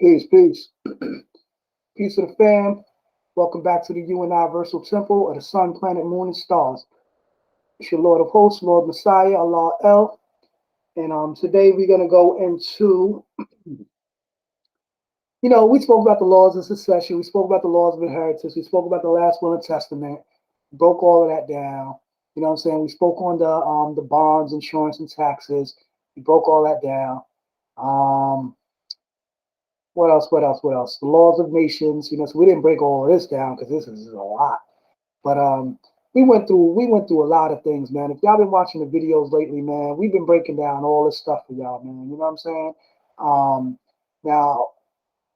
Peace, peace. Peace to the fam. Welcome back to the UNI Versal Temple of the Sun, Planet, Moon, and Stars. It's your Lord of Hosts, Lord Messiah, Allah El. And today we're going to go into, we spoke about the laws of succession. We spoke about the laws of inheritance. We spoke about the last will and testament. Broke all of that down. You know what I'm saying? We spoke on the bonds, insurance, and taxes. We broke all that down. Um, what else? What else? What else? The laws of nations. So we didn't break all of this down because this is a lot. But we went through a lot of things, man. If y'all been watching the videos lately, man, we've been breaking down all this stuff for y'all, man. You know what I'm saying? Now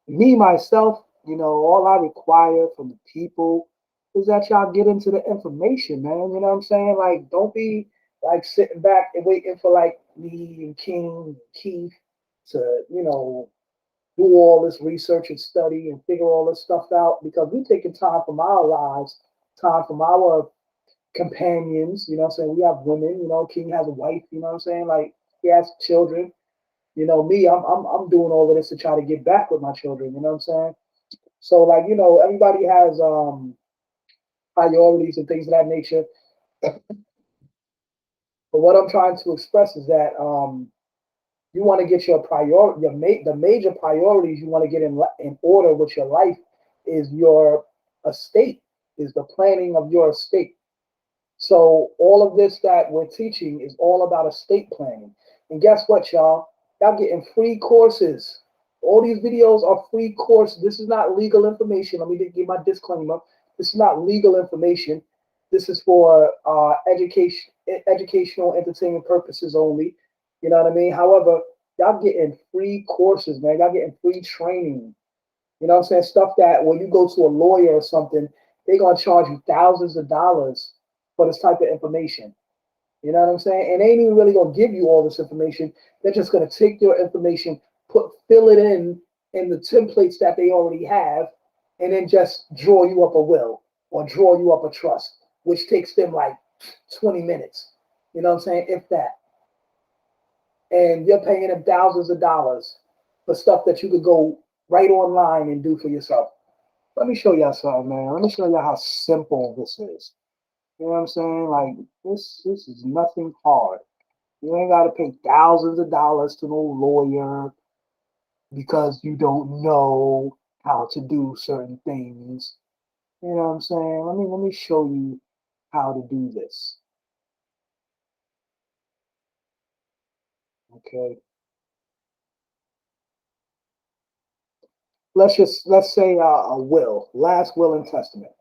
me myself, all I require from the people is that y'all get into the information, man. You know what I'm saying? Like, don't be like sitting back and waiting for like me and King and Keith to, do all this research and study and figure all this stuff out because we're taking time from our lives, time from our companions, you know what I'm saying? We have women, King has a wife, you know what I'm saying? Like he has children. Me, I'm doing all of this to try to get back with my children, you know what I'm saying? So like, everybody has priorities and things of that nature. But what I'm trying to express is that you want to get your priority, the major priorities you want to get in order with your life is your estate, is the planning of your estate. So all of this that we're teaching is all about estate planning. And guess what, y'all? Y'all getting free courses. All these videos are free courses. This is not legal information. Let me give my disclaimer. This is not legal information. This is for educational, entertainment purposes only. You know what I mean? However, y'all getting free courses, man. Y'all getting free training. You know what I'm saying? Stuff that when you go to a lawyer or something, they're gonna charge you thousands of dollars for this type of information. You know what I'm saying? And they ain't even really gonna give you all this information. They're just gonna take your information, fill it in the templates that they already have, and then just draw you up a will or draw you up a trust, which takes them like 20 minutes. You know what I'm saying? If that. And you're paying them thousands of dollars for stuff that you could go right online and do for yourself. Let me show y'all something, man. Let me show y'all how simple this is. You know what I'm saying? Like this is nothing hard. You ain't gotta pay thousands of dollars to no lawyer because you don't know how to do certain things. You know what I'm saying? Let me show you how to do this. Okay. Let's say a will, last will and testament.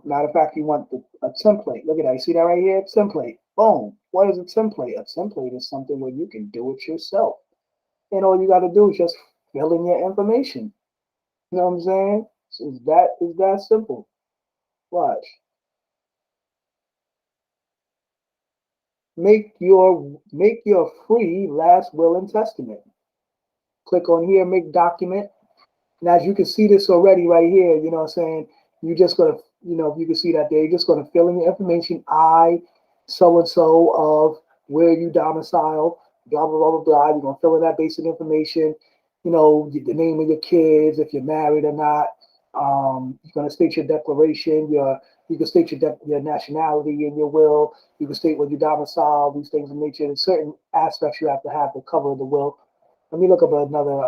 Matter of fact, you want a template. Look at that. You see that right here? Template. Boom. What is a template? A template is something where you can do it yourself. And all you got to do is just fill in your information. You know what I'm saying? So is that simple. Watch. Make your free last will and testament. Click on here, make document. And as you can see this already right here, you know what I'm saying? You just gonna, if you can see that there, you're just gonna fill in your information. I, so and so of where you domicile, blah blah blah blah blah. You're gonna fill in that basic information. The name of your kids, if you're married or not. You're gonna state your declaration. You can state your nationality in your will. You can state where you domicile. These things of nature. There's certain aspects you have to cover the will. Let me look up another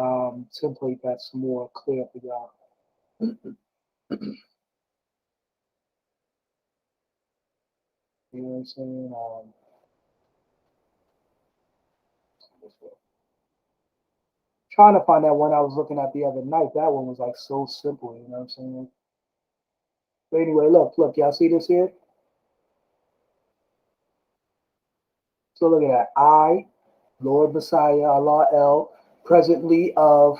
template that's more clear for y'all. You know what I'm saying? Trying to find that one I was looking at the other night. That one was like so simple. You know what I'm saying? But anyway, look, y'all see this here? So look at that. I, Lord Messiah, Allah El, presently of,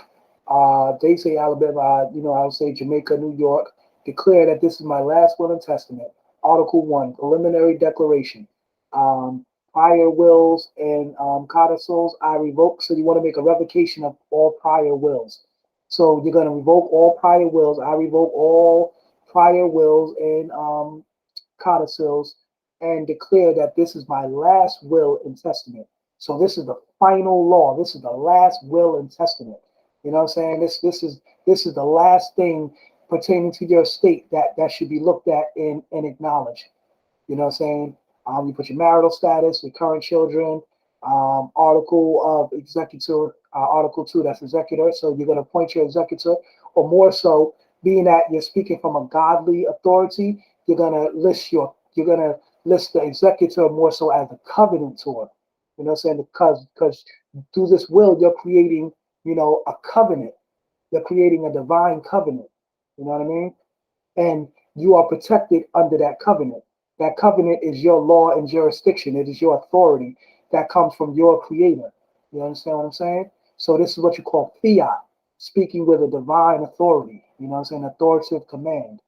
they say Alabama, I would say Jamaica, New York, declare that this is my last will and testament. Article 1, preliminary declaration. Um, Prior wills and codicils, I revoke. So you want to make a revocation of all prior wills. So you're going to revoke all prior wills. I revoke all prior wills and codicils and declare that this is my last will and testament. So this is the final law. This is the last will and testament. You know what I'm saying? This is the last thing pertaining to your state that should be looked at and acknowledged. You know what I'm saying? You put your marital status, your current children, article of executor, article 2, that's executor. So you're going to appoint your executor, or more so, being that you're speaking from a godly authority, you're going to list the executor more so as the covenantor. You know what I'm saying? Because through this will, you're creating, a covenant. You're creating a divine covenant. You know what I mean? And you are protected under that covenant. That covenant is your law and jurisdiction. It is your authority that comes from your creator. You understand what I'm saying? So this is what you call fiat, speaking with a divine authority. You know what I'm saying? Authoritative command.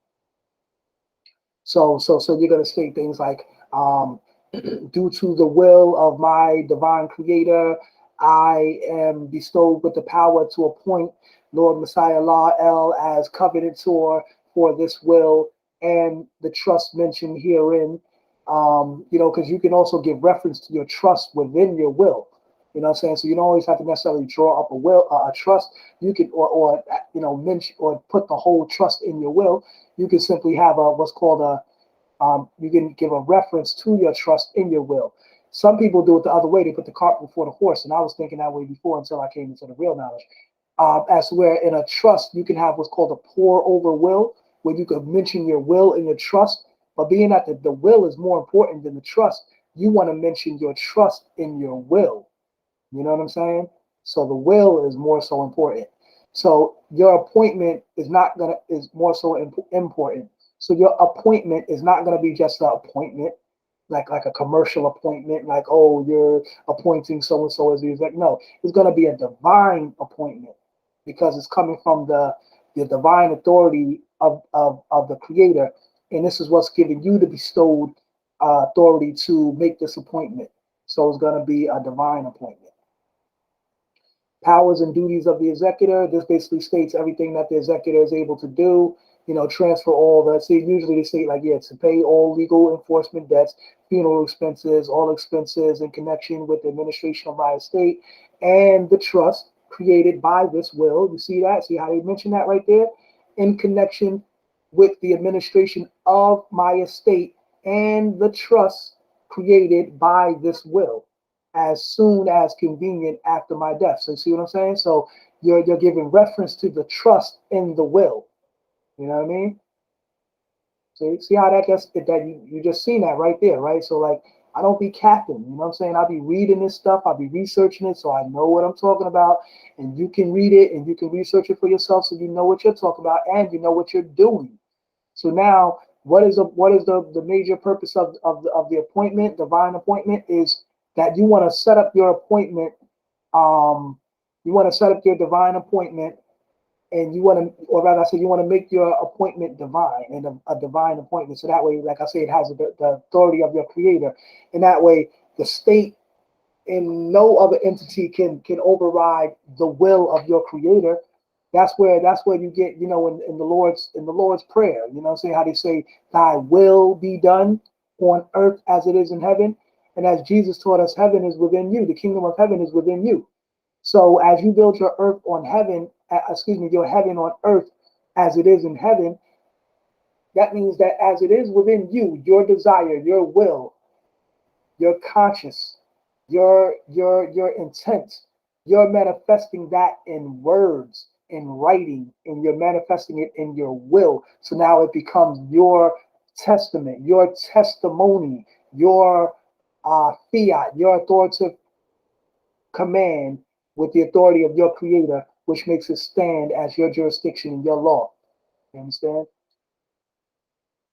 So you're gonna state things like, due to the will of my divine creator, I am bestowed with the power to appoint Lord Messiah La El as covenantor for this will and the trust mentioned herein. Because you can also give reference to your trust within your will. You know what I'm saying? So you don't always have to necessarily draw up a trust. You can, or mention or put the whole trust in your will. You can simply have what's called you can give a reference to your trust in your will. Some people do it the other way. They put the cart before the horse, and I was thinking that way before until I came into the real knowledge. As where in a trust, you can have what's called a pour over will, where you could mention your will in your trust. But being that the will is more important than the trust, you want to mention your trust in your will. You know what I'm saying? So the will is more so important. So your appointment is more so important. So your appointment is not gonna be just an appointment, like a commercial appointment, like, oh, you're appointing so and so as the exec. No, it's gonna be a divine appointment because it's coming from the divine authority of the creator, and this is what's giving you the bestowed authority to make this appointment. So it's gonna be a divine appointment. Powers and duties of the executor. This basically states everything that the executor is able to do. Transfer all the, see, usually they say like, yeah, to pay all legal enforcement debts, funeral expenses, all expenses in connection with the administration of my estate and the trust created by this will. You see that? See how they mention that right there? In connection with the administration of my estate and the trust created by this will, as soon as convenient after my death. So you see what I'm saying? So you're giving reference to the trust in the will. You know what I mean? So you see how you just seen that right there, right? So like, I don't be capping, you know what I'm saying? I'll be reading this stuff, I'll be researching it so I know what I'm talking about, and you can read it and you can research it for yourself so you know what you're talking about and you know what you're doing. So now, what is the major purpose of the appointment, divine appointment, is that you want to set up your appointment, you want to set up your divine appointment, and you want to, or rather I say, you want to make your appointment divine and a divine appointment. So that way, like I say, it has the authority of your creator, and that way the state and no other entity can override the will of your creator. That's where you get, in the Lord's prayer, you know what I'm saying, how they say, thy will be done on earth as it is in heaven. And as Jesus taught us, heaven is within you, the kingdom of heaven is within you. So as you build your earth on heaven, your heaven on earth as it is in heaven, that means that as it is within you, your desire, your will, your conscience, your intent, you're manifesting that in words, in writing, and you're manifesting it in your will. So now it becomes your testament, your testimony, your fiat, your authoritative command with the authority of your creator, which makes it stand as your jurisdiction and your law. You understand?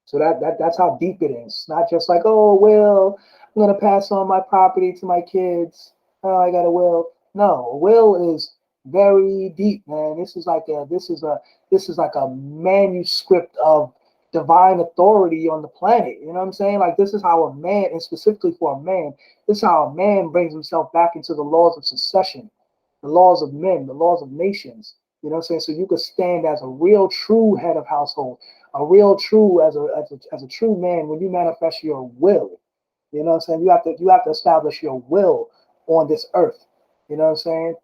So that's how deep it is. Not just like, oh, well, I'm gonna pass on my property to my kids. Oh, I got a will. No, a will is very deep, man. This is like a manuscript of divine authority on the planet. You know what I'm saying? Like, this is how a man, and specifically for a man, this is how a man brings himself back into the laws of succession, the laws of men, the laws of nations. You know what I'm saying? So you could stand as a real true head of household, a real true as a true man when you manifest your will. You know what I'm saying? You have to establish your will on this earth. You know what I'm saying?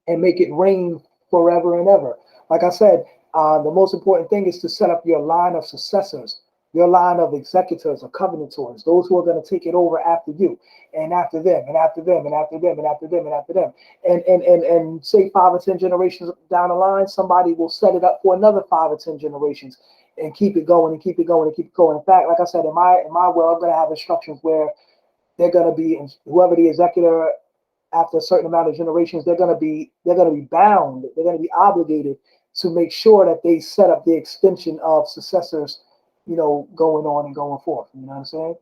And make it reign forever and ever. Like I said, the most important thing is to set up your line of successors, your line of executors or covenantors, those who are going to take it over after you, and after them, and after them, and after them, and after them, and after them. And say 5 or 10 generations down the line, somebody will set it up for another 5 or 10 generations and keep it going and keep it going and keep it going. In fact, like I said, in my will, I'm going to have instructions where they're going to be, whoever the executor after a certain amount of generations, they're going to be bound, they're going to be obligated to make sure that they set up the extension of successors, going on and going forth. You know what I'm saying?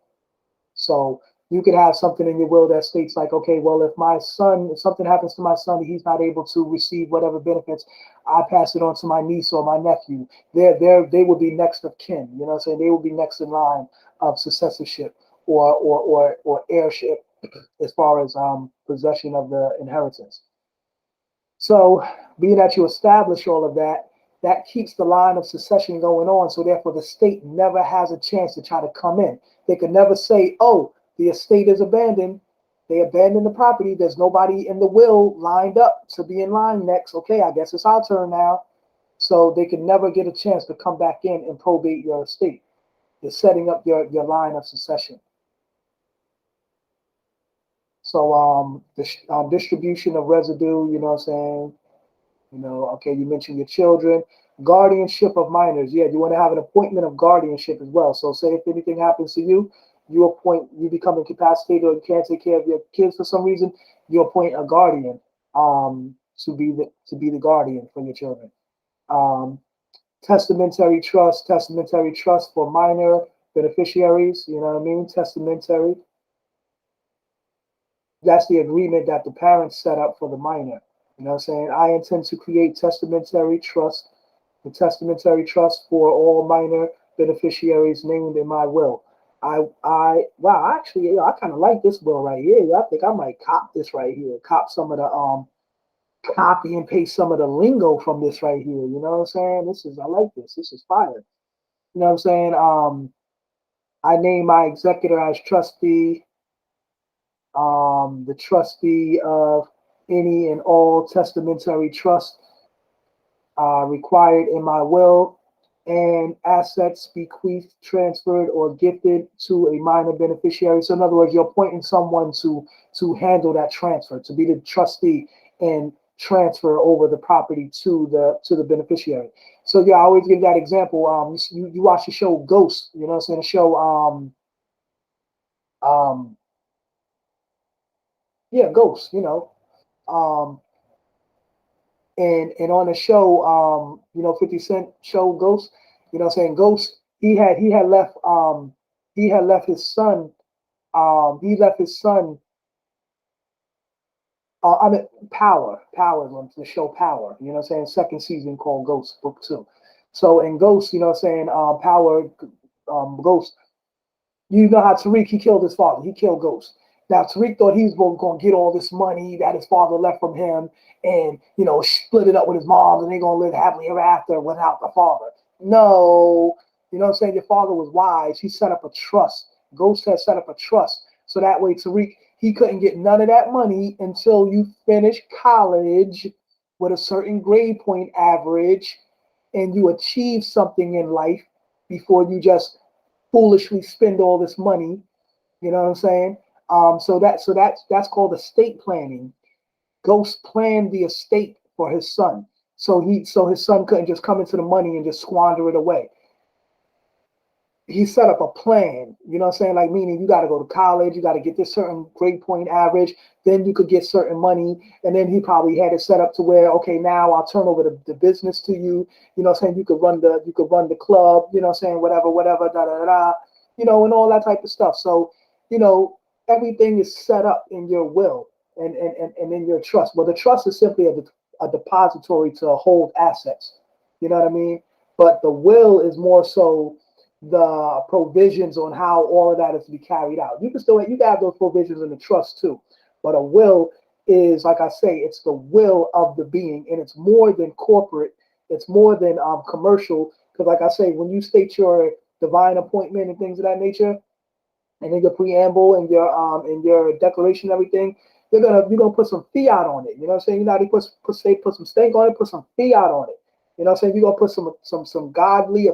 So you could have something in your will that states like, okay, well, if something happens to my son, he's not able to receive whatever benefits, I pass it on to my niece or my nephew. They will be next of kin. You know what I'm saying? They will be next in line of successorship or heirship as far as possession of the inheritance. So, being that you establish all of that, that keeps the line of succession going on. So, therefore, the state never has a chance to try to come in. They could never say, oh, the estate is abandoned. They abandoned the property. There's nobody in the will lined up to be in line next. Okay, I guess it's our turn now. So, they can never get a chance to come back in and probate your estate. You're setting up your line of succession. So the distribution of residue, you know what I'm saying? Okay, you mentioned your children. Guardianship of minors. Yeah, you want to have an appointment of guardianship as well. So say if anything happens to you, you become incapacitated or you can't take care of your kids for some reason, you appoint a guardian to be the guardian for your children. Um, testamentary trust for minor beneficiaries, you know what I mean? Testamentary. That's the agreement that the parents set up for the minor. You know what I'm saying? I intend to create the testamentary trust for all minor beneficiaries named in my will. Wow, actually, I kind of like this will right here. I think I might cop this right here. Copy and paste some of the lingo from this right here. You know what I'm saying? I like this. This is fire. You know what I'm saying? I name my executor as trustee, the trustee of any and all testamentary trust required in my will, and assets bequeathed, transferred, or gifted to a minor beneficiary. So, in other words, you're appointing someone to handle that transfer, to be the trustee and transfer over the property to the beneficiary. So, yeah, I always give that example. You watch the show Ghost. You know what I'm saying? The show um yeah, Ghost. Um, and on the show, 50 Cent show Ghost, you know what I'm saying? Ghost, he had left his son, he left his son, I mean, Power is the show Power, you know what I'm saying? Second season called Ghost, book 2. So in Ghost, you know what I'm saying, Power, Ghost, you know how Tariq, he killed his father. He killed Ghost. Now, Tariq thought he was going to get all this money that his father left from him and, split it up with his mom and they're going to live happily ever after without the father. No. You know what I'm saying? Your father was wise. He set up a trust. Ghost had set up a trust. So that way, Tariq, he couldn't get none of that money until you finish college with a certain grade point average and you achieve something in life before you just foolishly spend all this money. You know what I'm saying? So that's called estate planning. Ghost planned the estate for his son, so his son couldn't just come into the money and just squander it away. He set up a plan, you know what I'm saying? Like, meaning you got to go to college, you got to get this certain grade point average, then you could get certain money. And then he probably had it set up to where, okay, now I'll turn over the business to you. You know what I'm saying? You could run the club, you know what I'm saying? Whatever, da, da, da, da, and all that type of stuff. So, everything is set up in your will and in your trust. Well, the trust is simply a depository to hold assets. You know what I mean? But the will is more so the provisions on how all of that is to be carried out. You can have those provisions in the trust too, but a will is, like I say, it's the will of the being, and it's more than corporate. It's more than commercial. Because, like I say, when you state your divine appointment and things of that nature, and in your preamble and your declaration and everything, you're gonna put some fiat on it. You know what I'm saying? You know how they put some stake on it, put some fiat on it. You know what I'm saying? You're gonna put some godly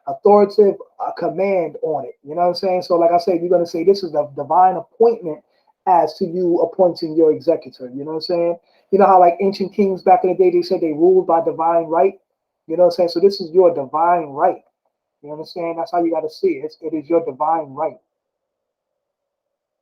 authoritative command on it. You know what I'm saying? So like I said, you're gonna say this is a divine appointment as to you appointing your executor. You know what I'm saying? You know how like ancient kings back in the day they said they ruled by divine right. You know what I'm saying? So this is your divine right. You understand? That's how you got to see it. It is your divine right.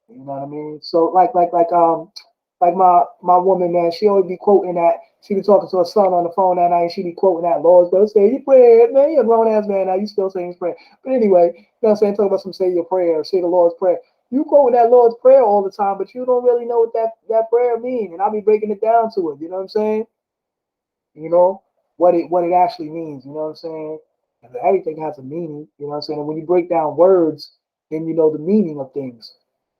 You know what I mean? So like my woman, man, she always be quoting that. She be talking to her son on the phone that night, and she be quoting that Lord's Prayer. Say your prayer, man. You're a grown ass man now. You still saying his prayer. But anyway, you know what I'm saying? Talk about some say your prayer, say the Lord's Prayer. You quoting that Lord's Prayer all the time, but you don't really know what that prayer mean. And I'll be breaking it down to it. You know what I'm saying? You know what it actually means. You know what I'm saying? And everything has a meaning. You know what I'm saying? And when you break down words, then you know the meaning of things.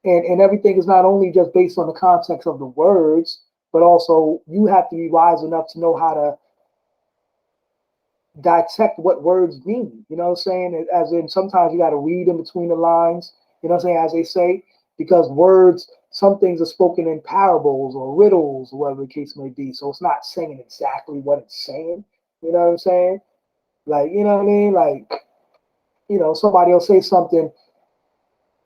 And everything is not only just based on the context of the words, but also you have to be wise enough to know how to dissect what words mean. You know what I'm saying? As in, sometimes you got to read in between the lines. You know what I'm saying? As they say, because words, some things are spoken in parables or riddles, or whatever the case may be. So it's not saying exactly what it's saying. You know what I'm saying? Like, you know what I mean? Like, somebody will say something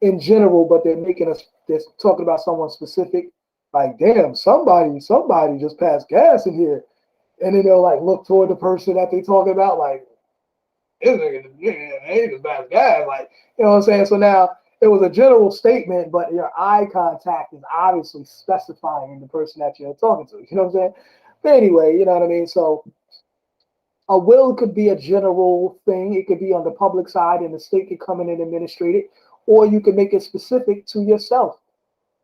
in general, but they're making us they're talking about someone specific. Like, damn, somebody just passed gas in here, and then they'll like look toward the person that they talking about, like, this nigga, yeah, they just passed gas, like, you know what I'm saying? So now it was a general statement, but your eye contact is obviously specifying the person that you're talking to. You know what I'm saying? But anyway, you know what I mean. So a will could be a general thing. It could be on the public side, and the state could come in and administrate it, or you can make it specific to yourself.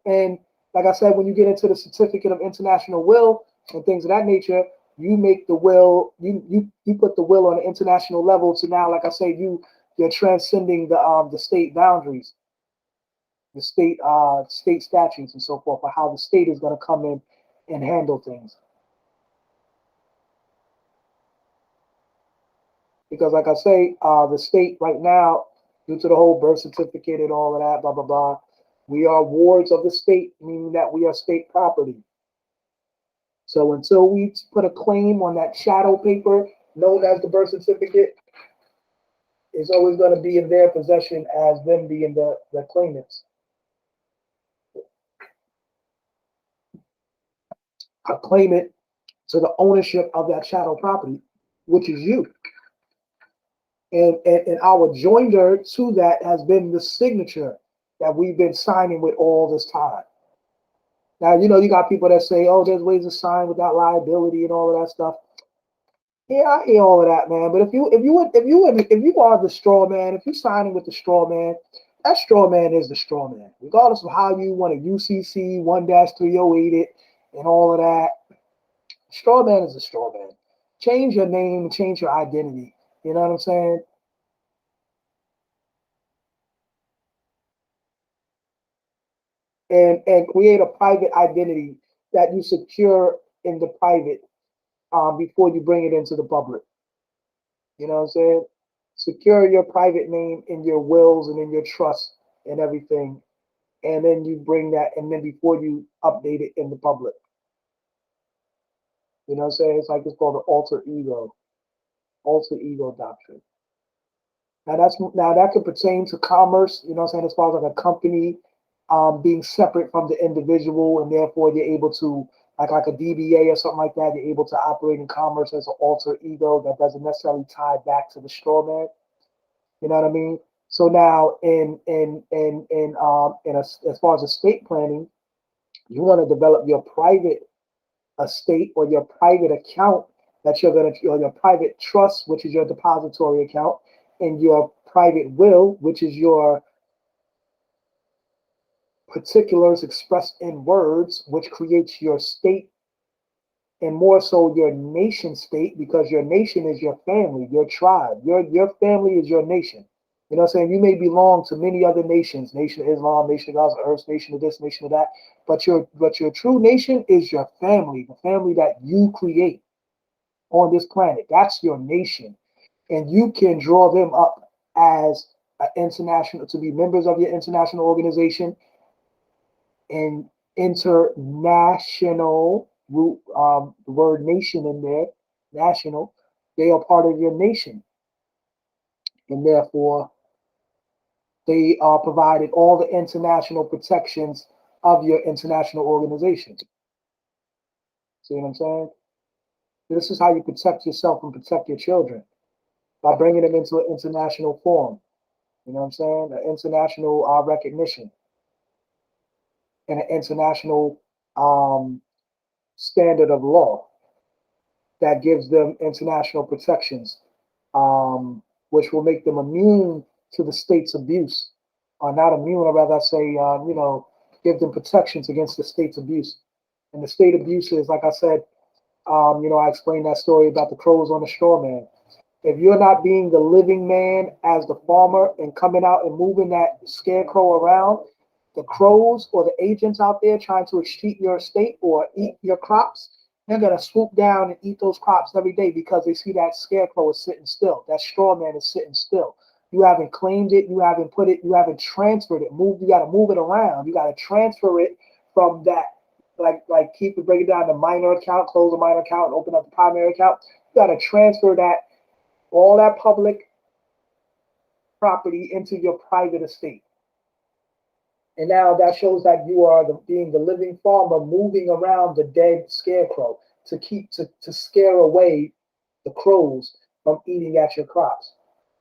And like I said, when you get into the certificate of international will and things of that nature, you make the will, you put the will on an international level to now, like I say, you're transcending the state boundaries, the state statutes and so forth, for how the state is going to come in and handle things. Because like I say, the state right now, due to the whole birth certificate and all of that, blah blah blah, we are wards of the state, meaning that we are state property. So until we put a claim on that shadow paper known as the birth certificate, it's always going to be in their possession as them being the claimants. A claimant to the ownership of that shadow property, which is you. And our joinder to that has been the signature that we've been signing with all this time. Now, you got people that say, oh, there's ways to sign without liability and all of that stuff. Yeah, I hear all of that, man. But if you are the straw man, if you're signing with the straw man, that straw man is the straw man, regardless of how you want to UCC 1-308 it and all of that. Straw man is a straw man. Change your name, change your identity. You know what I'm saying? And create a private identity that you secure in the private before you bring it into the public. You know what I'm saying? Secure your private name in your wills and in your trust and everything, and then you bring that, and then before you update it in the public. You know what I'm saying? It's called the alter ego doctrine. Now that could pertain to commerce. You know what I'm saying? As far as like a company being separate from the individual, and therefore you're able to, like a DBA or something like that, you're able to operate in commerce as an alter ego that doesn't necessarily tie back to the straw man. You know what I mean? So now, as far as estate planning, you want to develop your private estate or your private account that you're gonna, or your private trust, which is your depository account, and your private will, which is your particulars expressed in words, which creates your state, and more so your nation state, because your nation is your family, your tribe. Your family is your nation. You know what I'm saying? You may belong to many other nations, Nation of Islam, Nation of God's Earth, Nation of this, Nation of that, but your true nation is your family, the family that you create on this planet. That's your nation. And you can draw them up as to be members of your international organization and international, the word nation in there, national, they are part of your nation. And therefore, they are provided all the international protections of your international organization. See what I'm saying? This is how you protect yourself and protect your children by bringing them into an international forum. You know what I'm saying? An international recognition and an international standard of law that gives them international protections, which will make them immune to the state's abuse, or not immune, or rather say, give them protections against the state's abuse. And the state abuse is, like I said, I explained that story about the crows on the straw man. If you're not being the living man as the farmer and coming out and moving that scarecrow around, the crows or the agents out there trying to cheat your estate or eat your crops, they're going to swoop down and eat those crops every day because they see that scarecrow is sitting still. That straw man is sitting still. You haven't claimed it. You haven't put it. You haven't transferred it. You got to move it around. You got to transfer it from that. Like keep it, break it down to minor account, close a minor account, and open up a primary account. You got to transfer that, all that public property into your private estate. And now that shows that you are being the living farmer moving around the dead scarecrow to scare away the crows from eating at your crops.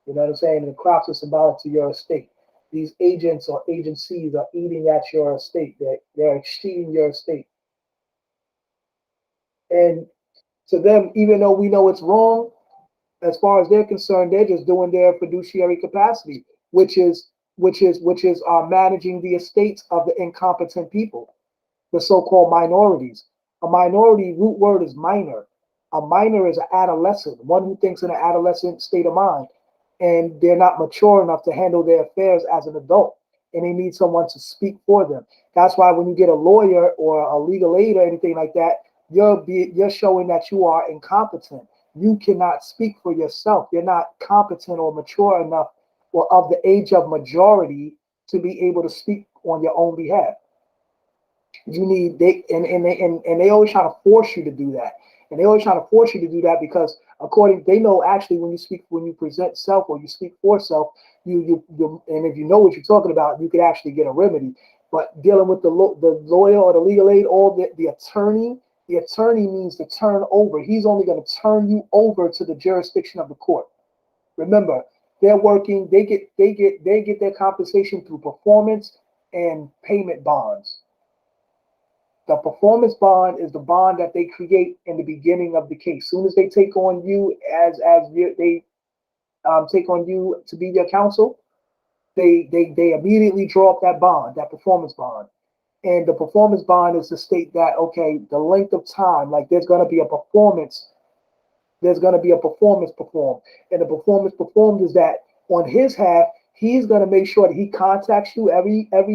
You know what I'm saying? And the crops are symbolic to your estate. These agents or agencies are eating at your estate. They're exceeding your estate. And to them, even though we know it's wrong, as far as they're concerned, they're just doing their fiduciary capacity, which is managing the estates of the incompetent people, the so-called minorities. A minority root word is minor. A minor is an adolescent, one who thinks in an adolescent state of mind, and they're not mature enough to handle their affairs as an adult, and they need someone to speak for them. That's why when you get a lawyer or a legal aid or anything like that, you're showing that you are incompetent. You cannot speak for yourself. You're not competent or mature enough or of the age of majority to be able to speak on your own behalf. You need they always try to force you to do that. And they always try to force you to do that because they know actually when you present self or you speak for self, you and if you know what you're talking about, you could actually get a remedy. But dealing with the lawyer or the legal aid, or the attorney. The attorney means to turn over. He's only going to turn you over to the jurisdiction of the court. Remember, they're working. They get their compensation through performance and payment bonds. The performance bond is the bond that they create in the beginning of the case. As soon as they take on you take on you to be their counsel, they immediately draw up that bond, that performance bond. And the performance bond is to state that, okay, the length of time, like there's going to be a performance performed. And the performance performed is that on his half, he's going to make sure that he contacts you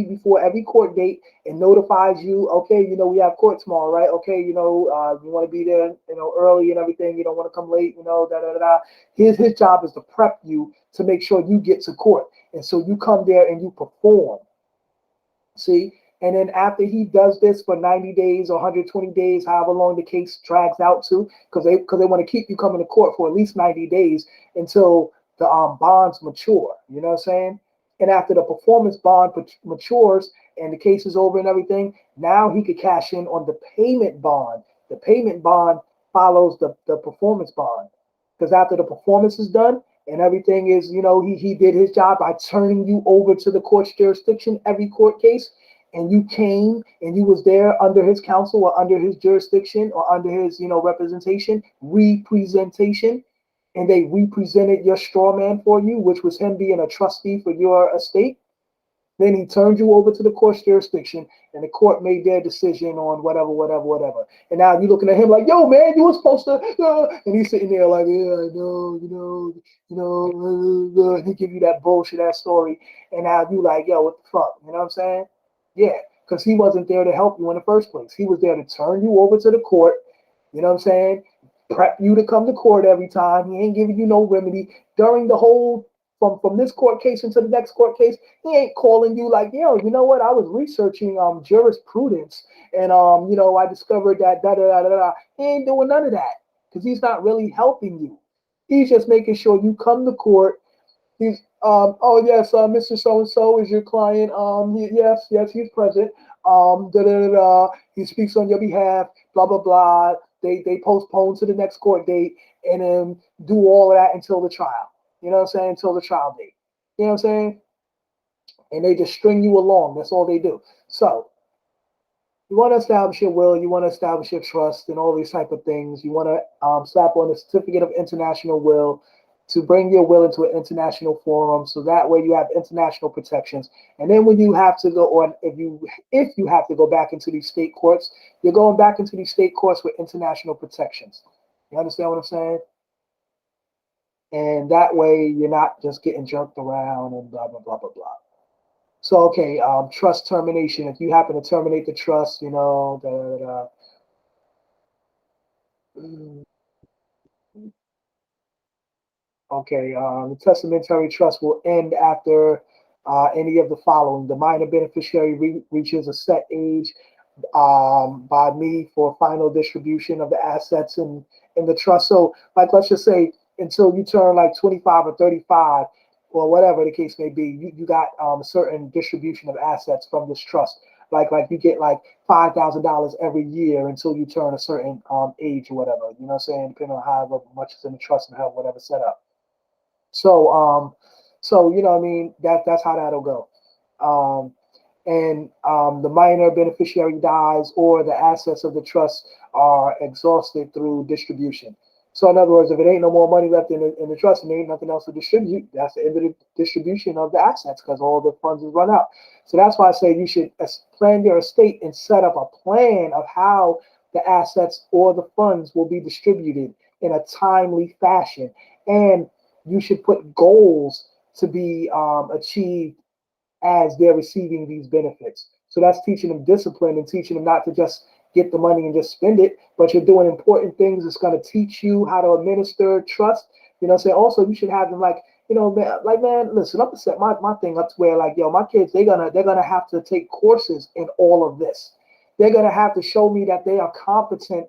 before every court date and notifies you, okay, we have court tomorrow, right? Okay, you want to be there, early and everything. You don't want to come late, His job is to prep you to make sure you get to court. And so you come there and you perform. See? And then after he does this for 90 days or 120 days, however long the case drags out to, because they want to keep you coming to court for at least 90 days until the bonds mature. You know what I'm saying? And after the performance bond matures and the case is over and everything, now he could cash in on the payment bond. The payment bond follows the performance bond. Because after the performance is done and everything is, he did his job by turning you over to the court's jurisdiction, every court case, and you came and you was there under his counsel or under his jurisdiction or under his, representation, and they represented your straw man for you, which was him being a trustee for your estate. Then he turned you over to the court's jurisdiction, and the court made their decision on whatever. And now you're looking at him like, yo, man, you were supposed to, and he's sitting there like, yeah, I know, and he give you that bullshit, that story. And now you like, yo, what the fuck? You know what I'm saying? Yeah, because he wasn't there to help you in the first place. He was there to turn you over to the court, you know what I'm saying? Prep you to come to court every time. He ain't giving you no remedy. During the whole from this court case into the next court case, he ain't calling you like, yo, you know what? I was researching jurisprudence, and I discovered that da da da da da. He ain't doing none of that because he's not really helping you. He's just making sure you come to court. He's oh yes, Mr. So and so is your client. Yes, he's present. Da da da da. He speaks on your behalf. Blah blah blah. They postpone to the next court date and then do all of that until the trial. You know what I'm saying? Until the trial date. You know what I'm saying? And they just string you along. That's all they do. So you want to establish your will, you want to establish your trust, and all these type of things. You want to slap on the certificate of international will to bring your will into an international forum, so that way you have international protections. And then when you have to go, or if you have to go back into these state courts, you're going back into these state courts with international protections. You understand what I'm saying? And that way you're not just getting jerked around and blah blah blah blah blah. So okay, trust termination. If you happen to terminate the trust, okay, the testamentary trust will end after any of the following: the minor beneficiary reaches a set age by me for final distribution of the assets in the trust. So, like, let's just say until you turn like 25 or 35, or whatever the case may be, you got a certain distribution of assets from this trust. Like you get like $5,000 every year until you turn a certain age or whatever. You know what I'm saying? Depending on how much is in the trust and how whatever set up. So you know what I mean, that's how that'll go. Um, and the minor beneficiary dies or the assets of the trust are exhausted through distribution. So in other words, if it ain't no more money left in the trust and there ain't nothing else to distribute, that's the end of the distribution of the assets because all the funds is run out. So that's why I say you should plan your estate and set up a plan of how the assets or the funds will be distributed in a timely fashion. And you should put goals to be achieved as they're receiving these benefits. So that's teaching them discipline and teaching them not to just get the money and just spend it, but you're doing important things. It's going to teach you how to administer trust. You know, say also you should have them like, man, listen, I'm gonna set my thing up to where like, yo, my kids, they're gonna have to take courses in all of this. They're gonna have to show me that they are competent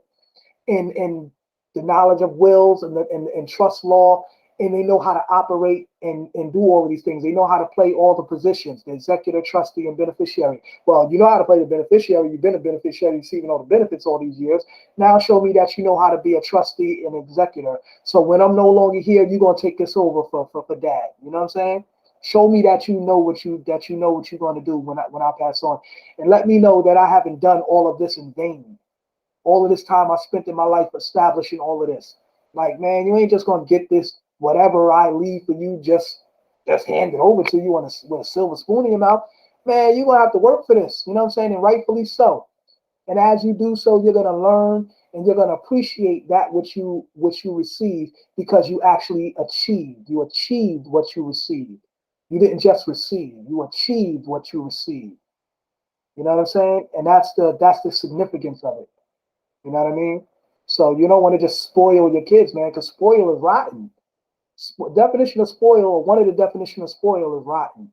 in the knowledge of wills and trust law, and they know how to operate and do all of these things. They know how to play all the positions, the executor, trustee, and beneficiary. Well, you know how to play the beneficiary. You've been a beneficiary receiving all the benefits all these years. Now show me that you know how to be a trustee and executor. So when I'm no longer here, you're gonna take this over for dad. You know what I'm saying? Show me that you know what you're going to do when I pass on, and let me know that I haven't done all of this in vain. All of this time I spent in my life establishing all of this. Like, man, you ain't just gonna get this whatever I leave for you just hand it over to you with a silver spoon in your mouth. Man, you're gonna have to work for this. You know what I'm saying? And rightfully so. And as you do so, you're gonna learn and you're gonna appreciate that which you receive because you actually achieved. You achieved what you received. You didn't just receive. You achieved what you received. You know what I'm saying? And that's the significance of it. You know what I mean? So you don't want to just spoil your kids, man, because spoil is rotten. Definition of spoil, or one of the definition of spoil is rotten.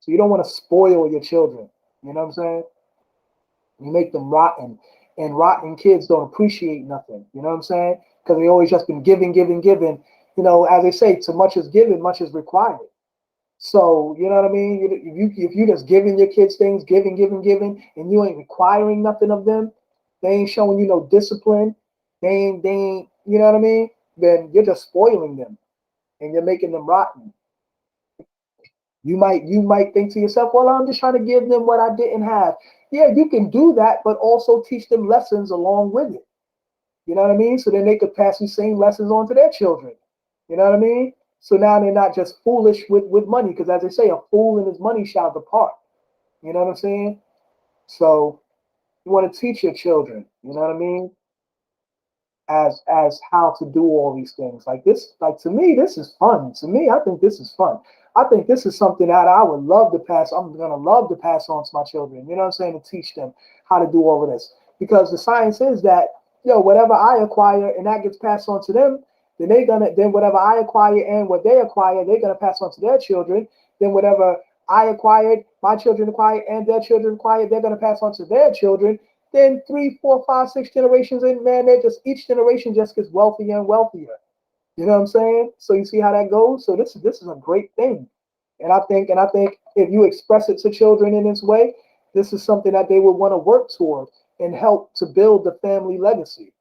So you don't want to spoil your children. You know what I'm saying? You make them rotten. And rotten kids don't appreciate nothing. You know what I'm saying? Because they always just been giving, giving, giving. You know, as they say, too much is given, much is required. So, you know what I mean? If you just giving your kids things, giving, giving, giving, and you ain't requiring nothing of them, they ain't showing you no discipline, they ain't, you know what I mean? Then you're just spoiling them and you're making them rotten. You might think to yourself, well, I'm just trying to give them what I didn't have. Yeah, you can do that, but also teach them lessons along with it. You know what I mean? So then they could pass these same lessons on to their children. You know what I mean? So now they're not just foolish with money, because as they say, a fool and his money shall depart. You know what I'm saying? So you want to teach your children, you know what I mean? As how to do all these things. Like this, like to me, this is fun. To me, I think this is fun. I think this is something that I would love to pass. I'm gonna love to pass on to my children. You know what I'm saying? To teach them how to do all of this. Because the science is that, whatever I acquire and that gets passed on to them, then whatever I acquire and what they acquire, they're gonna pass on to their children. Then whatever I acquired, my children acquired, and their children acquired, they're gonna pass on to their children. Then 3, 4, 5, 6 generations in, man, they just each generation just gets wealthier and wealthier. You know what I'm saying? So you see how that goes. So this is a great thing, and I think if you express it to children in this way, this is something that they would want to work toward and help to build the family legacy.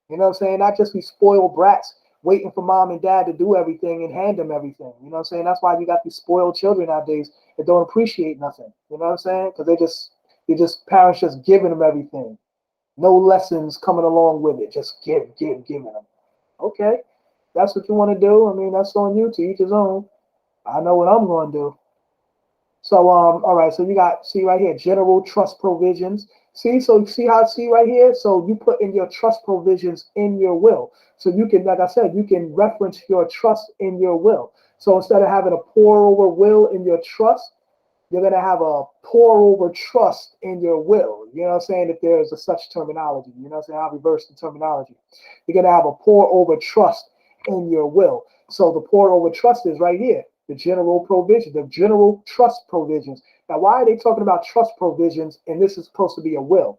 You know what I'm saying? Not just be spoiled brats waiting for mom and dad to do everything and hand them everything. You know what I'm saying? That's why you got these spoiled children nowadays that don't appreciate nothing. You know what I'm saying? Because they just parents just giving them everything. No lessons coming along with it. Just giving them. Okay, that's what you want to do. I mean, that's on you, to each his own. I know what I'm going to do. So all right, so you got, see right here, general trust provisions. See, so see how, see right here. So you put in your trust provisions in your will. So you can, like I said, you can reference your trust in your will. So instead of having a pour over will in your trust, you're gonna have a pour over trust in your will. You know what I'm saying? If there's a such terminology, you know what I'm saying? I'll reverse the terminology. You're gonna have a pour over trust in your will. So the pour over trust is right here, the general provision, the general trust provisions. Now, why are they talking about trust provisions and this is supposed to be a will?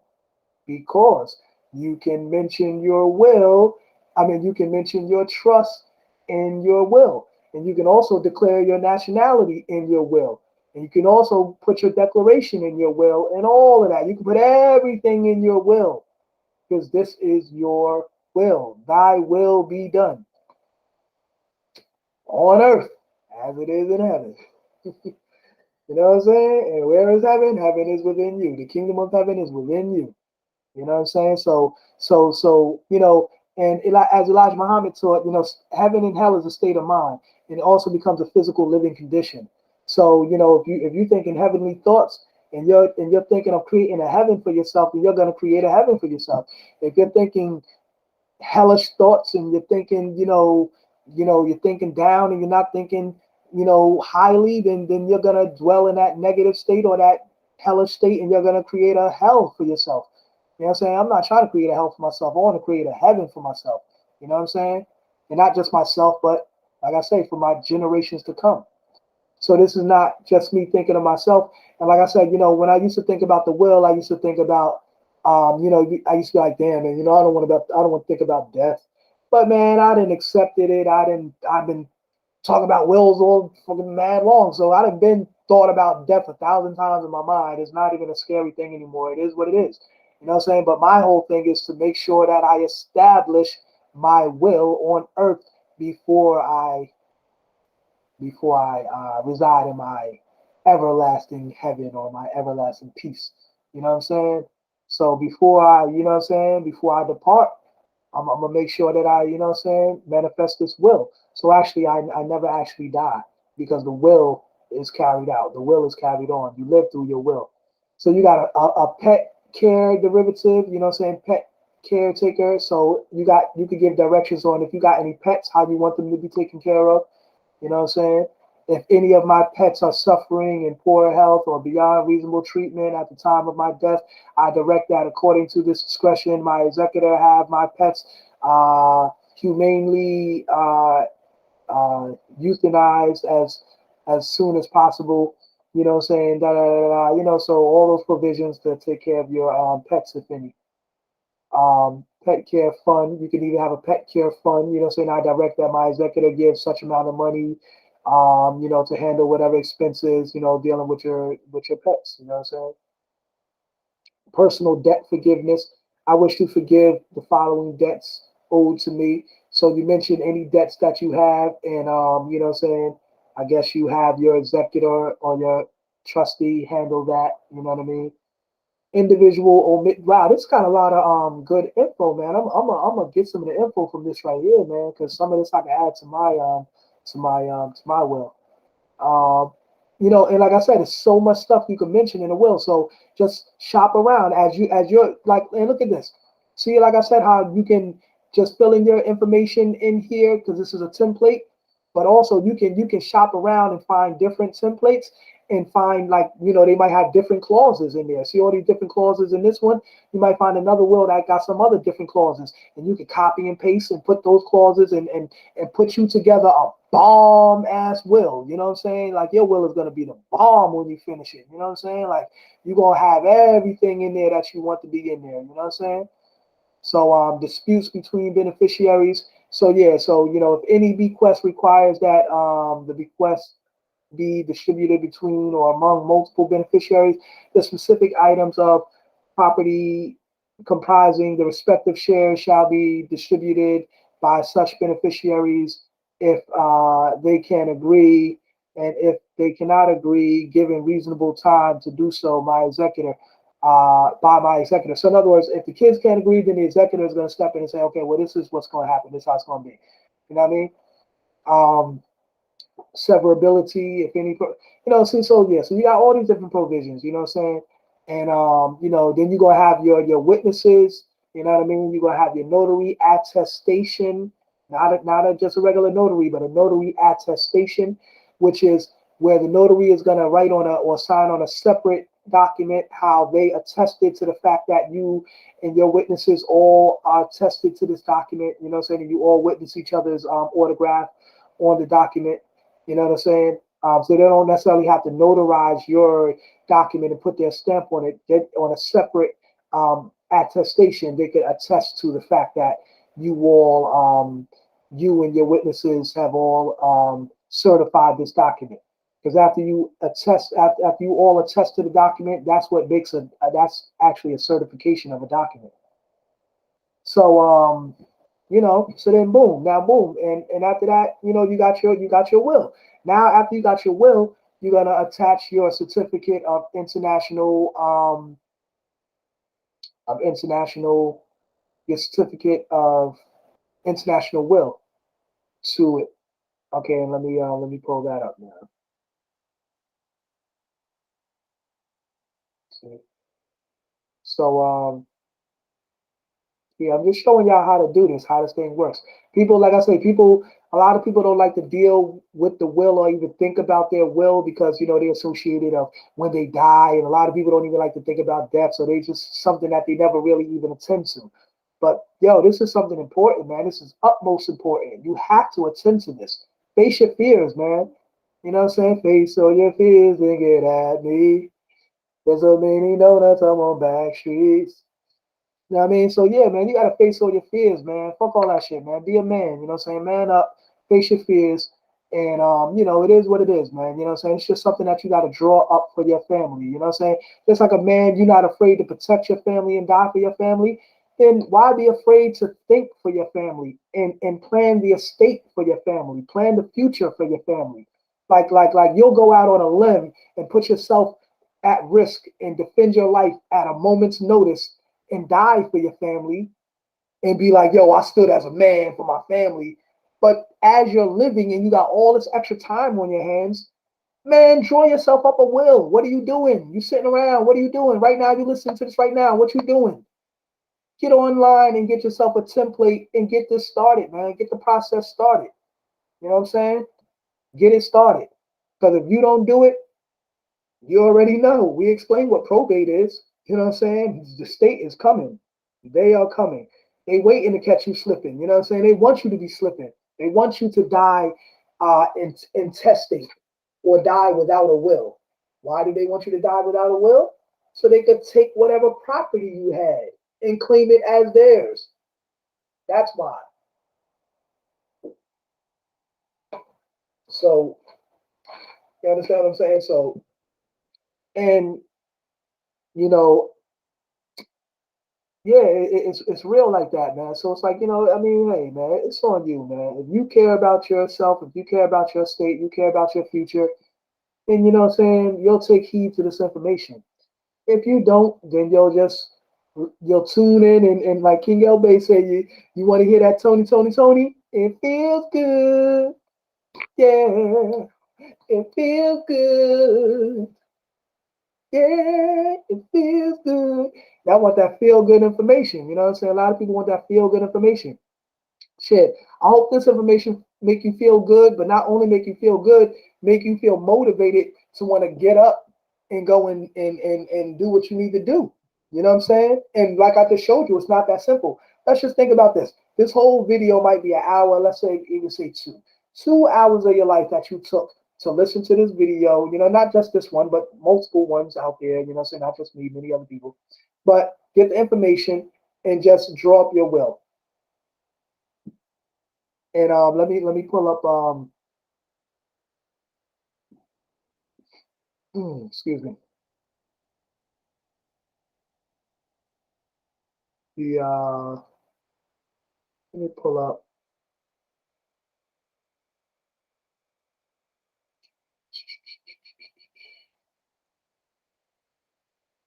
Because you can mention your will, you can mention your trust in your will. And you can also declare your nationality in your will. And you can also put your declaration in your will and all of that. You can put everything in your will because this is your will. Thy will be done on earth as it is in heaven. You know what I'm saying? And where is heaven? Heaven is within you. The kingdom of heaven is within you. You know what I'm saying? So, and as Elijah Muhammad taught, heaven and hell is a state of mind. And it also becomes a physical living condition. So, if you think in heavenly thoughts and you're thinking of creating a heaven for yourself, then you're gonna create a heaven for yourself. If you're thinking hellish thoughts and you're thinking, you're thinking down and you're not thinking, highly, then you're gonna dwell in that negative state or that hellish state and you're gonna create a hell for yourself. You know what I'm saying? I'm not trying to create a hell for myself. I want to create a heaven for myself. You know what I'm saying? And not just myself, but like I say, for my generations to come. So this is not just me thinking of myself. And like I said, when I used to think about the will, I used to think about, I used to be like, damn, man, I don't want to think about death. But man, I didn't accepted it. I've been talking about wills all fucking mad long. So I done been thought about death 1,000 times in my mind. It's not even a scary thing anymore. It is what it is. You know what I'm saying? But my whole thing is to make sure that I establish my will on earth before I reside in my everlasting heaven or my everlasting peace. You know what I'm saying? So before before I depart, I'm gonna make sure that I, manifest this will. So actually, I never actually die because the will is carried out. The will is carried on. You live through your will. So you got a pet care derivative, pet caretaker. So you could give directions on if you got any pets, how you want them to be taken care of. You know what I'm saying? If any of my pets are suffering in poor health or beyond reasonable treatment at the time of my death, I direct that according to this discretion. My executor have my pets humanely euthanized as soon as possible. You know what I'm saying? Da, da, da, da, so all those provisions to take care of your pets, if any. Pet care fund. You can even have a pet care fund, saying I direct that my executor gives such amount of money, to handle whatever expenses, dealing with your pets, you know what I'm saying? Personal debt forgiveness. I wish to forgive the following debts owed to me. So you mentioned any debts that you have, and what I'm saying, I guess you have your executor or your trustee handle that, you know what I mean? Individual omit. Wow, this got a lot of good info, man. I'm gonna get some of the info from this right here, man, because some of this I can add to my will. Um, and like I said, there's so much stuff you can mention in a will. So just shop around as you're like, and look at this. See, like I said, how you can just fill in your information in here because this is a template, but also you can shop around and find different templates and find, like, they might have different clauses in there. See all these different clauses in this one? You might find another will that got some other different clauses, and you can copy and paste and put those clauses and put you together a bomb ass will. You know what I'm saying? Like, your will is gonna be the bomb when you finish it. You know what I'm saying? Like, you're gonna have everything in there that you want to be in there. You know what I'm saying? So disputes between beneficiaries. So yeah, so if any bequest requires that the bequest be distributed between or among multiple beneficiaries, the specific items of property comprising the respective shares shall be distributed by such beneficiaries if they can agree, and if they cannot agree, given reasonable time to do so, by my executor. So in other words, if the kids can't agree, then the executor is going to step in and say, okay, well, this is what's going to happen. This is how it's going to be. You know what I mean? Severability, if any, see, so yeah, so you got all these different provisions, you know what I'm saying? And then you're gonna have your witnesses, you know what I mean? You're gonna have your notary attestation, not just a regular notary, but a notary attestation, which is where the notary is gonna write on or sign on a separate document how they attested to the fact that you and your witnesses all are attested to this document, you know what I'm saying? And you all witness each other's autograph on the document. You know what I'm saying? So they don't necessarily have to notarize your document and put their stamp on it. On a separate attestation, they could attest to the fact that you and your witnesses have all certified this document. Because after you all attest to the document, that's what makes that's actually a certification of a document. So so then boom, now boom, and after that, you got your will. Now after you got your will, you're gonna attach your certificate your certificate of international will to it. Okay, and let me pull that up now. See. So yeah, I'm just showing y'all how to do this, how this thing works. People, like I say, a lot of people don't like to deal with the will or even think about their will because, they associated of when they die. And a lot of people don't even like to think about death. So they just something that they never really even attend to. But yo, this is something important, man. This is utmost important. You have to attend to this. Face your fears, man. You know what I'm saying? Face all your fears and get at me. There's so many donuts, I'm on back streets. You know what I mean? So yeah, man, you gotta face all your fears, man. Fuck all that shit, man. Be a man, you know what I'm saying? Man up, face your fears, and it is what it is, man. You know what I'm saying? It's just something that you gotta draw up for your family. You know what I'm saying? Just like a man, you're not afraid to protect your family and die for your family. Then why be afraid to think for your family and plan the estate for your family, plan the future for your family? Like you'll go out on a limb and put yourself at risk and defend your life at a moment's notice and die for your family and be like, yo, I stood as a man for my family. But as you're living and you got all this extra time on your hands, man, draw yourself up a will. What are you doing? You sitting around. What are you doing? Right now, you listening to this right now. What you doing? Get online and get yourself a template and get this started, man. Get the process started. You know what I'm saying? Get it started. Because if you don't do it, you already know. We explained what probate is. You know what I'm saying? The state is coming. They are coming. They waiting to catch you slipping. You know what I'm saying? They want you to be slipping. They want you to die in testing or die without a will. Why do they want you to die without a will? So they could take whatever property you had and claim it as theirs. That's why. So you understand what I'm saying? So, and you know, yeah, it's real like that, man. So it's like, I mean, hey, man, it's on you, man. If you care about yourself, if you care about your state, you care about your future, then you know what I'm saying, you'll take heed to this information. If you don't, then you'll tune in and like King L Bay say, you want to hear that Tony, Tony, Tony? It feels good. Yeah, it feels good. Yeah, it feels good. I want that feel good information. You know what I'm saying? A lot of people want that feel good information. Shit. I hope this information make you feel good, but not only make you feel good, make you feel motivated to want to get up and go and do what you need to do. You know what I'm saying? And like I just showed you, it's not that simple. Let's just think about this. This whole video might be an hour. Let's say even say 2 hours of your life that you took to listen to this video. You know, not just this one, but multiple ones out there. You know, so not just me, many other people. But get the information and just draw up your will. And let me pull up excuse me, the let me pull up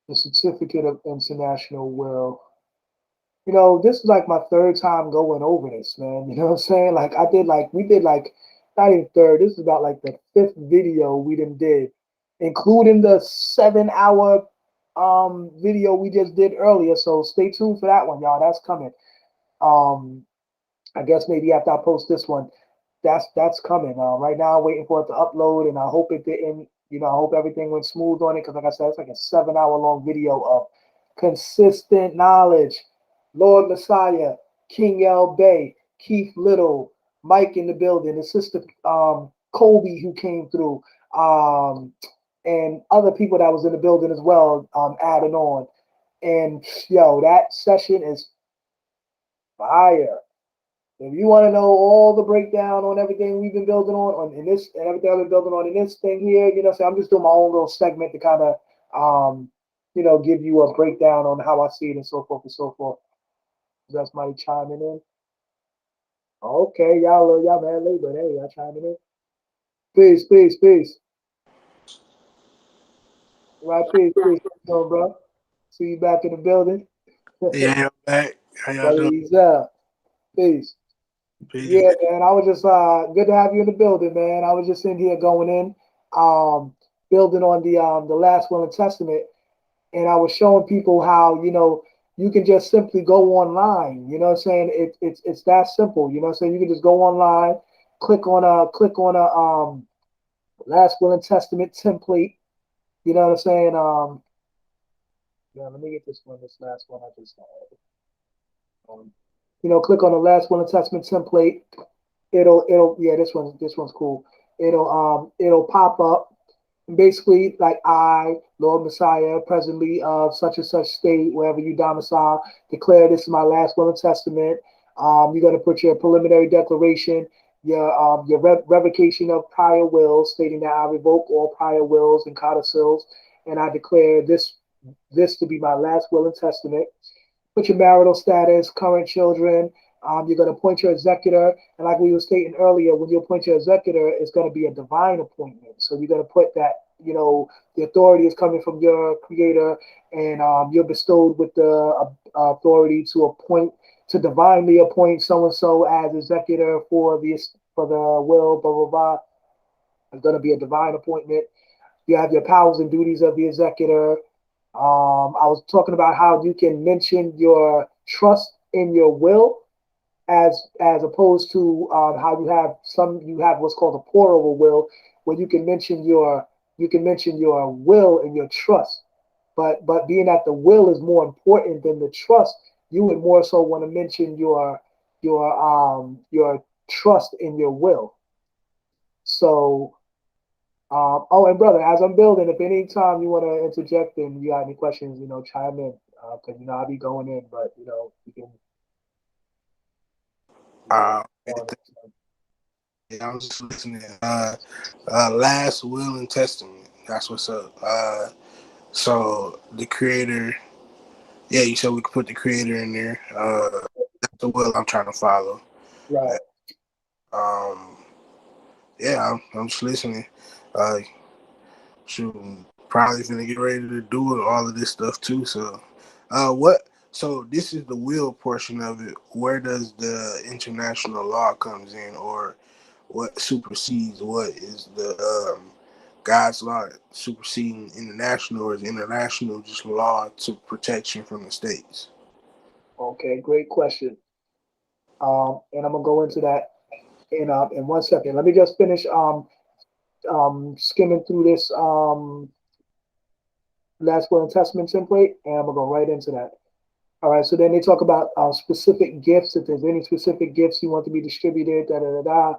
the certificate of international will. You know, this is like my third time going over this, man. You know what I'm saying? Like we did like not even third. This is about like the fifth video we did, including the 7 hour video we just did earlier. So stay tuned for that one, y'all. That's coming. Um, I guess maybe after I post this one, that's coming. Right now, I'm waiting for it to upload, and I hope it didn't. You know, I hope everything went smooth on it because, like I said, it's like a 7 hour long video of consistent knowledge. Lord Messiah, King L. Bay, Keith Little, Mike in the building, his sister Kobe who came through, and other people that was in the building as well, adding on. And yo, that session is fire. If you want to know all the breakdown on everything we've been building on in this and everything I've been building on in this thing here, you know, so I'm just doing my own little segment to kind of, give you a breakdown on how I see it and so forth and so forth. That's somebody chiming in. Okay, y'all man labor. Hey, y'all chiming in. Peace, peace, peace. Right, peace. No, bro. See you back in the building. Yeah, I'm back. How y'all Brother doing? Ezzell. Peace. Peace. Yeah, man. I was just good to have you in the building, man. I was just in here going in, building on the last will and testament, and I was showing people how, you can just simply go online. You know what I'm saying? It's that simple. You know what I'm saying? You can just go online, click on a last will and testament template. You know what I'm saying? Yeah, let me get this last one I just had. Click on the last will and testament template. It'll yeah, this one's cool. It'll pop up. Basically, like I, Lord Messiah, presently of such and such state, wherever you domicile, declare this is my last will and testament. You're gonna put your preliminary declaration, your revocation of prior wills, stating that I revoke all prior wills and codicils, and I declare this to be my last will and testament. Put your marital status, current children. You're going to appoint your executor. And like we were stating earlier, when you appoint your executor, it's going to be a divine appointment. So you're going to put that, the authority is coming from your creator, and you're bestowed with the authority to to divinely appoint so and so as executor for the will, blah, blah, blah. It's going to be a divine appointment. You have your powers and duties of the executor. I was talking about how you can mention your trust in your will as opposed to how you have what's called a pour over will, where you can mention your will and your trust. But being that the will is more important than the trust, you would more so want to mention your trust in your will. So oh, and brother, as I'm building, if any time you want to interject and you got any questions, chime in. Because I'll be going in, but you can Uh, on. yeah, I'm just listening. Last will and testament. That's what's up. So the creator. Yeah, you said we could put the creator in there. That's the will I'm trying to follow. Right. Um, yeah, I'm just listening. Uh, shoot, probably gonna get ready to do all of this stuff too. So, what? So this is the will portion of it. Where does the international law comes in, or what supersedes what is the God's law superseding international, or is international just law to protection from the states? Okay, great question. And I'm gonna go into that in 1 second. Let me just finish skimming through this last will and testament template, and I'm gonna go right into that. All right, so then they talk about specific gifts. If there's any specific gifts you want to be distributed, da da da da.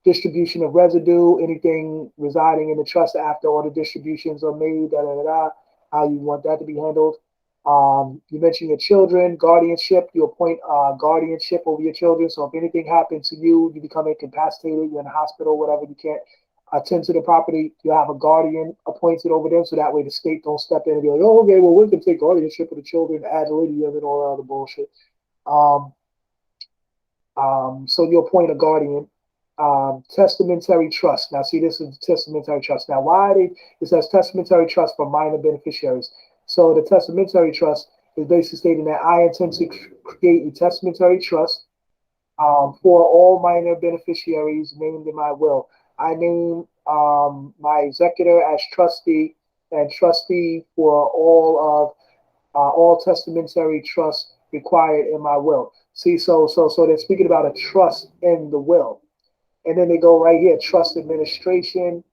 Distribution of residue, anything residing in the trust after all the distributions are made, da da da da. How you want that to be handled. You mentioned your children, guardianship. You appoint guardianship over your children. So if anything happens to you, you become incapacitated, you're in the hospital, whatever, you can't attend to the property, you have a guardian appointed over them. So that way the state don't step in and be like, oh, okay, well, we can take guardianship of the children, ad litem, and all that other bullshit. So you appoint a guardian. Testamentary trust. Now, see, this is testamentary trust. Now, it says testamentary trust for minor beneficiaries. So the testamentary trust is basically stating that I intend to create a testamentary trust for all minor beneficiaries named in my will. I name my executor as trustee and trustee for all testamentary trusts required in my will. See, so they're speaking about a trust in the will. And then they go right here, trust administration.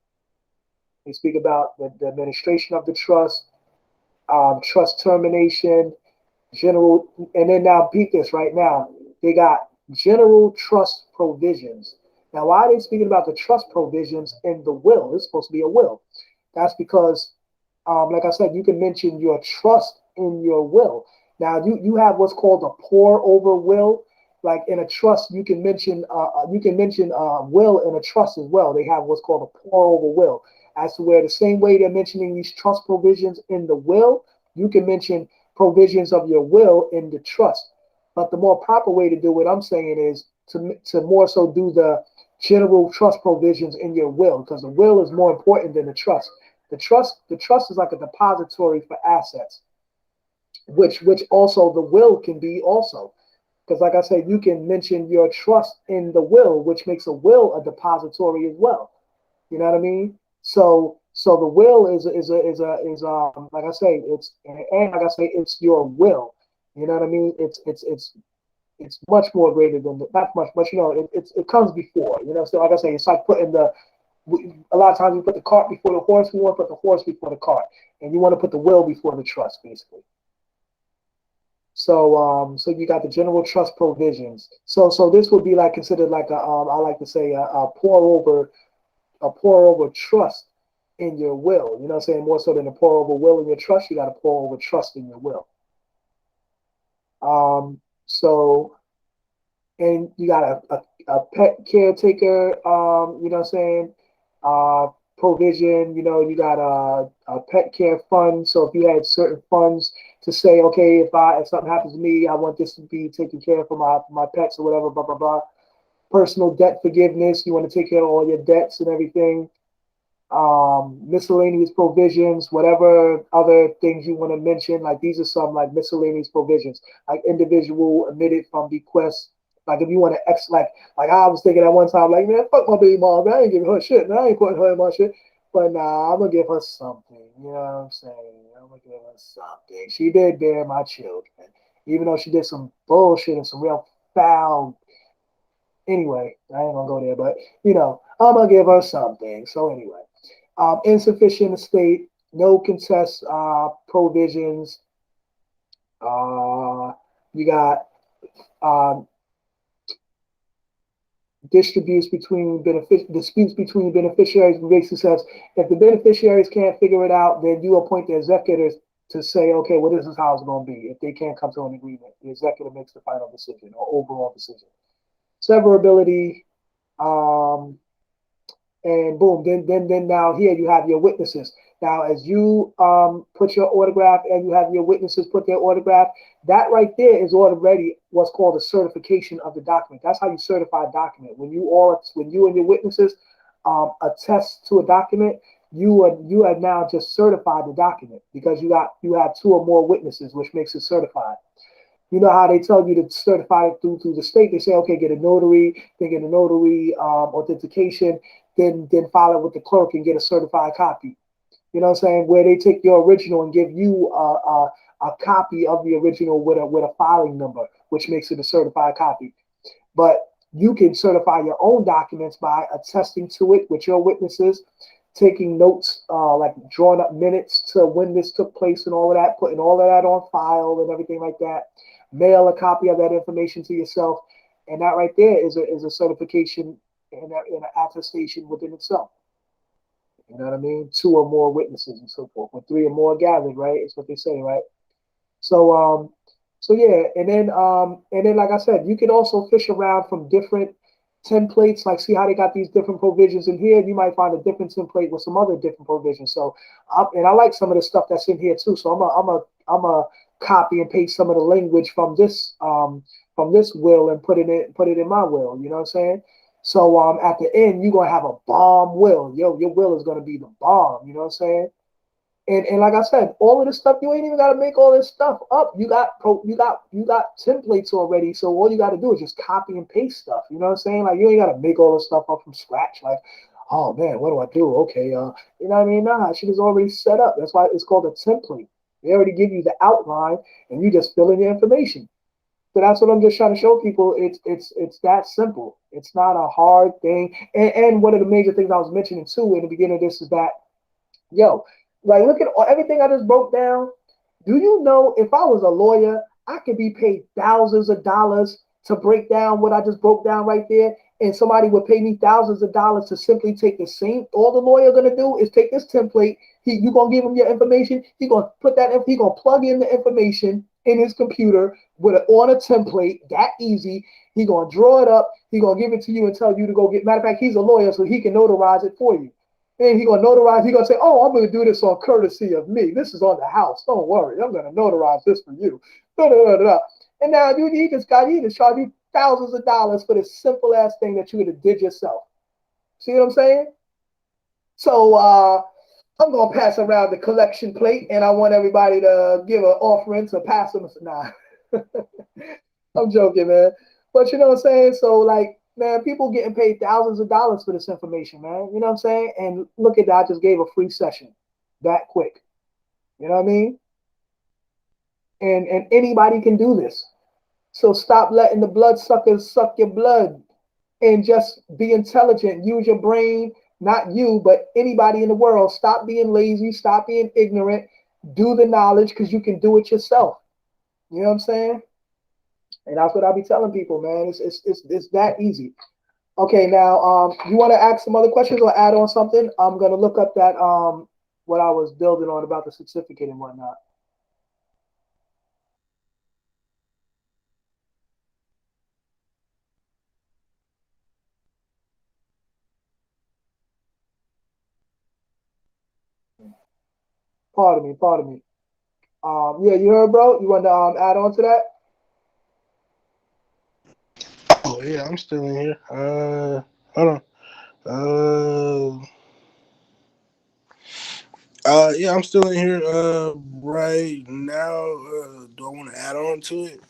They speak about the administration of the trust, trust termination, general, and then now beat this right now. They got general trust provisions. Now, why are they speaking about the trust provisions in the will? It's supposed to be a will. That's because, like I said, you can mention your trust in your will. Now, you have what's called a pour over will. Like in a trust, you can mention will in a trust as well. They have what's called a pour over will. As to where the same way they're mentioning these trust provisions in the will, you can mention provisions of your will in the trust. But the more proper way to do it, I'm saying, is to more so do the general trust provisions in your will, because the will is more important than the trust. The trust is like a depository for assets, which also the will can be also. Because like I said, you can mention your trust in the will, which makes a will a depository as well. You know what I mean? So the will is like I say, it's your will. You know what I mean? It's much more greater than not much, but it comes before. So like I say, it's like putting a lot of times we put the cart before the horse. We want to put the horse before the cart, and you want to put the will before the trust, basically. So you got the general trust provisions. So this would be like considered like I like to say a pour over trust in your will. You know what I'm saying? More so than a pour over will in your trust, you got to pour over trust in your will. And you got a pet caretaker, you know what I'm saying? Provision, you got a pet care fund. So if you had certain funds to say, okay, if something happens to me, I want this to be taken care of for my pets or whatever, blah, blah, blah. Personal debt forgiveness, you want to take care of all your debts and everything. Miscellaneous provisions, whatever other things you want to mention, like these are some like miscellaneous provisions, like individual omitted from bequests. Like if you want to like I was thinking at one time, like, man, fuck my baby mom, I ain't giving her shit, man. I ain't putting her in my shit. But nah, I'm gonna give her something. You know what I'm saying? I'm gonna give her something. She did bear my children, even though she did some bullshit and some real foul. Anyway, I ain't gonna go there, but I'm gonna give her something. So anyway, insufficient estate, no contest provisions. You got disputes between beneficiaries. Basically says if the beneficiaries can't figure it out, then you appoint the executors to say, okay, well, this is how it's going to be. If they can't come to an agreement, the executor makes the final decision or overall decision. Severability, and boom, then now here you have your witnesses. Now, as you put your autograph and you have your witnesses put their autograph, that right there is already what's called a certification of the document. That's how you certify a document. When you and your witnesses attest to a document, you have now just certified the document because you have two or more witnesses, which makes it certified. You know how they tell you to certify it through the state? They say, okay, get a notary, then get a notary authentication, then file it with the clerk and get a certified copy. You know what I'm saying? Where they take your original and give you a copy of the original with a filing number, which makes it a certified copy. But you can certify your own documents by attesting to it with your witnesses. taking notes, like drawing up minutes to when this took place and all of that, putting all of that on file and everything like that. Mail a copy of that information to yourself, and that right there is a certification and an attestation within itself. You know what I mean? Two or more witnesses and so forth. When three or more gathered, right? It's what they say, right? So yeah, and then like I said, you can also fish around from different templates, like see how they got these different provisions in here. You might find a different template with some other different provisions. So and I like some of the stuff that's in here too. So I'm a copy and paste some of the language from this will and put it in my will. You know what I'm saying? So at the end you're gonna have a bomb will. Your will is gonna be the bomb, you know what I'm saying? And like I said, all of this stuff you ain't even got to make all this stuff up. You got templates already. So all you got to do is just copy and paste stuff. You know what I'm saying? Like you ain't got to make all this stuff up from scratch. Like, oh man, what do I do? Okay, you know what I mean? Nah, shit is already set up. That's why it's called a template. They already give you the outline, and you just fill in the information. So that's what I'm just trying to show people. It's that simple. It's not a hard thing. And one of the major things I was mentioning too in the beginning of this is that yo, like look at everything I just broke down. Do you know if I was a lawyer, I could be paid thousands of dollars to break down what I just broke down right there, and somebody would pay me thousands of dollars to simply take the same. All the lawyer gonna do is take this template. You gonna give him your information. He gonna put that. He gonna plug in the information in his computer with on a template that easy. He gonna draw it up. He gonna give it to you and tell you to go get. Matter of fact, he's a lawyer, so he can notarize it for you. And he gonna notarize. He gonna say, "Oh, I'm gonna do this on courtesy of me. This is on the house. Don't worry. I'm gonna notarize this for you." Da, da, da, da. And now you just charge you thousands of dollars for this simple ass thing that you could have did yourself. See what I'm saying? So I'm gonna pass around the collection plate, and I want everybody to give an offering to pass them. Nah, I'm joking, man. But you know what I'm saying? So like, man, people getting paid thousands of dollars for this information, man. You know what I'm saying? And look at that, I just gave a free session that quick. You know what I mean? And anybody can do this. So stop letting the bloodsuckers suck your blood and just be intelligent. Use your brain, not you, but anybody in the world. Stop being lazy, stop being ignorant. Do the knowledge because you can do it yourself. You know what I'm saying? And that's what I be telling people, man. It's that easy. Okay, now you want to ask some other questions or add on something? I'm gonna look up that what I was building on about the certificate and whatnot. Pardon me, pardon me. Yeah, you heard, bro. You want to add on to that? Oh yeah, I'm still in here. Hold on. Yeah, I'm still in here. Right now. Do I want to add on to it?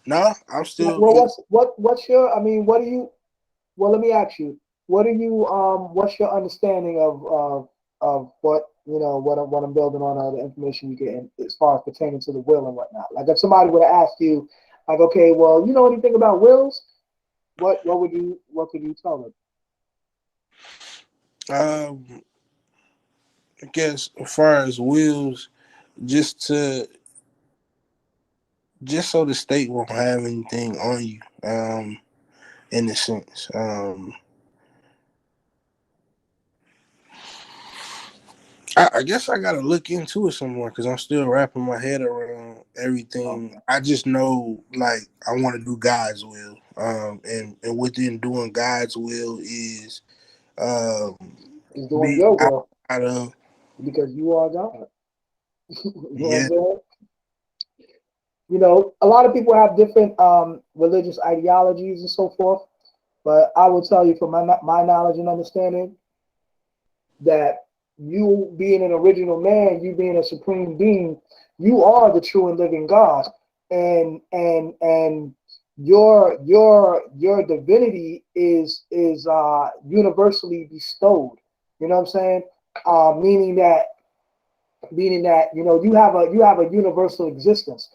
No, I'm still. Well, what's your? I mean, what do you? Well, let me ask you. What do you? What's your understanding of what you know? What I'm building on the information you get as far as pertaining to the will and whatnot. Like if somebody would have asked you, like, okay, well, you know anything about wills? What could you tell them? Um, I guess as far as wills, just to just so the state won't have anything on you. In a sense. I guess I gotta look into it some more because I'm still wrapping my head around everything. I just know like I want to do God's will, and within doing God's will is um, Is doing being your will outside of because you are God. You know what I'm yeah. saying? You know, a lot of people have different religious ideologies and so forth, but I will tell you from my knowledge and understanding that you being an original man, you being a supreme being, you are the true and living God, and your divinity is universally bestowed. You know what I'm saying? Meaning that you know you have a universal existence,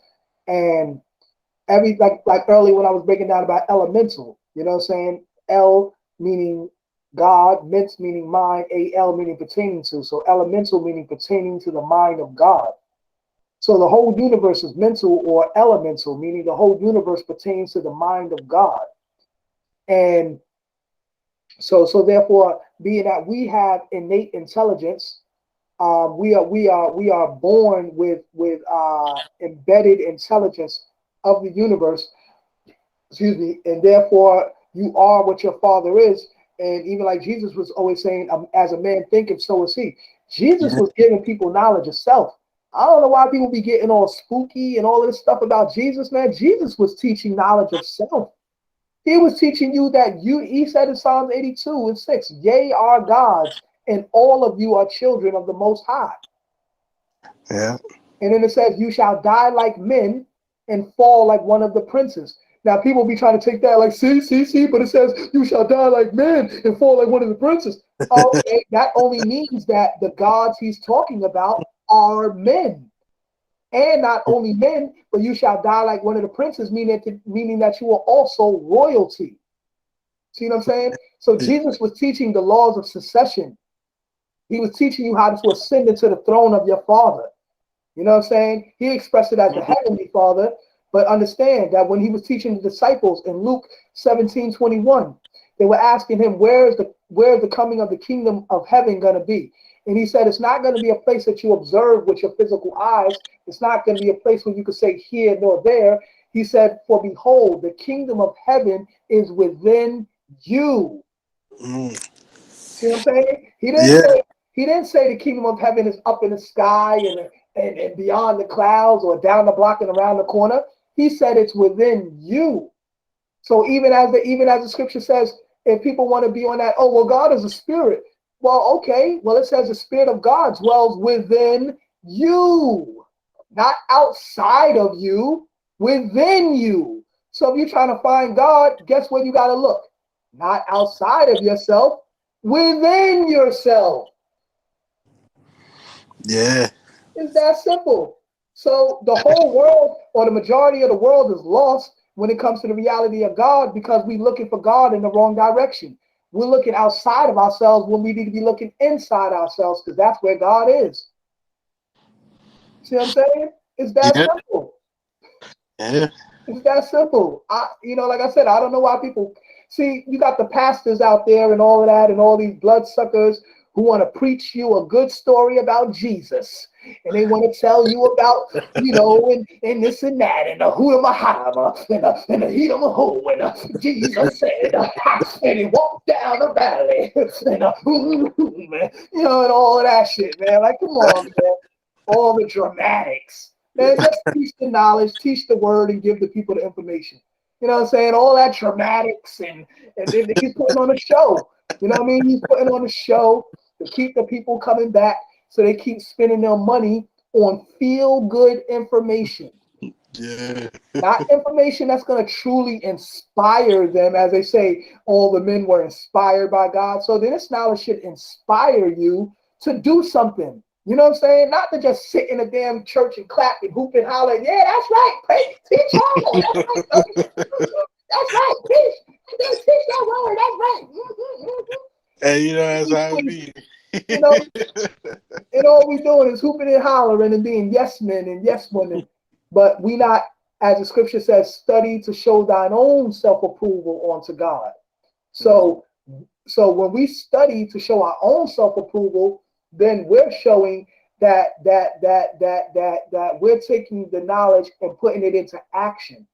and every like earlier when I was breaking down about elemental, you know what I'm saying? El meaning God, mens meaning mind, al meaning pertaining to. So elemental meaning pertaining to the mind of God. So the whole universe is mental or elemental, meaning the whole universe pertains to the mind of God. And so therefore, being that we have innate intelligence, we are born with embedded intelligence of the universe. Excuse me, and therefore you are what your father is. And even like Jesus was always saying, as a man thinketh, so is he. Jesus Yeah. was giving people knowledge of self. I don't know why people be getting all spooky and all of this stuff about Jesus, man. Jesus was teaching knowledge of self. He was teaching you that he said in Psalms 82 and 6, yea are gods, and all of you are children of the Most High. Yeah. And then it says, you shall die like men and fall like one of the princes. Now, people be trying to take that like, see, but it says, you shall die like men and fall like one of the princes. Okay, that only means that the gods he's talking about are men. And not only men, but you shall die like one of the princes, meaning that you are also royalty. See what I'm saying? So Jesus was teaching the laws of succession. He was teaching you how to ascend into the throne of your father. You know what I'm saying? He expressed it as the Heavenly Father, but understand that when he was teaching the disciples in Luke 17:21, they were asking him, where's the coming of the kingdom of heaven going to be? And he said, it's not going to be a place that you observe with your physical eyes. It's not going to be a place where you could say here nor there. He said, for behold, the kingdom of heaven is within you. Mm. See what I'm saying? Yeah. He didn't say the kingdom of heaven is up in the sky and beyond the clouds or down the block and around the corner. He said it's within you. So even as the scripture says, if people want to be on that, oh well, God is a spirit. Well, okay. Well, it says the spirit of God dwells within you, not outside of you, within you. So if you're trying to find God, guess where you got to look? Not outside of yourself, within yourself. Yeah. It's that simple. So the whole world, or the majority of the world, is lost when it comes to the reality of God because we're looking for God in the wrong direction. We're looking outside of ourselves when we need to be looking inside ourselves because that's where God is. See what I'm saying? It's that Yeah. simple. Yeah. It's that simple. Like I said, I don't know why people see. You got the pastors out there and all of that, and all these bloodsuckers who want to preach you a good story about Jesus, and they want to tell you about, and this and that, and the Huda Mahama, and the Hida Maho, and Jesus said, and he walked down the valley, and all of that shit, man. Like, come on, man. All the dramatics. Man, just teach the knowledge, teach the word, and give the people the information. You know what I'm saying? All that dramatics and then he's putting on a show. You know what I mean? He's putting on a show to keep the people coming back so they keep spending their money on feel-good information. Yeah. Not information that's going to truly inspire them. As they say, all the men were inspired by God. So then this knowledge should inspire you to do something. You know what I'm saying? Not to just sit in a damn church and clap and hoop and holler. Yeah, that's right. Teach all. That's right. That's right. Teach. Teach that word. That's right. And that's how it be. You know, and all we doing is hooping and hollering and being yes men and yes women. But we not, as the scripture says, study to show thine own self-approval unto God. So when we study to show our own self-approval, then we're showing that we're taking the knowledge and putting it into action.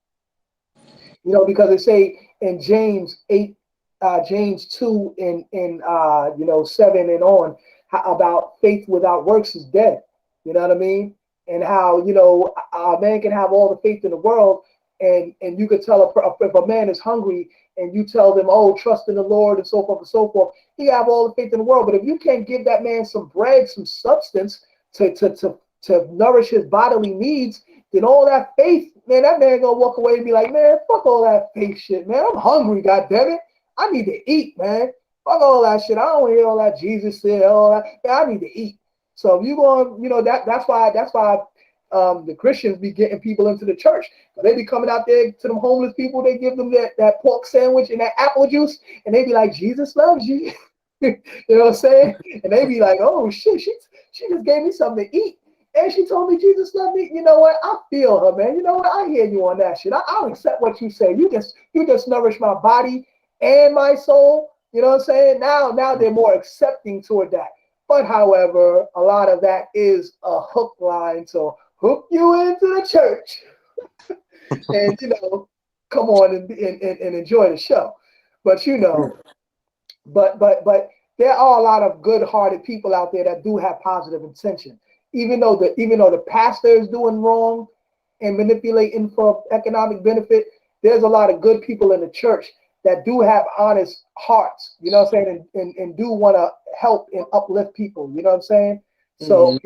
Because they say in James 8, James 2 in 7 and on, about faith without works is dead. You know what I mean? And how a man can have all the faith in the world, and you could tell if a man is hungry and you tell them, oh, trust in the Lord and so forth and so forth, he have all the faith in the world. But if you can't give that man some bread, some substance to nourish his bodily needs, then all that faith, man, that man gonna walk away and be like, man, fuck all that faith shit, man. I'm hungry, goddammit. I need to eat, man. Fuck all that shit. I don't want to hear all that Jesus said, all that. Man, I need to eat. So if you going, that's why the Christians be getting people into the church. They be coming out there to them homeless people. They give them that pork sandwich and that apple juice, and they be like, Jesus loves you. You know what I'm saying? And they be like, oh shit, she just gave me something to eat. And she told me Jesus loved me. You know what? I feel her, man. You know what? I hear you on that shit. I'll accept what you say. You just nourish my body and my soul. You know what I'm saying? Now they're more accepting toward that. But however, a lot of that is a hook line to hook you into the church and come on and enjoy the show. But but there are a lot of good-hearted people out there that do have positive intention. Even though the pastor is doing wrong and manipulating for economic benefit, there's a lot of good people in the church that do have honest hearts, you know what I'm saying, and do want to help and uplift people, you know what I'm saying? So,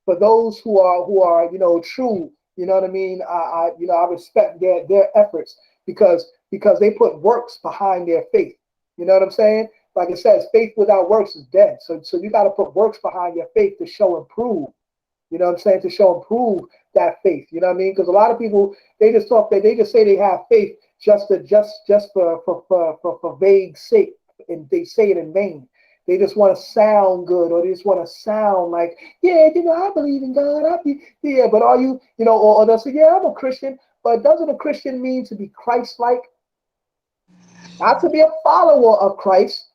for those who are true, you know what I mean, I respect their efforts because they put works behind their faith. You know what I'm saying? Like it says, faith without works is dead. So you got to put works behind your faith to show and prove. You know what I'm saying? To show and prove that faith. You know what I mean? Because a lot of people they just say they have faith just for vague sake, and they say it in vain. They just want to sound good, or they just want to sound like, yeah, I believe in God. Yeah, but are you, or they'll say, yeah, I'm a Christian. But doesn't a Christian mean to be Christ-like? Not to be a follower of Christ,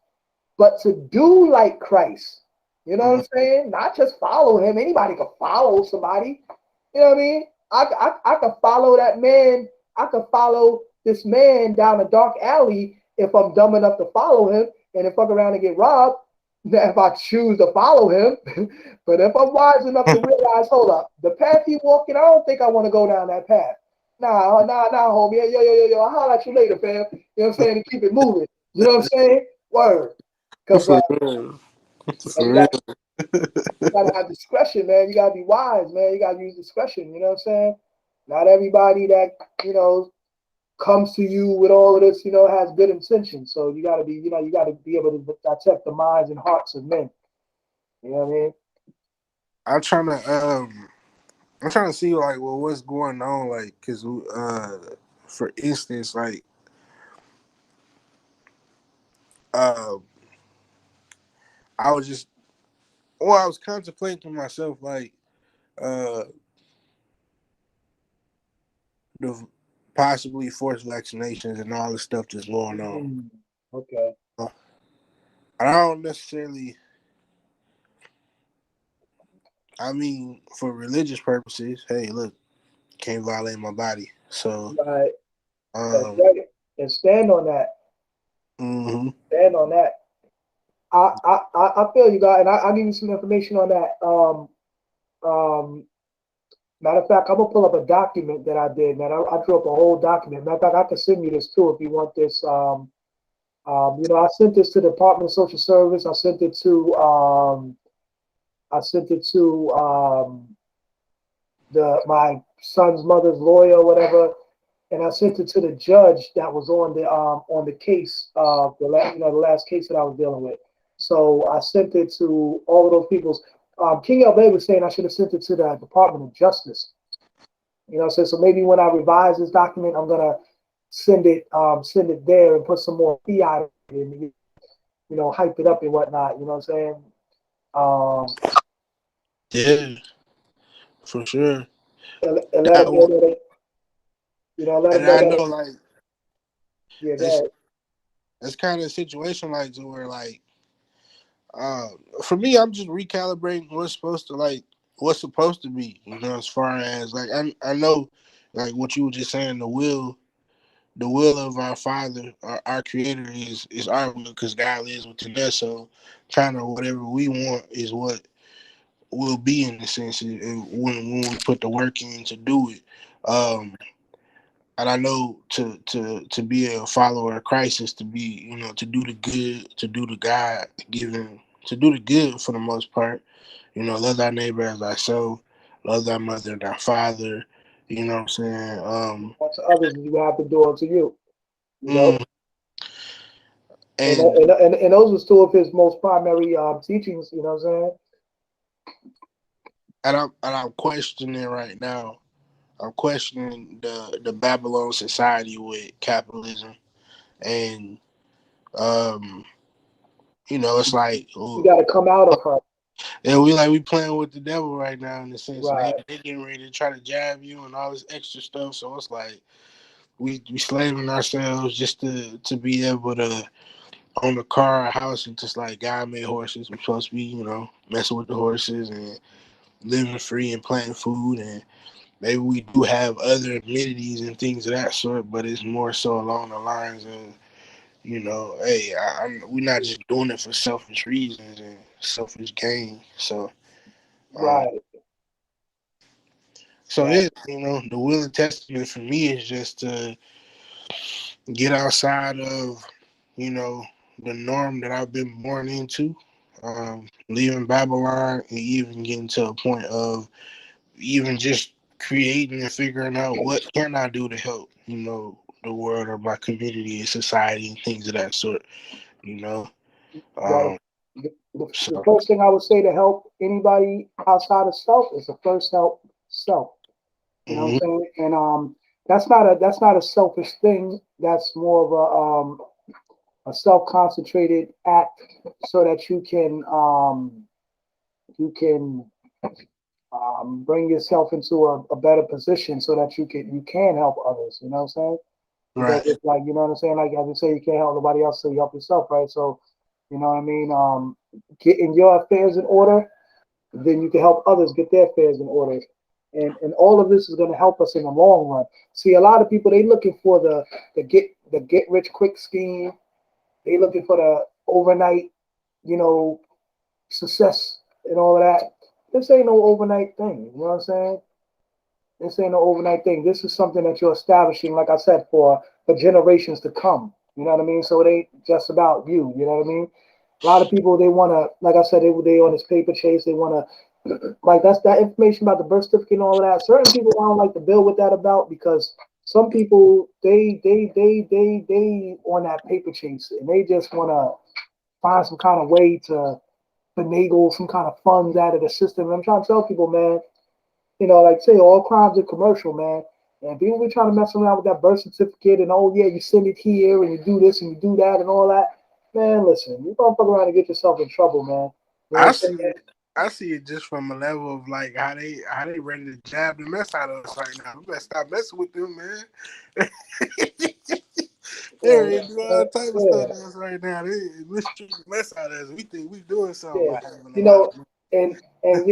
but to do like Christ. You know what I'm saying? Not just follow him. Anybody can follow somebody. You know what I mean? I could follow that man. I could follow this man down a dark alley if I'm dumb enough to follow him, and if fuck around and get robbed, if I choose to follow him. But if I'm wise enough to realize, hold up, the path he's walking, I don't think I want to go down that path. Nah, homie. Yo. I'll holler at you later, fam. You know what I'm saying? And keep it moving. You know what I'm saying? Word. Because For real. you gotta have discretion, man. You gotta be wise, man. You gotta use discretion. You know what I'm saying? Not everybody that comes to you with all of this, has good intentions. So you gotta be able to dissect the minds and hearts of men. You know what I mean? I'm trying to see like, well, what's going on, like, cause for instance, like uh I was just I was contemplating to myself, like, uh the possibly forced vaccinations and all the stuff that's going on. Okay. And I don't necessarily, I mean, for religious purposes, hey, look, can't violate my body. So, Right. That's um, right. And stand on that. mm-hmm. Stand on that. I feel you, guys, and I'll give you some information on that. Um, Matter of fact, I'm gonna pull up a document that I did, man. I drew up a whole document. Matter of fact, I can send you this too if you want this. I sent this to the Department of Social Service. I sent it to my son's mother's lawyer, or whatever, and I sent it to the judge that was on the case, the last case that I was dealing with. So I sent it to all of those people. King Ezzell was saying I should have sent it to the Department of Justice. So maybe when I revise this document, I'm gonna send it there and put some more fiat in, hype it up and whatnot. You know what I'm saying? Yeah, for sure. And let them know that let them And know I that. know, like, Yeah, it's that. kind of a situation like to where, like, uh, for me, I'm just recalibrating what's supposed to be, as far as, like, I know, like what you were just saying, the will of our Father, our Creator, is our will, because God lives within us. So, kind of whatever we want is what will be, in the sense, when we put the work in to do it. Um, and I know to be a follower of Christ is to be, to do the good, to do the God given, to do the good for the most part. Love thy neighbor as thyself, love thy mother and thy father. You know what I'm saying? Once others, you have to do unto you. You know. Mm, And, and and those was two of his most primary teachings. You know what I'm saying? I'm questioning right now. I'm questioning the Babylon society with capitalism, and um, it's like, You got to come out of her. yeah, we playing with the devil right now in the sense Right. they getting ready to try to jab you and all this extra stuff. So it's like we slaving ourselves just to be able to own a car, a house, and just like God made horses. We're supposed to be, messing with the horses and living free and planting food, and maybe we do have other amenities and things of that sort, but it's more so along the lines of, hey, we're not just doing it for selfish reasons and selfish gain. Um, Right. so Right. yeah, the will and testament for me is just to get outside of, you know, the norm that I've been born into, leaving Babylon and even getting to a point of even just creating and figuring out what can I do to help, the world or my community and society and things of that sort, you know. Well, Um, the so first thing I would say to help anybody outside of self is to first help self. You know what I'm mhm, saying? And that's not a selfish thing. That's more of a self concentrated act so that you can bring yourself into a better position so that you can help others. You know what I'm saying? Because right, it's like, you know what I'm saying? Like as you say, you can't help nobody else, so you help yourself, right? So, you know what I mean? Getting your affairs in order, then you can help others get their affairs in order. And all of this is going to help us in the long run. See, a lot of people, they looking for the get rich quick scheme. They looking for the overnight, you know, success and all of that. This ain't no overnight thing. You know what I'm saying? This ain't no overnight thing. This is something that you're establishing, like I said, for generations to come. You know what I mean? So it ain't just about you. You know what I mean? A lot of people, they wanna, like I said, they on this paper chase. They wanna, like, that's that information about the birth certificate and all of that. Certain people I don't like to build with that about, because some people, they on that paper chase and they just wanna find some kind of way to finagle some kind of funds out of the system. And I'm trying to tell people, man, like say all crimes are commercial, man. And people be trying to mess around with that birth certificate and, oh yeah, you send it here and you do this and you do that and all that. Man, listen, you gonna fuck around and get yourself in trouble, man. You know what I I'm saying? see it. I see it just from a level of like how they ready to jab the mess out of us right now. We better stop messing with them, man. They're ready to do all type of stuff Yeah, to us right now. They mistreat the mess out of us. We think we doing something yeah. by having a You lot of know, money. and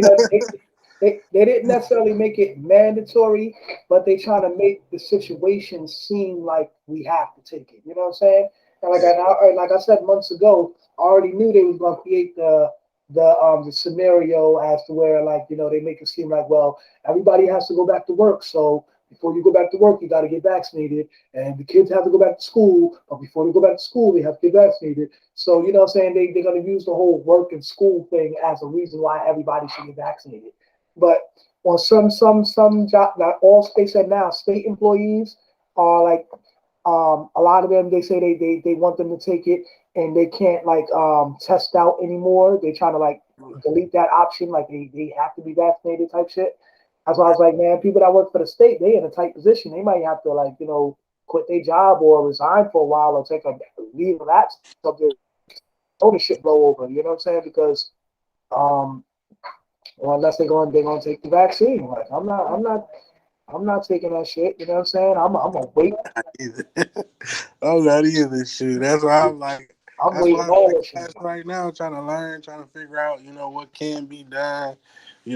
they didn't necessarily make it mandatory, but they trying to make the situation seem like we have to take it. You know what I'm saying? And Yeah, like I said months ago, I already knew they was gonna create the scenario as to where, like, they make it seem like, well, everybody has to go back to work, so before you go back to work you got to get vaccinated, and the kids have to go back to school, but before they go back to school they have to get vaccinated. So, you know what I'm saying, they're going to use the whole work and school thing as a reason why everybody should get vaccinated. But on some job, not all states said now, state employees are like, a lot of them, they say they want them to take it, and they can't like test out anymore. They try to like delete that option, like they have to be vaccinated type shit. That's why I was like, man, people that work for the state, they in a tight position. They might have to, like, quit their job or resign for a while or take a leave of absence until ownership blow over. You know what I'm saying? Because um, or unless they're going to take the vaccine. Like, I'm not taking that shit. You know what I'm saying? I'm gonna wait. either. I'm not either. Shoot, that's why I'm like. I'm That's why waiting I'm in all the that shit. class right now, trying to learn, trying to figure out, what can be done,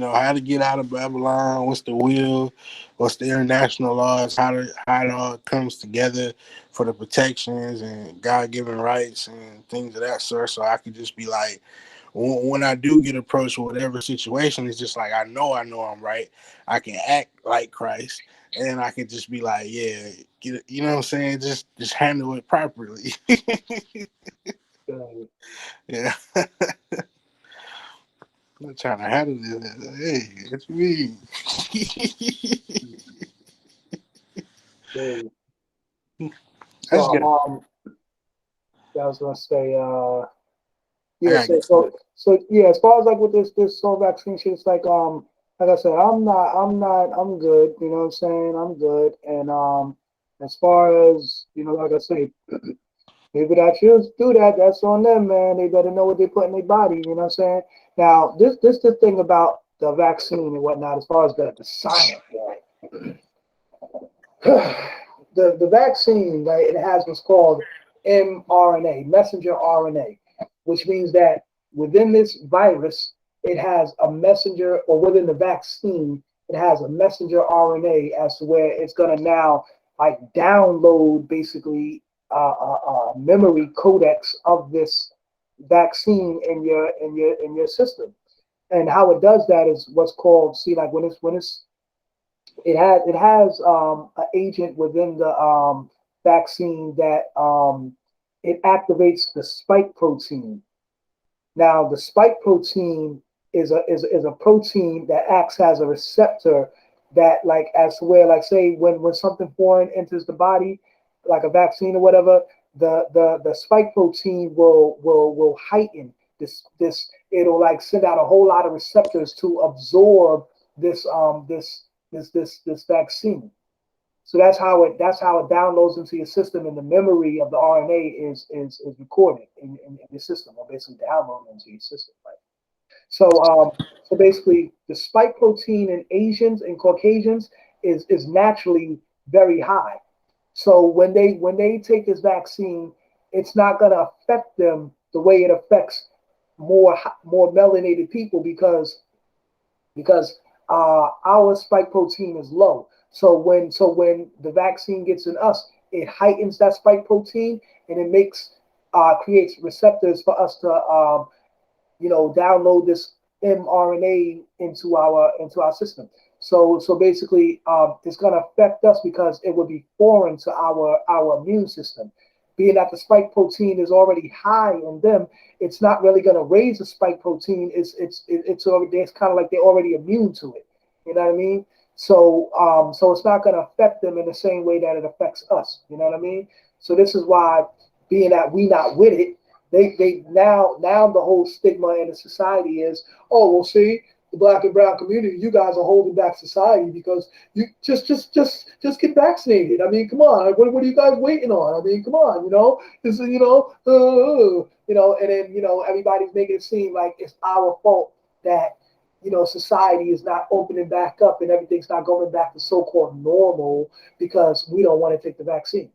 how to get out of Babylon, what's the will, what's the international laws, how it all comes together for the protections and God given rights and things of that sort. So I could just be like, when I do get approached with whatever situation, it's just like I know I'm right. I can act like Christ, and I can just be like, yeah, get it, you know what I'm saying? Just handle it properly. Uh, Yeah. I'm trying to handle this. Hey, what you mean? so, I so just got. yeah, I was gonna say, I yeah, gotta so get. so so yeah, as far as like with this whole vaccine shit, it's like, like I said, I'm good. You know what I'm saying? I'm good. And as far as like I say, people that choose to do that, that's on them, man. They better know what they put in their body. You know what I'm saying? Now, this the thing about the vaccine and whatnot, as far as the science, right? The vaccine, right? It has what's called mRNA, messenger RNA, which means that within this virus, it has a messenger, or within the vaccine, it has a messenger RNA as to where it's gonna now like download basically memory codex of this vaccine in your system. And how it does that is what's called, see, like when it's it has an agent within the vaccine that it activates the spike protein. Now, the spike protein is a protein that acts as a receptor that, like, as to where, like, say, when something foreign enters the body, like a vaccine or whatever, the spike protein will heighten this. It'll like send out a whole lot of receptors to absorb this vaccine. So that's how it downloads into your system, and the memory of the RNA is recorded in your system, or basically downloaded into your system. Right. So basically, the spike protein in Asians and Caucasians is naturally very high. So when they take this vaccine, it's not going to affect them the way it affects more melanated people because our spike protein is low. So when the vaccine gets in us, it heightens that spike protein, and it creates receptors for us to download this mRNA into our system. So basically, it's going to affect us because it would be foreign to our immune system. Being that the spike protein is already high in them, it's not really going to raise the spike protein. It's already, it's kind of like they're already immune to it. You know what I mean? So it's not going to affect them in the same way that it affects us. You know what I mean? So this is why, being that we not with it, they now the whole stigma in the society is, oh, well, see, the black and brown community, you guys are holding back society because you just get vaccinated. I mean, come on, what are you guys waiting on? I mean, come on, this is and then everybody's making it seem like it's our fault that society is not opening back up and everything's not going back to so-called normal because we don't want to take the vaccine.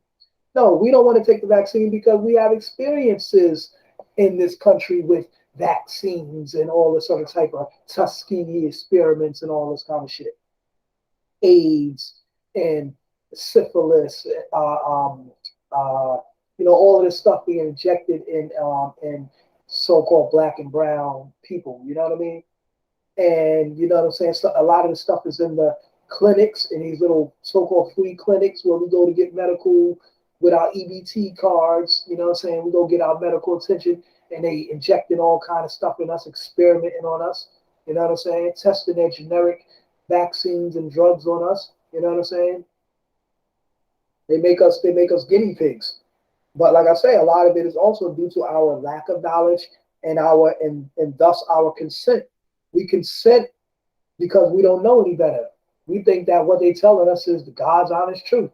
No, we don't want to take the vaccine because we have experiences in this country with vaccines and all this other type of Tuskegee experiments and all this kind of shit. AIDS and syphilis, all of this stuff being injected in so-called black and brown people. You know what I mean? And you know what I'm saying? So a lot of the stuff is in the clinics, in these little so-called free clinics where we go to get medical with our EBT cards. You know what I'm saying? We go get our medical attention, and they injecting all kind of stuff in us, experimenting on us. You know what I'm saying? Testing their generic vaccines and drugs on us. You know what I'm saying? They make us guinea pigs. But like I say, a lot of it is also due to our lack of knowledge and thus our consent. We consent because we don't know any better. We think that what they telling us is the God's honest truth.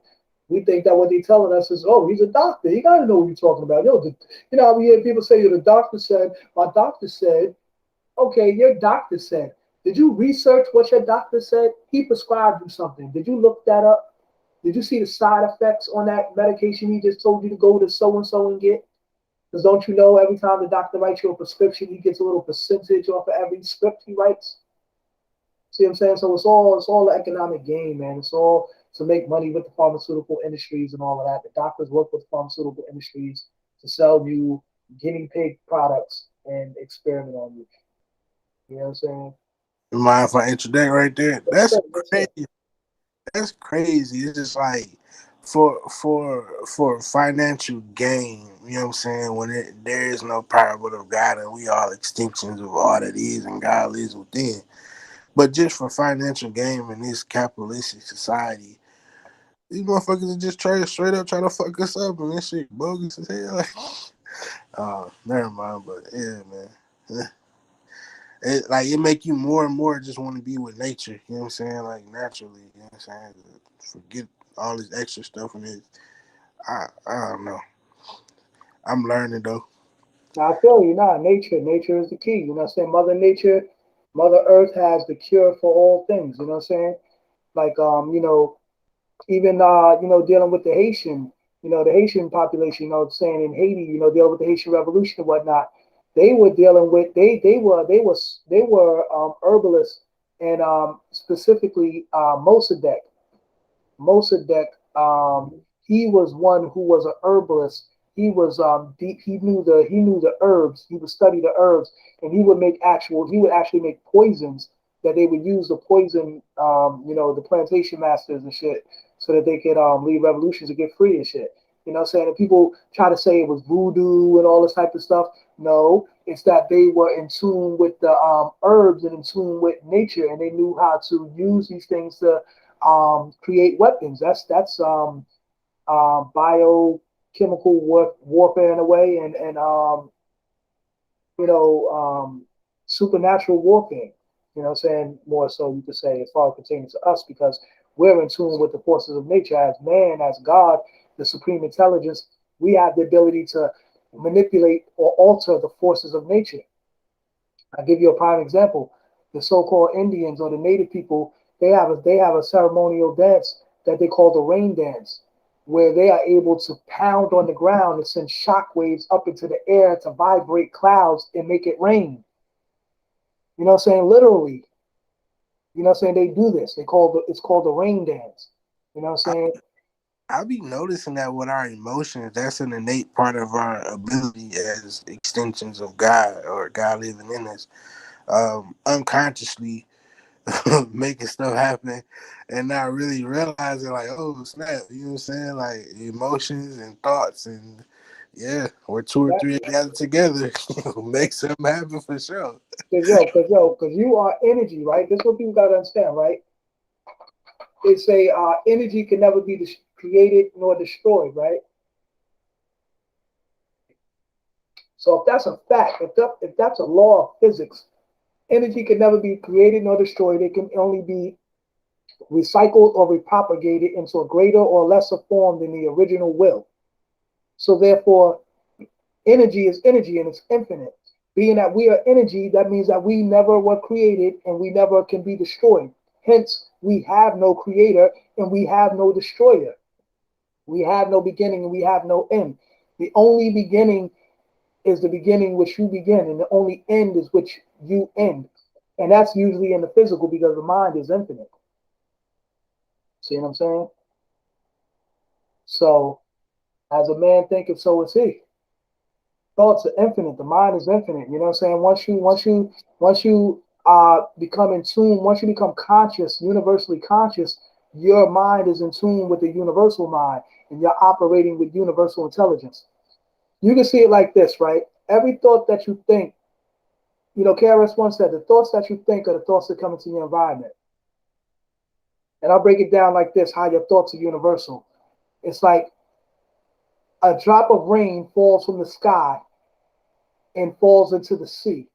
We think that what they telling us is, oh, he's a doctor. You got to know what you're talking about. We hear people say, the doctor said, my doctor said, okay, your doctor said. Did you research what your doctor said? He prescribed you something. Did you look that up? Did you see the side effects on that medication he just told you to go to so and so and get? Because don't you know every time the doctor writes you a prescription, he gets a little percentage off of every script he writes? See what I'm saying? So it's all the economic game, man. It's all to make money with the pharmaceutical industries and all of that. The doctors work with pharmaceutical industries to sell you guinea pig products and experiment on you. You know what I'm saying? You mind if I interject right there? Yes, That's sir. Yes, sir. crazy. That's crazy. It's just like for financial gain, you know what I'm saying? When there is no parable of God and we all extinctions of all that is and God lives within. But just for financial gain in this capitalistic society, these motherfuckers are just straight up trying to fuck us up, and this shit bogus as hell. Never mind. But yeah, man. it make you more and more just want to be with nature. You know what I'm saying? Like naturally. You know what I'm saying? Forget all this extra stuff and it. I don't know. I'm learning though. Now I feel you. Nah, nature is the key. You know what I'm saying? Mother Nature, Mother Earth has the cure for all things. You know what I'm saying? Like even dealing with the Haitian, the Haitian population, saying in Haiti, dealing with the Haitian Revolution and whatnot. They were dealing with they were herbalists and specifically Mossadegh. Mossadegh, he was one who was an herbalist. He was deep. He knew the herbs. He would study the herbs, and he would actually make poisons that they would use to poison the plantation masters and shit, so that they could lead revolutions and get free and shit. You know what I'm saying? And people try to say it was voodoo and all this type of stuff. No, it's that they were in tune with the herbs and in tune with nature, and they knew how to use these things to create weapons. That's biochemical warfare in a way, and you know supernatural warfare. You know, what I'm saying more so you could say as far as pertaining to us because we're in tune with the forces of nature as man, as God, the supreme intelligence. We have the ability to manipulate or alter the forces of nature. I'll give you a prime example. The so-called Indians or the native people, they have a ceremonial dance that they call the rain dance, where they are able to pound on the ground and send shock waves up into the air to vibrate clouds and make it rain. You know what I'm saying? Literally. You know what I'm saying? They do this. It's called the rain dance. You know what I'm I, saying? I be noticing that with our emotions, that's an innate part of our ability as extensions of God or God living in us. Unconsciously making stuff happen and not really realizing like, oh snap, you know what I'm saying? Like emotions and thoughts and yeah, or two or three Exactly. gathered together make something happen for sure. Because you are energy, right? This is what people gotta understand, right? It's a energy can never be created nor destroyed, right? So if that's a fact, if that's a law of physics, energy can never be created nor destroyed. It can only be recycled or repropagated into a greater or lesser form than the original will. So therefore, energy is energy and it's infinite. Being that we are energy, that means that we never were created and we never can be destroyed. Hence, we have no creator and we have no destroyer. We have no beginning and we have no end. The only beginning is the beginning which you begin, and the only end is which you end. And that's usually in the physical because the mind is infinite. See what I'm saying? So, as a man thinketh, so is he. Thoughts are infinite. The mind is infinite. You know what I'm saying? Once you become in tune, once you become conscious, universally conscious, your mind is in tune with the universal mind, and you're operating with universal intelligence. You can see it like this, right? Every thought that you think, KRS once said, the thoughts that you think are the thoughts that come into your environment. And I'll break it down like this: how your thoughts are universal. It's like a drop of rain falls from the sky and falls into the sea.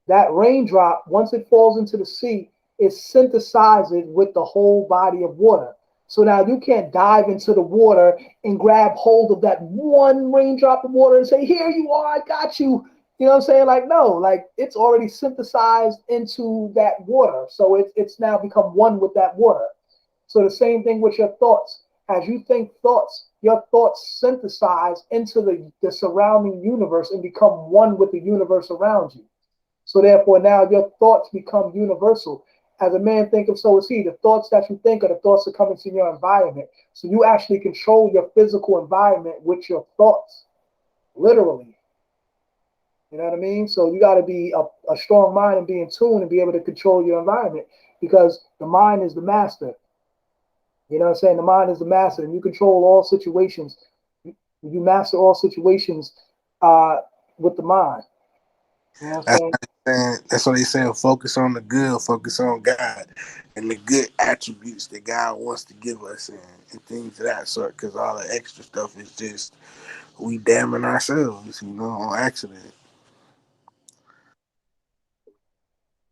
That raindrop, once it falls into the sea, it synthesizes with the whole body of water. So now you can't dive into the water and grab hold of that one raindrop of water and say, "Here you are, I got you." You know what I'm saying? Like, no, like it's already synthesized into that water. So it's now become one with that water. So the same thing with your thoughts. As you think thoughts, your thoughts synthesize into the surrounding universe and become one with the universe around you. So therefore, now your thoughts become universal. As a man thinketh, so is he. The thoughts that you think are the thoughts that come into your environment. So you actually control your physical environment with your thoughts, literally. You know what I mean? So you got to be a strong mind and be in tune and be able to control your environment because the mind is the master. You know what I'm saying? The mind is the master, and you control all situations. You master all situations uh, with the mind. You know what I'm That's saying? that's what they say. Focus on the good, focus on God, and the good attributes that God wants to give us, and things of that sort. Because all the extra stuff is just we damning ourselves, on accident.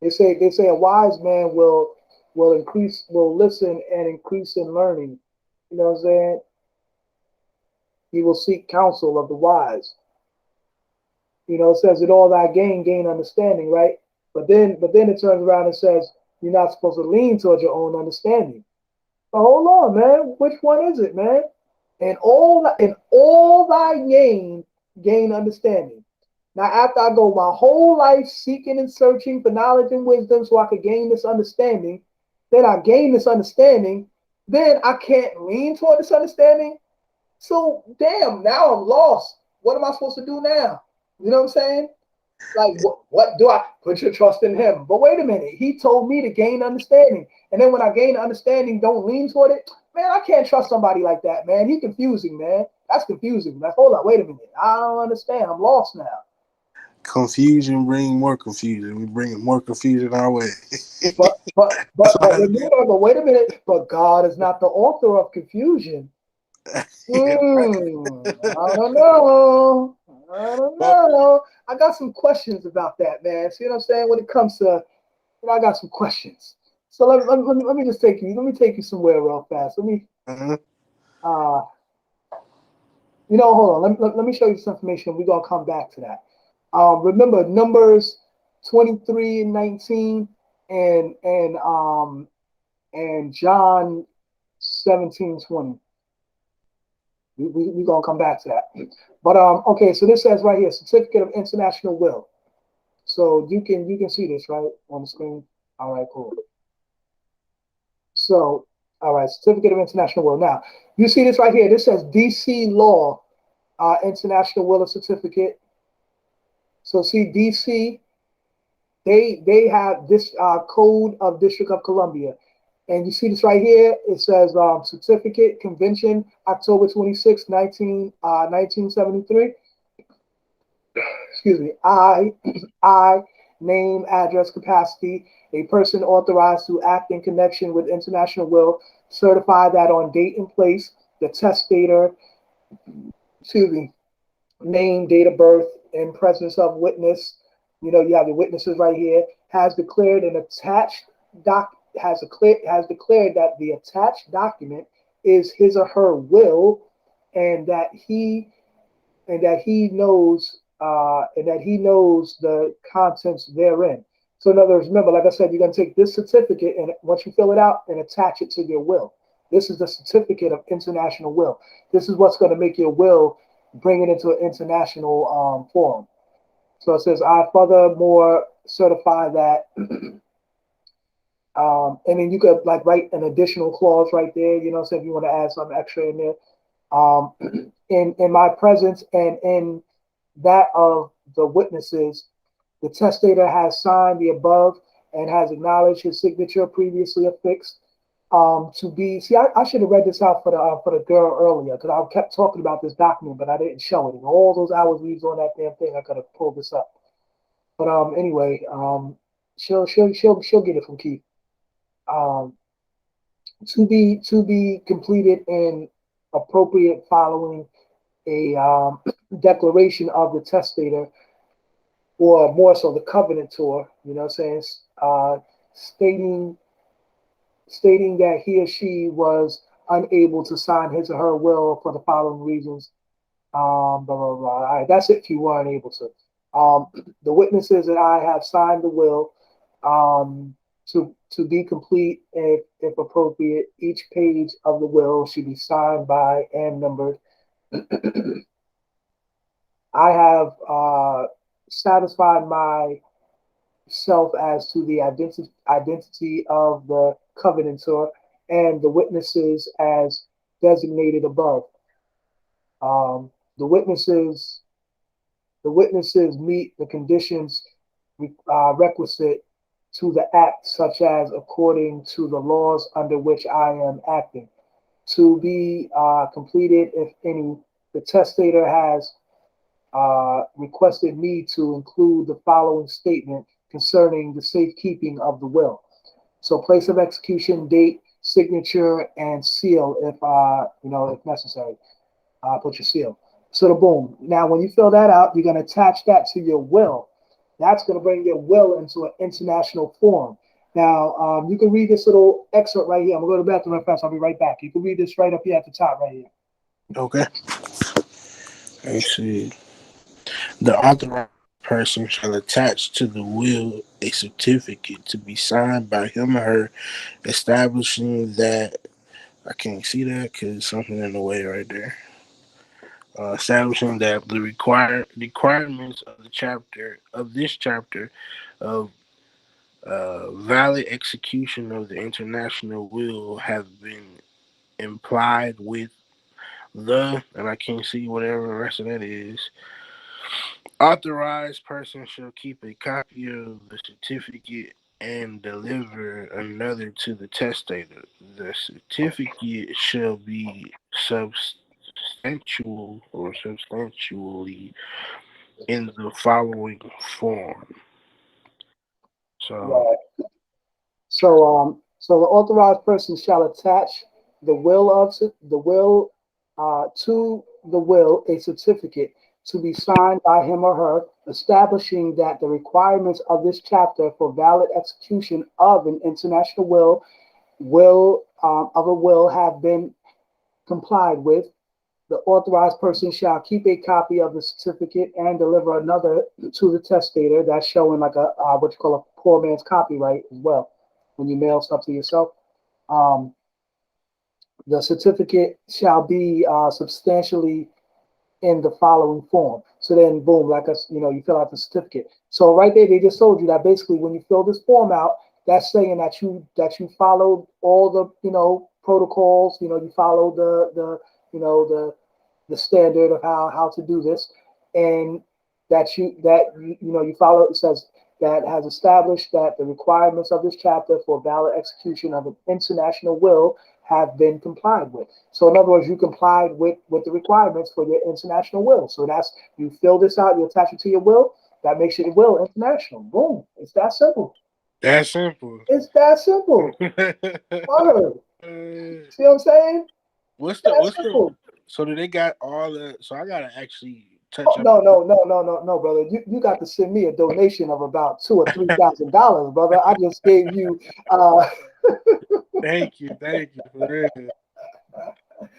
They say a wise man will listen and increase in learning. You know what I'm saying? He will seek counsel of the wise. It says that all thy gain understanding, right? But then it turns around and says you're not supposed to lean towards your own understanding. But hold on, man. Which one is it, man? And all thy gain understanding. Now, after I go my whole life seeking and searching for knowledge and wisdom so I could gain this understanding, then I gain this understanding, then I can't lean toward this understanding. So, damn, now I'm lost. What am I supposed to do now? You know what I'm saying? Like, what do I put your trust in him? But wait a minute. He told me to gain understanding. And then when I gain understanding, don't lean toward it. Man, I can't trust somebody like that, man. He's confusing, man. That's confusing. Like, hold on, wait a minute. I don't understand. I'm lost now. Confusion bring more confusion. We bring more confusion our way. But but but but remember, but wait a minute. But God is not the author of confusion. Yeah, right. I don't know. I don't Well, know. I got some questions about that, man. See what I'm saying? When it comes to, I got some questions. So let me just take you somewhere real fast. uh-huh. Uh, hold on. Let me show you some information. We're gonna come back to that. Remember Numbers 23 and 19 and John 17:20. We gonna come back to that. But okay, so this says right here, certificate of international will. So you can see this right on the screen. All right, cool. So, all right, certificate of international will. Now, you see this right here. This says DC law, international will of certificate. So see DC, they have this code of District of Columbia. And you see this right here. It says certificate convention October 26, 1973. Excuse me. I name, address, capacity, a person authorized to act in connection with international will, certify that on date and place, the testator, excuse me, name, date of birth, in presence of witness. You have the witnesses right here. Has declared an attached doc has declared that the attached document is his or her will, and that he knows the contents therein. So in other words, remember, like I said, you're going to take this certificate and once you fill it out and attach it to your will. This is the certificate of international will. This is what's going to make your will bring it into an international forum. So it says, I furthermore certify that, and then you could like write an additional clause right there, so if you want to add something extra in there, in my presence and in that of the witnesses, the testator has signed the above and has acknowledged his signature previously affixed to be. See, I should have read this out for the girl earlier because I kept talking about this document, but I didn't show it. And all those hours we was on that damn thing, I could have pulled this up. But anyway, she'll get it from Keith. Um, to be completed in appropriate following a declaration of the testator, or more so the covenantor, saying, stating that he or she was unable to sign his or her will for the following reasons. Blah, blah, blah. All right, that's if you weren't able to. The witnesses that I have signed the will to be complete, if appropriate. Each page of the will should be signed by and numbered. I have satisfied myself as to the identity of the covenantor and the witnesses as designated above. Um, the witnesses the witnesses meet the conditions requisite to the act, such as according to the laws under which I am acting. To be completed, if any, the testator has requested me to include the following statement concerning the safekeeping of the will. So, place of execution, date, signature, and seal, if necessary. Put your seal. So the boom. Now, when you fill that out, you're going to attach that to your will. That's going to bring your will into an international form. Now, you can read this little excerpt right here. I'm going to go to the bathroom real fast. I'll be right back. You can read this right up here at the top right here. Okay. Let's see. The authorized person shall attach to the will a certificate to be signed by him or her, establishing that I can't see that because something in the way right there. Establishing that the requirements of the chapter of this chapter of valid execution of the international will have been implied with the, and I can't see whatever the rest of that is. Authorized person shall keep a copy of the certificate and deliver another to the testator. The certificate shall be substantially in the following form. So Right. So the authorized person shall attach the will to the will a certificate to be signed by him or her, establishing that the requirements of this chapter for valid execution of an international will have been complied with. The authorized person shall keep a copy of the certificate and deliver another to the testator. That's showing like a what you call a poor man's copyright as well. When you mail stuff to yourself, um, the certificate shall be substantially in the following form. So then, boom, like us, you fill out the certificate. So right there, they just told you that basically when you fill this form out, that's saying that you followed all the protocols. You followed the standard of how to do this, and you follow. It says that has established that the requirements of this chapter for valid execution of an international will have been complied with. So in other words, you complied with the requirements for your international will. So that's you fill this out, you attach it to your will. That makes your will international. Boom. It's that simple. that's simple. It's that simple. Word. See what I'm saying? what's the That what's the simple. so do they got all the so I gotta actually Oh, touch up no, no, no, no, no, no, brother. You got to send me a donation of about $2,000 or $3,000, brother. I just gave you. thank you for real.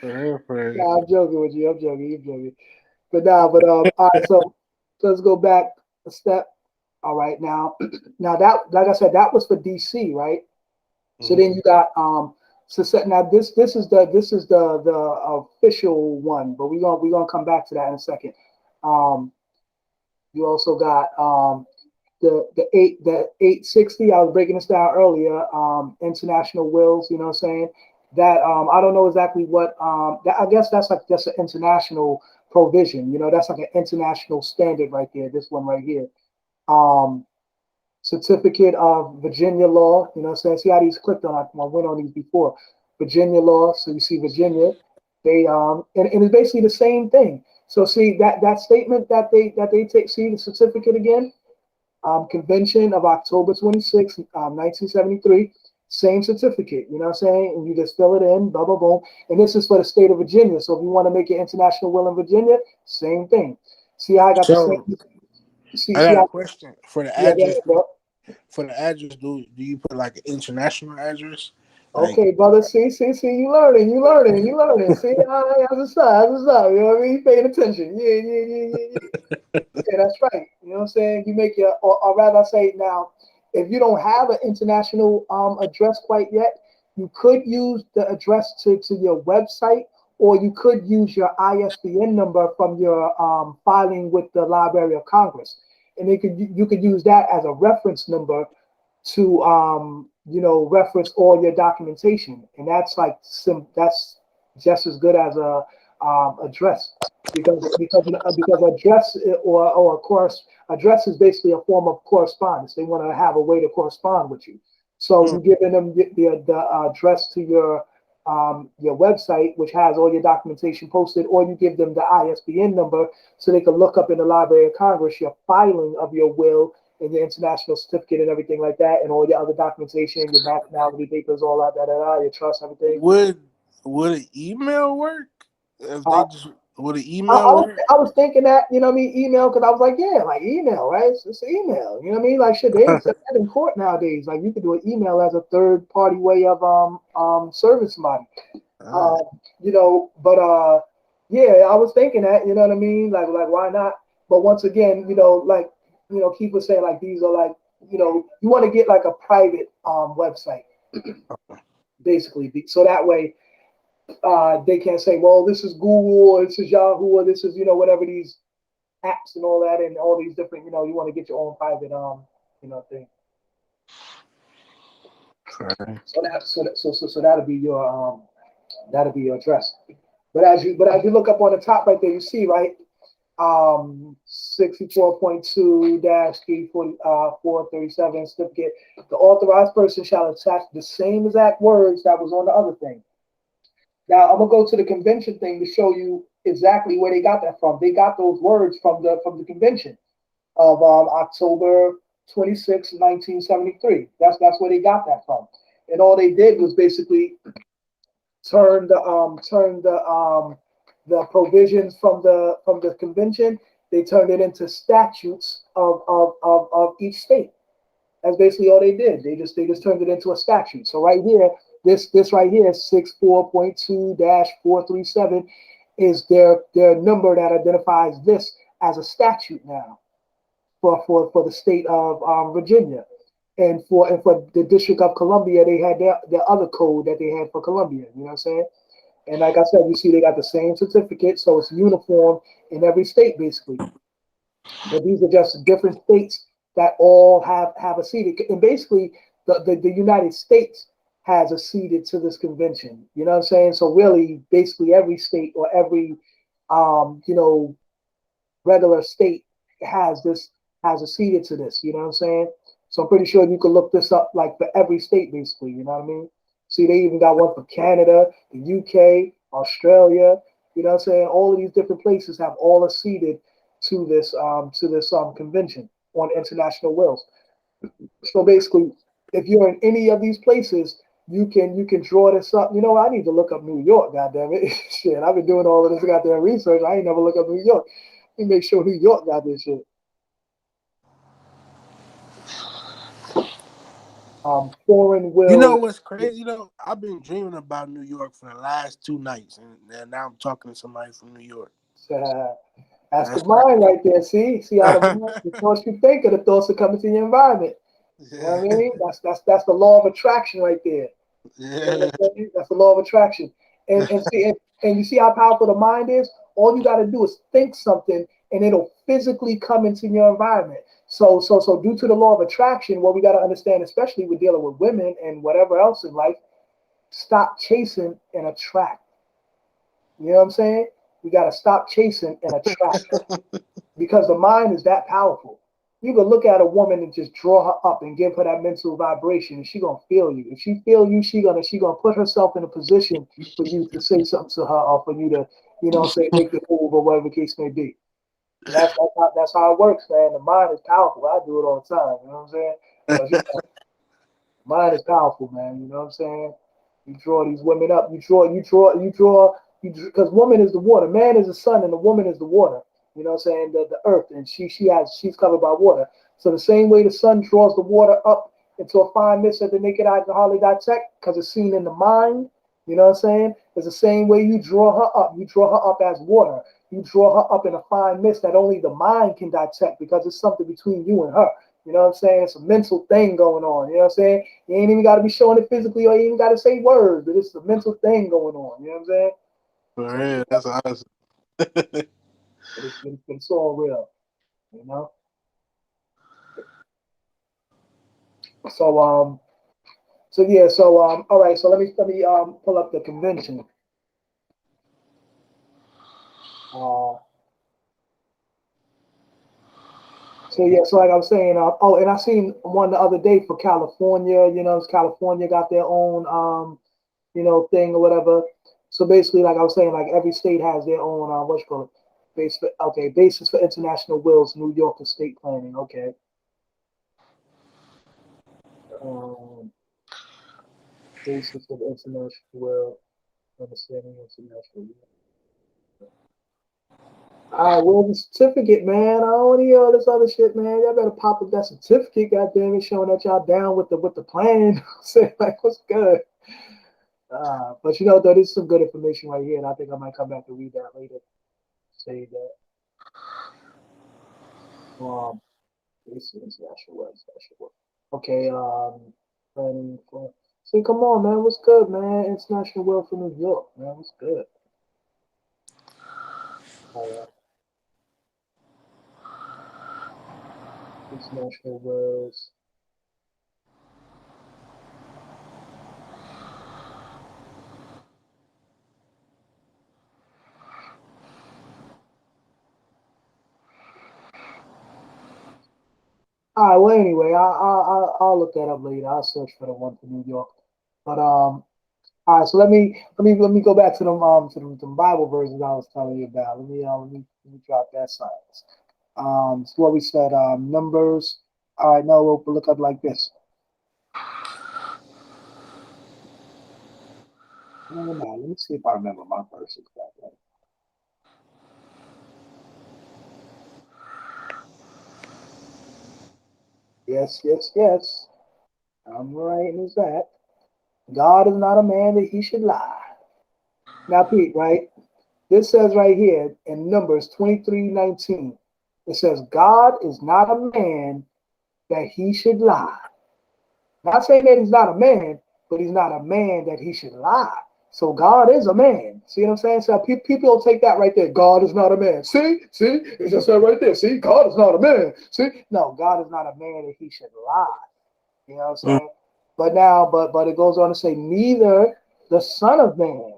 For real. Nah, I'm joking with you. I'm joking. You're joking. But nah, but all right. So let's go back a step. All right, now, now that like I said, that was for DC, right? So then Mhm. you got now this is the official one, but we're gonna come back to that in a second. Um, you also got the 860. I was breaking this down earlier. International wills. You know what I'm saying? That I don't know exactly what that, I guess that's like just an international provision. That's like an international standard right there. This one right here. Um, Certificate of Virginia law. You know what I'm saying? See how these clicked on. I went on these before. Virginia law. So you see Virginia. They and it's basically the same thing. So see that statement that they take. See the certificate again. Convention of October 26, 1973. Same certificate. You know what I'm saying? And you just fill it in. Blah blah boom. And this is for the state of Virginia. So if you want to make an international will in Virginia, same thing. See how I got the same. So See I see got a how. question for the Yeah, go address. ahead, bro. For the address, do you put like an international address? Like Okay, brother. See. You learning. See, that's what's up. That's what's up. You know what I mean? You paying attention. Yeah. Yeah, that's right. You know what I'm saying? You make or rather I say now, if you don't have an international address quite yet, you could use the address to your website, or you could use your ISBN number from your filing with the Library of Congress, and you could use that as a reference number to reference all your documentation, and that's like that's just as good as a address because address or course address is basically a form of correspondence. They want to have a way to correspond with you, so mm, you giving them the address to your website, which has all your documentation posted, or you give them the ISBN number so they can look up in the Library of Congress your filing of your will and your international certificate and everything like that, and all your other documentation, your nationality papers, all that, your trust, everything. would would an email work if Uh, they just? Would an I, email I was work? I was thinking that, you know what I mean, email, because I was like, yeah, like email, right? It's email, you know what I mean? Like shit, they accept that in court nowadays. Like you can do an email as a third party way of serving somebody. Alright. Um, but yeah, I was thinking that, you know what I mean? Like why not? But once again, like keep was saying like these are like, you want to get like a private website basically, so that way they can't say, well, this is Google or this is Yahoo or this is whatever these apps and all that and all these different, you want to get your own private thing. Okay. So that'll be your address. But as you look up on the top right there, you see, right, 64.2 437 certificate. The authorized person shall attach the same exact words that was on the other thing. Now I'm gonna go to the convention thing to show you exactly where they got that from. They got those words from the convention of October 26, 1973. That's where they got that from. And all they did was basically turn the provisions from the convention. They turned it into statutes of each state. That's basically all they did. They just turned it into a statute. So right here, this right here, 64.2-437, is their number that identifies this as a statute now for the state of Virginia. And for the District of Columbia, they had their other code that they had for Columbia. You know what I'm saying? And like I said, you see they got the same certificate, so it's uniform in every state basically. But these are just different states that all have acceded. And basically, the United States has acceded to this convention. You know what I'm saying? So really, basically every state or every um, you know regular state has acceded to this. You know what I'm saying? So I'm pretty sure you can look this up like for every state, basically. You know what I mean? See, they even got one for Canada, the UK, Australia. You know what I'm saying? All of these different places have all acceded to this convention on international wills. So basically, if you're in any of these places, you can draw this up. You know, I need to look up New York. Goddamn it, shit! I've been doing all of this goddamn research. I ain't never look up New York. Let me make sure New York got this shit. Foreign You know will. what's crazy? I've been dreaming about New York for the last 2 nights, and now I'm talking to somebody from New York. Uh, that's the That's mind crazy. right there. See how the thoughts you think of the thoughts that come into your environment. You know what I Yeah, mean? That's the law of attraction right there. You know yeah. what I'm saying? That's the law of attraction. And you see how powerful the mind is? All you gotta do is think something and it'll physically come into your environment. So due to the law of attraction, what we gotta understand, especially with dealing with women and whatever else in life, stop chasing and attract. You know what I'm saying? We gotta stop chasing and attract because the mind is that powerful. You can look at a woman and just draw her up and give her that mental vibration, and she gonna feel you. If she feel you, she gonna put herself in a position for you to say something to her or for you to, say make the move or whatever the case may be. And that's how it works, man. The mind is powerful. I do it all the time. You know what I'm saying? But mind is powerful, man. You know what I'm saying? You draw these women up. Because woman is the water. Man is the sun, and the woman is the water. You know what I'm saying? The earth, and she's covered by water. So the same way the sun draws the water up into a fine mist that the naked eye can hardly detect, because it's seen in the mind. You know what I'm saying? It's the same way you draw her up. You draw her up as water. You draw her up in a fine mist that only the mind can detect because it's something between you and her. You know what I'm saying? It's a mental thing going on. You know what I'm saying? You ain't even got to be showing it physically or you even got to say words, but it's a mental thing going on. You know what I'm saying? For So, real, that's awesome. but it's all real, you know? So, yeah, all right, so let me pull up the convention. Uh, so yeah, so like I was saying, and I seen one the other day for California. California got their own, thing or whatever. So basically, like I was saying, like every state has their own, what you call it, basis for international wills, New York estate planning. Okay, um, basis of international will, understanding international will. All right, where's the certificate, man? I don't want to hear all this other shit, man. Y'all better pop up that certificate, goddamn it, showing that y'all down with the plan. Say like, what's good? But you know, though, this is some good information right here, and I think I might come back and read that later. Say that. This is actual work. Actual work. Okay. Planning for. See, come on, man. What's good, man? International Wealth for New York, man. What's good? Uh, International Wells. All right. Well, anyway, I'll look that up later. I'll search for the one for New York. But all right. So let me go back to the Bible versions I was telling you about. Let me drop that science. So what we said, numbers. All right. No, we'll look up like this. Never mind. Let me see if I remember my verses back then. Yes, yes, yes. I'm right as that. God is not a man that he should lie. Now, Pete, right? This says right here in Numbers 23:19. It says, God is not a man that he should lie. Not saying that he's not a man, but he's not a man that he should lie. So God is a man. See what I'm saying? So people will take that right there. God is not a man. See, it just said right there. See, God is not a man. See, no, God is not a man that he should lie. You know what I'm Mm. saying? But it goes on to say, neither the Son of Man.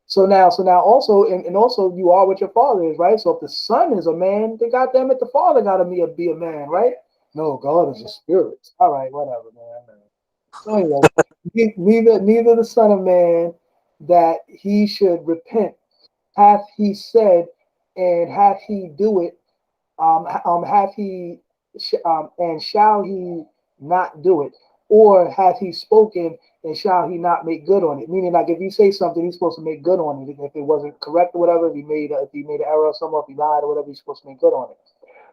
So now also, and also you are what your father is, right? So if the son is a man, then goddamn it, the father gotta be a man, right? No, God is a spirit. All right, whatever, man. So anyway, neither the son of man that he should repent hath he said, and hath he do it, hath he and shall he not do it, or hath he spoken and shall he not make good on it? Meaning, like if you say something, he's supposed to make good on it. If it wasn't correct or whatever, if he made an error or something, if he lied or whatever, he's supposed to make good on it.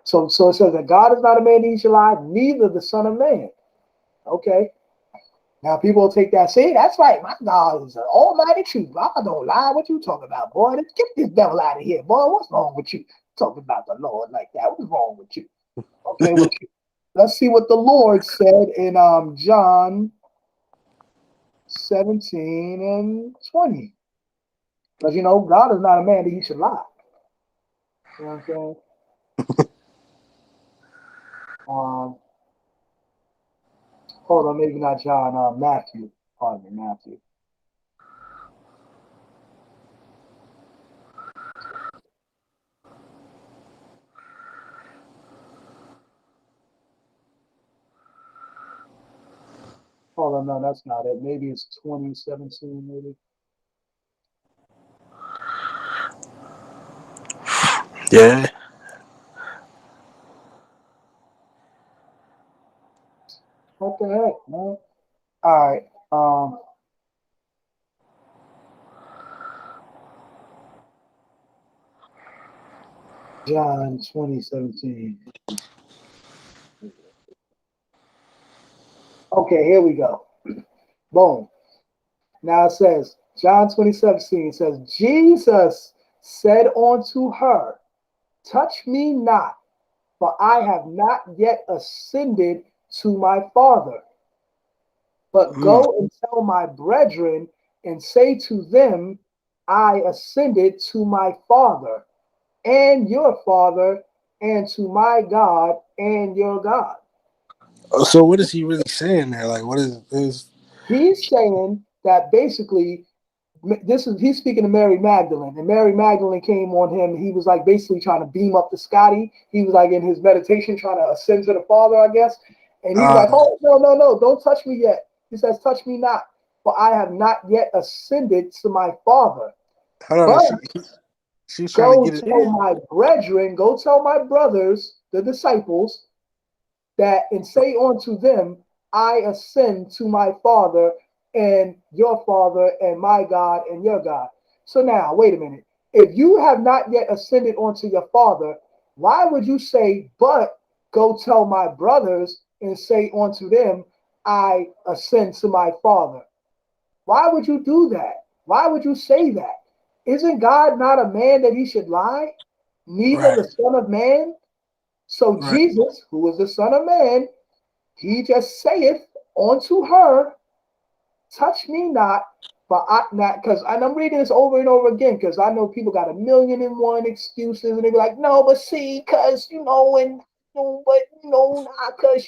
So it says that God is not a man that he should lie, neither the Son of Man. Okay. Now people will take that. See, that's right. My God is an almighty truth. God don't lie. What you talking about, boy? Let's get this devil out of here, boy. What's wrong with you? Talking about the Lord like that. What's wrong with you? Okay, well, let's see what the Lord said in John 17 and 20. Because you know, God is not a man that he should lie. You know what I'm saying? Um, Hold on, maybe not John, Matthew. Pardon me, Matthew. Hold on, no, that's not it. Maybe it's 2017, maybe. Yeah. What the heck, man? All right. John 2017. Okay, here we go. Boom. Now it says, John 2017, it says, Jesus said unto her, touch me not, for I have not yet ascended to my Father. But Mm. go and tell my brethren and say to them, I ascended to my Father and your Father, and to my God and your God. So what is he really saying there? Like, what is this? He's saying that basically he's speaking to Mary Magdalene, and Mary Magdalene came on him. He was like basically trying to beam up to Scotty. He was like in his meditation trying to ascend to the Father, I guess. And he was like, "Oh no, don't touch me yet." He says, "Touch me not, for I have not yet ascended to my Father. Hold on, But she's trying to go get it tell in. my brethren, go tell my brothers, the disciples, that and say unto them, I ascend to my Father and your Father and my God and your God." So now, wait a minute. If you have not yet ascended onto your Father, why would you say, but go tell my brothers and say unto them, I ascend to my Father? Why would you do that? Why would you say that? Isn't God not a man that he should lie? Neither the Right, Son of Man. So right. Jesus, who is the Son of Man, he just saith unto her, touch me not, for I not, because I'm reading this over and over again because I know people got a million and one excuses and they be like, no, but see, because and no, but not because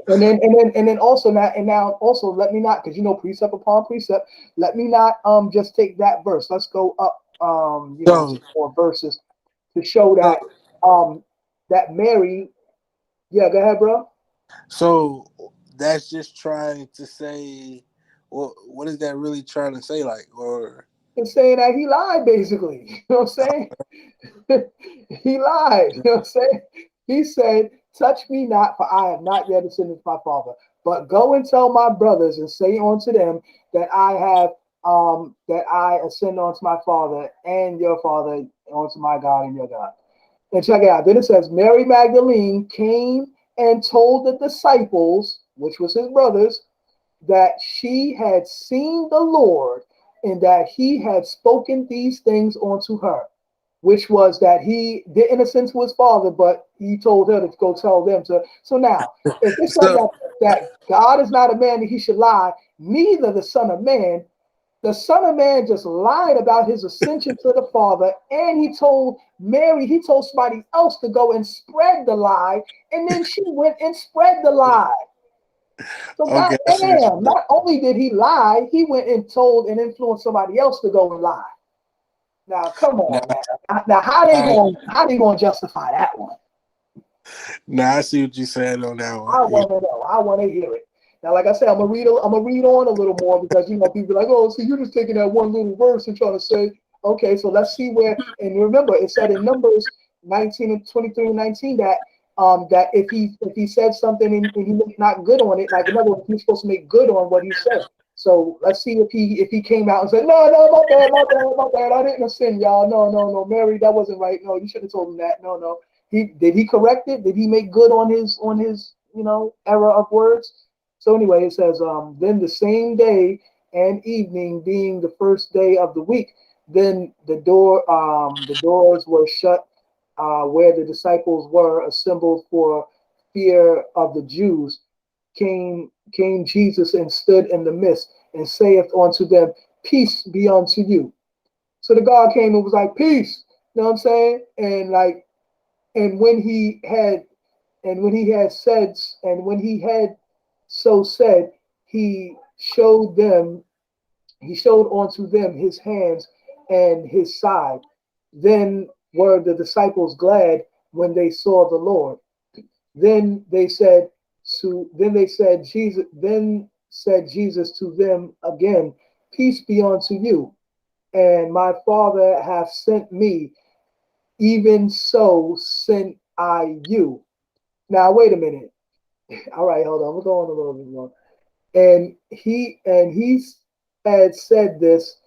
and then also now also let me not, because precept upon precept, let me not just take that verse. Let's go up So, some more verses to show so, that Mary. Yeah, go ahead, bro. so that's just trying to say, well, what is that really trying to say? Like, or It's saying that he lied, basically. You know what I'm saying? He lied. You know what I'm saying? He said, touch me not, for I have not yet ascended to my Father. But go and tell my brothers and say unto them that I ascend unto my Father and your Father, unto my God and your God. And check it out. Then it says, Mary Magdalene came and told the disciples, which was his brothers, that she had seen the Lord and that he had spoken these things unto her, which was that he didn't ascend to his Father, but he told her to go tell them to. So now, if it says so that God is not a man that he should lie, neither the Son of Man, the Son of Man just lied about his ascension to the Father, and he told somebody else to go and spread the lie, and then she went and spread the lie. So okay, I see what goddamn, you're not only did he lie, he went and told and influenced somebody else to go and lie. Now, come saying. on, man. Now, how they Now, going to justify that one? now I see what you're saying on that one. I Yeah. want to know. I want to hear it. Now, like I said, I'm gonna read on a little more because people are like, oh, so you're just taking that one little verse and trying to say, okay, so let's see where. And remember, it said in Numbers 19 and 23 and 19 that if he said something and he made not good on it, like in other words, he's supposed to make good on what he said. So let's see if he came out and said, no, my bad, I didn't sin, y'all. No, Mary, that wasn't right. No, you should have told him that. No. He correct it? Did he make good on his error of words? So anyway, it says, then the same day and evening being the first day of the week, then the doors were shut where the disciples were assembled for fear of the Jews. Came Jesus and stood in the midst and saith unto them, peace be unto you. So the God came and was like, peace. You know what I'm saying? And when he had said, and when he had so said, he showed them he showed unto them his hands and his side. Then were the disciples glad when they saw the Lord. then they said Jesus to them again, peace be unto you, and my Father hath sent me, even so sent I you. Now wait a minute. All right, hold on. We're going a little bit more. And he had said this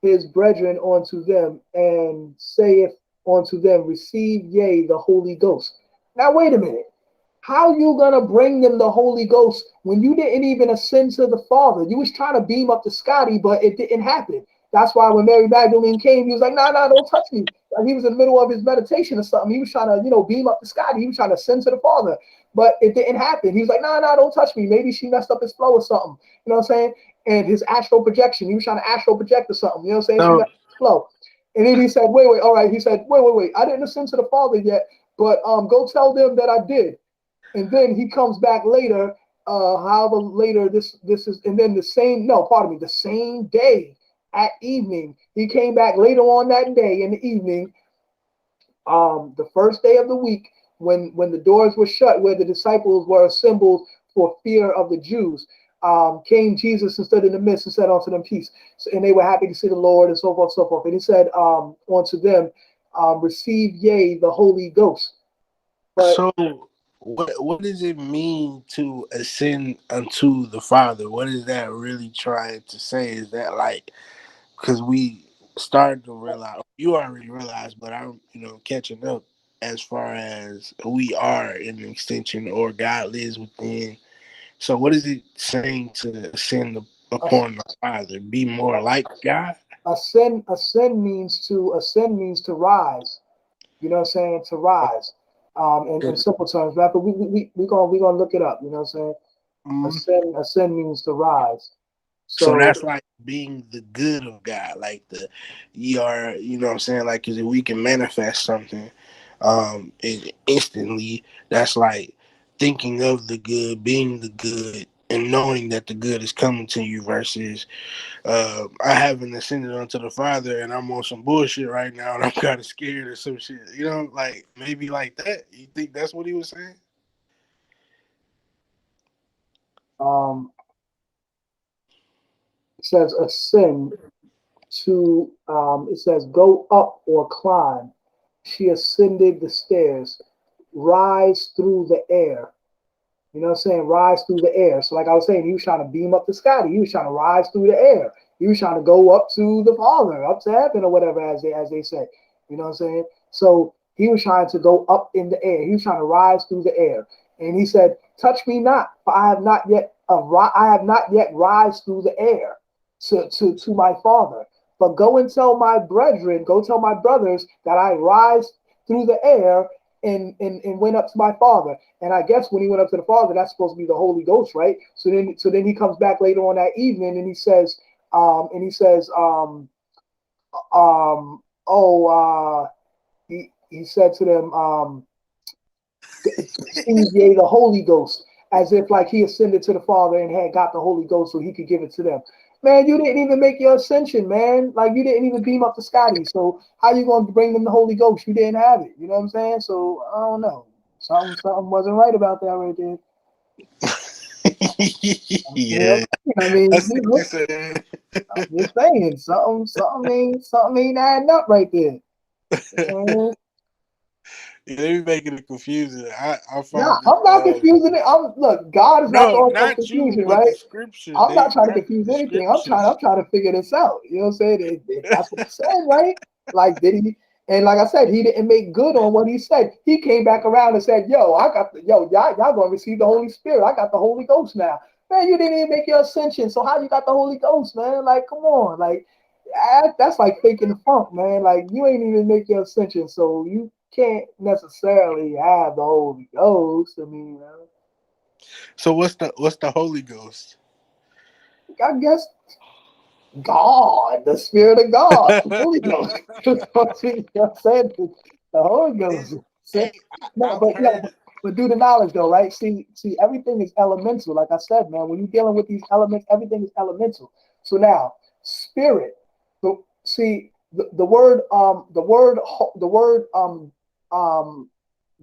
his brethren unto them, and saith unto them, receive ye the Holy Ghost. Now wait a minute. How you gonna bring them the Holy Ghost when you didn't even ascend to the Father? You was trying to beam up to Scotty, but it didn't happen. That's why when Mary Magdalene came, he was like, nah, don't touch me. Like he was in the middle of his meditation or something. He was trying to, beam up to Scotty. He was trying to ascend to the Father, but it didn't happen. He was like, nah, don't touch me. Maybe she messed up his flow or something. You know what I'm saying? And his astral projection, he was trying to astral project or something. You know what I'm saying? She So, messed up his flow. And then he said, wait, all right. He said, wait. I didn't ascend to the Father yet, but go tell them that I did. And then he comes back later, however later this is, and then the same day at evening, he came back later on that day in the evening, the first day of the week, when the doors were shut, where the disciples were assembled for fear of the Jews. Came Jesus and stood in the midst and said unto them, peace. So, and they were happy to see the Lord, and so forth, so forth. And he said unto them, receive ye the Holy Ghost. But so what does it mean to ascend unto the Father? What is that really trying to say? Is that like because starting to realize, you already realized, but I'm, catching up as far as we are an extension or God lives within. So what is it saying to ascend upon the Father? Be more like God? Ascend means to rise. You know what I'm saying? To rise. In simple terms, but we gonna look it up. You know what I'm saying? Mhm. Ascend means to rise. So So that's like being the good of God, like the you are, what I'm saying? Like, because if we can manifest something instantly, that's like thinking of the good, being the good, and knowing that the good is coming to you versus I haven't ascended unto the Father and I'm on some bullshit right now and I'm kind of scared or some shit. Like maybe like that. You think that's what he was saying? um, it says ascend to. It says go up or climb. She ascended the stairs, rise through the air. You know what I'm saying? Rise through the air. So, like I was saying, he was trying to beam up to Scotty. He was trying to rise through the air. He was trying to go up to the Father, up to heaven or whatever, as they say. You know what I'm saying? So he was trying to go up in the air. He was trying to rise through the air. And he said, "Touch me not, for I have not yet rise through the air to my Father. But go and tell my brethren, go tell my brothers that I rise through the air and went up to my Father." And I guess when he went up to the Father, that's supposed to be the Holy Ghost, right? So then he comes back later on that evening and he says, oh, he said to them, receive ye the Holy Ghost, as if like he ascended to the Father and had got the Holy Ghost so he could give it to them. Man, you didn't even make your ascension, man. Like you didn't even beam up to Scotty. So how you gonna bring them the Holy Ghost? You didn't have it. You know what I'm saying? So I don't know. Something wasn't right about that right there. You know, Yeah, I mean, I see what you said. I'm just saying, something ain't adding up right there. Yeah, they be making it confusing. I Nah, find it. I'm not confusing it. Look, God is not the No, author of not you, confusion, but right? the scripture. I'm not They trying to not confuse the anything. I'm trying. scriptures. I'm trying to figure this out. You know what I'm saying? That's what he said, right? Like, did he? And like I said, he didn't make good on what he said. He came back around and said, "Yo, y'all gonna receive the Holy Spirit. I got the Holy Ghost now." Man, you didn't even make your ascension. So how you got the Holy Ghost, man? Like, come on, like that's like faking the funk, man. Like you ain't even make your ascension, so you can't necessarily have the Holy Ghost. I mean, So what's the Holy Ghost? I guess God, the Spirit of God, the Holy Ghost. I said the Holy Ghost. It's hey, No, I've but yeah, heard. but do the knowledge though, right? See, everything is elemental. Like I said, man, when you're dealing with these elements, everything is elemental. So now, spirit. The word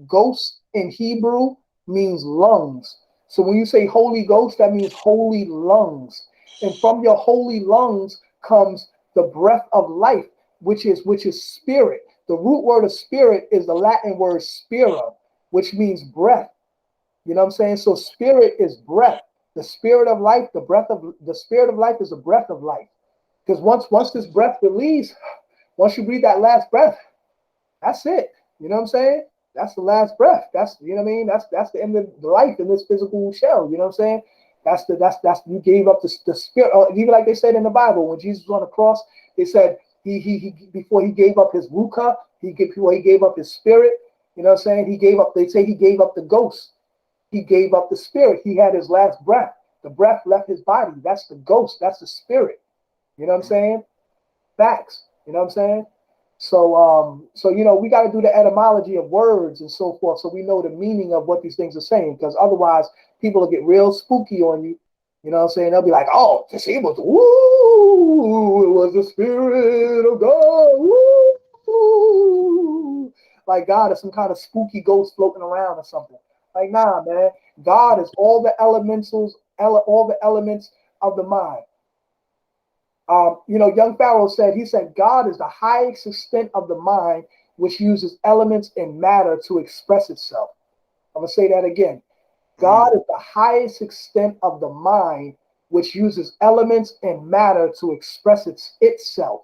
ghost in Hebrew means lungs. So when you say Holy Ghost, that means holy lungs. And from your holy lungs comes the breath of life, which is spirit. The root word of spirit is the Latin word spira, which means breath. You know what I'm saying? So spirit is breath. The spirit of life, the spirit of life is the breath of life. Because once this breath release, once you breathe that last breath, that's it. You know what I'm saying? That's the last breath. That's you know what I mean. That's the end of the life in this physical shell. You know what I'm saying? That's you gave up the spirit. Even like they said in the Bible when Jesus was on the cross, they said he before he gave up his ruka, before he gave up his spirit. You know what I'm saying? He gave up. They say he gave up the ghost. He gave up the spirit. He had his last breath. The breath left his body. That's the ghost. That's the spirit. You know what I'm saying? Facts. You know what I'm saying? So we got to do the etymology of words and so forth, so we know the meaning of what these things are saying. Because otherwise, people will get real spooky on you. You know what I'm saying? They'll be like, "Oh, it was it was the spirit of God, like God is some kind of spooky ghost floating around or something." Like, nah, man. God is all the all the elements of the mind. Young Pharaoh said, he said, God is the highest extent of the mind, which uses elements and matter to express itself. I'm going to say that again. God Mm. is the highest extent of the mind, which uses elements and matter to express itself.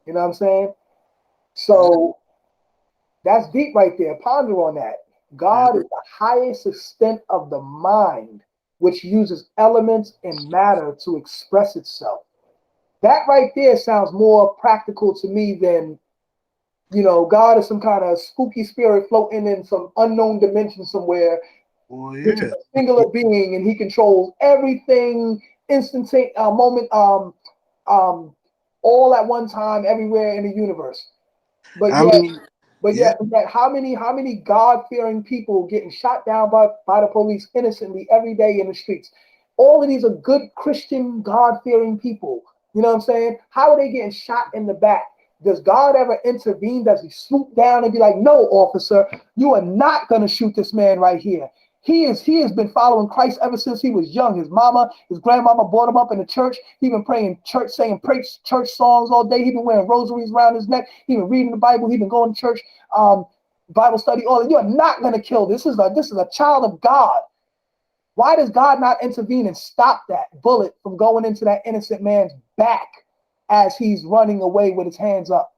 You know what I'm saying? So that's deep right there. Ponder on that. Yeah. God is the highest extent of the mind, which uses elements and matter to express itself. That right there sounds more practical to me than, God is some kind of spooky spirit floating in some unknown dimension somewhere, Well, which is yeah. a singular being, and he controls everything, instantaneous, moment, um, all at one time, everywhere in the universe. But I yet, mean, but yeah. yet, but yet how many God fearing people getting shot down by the police innocently every day in the streets? All of these are good Christian God fearing people. You know what I'm saying? How are they getting shot in the back? Does God ever intervene? Does he swoop down and be like, "No, officer, you are not going to shoot this man right here"? He has been following Christ ever since he was young. His mama, his grandmama brought him up in the church. He been praying church, saying church songs all day. He been wearing rosaries around his neck. He been reading the Bible. He been going to church, Bible study. All that. You are not going to kill. This is a child of God. Why does God not intervene and stop that bullet from going into that innocent man's back as he's running away with his hands up?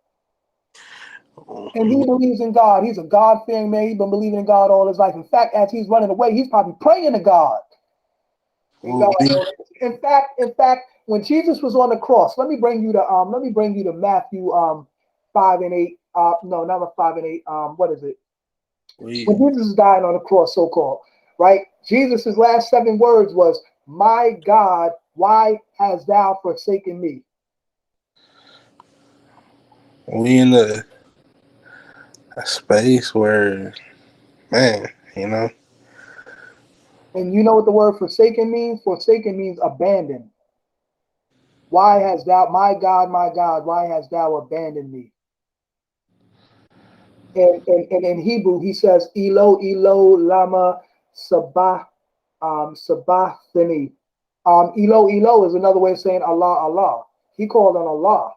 And he believes in God. He's a God-fearing man. He's been believing in God all his life. In fact, as he's running away, he's probably praying to God. And God, Well, we, in fact, when Jesus was on the cross, let me bring you to Matthew 5 and 8. No, not 5 and 8. What is it? When we, Jesus is dying on the cross, so-called, right? Jesus' last 7 words was, "My God, why hast thou forsaken me?" we in a space where, man, you know, And you know what the word forsaken means? Forsaken means abandoned. Why hast thou, my God, why hast thou abandoned me? And in Hebrew, he says, Elo, Elo, Lama, Sabah, Sabachthani. Elo, Elo is another way of saying Allah, Allah. He called on Allah.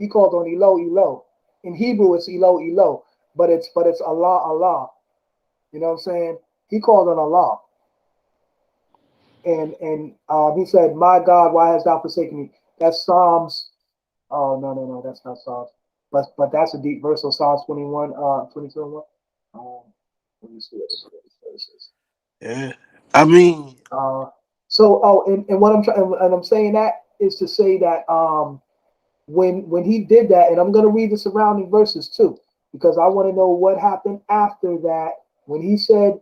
He called on Elo, Elo. In Hebrew, it's Elo, Elo, but it's Allah, Allah. You know what I'm saying? He called on Allah, and he said, "My God, why hast thou forsaken me?" That's Psalms. Oh, no, no, no, that's not Psalms. But that's a deep verse. So Psalms 21, 22 and 1. Um, let me see what this verse is. yeah. I mean, And what I'm trying, and I'm saying that is to say that when he did that, and I'm going to read the surrounding verses too, because I want to know what happened after that. When he said,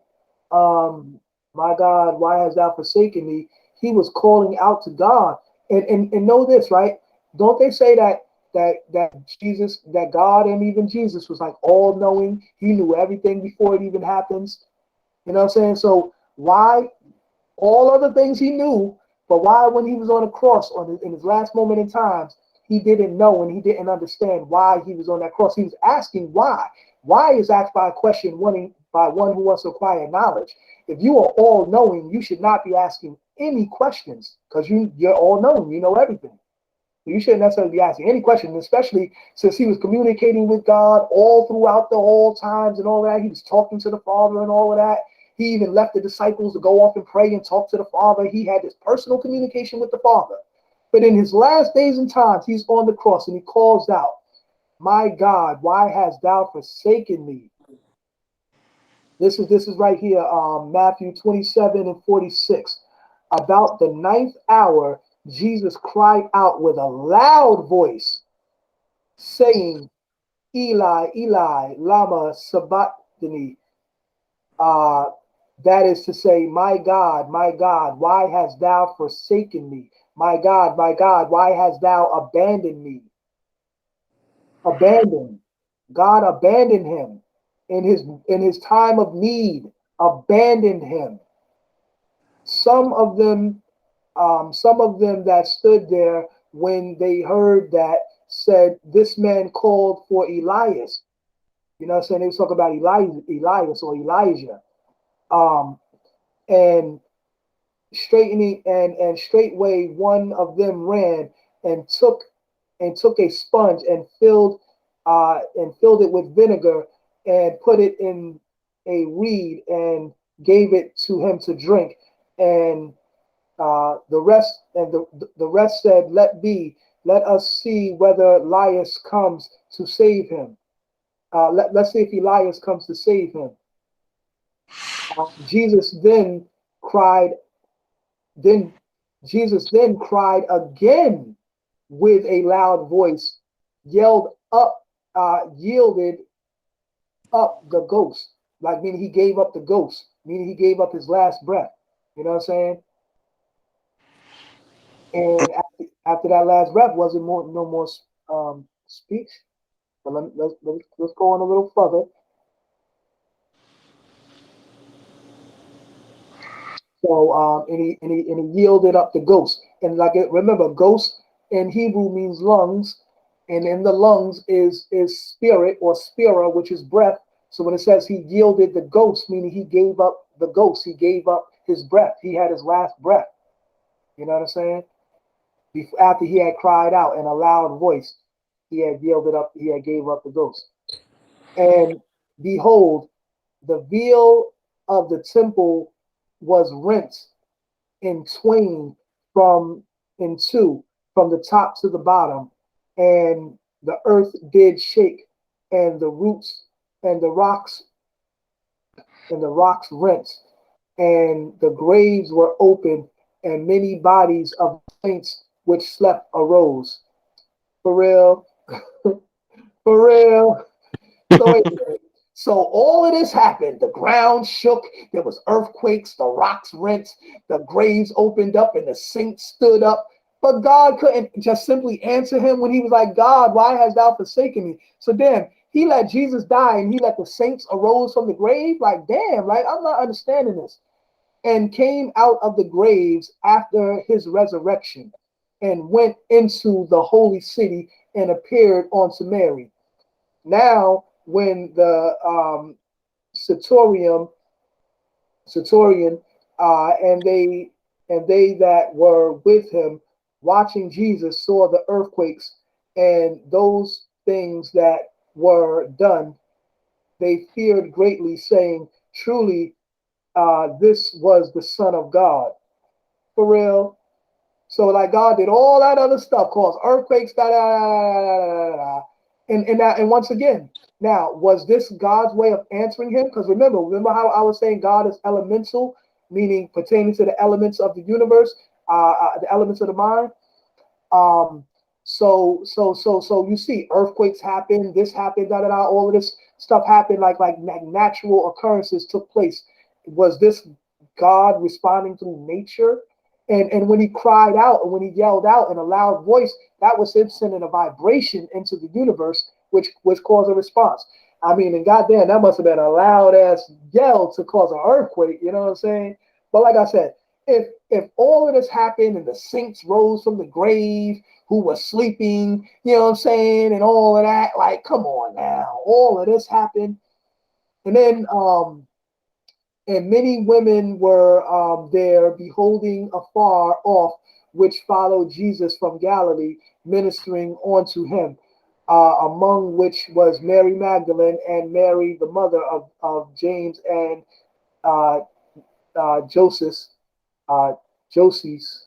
"My God, why hast thou forsaken me?" He was calling out to God, and know this, right? Don't they say that God and even Jesus was like all knowing? He knew everything before it even happens. You know what I'm saying? So why all other things he knew, but why when he was on the cross in his last moment in time, he didn't know and he didn't understand why he was on that cross. He was asking why. Why is asked by a question by one who wants to acquire knowledge. If you are all knowing, you should not be asking any questions because you're all knowing. You know everything. You shouldn't necessarily be asking any questions, especially since he was communicating with God all throughout the whole times and all that. He was talking to the Father and all of that. He even left the disciples to go off and pray and talk to the Father. He had this personal communication with the Father. But in his last days and times, he's on the cross and he calls out, "My God, why hast thou forsaken me?" This is right here, Matthew 27 and 46. About the ninth hour, Jesus cried out with a loud voice, saying, "Eli, Eli, lama sabachthani." Uh, that is to say, my God, why hast thou forsaken me? My God, why hast thou abandoned me? Abandoned. God abandoned him in his time of need. Abandoned him. Some of them that stood there when they heard that said, "This man called for Elias." You know what I'm saying? They was talking about Elias or Elijah. Um, and straightway one of them ran and took a sponge and filled it with vinegar and put it in a reed and gave it to him to drink. And the rest said, "Let be," Let us see whether Elias comes to save him. Let's see if Elias comes to save him. Jesus then cried, then Jesus then cried again with a loud voice, yielded up the ghost. Like meaning he gave up the ghost, meaning he gave up his last breath. You know what I'm saying? And after that last breath, wasn't more no more speech. But let's go on a little further. So and he yielded up the ghost. And like remember, ghost in Hebrew means lungs, and in the lungs is spirit or spira, which is breath. So when it says he yielded the ghost, meaning he gave up the ghost, he gave up his breath. He had his last breath. You know what I'm saying? Before, after he had cried out in a loud voice, he had yielded up, he had gave up the ghost. And behold, the veil of the temple was rent in twain from in two from the top to the bottom, and the earth did shake, and the roots and the rocks rent, and the graves were opened, and many bodies of saints which slept arose. For real, for real. So wait a minute. So all of this happened. The ground shook. There was earthquakes. The rocks rent. The graves opened up, and the saints stood up. But God couldn't just simply answer him when he was like, God, why hast thou forsaken me? So damn, he let Jesus die, and he let the saints arose from the grave. Like damn, like I'm not understanding this. And came out of the graves after his resurrection, and went into the holy city, and appeared unto Mary. Now, when the Satorium, Satorian, and they that were with him, watching Jesus, saw the earthquakes and those things that were done, they feared greatly, saying, "Truly, this was the Son of God." For real. So like God did all that other stuff, caused earthquakes, da da da da da da da. And once again, now was this God's way of answering him? Because remember how I was saying God is elemental, meaning pertaining to the elements of the universe, the elements of the mind. Um, so you see, earthquakes happen, this happened, da da da, all of this stuff happened, like natural occurrences took place. Was this God responding through nature? And when he cried out and when he yelled out in a loud voice, that was him sending a vibration into the universe, which caused a response. I mean, and goddamn, that must have been a loud ass yell to cause an earthquake. You know what I'm saying? But like I said, if all of this happened and the saints rose from the grave who was sleeping, you know what I'm saying, and all of that, like, come on now, all of this happened, and then and many women were there, beholding afar off, which followed Jesus from Galilee, ministering unto him, among which was Mary Magdalene, and Mary, the mother of James, and uh, Joseph, uh, Joses,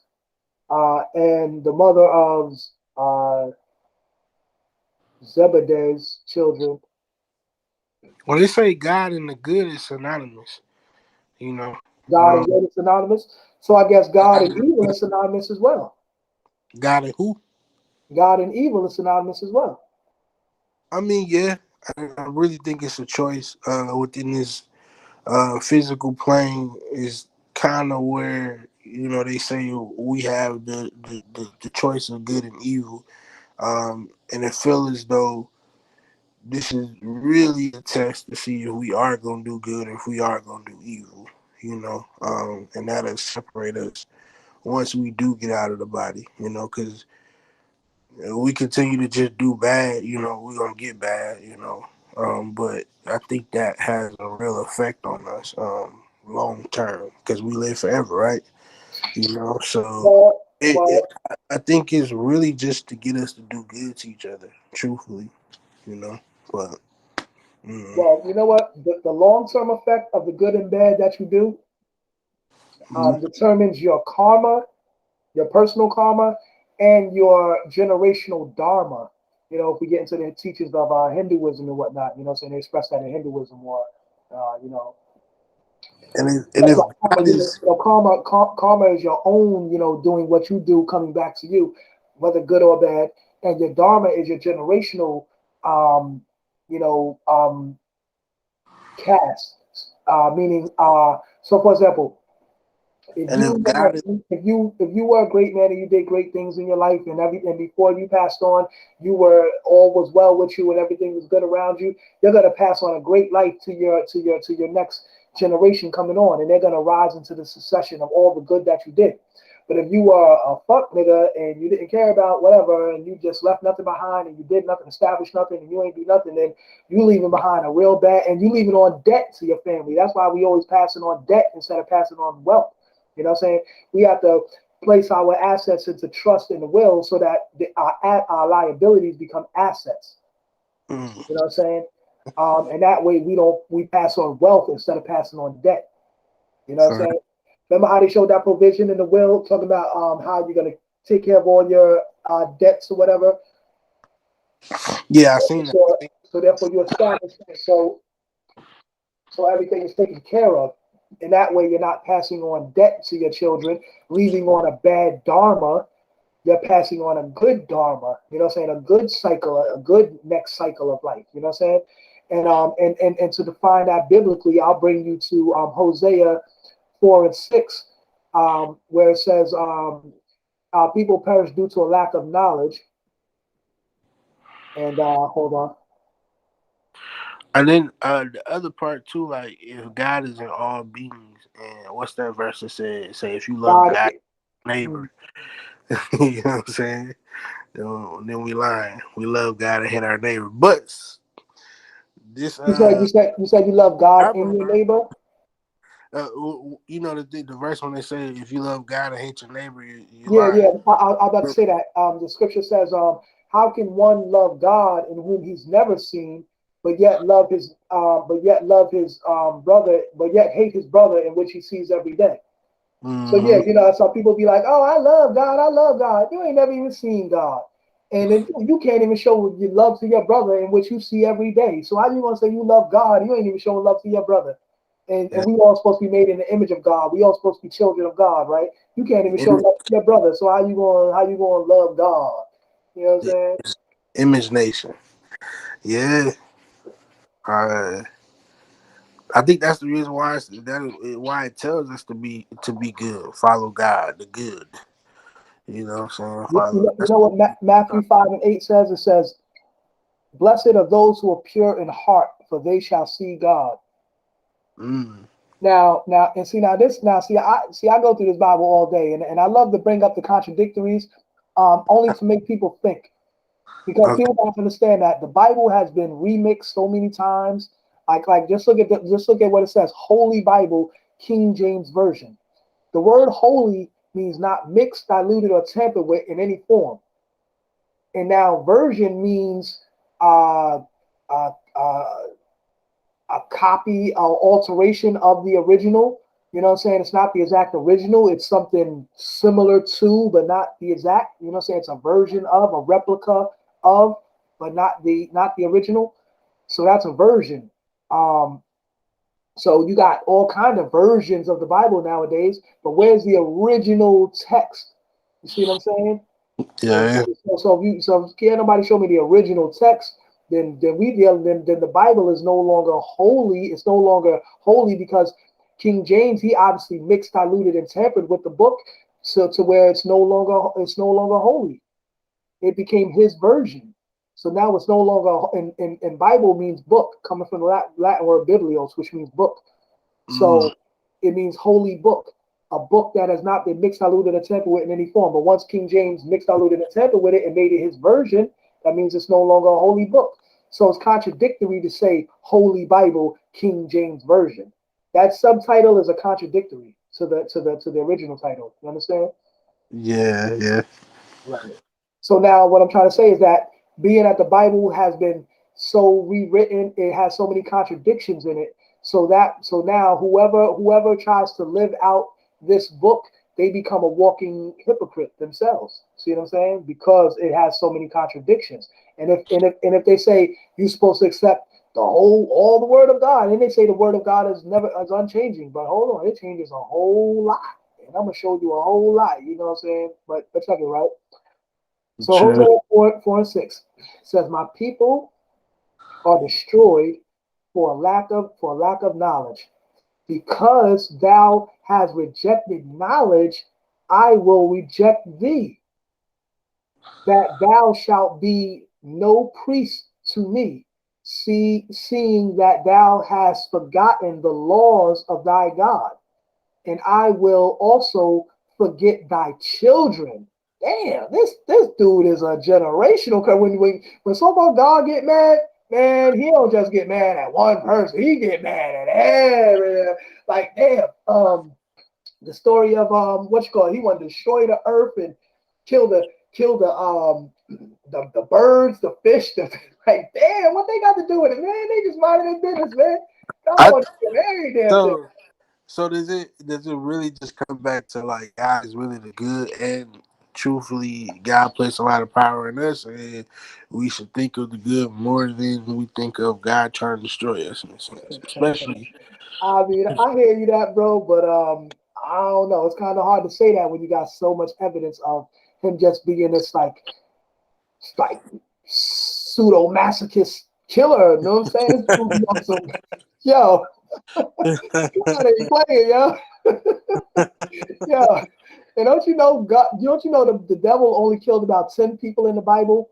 and the mother of uh, Zebedee's children. Well, they say God and the good is synonymous. You know, God and good is synonymous. So I guess God and God, evil is synonymous as well. God and who? God and evil is synonymous as well. I mean, yeah, I really think it's a choice within this physical plane is kind of where they say we have the choice of good and evil, and it feels as though this is really a test to see if we are gonna do good or if we are gonna do evil. And that'll separate us once we do get out of the body. Because we continue to just do bad, we're gonna get bad, but I think that has a real effect on us, long term, because we live forever, right? So Well, it, well, it, I think it's really just to get us to do good to each other, truthfully, but well. You know what? The long-term effect of the good and bad that you do determines your karma, your personal karma, and your generational dharma. You know, if we get into the teachings of Hinduism and whatnot, you know, so they express that in Hinduism, or you know, and that's if why karma, God is, karma is your own, you know, doing what you do coming back to you, whether good or bad, and your dharma is your generational, um, you know, cast, meaning, so for example, if and you if God is, if you were a great man and you did great things in your life, and and before you passed on, you were, all was well with you and everything was good around you, you're gonna pass on a great life to your next generation coming on, and they're gonna rise into the succession of all the good that you did. But if you were a fuck nigga and you didn't care about whatever, and you just left nothing behind, and you did nothing, established nothing, and you ain't do nothing, then you leaving behind a real bad, and you leaving on debt to your family. That's why we always passing on debt instead of passing on wealth. You know what I'm saying? We have to place our assets into trust in the will, so that our liabilities become assets. mm, You know what I'm saying? And that way we pass on wealth instead of passing on debt. You know what I'm for, saying? Remember how they showed that provision in the will, talking about how you're gonna take care of all your debts or whatever. yeah, I seen that. So, so therefore you establish that. So everything is taken care of. And that way you're not passing on debt to your children, leaving on a bad dharma. You're passing on a good dharma, you know what I'm saying? A good cycle, a good next cycle of life, you know what I'm saying? And to define that biblically, I'll bring you to Hosea 4 and 6, where it says, people perish due to a lack of knowledge. And hold on. And then the other part too, like if God is in all beings, and what's that verse that says, say if you love God, God, mm, neighbor, you know what I'm saying? Then we lying. We love God and hate our neighbor. But this you said you love God I in your remember, neighbor. you know the verse when they say if you love God and hate your neighbor, you Yeah, lying. yeah. I about to say that. The scripture says, "How can one love God in whom he's never seen, but yet love his brother, but yet hate his brother in which he sees every day?" So yeah, Mm-hmm. you know, that's how people be like, "Oh, I love God, I love God." You ain't never even seen God, and then you can't even show your love to your brother in which you see every day. So how you gonna say you love God? You ain't even showing love to your brother. And Yeah. we all supposed to be made in the image of God. We all supposed to be children of God, right? You can't even show Image, love to your brother. So how you gonna love God? You know what I'm saying? image nation. Yeah. Uh, I think that's the reason why why it tells us to be good, follow God, the good. You know what I'm saying? Follow. You That's know what Matthew 5 and 8 says? It says, "Blessed are those who are pure in heart, for they shall see God." mm, Now, and see now this now see I go through this Bible all day, and I love to bring up the contradictories, only to make people think, because okay. people don't understand that the Bible has been remixed so many times. Like just look at what it says: Holy Bible, King James Version. The word holy means not mixed, diluted, or tampered with in any form. And now version means uh, uh, uh, a copy or alteration of the original. You know what I'm saying? It's not the exact original. It's something similar to, but not the exact. You know what I'm saying? It's a version of, a replica of, but not the original. So that's a version. Um, so you got all kind of versions of the Bible nowadays, but where's the original text? You see what I'm saying? And Yeah. so if can't nobody show me the original text, then the Bible is no longer holy. It's no longer holy because King James, he obviously mixed, diluted, and tampered with the book, so to where it's no longer holy. It became his version. So now it's no longer, and Bible means book, coming from the Latin word biblios, which means book. Mm, So it means holy book, a book that has not been mixed, diluted, or tampered with in any form. But once King James mixed, diluted, and tampered with it and made it his version, that means it's no longer a holy book. So it's contradictory to say Holy Bible, King James Version. That subtitle is a contradictory to the original title. You understand? yeah. Yeah. Right. So now what I'm trying to say is that being that the Bible has been so rewritten, it has so many contradictions in it. So now whoever tries to live out this book they become a walking hypocrite themselves. See what I'm saying? Because it has so many contradictions. And if they say you're supposed to accept all the word of God, and they say the word of God is unchanging, but hold on, it changes a whole lot. And I'm gonna show you a whole lot, you know what I'm saying? But check it, right? So Sure. Hosea 4:6 says, "My people are destroyed for lack of knowledge. Because thou hast rejected knowledge, I will reject thee, that thou shalt be no priest to me, seeing that thou hast forgotten the laws of thy God, and I will also forget thy children." Damn, this dude is a generational. Cause when so-called God get mad, man, he don't just get mad at one person. He get mad at every. Like damn, the story of what you call it, he wanted to destroy the earth and kill the birds, the fish. Like damn, what they got to do with it, man? They just minding their business, man. God I wants to do every damn thing. so does it really just come back to like God is really the good, and truthfully God placed a lot of power in us, and we should think of the good more than we think of God trying to destroy us in a sense, especially. I mean, I hear you that, bro, but I don't know. It's kind of hard to say that when you got so much evidence of him just being this like pseudo masochist killer. You know what I'm saying? This dude be on some yo, God ain't playing, yo, yo. And don't you know God? Don't you know the devil only killed about 10 people in the Bible,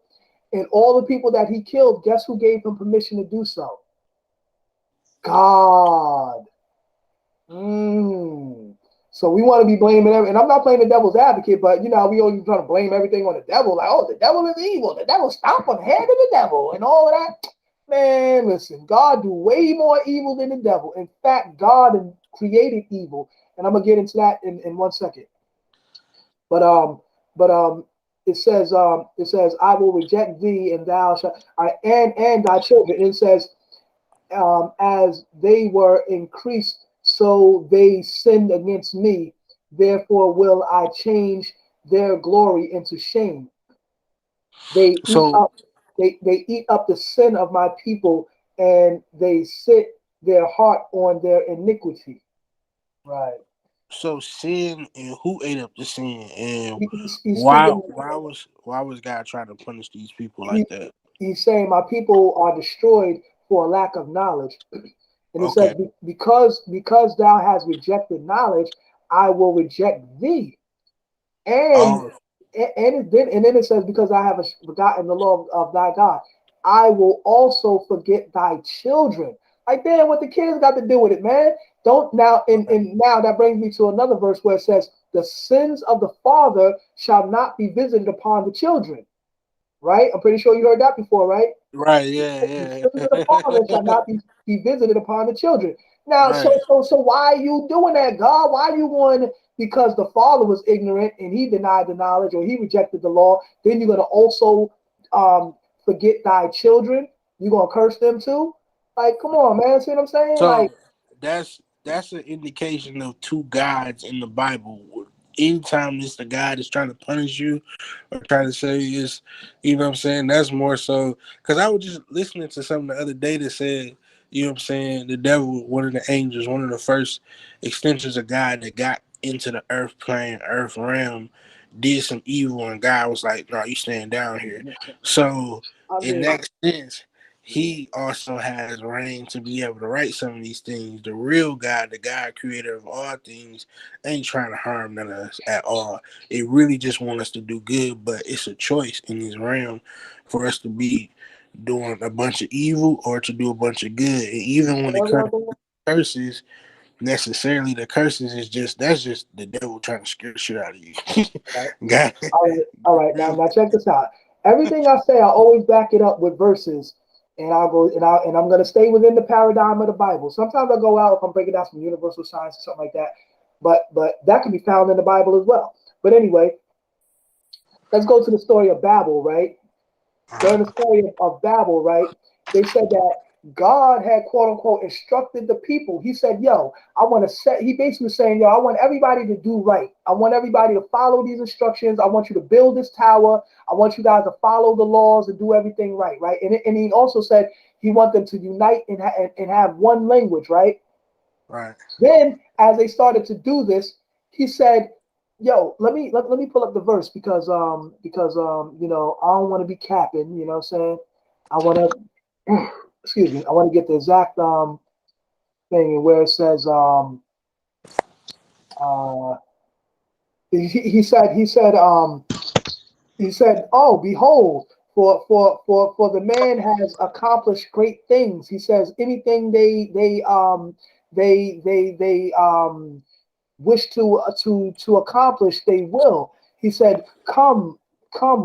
and all the people that he killed, guess who gave him permission to do so? God. So we want to be blaming and I'm not playing the devil's advocate, but you know, we always trying to blame everything on the devil, like, oh, the devil is evil, the devil stomp on the head of the devil, and all of that. Man, listen, God do way more evil than the devil. In fact, God created evil, and I'm gonna get into that in 1 second. But it says, I will reject thee, and thou shalt, and thy children. It says, as they were increased, so they sinned against me. Therefore will I change their glory into shame. They eat So up, they eat up the sin of my people, and they sit their heart on their iniquity. Right. sin, and who ate up the sin, and He's why speaking. why was God trying to punish these people He, like that? he's saying my people are destroyed for a lack of knowledge. And it says, Okay. because thou hast rejected knowledge, I will reject thee. And Oh, then it says, because I have forgotten the law of thy God, I will also forget thy children. Like, damn, what the kids got to do with it, man? Don't now, and now that brings me to another verse where it says, the sins of the father shall not be visited upon the children. Right? I'm pretty sure you heard that before, right? right. The Yeah. sins of the father shall not be visited upon the children. Now, Right. so why are you doing that, God? Why are you going? Because the father was ignorant and he denied the knowledge, or he rejected the law. Then you're gonna also forget thy children. You're gonna curse them too. Like, come on, man. See what I'm saying? Like, So that's an indication of two gods in the Bible. Anytime it's the God that's trying to punish you or trying to say is, you know what I'm saying, that's more so because I was just listening to something the other day that said, you know what I'm saying, the devil, one of the angels, one of the first extensions of God that got into the earth plane, earth realm, did some evil, and God was like, no, you staying down here. So I in mean, that sense, he also has reign to be able to write some of these things. The real God, the God creator of all things, ain't trying to harm none of us at all. It really just want us to do good, but it's a choice in this realm for us to be doing a bunch of evil or to do a bunch of good. And even when it comes to curses, necessarily the curses is just the devil trying to scare the shit out of you. right. God, All right. Now, real. check this out. Everything I say, I always back it up with verses, and I'll go and I'm gonna stay within the paradigm of the Bible. Sometimes I go out if I'm breaking down some universal science or something like that, but that can be found in the Bible as well. But anyway, let's go to the story of Babel, right? During the story of Babel, right? They said that God had quote unquote instructed the people. He said, yo, I want to set, he basically was saying, yo, I want everybody to do right. I want everybody to follow these instructions. I want you to build this tower. I want you guys to follow the laws and do everything right, right? And he also said he want them to unite and have one language, right? Right. Then, as they started to do this, he said, "Yo, let me pull up the verse because you know I don't want to be capping. You know what I'm saying? I want to excuse me. I want to get the exact thing where it says uh he said, "Oh, behold, for the man has accomplished great things." He says, "Anything they wish to accomplish, they will." He said, come,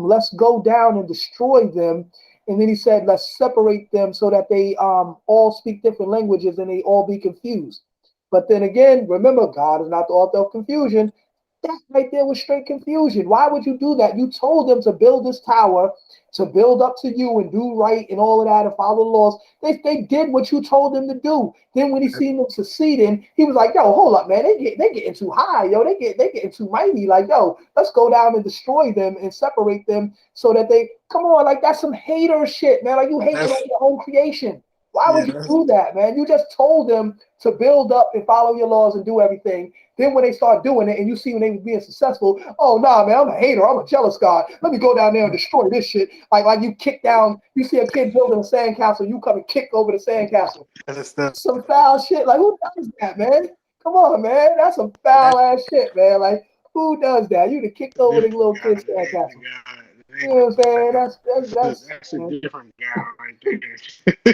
let's go down and destroy them." And then he said, let's separate them so that they all speak different languages and they all be confused. But then again, remember, God is not the author of confusion. That right there was straight confusion. Why would you do that? You told them to build this tower, to build up to you and do right and all of that and follow the laws. They did what you told them to do. Then when he seen them succeeding, he was like, yo, hold up, man. They getting too high, yo. They getting too mighty. Like, yo, let's go down and destroy them and separate them so that they come on, like that's some hater shit, man. Like you hating on your own creation. Why Yeah, would you do that, man? You just told them to build up and follow your laws and do everything. Then when they start doing it and you see when they were being successful, oh nah, man, I'm a hater. I'm a jealous God. Let me go down there and destroy this shit. Like you kick down, you see a kid building a sandcastle, you come and kick over the sandcastle. that's Some foul shit. Like who does that, man? Come on, man. That's some foul ass shit, man. Like who does that? You'd have kicked over the different little guy. kid's That ain't the sandcastle. guy. That You ain't know what I'm saying? the, that's a Man, different guy right there.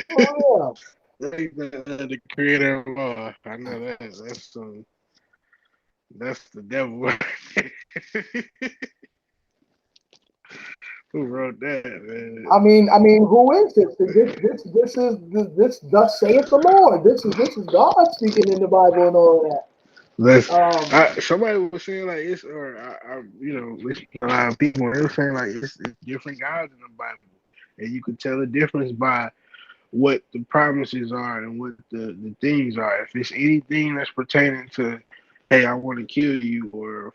for real. That ain't the creator of law. I know that. That's the devil. Who wrote that, man? I mean, who is this? This thus saith the Lord. This is God speaking in the Bible and all of That's that. somebody was saying like it's or it's a lot of people they were saying like it's different gods in the Bible, and you could tell the difference by what the promises are and what the things are. If it's anything that's pertaining to, hey, I want to kill you or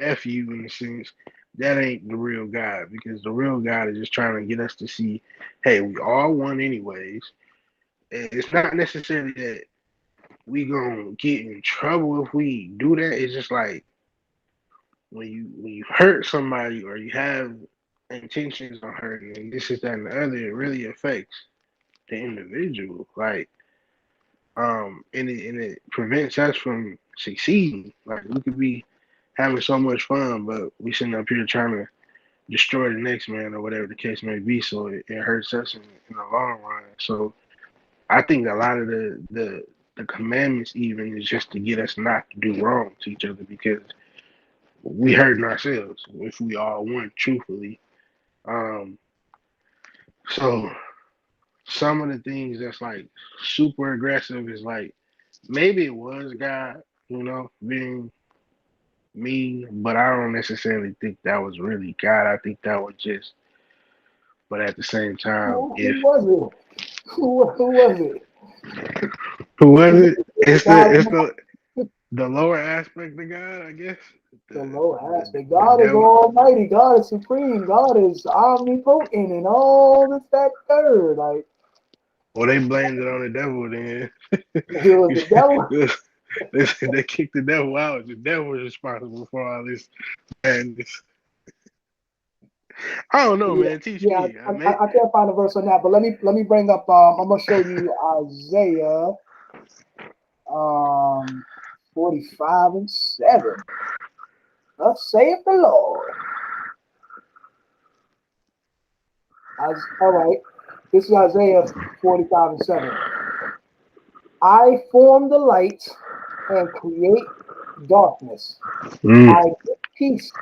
F you in a sense, that ain't the real God because the real God is just trying to get us to see, hey, we all one anyways. And it's not necessarily that we gonna get in trouble if we do that. It's just like when you hurt somebody or you have intentions on hurting and this is that and the other, it really affects the individual. Like and it prevents us from succeeding. Like we could be having so much fun, but we sitting up here trying to destroy the next man or whatever the case may be. So it hurts us in the long run. So I think a lot of the commandments even is just to get us not to do wrong to each other because we hurting ourselves if we all want truthfully. Um, so some of the things that's like super aggressive is like maybe it was God, being mean, but I don't necessarily think that was really God. I think that was just, but at the same time, Who was it? Who was it? who was Is it? it It's God? the lower aspect of God, I guess. The The lower the aspect. the God is devil. almighty. God is supreme. God is omnipotent and all this, that, third. Like, Well, they blamed it on the devil then. it was the devil. They kicked the devil out. The devil was responsible for all this madness. I don't know, Yeah, man. Teach yeah. me. I can't find a verse on that, but let me bring up. I'm gonna show you Isaiah 45:7. Thus saith the Lord. All right. This is Isaiah 45:7. I form the light and create darkness. mm, I make peace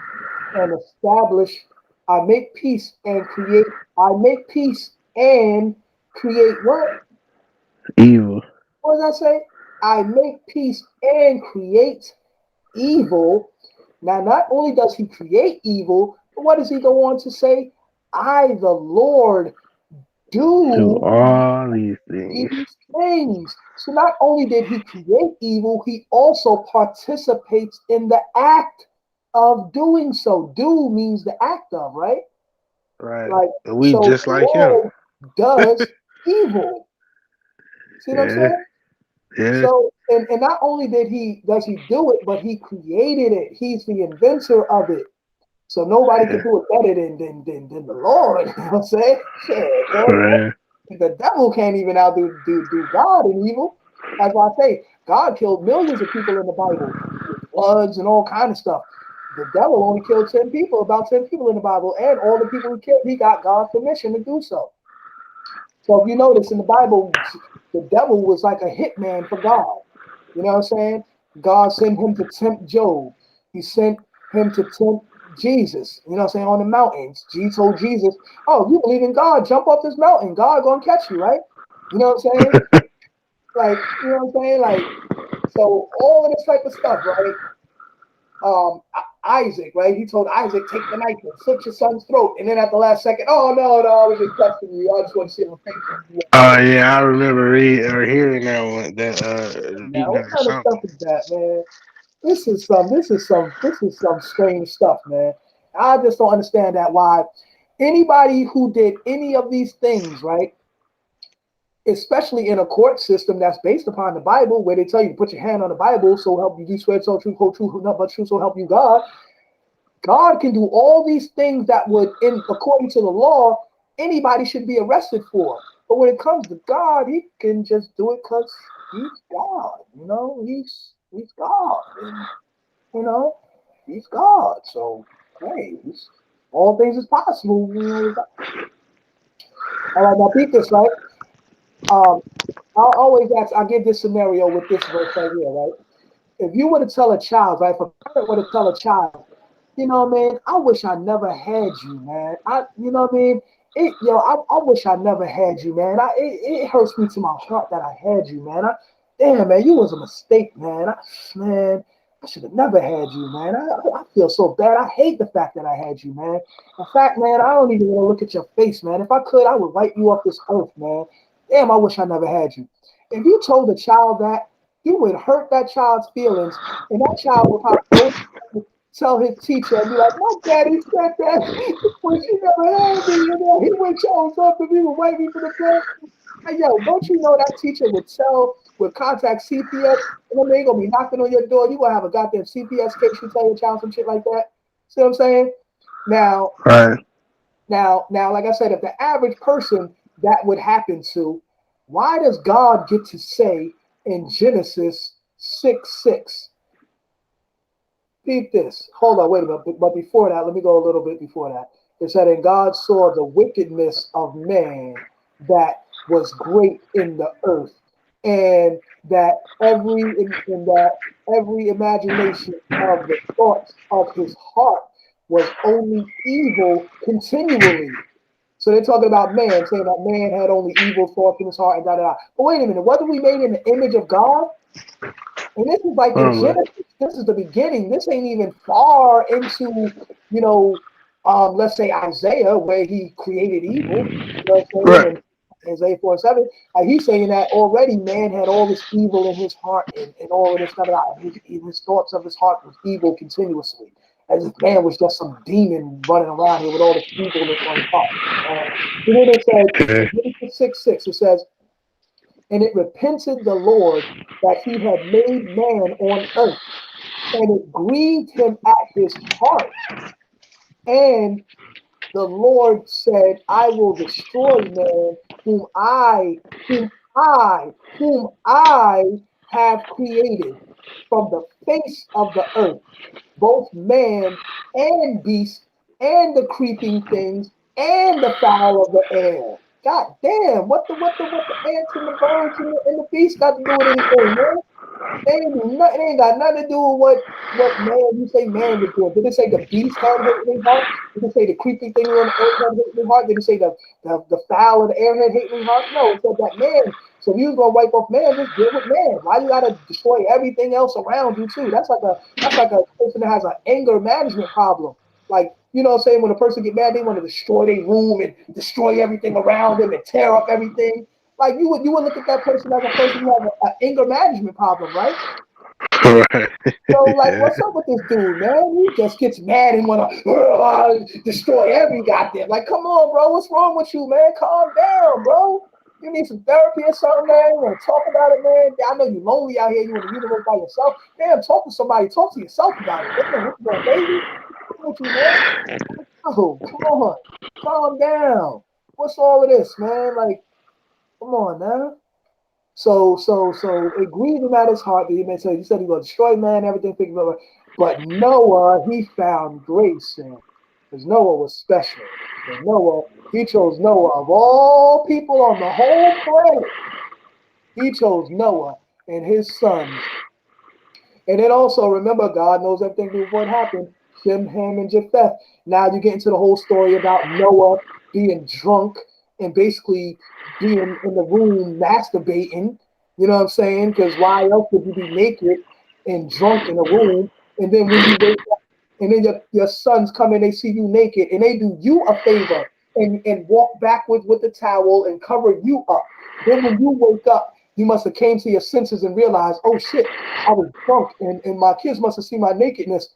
and establish. I make peace and create. I make peace and create what? evil. What does that say? I make peace and create evil. Now, not only does he create evil, but what does he go on to say? I, the Lord, Do do all these things. these things. So not only did he create evil, he also participates in the act of doing so. Do means the act of, right? Right. Like, And we so just the like him. Lord does evil. See what I'm Yeah. saying? Yeah. So, and not only does he do it, but he created it. He's the inventor of it. So nobody Yeah. can do it better than the Lord. You know what I'm saying? Shit, man. Right. The devil can't even outdo do God in evil. That's why I say God killed millions of people in the Bible with floods and all kind of stuff. The devil only killed 10 people, about 10 people in the Bible, and all the people he killed, he got God's permission to do so. So if you notice in the Bible, the devil was like a hitman for God. You know what I'm saying? God sent him to tempt Job. He sent him to tempt Jesus. You know what I'm saying? On the mountains. Jesus told Jesus, "Oh, you believe in God? Jump off this mountain. God gonna catch you, right?" You know what I'm saying? Like, you know what I'm saying? Like, so all of this type of stuff, right? Isaac, right? He told Isaac, take the knife and slit your son's throat. And then at the last second, oh no, I was just testing you. I just want to see if I'm faithful to you. Oh yeah, I remember reading or hearing that one. That Now, reading what that or kind of stuff something. is that, man? This is some strange stuff, man. I just don't understand that why anybody who did any of these things, right? Especially in a court system that's based upon the Bible, where they tell you to put your hand on the Bible, so help you, you swear so true, whole truth, not but true, so help you God. God can do all these things that would, in according to the law, anybody should be arrested for. But when it comes to God, he can just do it because he's God. You know, he's God, and you know, he's God. So hey, all things is possible. You know, all right, now beat this right. Um, I'll always ask. I give this scenario with this verse right here, right? If you were to tell a child, right, if a parent were to tell a child, you know, man, I wish I never had you, man. You know what I mean? I wish I never had you, man. It hurts me to my heart that I had you, man. Damn, man, you was a mistake, man. Man, I should have never had you, man. I feel so bad. I hate the fact that I had you, man. In fact, man, I don't even want to look at your face, man. If I could, I would wipe you off this earth, man. Damn, I wish I never had you. If you told a child that, you would hurt that child's feelings, and that child would probably go tell his teacher and be like, "My daddy said that when she never had me, you know, he would show something, he would write me for the play." Hey, yo, don't you know that teacher would contact CPS, and then they gonna be knocking on your door. You gonna have a goddamn CPS case. You tell your child some shit like that. See what I'm saying? Now, Right. now, like I said, if the average person that would happen to, why does God get to say in Genesis 6:6? Keep this. Hold on, wait a minute. But before that, let me go a little bit before that. It said, and God saw the wickedness of man that was great in the earth, and that every imagination of the thoughts of his heart was only evil continually. So they're talking about man, saying that man had only evil thoughts in his heart and da da da. But wait a minute, wasn't we made in the image of God? And this is like in Probably. Genesis. This is the beginning. This ain't even far into, you know, let's say Isaiah, where he created evil. You know what I'm saying? Right. And Isaiah 4:7, he's saying that already man had all this evil in his heart and all of this stuff. His thoughts of his heart was evil continuously, as if man was just some demon running around here with all this evilness on his heart. And then it says, Yeah. in Genesis 6:6, it says, and it repented the Lord that he had made man on earth, and it grieved him at his heart. And the Lord said, I will destroy man whom I have created from the face of the earth, both man and beast, and the creeping things, and the fowl of the air. God damn, what the ants and the birds and the beasts got to do with anything, man? They ain't do nothing. They ain't got nothing to do with what man you say man was doing. Did it say the beast had hate in his heart? Did it say the creeping things on the earth had hate in his heart? Did it say the fowl of the air had hate in his heart? No, it said that man. So if you was gonna wipe off man, just deal with man. Why you gotta destroy everything else around you too? That's like a person that has an anger management problem. Like You know what I'm saying? When a person get mad, they want to destroy their room and destroy everything around them and tear up everything. Like you would look at that person as a person who has an anger management problem, right? Right. So, like, Yeah. what's up with this dude, man? He just gets mad and want to destroy every goddamn. Like, come on, bro. What's wrong with you, man? Calm down, bro. You need some therapy or something, man. You want to talk about it, man? I know you're lonely out here. You in the universe by yourself. Damn, talk to somebody. Talk to yourself about it. Damn, what's going crazy? What's wrong with you, man? Oh, come on. Calm down. What's all of this, man? Like, come on, man. So it grieved him at his heart that he said he said he was destroy man, everything, thinking about it. But Noah, he found grace in him. Because Noah was special. And Noah, he chose Noah of all people on the whole planet. He chose Noah and his sons. And then also remember, God knows everything before it happened. Shem, Ham, and Japheth. Now you get into the whole story about Noah being drunk and basically being in the room masturbating. You know what I'm saying? Because why else would you be naked and drunk in a room? And then when you wake up, and then your sons come and they see you naked, and they do you a favor and walk backwards with the towel and cover you up. Then when you wake up, you must have came to your senses and realized, oh shit, I was drunk and my kids must have seen my nakedness.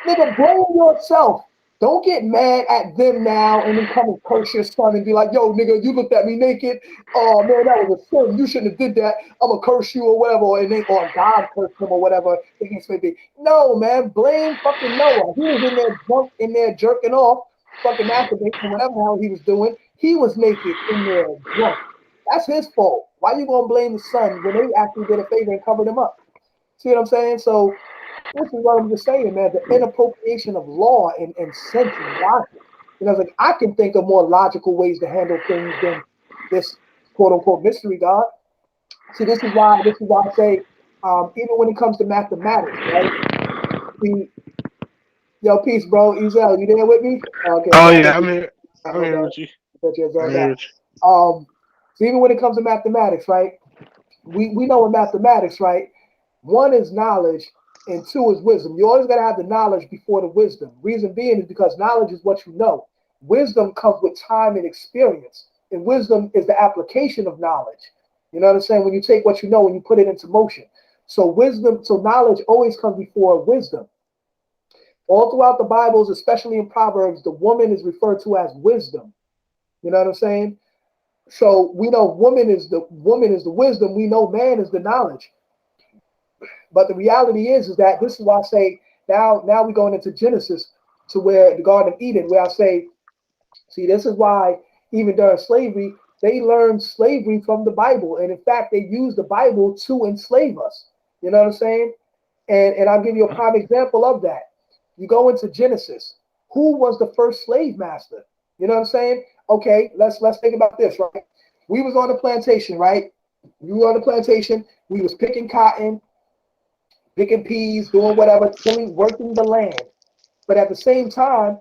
Nigga, blame yourself. Don't get mad at them now and then come and curse your son and be like, yo, nigga, you looked at me naked. Oh man, that was a sin. You shouldn't have did that. I'm gonna curse you or whatever. And then or God cursed him or whatever the case may be. No, man, blame fucking Noah. He was in there drunk in there jerking off, fucking masturbating, whatever the hell he was doing. He was naked in there drunk. That's his fault. Why you gonna blame the son when they actually did a favor and covered him up? See what I'm saying? So this is what I'm just saying, man. The inappropriation of law and sense and logic. You know, it's like I can think of more logical ways to handle things than this quote unquote mystery God. See, this is why I say, even when it comes to mathematics, right? See, yo, peace, bro. Ezzell, you there with me? Okay, Oh God, yeah, I'm okay, here with you. bet you I'm Ezzell here back. with So even when it comes to mathematics, right? We know in mathematics, right? One is knowledge and two is wisdom. You always got to have the knowledge before the wisdom. Reason being is because knowledge is what you know. Wisdom comes with time and experience. And wisdom is the application of knowledge. You know what I'm saying? When you take what you know and you put it into motion. So knowledge always comes before wisdom. All throughout the Bibles, especially in Proverbs, the woman is referred to as wisdom. You know what I'm saying? So we know woman is the wisdom. We know man is the knowledge. But the reality is that this is why I say now we're going into Genesis to where the Garden of Eden, where I say, see, this is why even during slavery, they learned slavery from the Bible. And in fact, they used the Bible to enslave us. You know what I'm saying? And I'll give you a prime example of that. You go into Genesis. Who was the first slave master? You know what I'm saying? Okay, let's think about this, right? We was on the plantation, right? We were on the plantation. We was picking cotton, picking peas, doing whatever, tilling, working the land. But at the same time,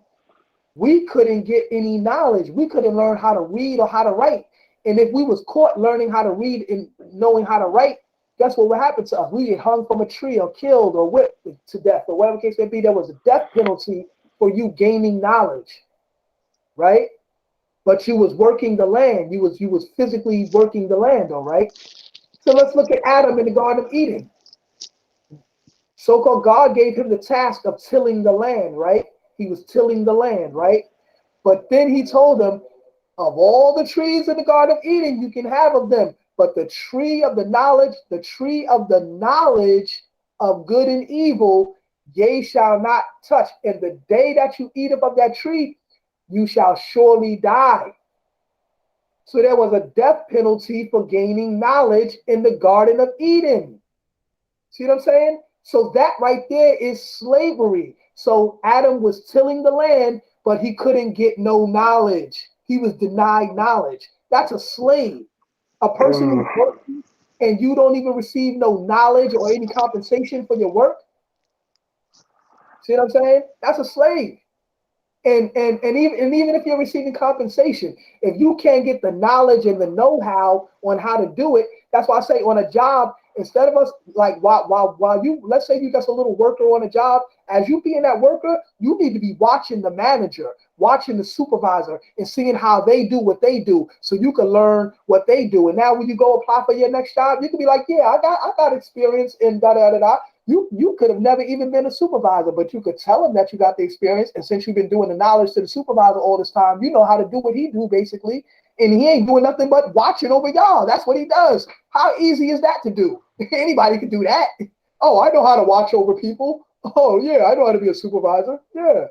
we couldn't get any knowledge. We couldn't learn how to read or how to write. And if we was caught learning how to read and knowing how to write, guess what would happen to us? We get hung from a tree or killed or whipped to death or whatever case may be. There was a death penalty for you gaining knowledge, right? But you was working the land. You was physically working the land, all right? So let's look at Adam in the Garden of Eden. So-called God gave him the task of tilling the land, right? He was tilling the land, right? But then he told them, of all the trees in the Garden of Eden, you can have of them, but the tree of the knowledge of good and evil, ye shall not touch. And the day that you eat of that tree, you shall surely die. So there was a death penalty for gaining knowledge in the Garden of Eden. See what I'm saying? So that right there is slavery. So Adam was tilling the land, but he couldn't get no knowledge. He was denied knowledge. That's a slave. A person you. who's working and you don't even receive no knowledge or any compensation for your work. See what I'm saying? That's a slave. And even if you're receiving compensation, if you can't get the knowledge and the know-how on how to do it, that's why I say on a job, Instead of us, like, while you, let's say you just a little worker on a job, as you being that worker, you need to be watching the manager, watching the supervisor, and seeing how they do what they do, so you can learn what they do. And now when you go apply for your next job, you can be like, yeah, I got experience in da da da da. You could have never even been a supervisor, but you could tell them that you got the experience, and since you've been doing the knowledge to the supervisor all this time, you know how to do what he do basically, and he ain't doing nothing but watching over y'all. That's what he does. How easy is that to do? Anybody can do that. Oh, I know how to watch over people. Oh yeah, I know how to be a supervisor. Yeah.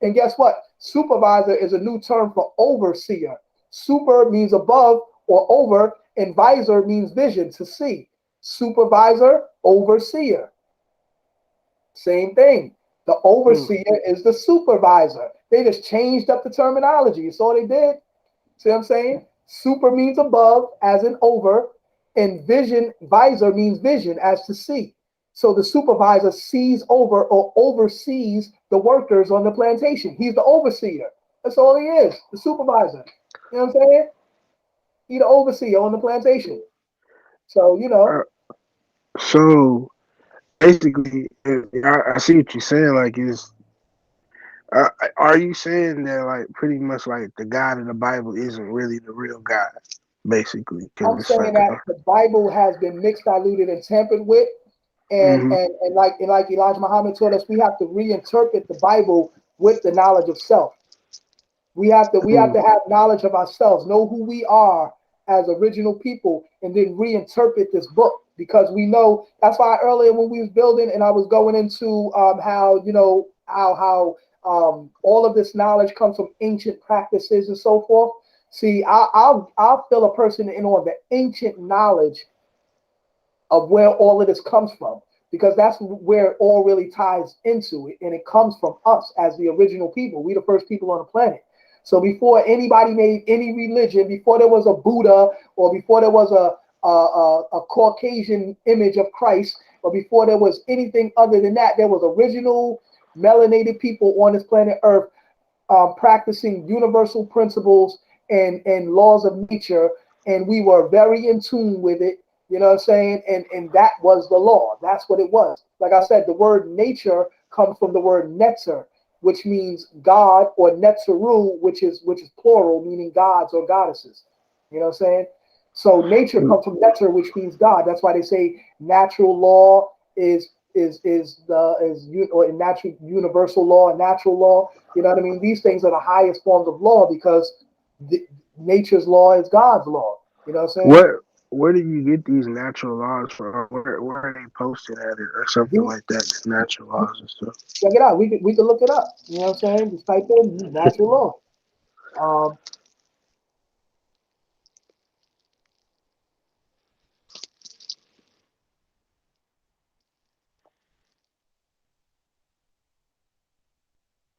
And guess what? Supervisor is a new term for overseer. Super means above or over, and visor means vision, to see. Supervisor, overseer. Same thing. The Mm. overseer is the supervisor. They just changed up the terminology. That's all they did. See what I'm saying? Super means above, as in over, and vision, visor means vision, as to see. So the supervisor sees over or oversees the workers on the plantation. He's the overseer. That's all he is, the supervisor. You know what I'm saying? He's the overseer on the plantation. So, Uh, so basically, I see what you're saying. Like, are you saying that like pretty much like the God of the Bible isn't really the real God, basically? Because I'm it's saying like, that the Bible has been mixed, diluted, and tampered with. mm-hmm, And like Elijah Muhammad taught us, we have to reinterpret the Bible with the knowledge of self. We have to have knowledge of ourselves, know who we are as original people, and then reinterpret this book, because we know. That's why earlier when we was building and I was going into how all of this knowledge comes from ancient practices and so forth. See, I'll fill a person in on the ancient knowledge of where all of this comes from, because that's where it all really ties into it, and it comes from us as the original people. We the first people on the planet. So before anybody made any religion, before there was a Buddha, or before there was a Caucasian image of Christ, or before there was anything other than that, there was original melanated people on this planet Earth, practicing universal principles and laws of nature, and we were very in tune with it. You know what I'm saying? And that was the law. That's what it was. Like I said, the word nature comes from the word netzer, which means God, or netzeru, which is plural, meaning gods or goddesses. You know what I'm saying? So nature comes from netzer, which means God. That's why they say natural law or in natural universal law and natural law. You know what I mean? These things are the highest forms of law, because the, nature's law is God's law. You know what I'm saying? where do you get these natural laws from? Where are they posted at it or something You like that? These natural laws and stuff. check it out. We could look it up. You know what I'm saying? Just type in natural law. Um,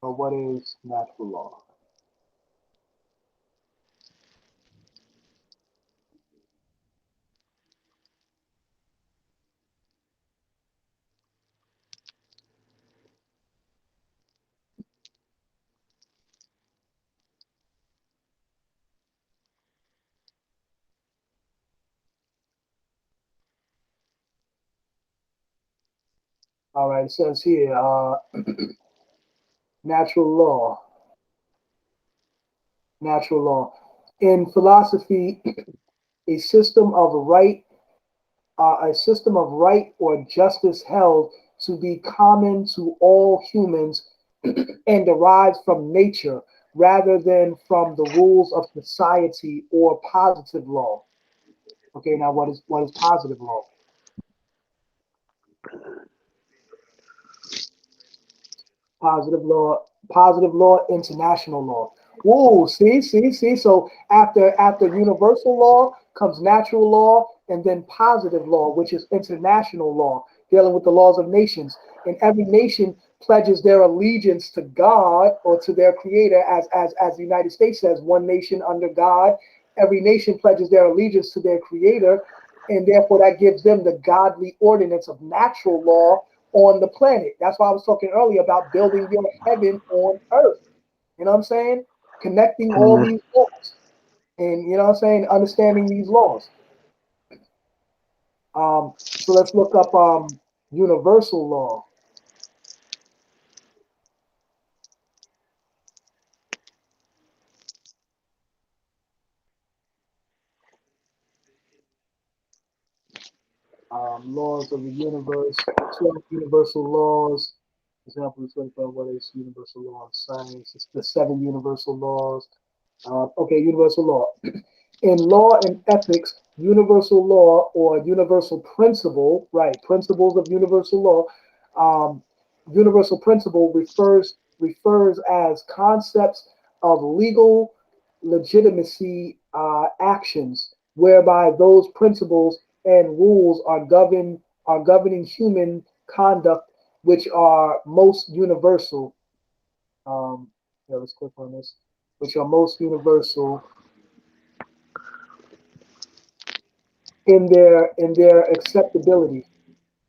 or what is natural law? All right, it says here, natural law. Natural law. In philosophy, a system of right or justice held to be common to all humans and derives from nature rather than from the rules of society or positive law. Okay, now what is positive law? Positive law, international law. Whoa, see. So after universal law comes natural law, and then positive law, which is international law, dealing with the laws of nations. And every nation pledges their allegiance to God, or to their creator, as the United States says, one nation under God. Every nation pledges their allegiance to their creator, and therefore that gives them the godly ordinance of natural law on the planet. That's why I was talking earlier about building your heaven on earth. You know what I'm saying? Connecting all Mm-hmm. these laws. And you know what I'm saying? Understanding these laws. So let's look up universal law. Laws of the universe, 12 universal laws. Example 25, what is universal law of science? It's the seven universal laws. Okay, universal law. In law and ethics, universal law or universal principle, right? Principles of universal law. Um, Universal principle refers as concepts of legal legitimacy actions, whereby those principles and rules are governing human conduct, which are most universal. Um, yeah, let's click on this. Which are most universal in their acceptability.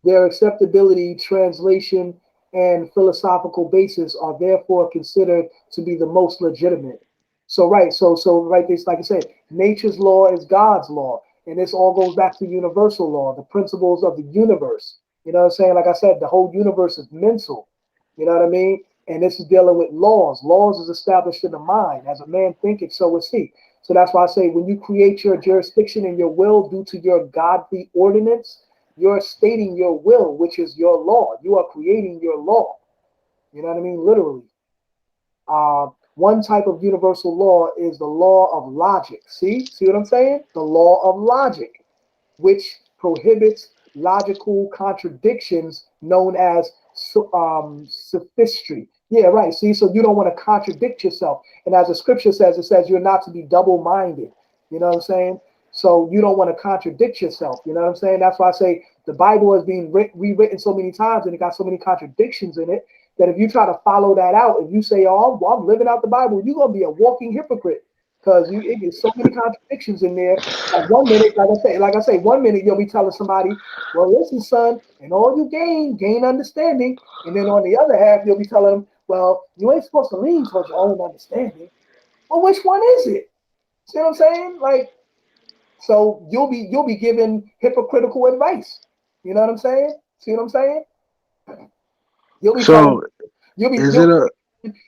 Their acceptability, translation, and philosophical basis are therefore considered to be the most legitimate. So right, so right, this like I said, nature's law is God's law, and this all goes back to universal law, the principles of the universe. You know what I'm saying? Like I said, the whole universe is mental. You know what I mean? And this is dealing with laws. Laws is established in the mind. As a man thinketh, so is he. So that's why I say when you create your jurisdiction and your will due to your godly ordinance, you're stating your will, which is your law. You are creating your law. You know what I mean? Literally. One type of universal law is the law of logic. See what I'm saying? The law of logic, which prohibits logical contradictions known as sophistry. Yeah, right. See, so you don't want to contradict yourself. And as the scripture says, it says you're not to be double minded. You know what I'm saying? So you don't want to contradict yourself. You know what I'm saying? That's why I say the Bible is being rewritten so many times and it got so many contradictions in it that if you try to follow that out, if you say, "Oh, I'm living out the Bible," you're gonna be a walking hypocrite because you it gets so many contradictions in there. Like one minute, like I say, one minute you'll be telling somebody, "Well, listen, son, and all you gain understanding," and then on the other half you'll be telling them, "Well, you ain't supposed to lean towards your own understanding." Well, which one is it? See what I'm saying? Like, so you'll be giving hypocritical advice. You know what I'm saying? See what I'm saying? You'll be telling So you'll be is it you'll a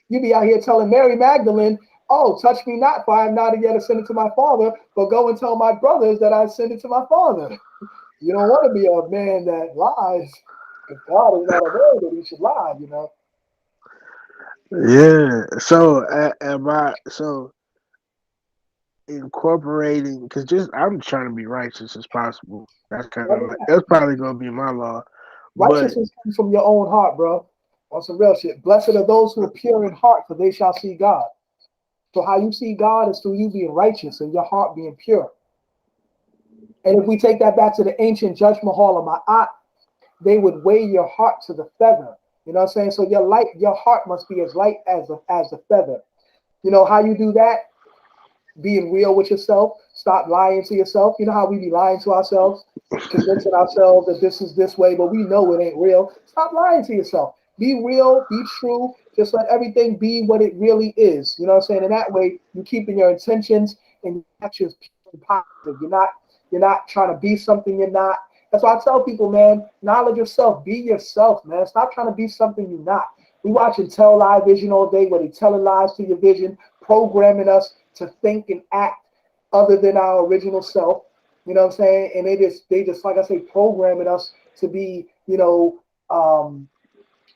you be out here telling Mary Magdalene, "Oh, touch me not, for I am not yet ascended to my Father, but go and tell my brothers that I ascended to my Father." You don't want to be a man that lies, because God is not a man that he should lie. You know. yeah? So am I? So incorporating because just I'm trying to be righteous as possible. That's kind of like that's probably gonna be my law. But Righteousness comes from your own heart, bro. On some real shit. Blessed are those who are pure in heart, for they shall see God. So how you see God is through you being righteous and your heart being pure. And if we take that back to the ancient judgment hall of Ma'at, they would weigh your heart to the feather. You know what I'm saying? So your heart must be as light as a feather. You know how you do that? Being real with yourself. Stop lying to yourself. You know how we be lying to ourselves, convincing ourselves that this is this way, but we know it ain't real. Stop lying to yourself. Be real, be true. Just let everything be what it really is. You know what I'm saying? And that way, you're keeping your intentions and your actions pure and positive. You're not trying to be something you're not. That's why I tell people, man, knowledge yourself. Be yourself, man. Stop trying to be something you're not. We watching Tell Lie Vision all day where they telling lies to your vision, programming us to think and act other than our original self. You know what I'm saying? And they just like I say, programming us to be,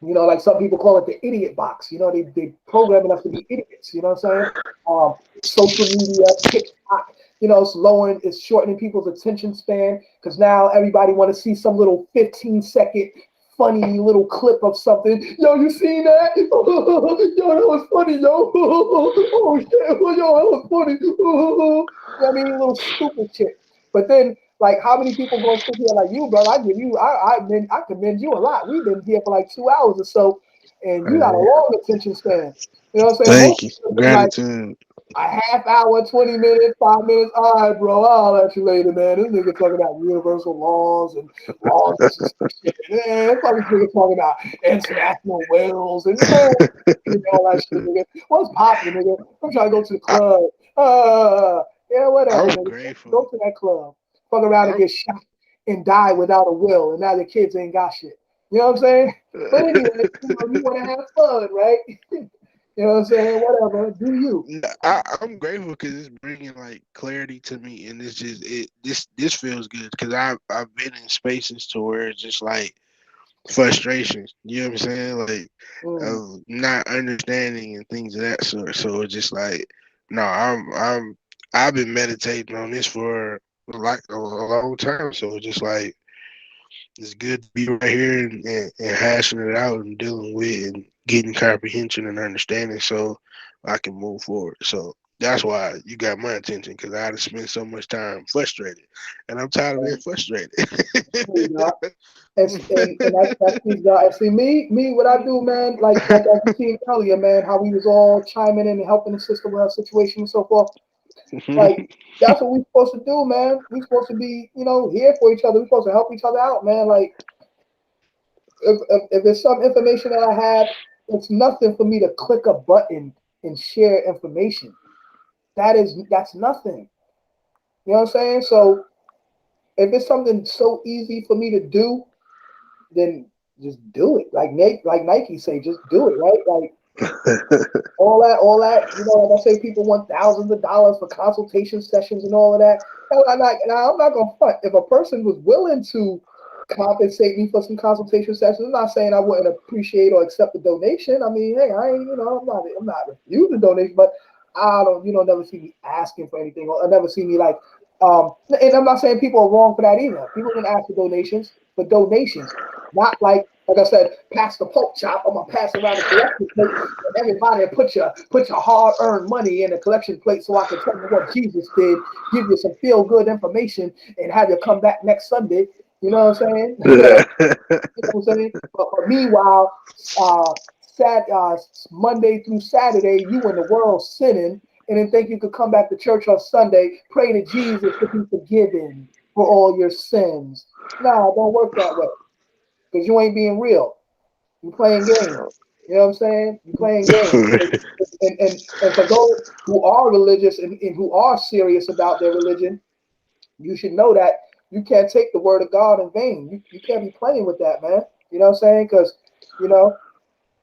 like some people call it the idiot box. They programming us to be idiots. You know what I'm saying? Social media, TikTok, it's shortening people's attention span because now everybody want to see some little 15-second funny little clip of something. Yo, you seen that? Yo, that was funny, yo. Oh shit, yo, that was funny. You know what I mean? Little stupid shit. But then, like, how many people gonna sit here like you, bro? I commend you a lot. We've been here for like 2 hours or so, and you got a long attention span. You know what I'm saying? Most thank you, people be like gratitude. a half hour, 20 minutes, 5 minutes. All right, bro. I'll let you later, man. This nigga talking about universal laws and laws of succession. Man, this nigga talking about international wills and man, all that shit, nigga. What's popping, nigga? I'm trying to go to the club. Yeah, whatever, I'm nigga. grateful. Go to that club. Fuck around and I'm get shot and die without a will, and now the kids ain't got shit. You know what I'm saying? But anyway, you want to have fun, right? You know what I'm saying? Whatever, do you? I'm grateful because it's bringing like clarity to me, and it's just this feels good because I've been in spaces to where it's just like frustration. You know what I'm saying? Like Mm, of not understanding and things of that sort. So it's just like no, I've been meditating on this for like a long time. So it's just like it's good to be right here and hashing it out and dealing with and getting comprehension and understanding so I can move forward. So that's why you got my attention because I had to spend so much time frustrated. And I'm tired of being right. frustrated. There you go. And that's these guys. See me, what I do, man. Like as you seen earlier, man, how we was all chiming in and helping the sister with her situation and so forth. Like that's what we supposed to do, man. We supposed to be, here for each other. We supposed to help each other out, man. Like if there's some information that I have, it's nothing for me to click a button and share information. That's nothing. You know what I'm saying? So if it's something so easy for me to do, then just do it. Like Nike say, just do it, right? Like all that, like I say, people want thousands of dollars for consultation sessions and all of that. And I'm not gonna front. If a person was willing to compensate me for some consultation sessions, I'm not saying I wouldn't appreciate or accept the donation. I mean, hey, I ain't, I'm not refusing donation, but I don't, never see me asking for anything, or never see me like, and I'm not saying people are wrong for that either. People can ask for donations, not like I said, pass the pork chop. I'm gonna pass around the collection plate, and everybody put your hard-earned money in the collection plate, so I can tell you what Jesus did, give you some feel-good information, and have you come back next Sunday. You know what I'm saying? You know what I'm saying? But meanwhile, uh, Monday through Saturday, you in the world sinning, and then think you could come back to church on Sunday, pray to Jesus to be forgiven for all your sins. Nah, it don't work that way because you ain't being real. You playing games. You know what I'm saying? You playing games. And for those who are religious and who are serious about their religion, you should know that you can't take the word of God in vain. You can't be playing with that, man. You know what I'm saying? Because, you know,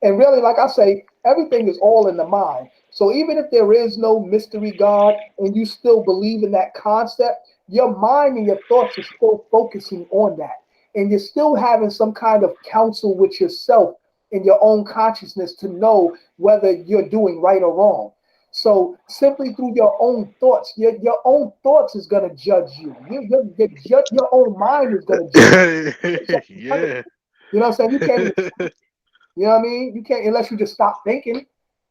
and really, like I say, everything is all in the mind. So even if there is no mystery God and you still believe in that concept, your mind and your thoughts are still focusing on that. And you're still having some kind of counsel with yourself in your own consciousness to know whether you're doing right or wrong. So simply through your own thoughts, your own thoughts is gonna judge you. Your own mind is gonna judge you. Yeah. You know what I'm saying? You can't even, you know what I mean? You can't unless you just stop thinking.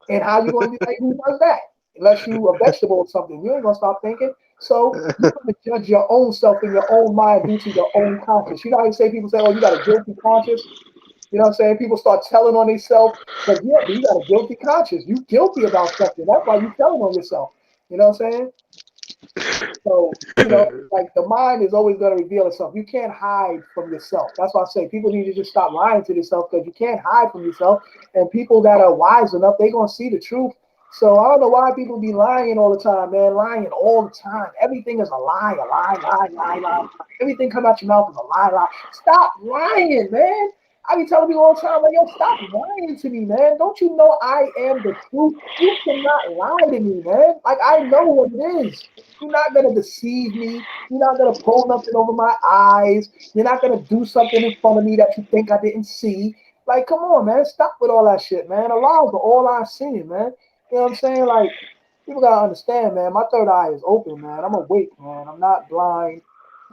And how you gonna be like, who does that? Unless you a vegetable or something, you ain't gonna stop thinking. So you're gonna judge your own self in your own mind due to your own conscience. You know how you say people say, "Oh, you got a guilty conscience." You know what I'm saying? People start telling on themselves, but yeah, but you got a guilty conscience. You guilty about something. That's why you telling on yourself. You know what I'm saying? So, like the mind is always going to reveal itself. You can't hide from yourself. That's why I say people need to just stop lying to themselves because you can't hide from yourself. And people that are wise enough, they're going to see the truth. So I don't know why people be lying all the time, man. Lying all the time. Everything is a lie, a lie, lie, lie, lie. Everything come out your mouth is a lie, lie. Stop lying, man. I be telling people all the time, like, yo, stop lying to me, man. Don't you know I am the truth? You cannot lie to me, man. Like, I know what it is. You're not going to deceive me. You're not going to pull nothing over my eyes. You're not going to do something in front of me that you think I didn't see. Like, come on, man. Stop with all that shit, man. Allah for all I've seen, man. You know what I'm saying? Like, people got to understand, man. My third eye is open, man. I'm awake, man. I'm not blind.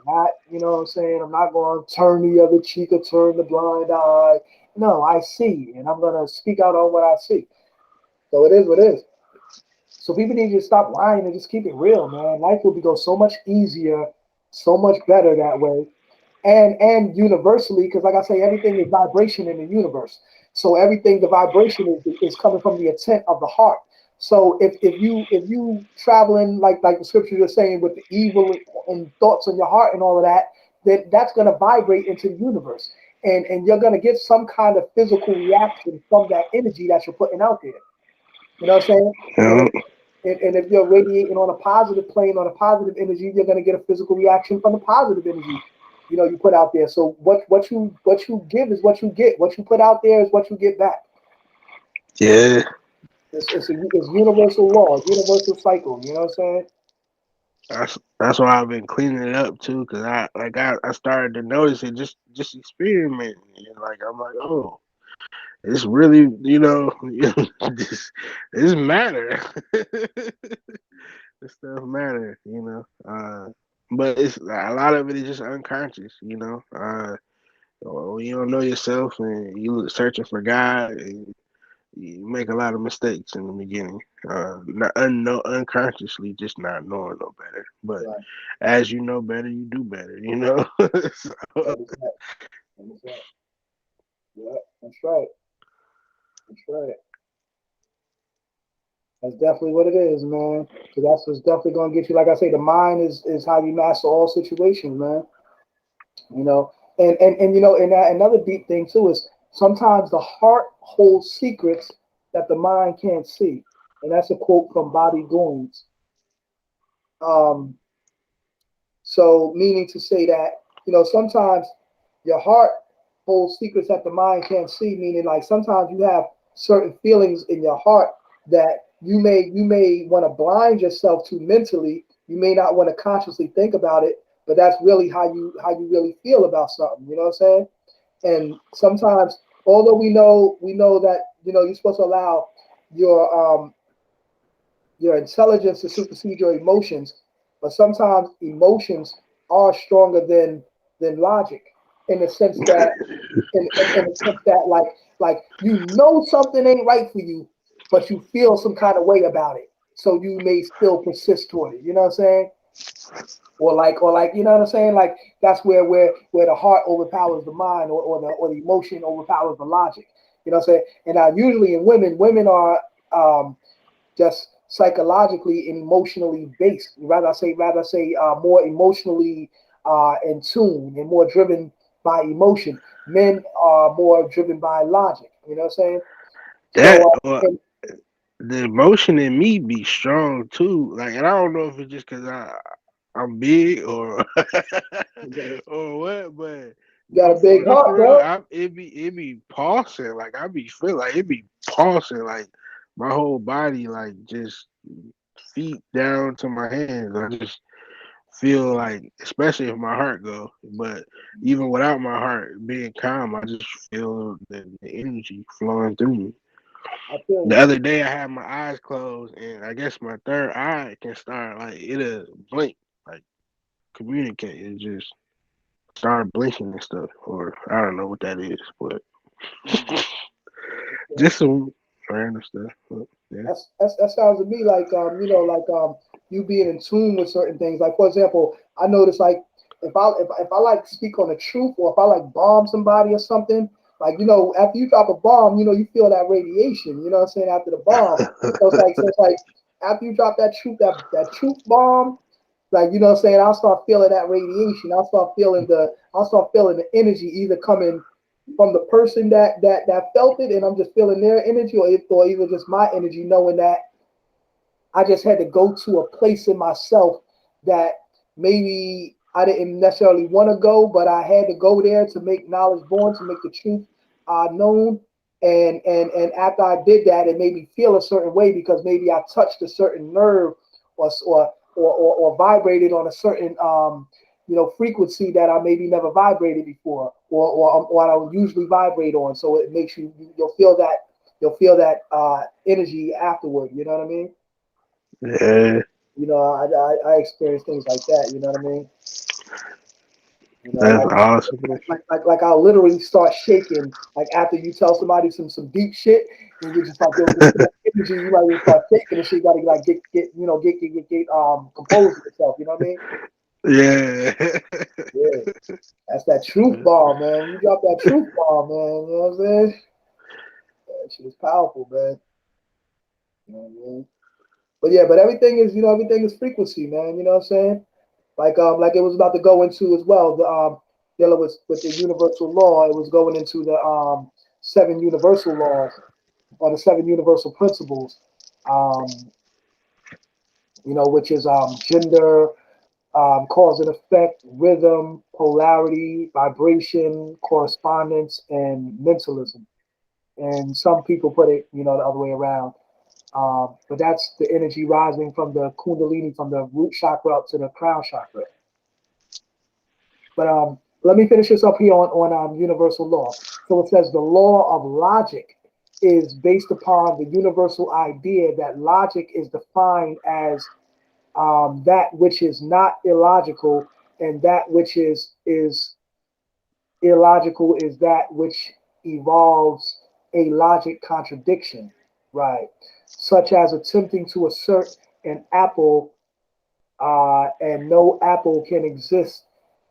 Not, you know what I'm saying? I'm not going to turn the other cheek or turn the blind eye. No, I see, and I'm going to speak out on what I see. So it is what it is. So people need to stop lying and just keep it real, man. Life will go so much easier, so much better that way, and universally, because like I say, everything is vibration in the universe. So everything, the vibration is coming from the intent of the heart. So if you traveling like the scriptures are saying with the evil and thoughts in your heart and all of that, that's gonna vibrate into the universe, and you're gonna get some kind of physical reaction from that energy that you're putting out there. You know what I'm saying? And Yeah. and if you're radiating on a positive plane, on a positive energy, you're going to get a physical reaction from the positive energy. you put out there. So what you give is what you get. What you put out there is what you get back. Yeah. It's universal law, universal cycle. You know what I'm saying? That's why I've been cleaning it up too, cause I started to notice it just experimenting, and like I'm like, oh, it's really this matter. This stuff matter, but it's a lot of it is just unconscious, when you don't know yourself and you searching for God, and you make a lot of mistakes in the beginning. Not unconsciously, just not knowing no better. But Right. as you know better, you do better. So, That is that. That is that. Yeah, that's right. That's right. That's definitely what it is, man. So that's what's definitely gonna get you. Like I say, the mind is how you master all situations, man. You know, and and that, another deep thing too is sometimes the heart holds secrets that the mind can't see, and that's a quote from Bobby Goons. Um, so meaning to say that sometimes your heart holds secrets that the mind can't see, meaning like sometimes you have certain feelings in your heart that you may want to blind yourself to mentally. You may not want to consciously think about it, but that's really how you really feel about something. You know what I'm saying? And sometimes, although we know that you're supposed to allow your your intelligence to supersede your emotions, but sometimes emotions are stronger than logic in the sense that in the sense that like something ain't right for you, but you feel some kind of way about it. So you may still persist toward it. You know what I'm saying? Or like you know what I'm saying? Like that's where the heart overpowers the mind, or the emotion overpowers the logic. You know what I'm saying? And usually in women are just psychologically and emotionally based. Rather say more emotionally in tune and more driven by emotion. Men are more driven by logic. You know what I'm saying? that So the emotion in me be strong too. Like, and I don't know if it's just because I'm big or you or what, but got a big heart, for real, bro. it be pulsing. Like I be feel like it be pulsing. Like my whole body, like just feet down to my hands. I just feel like, especially if my heart go, but even without my heart being calm, I just feel the energy flowing through me. I feel The you. other day I had my eyes closed, and I guess my third eye can start like it'll blink, like communicate. It just start blinking and stuff, or I don't know what that is, but Mm, okay. just some random stuff. But yeah. That sounds to me like you being in tune with certain things. Like for example, I notice like if I like speak on the truth, or if I like bomb somebody or something, like after you drop a bomb, you feel that radiation. You know what I'm saying? After the bomb, so it's like after you drop that truth bomb, like what I'm saying, I'll start feeling that radiation. I'll start feeling the energy either coming from the person that felt it, and I'm just feeling their energy, or either just my energy, knowing that I just had to go to a place in myself that maybe I didn't necessarily want to go, but I had to go there to make knowledge born, to make the truth known. And after I did that, it made me feel a certain way because maybe I touched a certain nerve, or vibrated on a certain frequency that I maybe never vibrated before, or I would usually vibrate on. So it makes you'll feel that energy afterward. You know what I mean? Yeah, I experience things like that. You know what I mean? that's Like awesome. like I'll literally start shaking. Like after you tell somebody some deep shit, and you're just like yo, this energy, you might just start shaking and shit. You gotta like get composed with yourself. You know what I mean? Yeah. Yeah, that's that truth bomb, man. You drop that truth bomb, man. You know what I'm saying? That shit is powerful, man. You know what I mean? But everything is frequency, man. You know what I'm saying? Like it was about to go into as well. The dealing with the universal law, it was going into the seven universal laws, or the seven universal principles. Um, which is gender, cause and effect, rhythm, polarity, vibration, correspondence, and mentalism. And some people put it, the other way around. But that's the energy rising from the kundalini, from the root chakra up to the crown chakra. But let me finish this up here on universal law. So it says the law of logic is based upon the universal idea that logic is defined as that which is not illogical, and that which is illogical is that which evolves a logic contradiction, right? Such as attempting to assert an apple and no apple can exist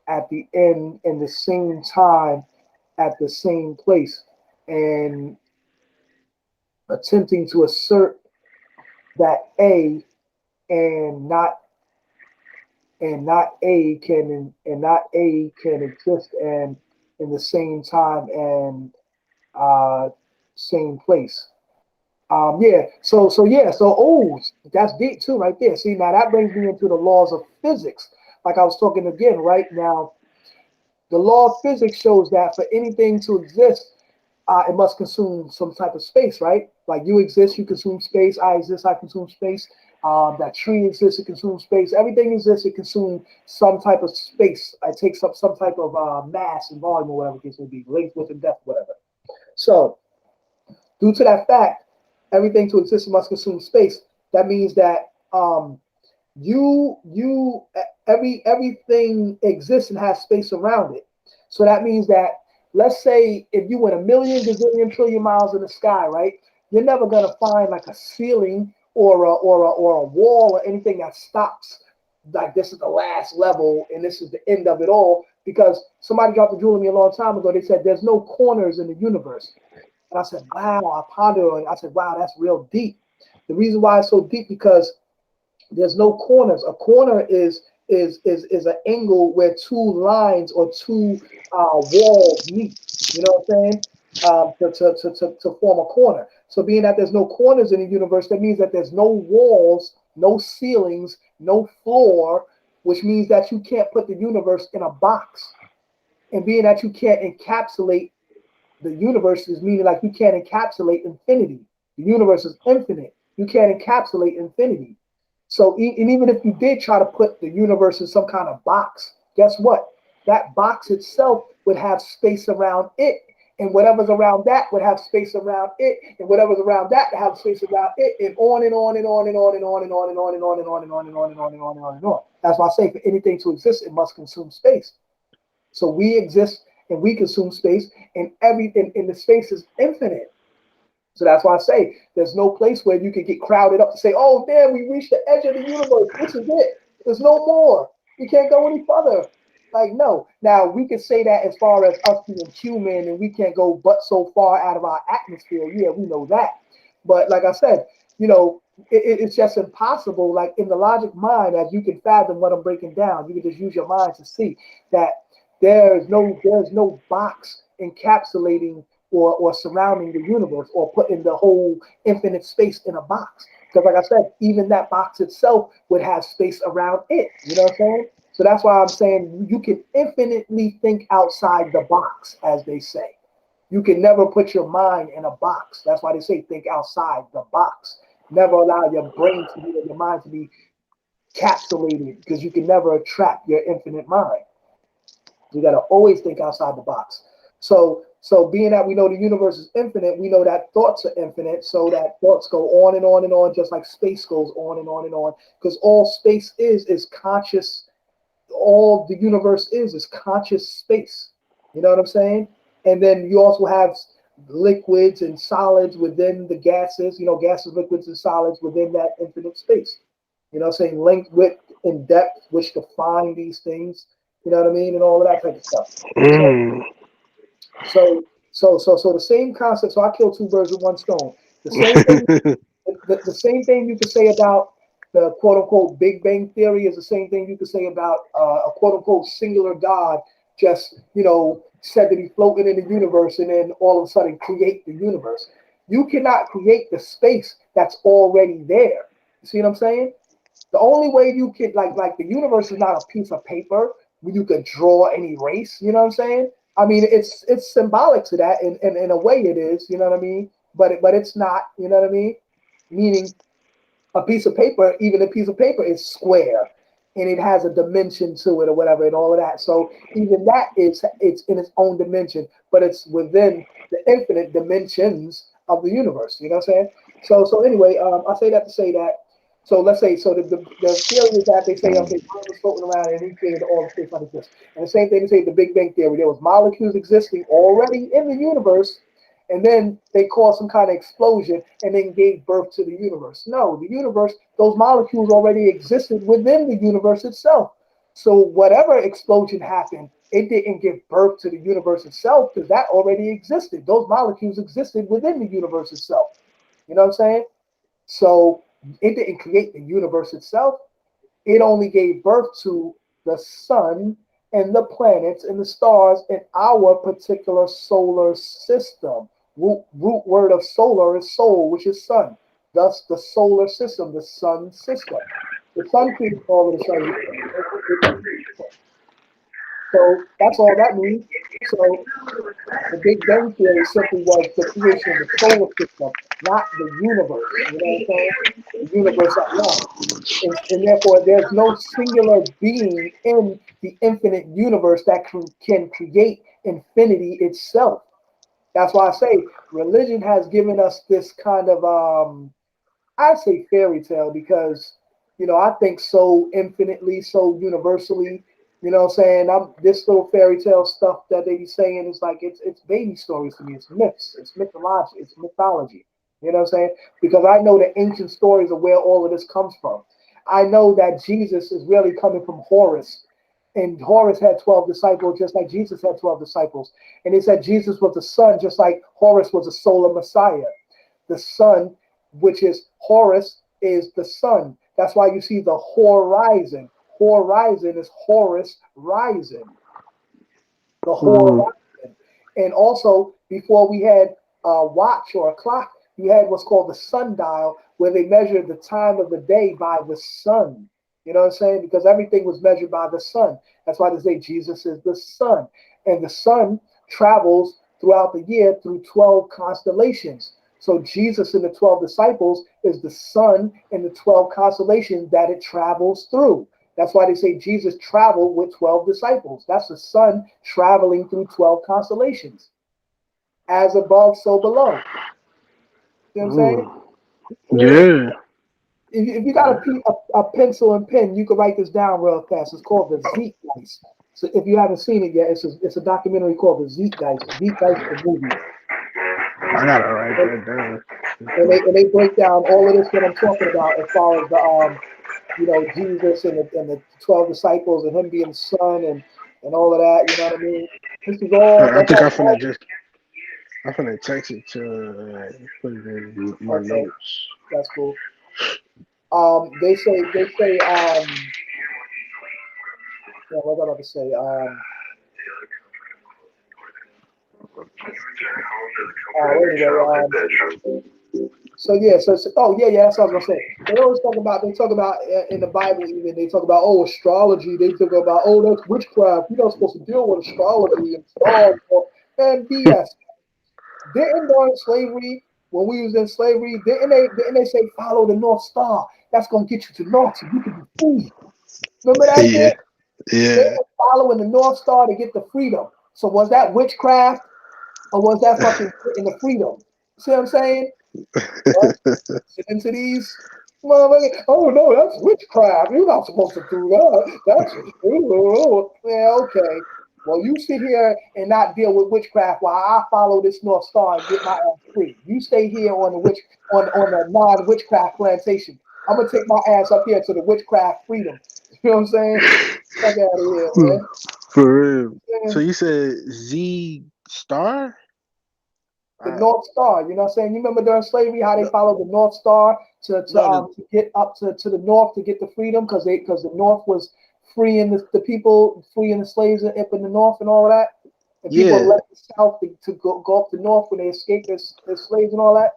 at the end in the same time at the same place, and attempting to assert that A and not A can exist and in the same time and same place. Yeah. So that's deep too, right there. See, now that brings me into the laws of physics. Like I was talking again, right now, the law of physics shows that for anything to exist, it must consume some type of space, right? Like you exist, you consume space. I exist, I consume space. That tree exists, it consumes space. Everything exists, it consumes some type of space. It takes up some type of mass and volume or whatever the case may be, length, width, and depth, whatever. So, due to that fact, everything to exist must consume space. That means that everything exists and has space around it. So that means that, let's say if you went a million gazillion trillion miles in the sky, right? You're never gonna find like a ceiling or a wall or anything that stops. Like this is the last level and this is the end of it all, because somebody dropped the jewel on me a long time ago. They said there's no corners in the universe. And I said, wow, I pondered on it. I said, wow, that's real deep. The reason why it's so deep because there's no corners. A corner is an angle where two lines or two walls meet. You know what I'm saying? To form a corner. So being that there's no corners in the universe, that means that there's no walls, no ceilings, no floor, which means that you can't put the universe in a box. And being that you can't encapsulate the universe is meaning like you can't encapsulate infinity. The universe is infinite. You can't encapsulate infinity. So and even if you did try to put the universe in some kind of box, guess what? That box itself would have space around it, and whatever's around that would have space around it, and whatever's around that would have space around it, and on and on and on and on and on and on and on and on and on and on and on and on and on and on and on. That's why I say for anything to exist, it must consume space. So we exist and we consume space, and everything in the space is infinite. So that's why I say there's no place where you can get crowded up to say, oh, damn, we reached the edge of the universe. This is it. There's no more. We can't go any further. Like, no. Now, we can say that as far as us being human and we can't go but so far out of our atmosphere. Yeah, we know that. But like I said, it's just impossible. Like in the logic mind, as you can fathom what I'm breaking down, you can just use your mind to see that there's no box encapsulating or surrounding the universe or putting the whole infinite space in a box. Because like I said, even that box itself would have space around it. You know what I'm saying? So that's why I'm saying you can infinitely think outside the box, as they say. You can never put your mind in a box. That's why they say think outside the box. Never allow your brain to be, your mind to be capsulated, because you can never trap your infinite mind. You got to always think outside the box. So being that we know the universe is infinite, we know that thoughts are infinite, so that thoughts go on and on and on, just like space goes on and on and on, because all space is conscious. All the universe is conscious space. You know what I'm saying? And then you also have liquids and solids within the gases, gases, liquids, and solids within that infinite space. You know what I'm saying? Length, width, and depth, which define these things. You know what I mean? And all of that type of stuff. Mm. So the same concept. So I killed two birds with one stone. The same thing. The same thing you could say about the quote unquote Big Bang Theory is the same thing you could say about a quote unquote singular God. Just said that he floated in the universe and then all of a sudden create the universe. You cannot create the space that's already there. You see what I'm saying? The only way you can like the universe is not a piece of paper where you could draw and erase. You know what I'm saying? I mean, it's symbolic to that, and in a way it is. You know what I mean? But it's not. You know what I mean? Meaning a piece of paper, even a piece of paper is square and it has a dimension to it or whatever and all of that. So even that is it's in its own dimension, but it's within the infinite dimensions of the universe. You know what I'm saying? So anyway, I say that to say that. So let's say the theory is that they say okay, God was floating around and he created all the space like this. And the same thing they say the Big Bang theory. There was molecules existing already in the universe and then they caused some kind of explosion and then gave birth to the universe. No, the universe, those molecules already existed within the universe itself. So whatever explosion happened, it didn't give birth to the universe itself because that already existed. Those molecules existed within the universe itself. You know what I'm saying? So it didn't create the universe itself. It only gave birth to the sun and the planets and the stars in our particular solar system. Root word of solar is soul, which is sun. Thus, the solar system, the sun system. The sun creates all of the stars. So that's all that means. So the Big Bang Theory simply was the creation of the solar system, not the universe. You know what I'm saying? The universe at large. And therefore, there's no singular being in the infinite universe that can create infinity itself. That's why I say religion has given us this kind of I say fairy tale because I think so infinitely, so universally. You know what I'm saying? I'm this little fairy tale stuff that they be saying is like it's baby stories to me. It's myths, it's mythology, it's mythology. You know what I'm saying? Because I know the ancient stories of where all of this comes from. I know that Jesus is really coming from Horus. And Horus had 12 disciples, just like Jesus had 12 disciples. And they said Jesus was the son, just like Horus was a solar Messiah. The sun, which is Horus, is the sun. That's why you see the horizon. Horizon is Horus rising. The Mm. horizon. And also, before we had a watch or a clock, you had what's called the sundial, where they measured the time of the day by the sun. You know what I'm saying? Because everything was measured by the sun. That's why they say Jesus is the sun. And the sun travels throughout the year through 12 constellations. So Jesus and the 12 disciples is the sun and the 12 constellations that it travels through. That's why they say Jesus traveled with 12 disciples. That's the sun traveling through 12 constellations. As above, so below. You know what I'm saying? Mm. Yeah. Yeah. If you got a pencil and pen, you can write this down real fast. It's called the Zeitgeist. So if you haven't seen it yet, it's a documentary called the Zeitgeist. Zeitgeist the movie. I gotta write that down. And they break down all of this what I'm talking about as far as the Jesus and the 12 disciples and him being the son and all of that. You know what I mean? This is all I that's think all. I'm finna text it to put it in my Okay, notes. that's cool. They say yeah, what was I about to say? Anyway, so yeah, oh yeah, that's what I was gonna say. They talk about in the Bible even they talk about astrology. They talk about that's witchcraft. You're not supposed to deal with astrology and stars and BS. Didn't during slavery when we was in slavery, didn't they say follow the North Star? That's gonna get you to North so you can be free. Remember that Yeah, shit? They yeah. were following the North Star to get the freedom. So was that witchcraft or was that fucking getting the freedom? See what I'm saying? But into these motherfuckers, oh no, that's witchcraft. You're not supposed to do that. That's yeah, okay. Well, you sit here and not deal with witchcraft while I follow this North Star and get my ass free. You stay here on on the non-witchcraft plantation. I'm gonna take my ass up here to the witchcraft freedom. You know what I'm saying? Fuck out of here, man. For real. Yeah. So you said Z Star? The Uh, North Star. You know what I'm saying? You remember during slavery how they no, followed the North Star no, to get up to the North to get the freedom because the North was freeing the people, freeing the slaves up in the North and all of that. And people yeah, left the South to go up the North when they escaped their slaves and all that.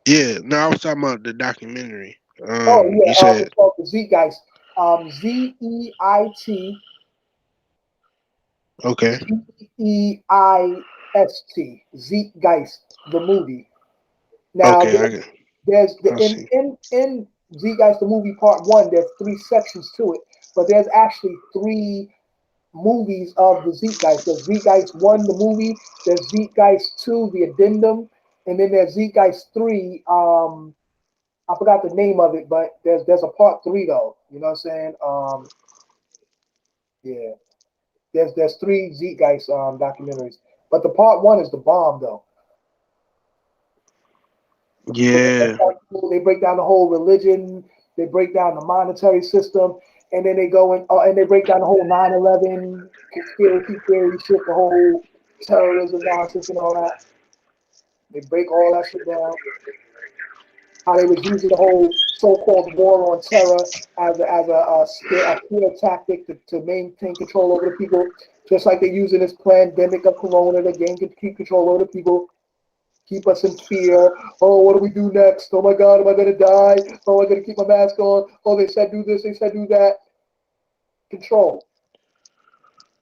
yeah. No, I was talking about the documentary. Oh yeah, You said it's called the Zeitgeist. Zeitzt. okay. Zeist. Zeitgeist, the movie. Now Okay, there's the I see. in Zeitgeist the movie part one. There's three sections to it, but there's actually three movies of the Zeitgeist. There's Zeitgeist one, the movie. There's Zeitgeist two, the addendum, and then there's Zeitgeist three. I forgot the name of it, but there's a part three though. You know what I'm saying? Yeah. There's three Zeitgeist documentaries, but the part one is the bomb though. Yeah, They break down the whole religion, they break down the monetary system, and then they go in and they break down the whole 9/11 conspiracy theory shit, the whole terrorism nonsense and all that. They break all that shit down. How they was using the whole so-called war on terror as a fear tactic to maintain control over the people, just like they're using this pandemic of corona to keep control over the people, keep us in fear. Oh, what do we do next? Oh my God, am I gonna die? Oh, I gotta keep my mask on. Oh, they said do this, they said do that. Control.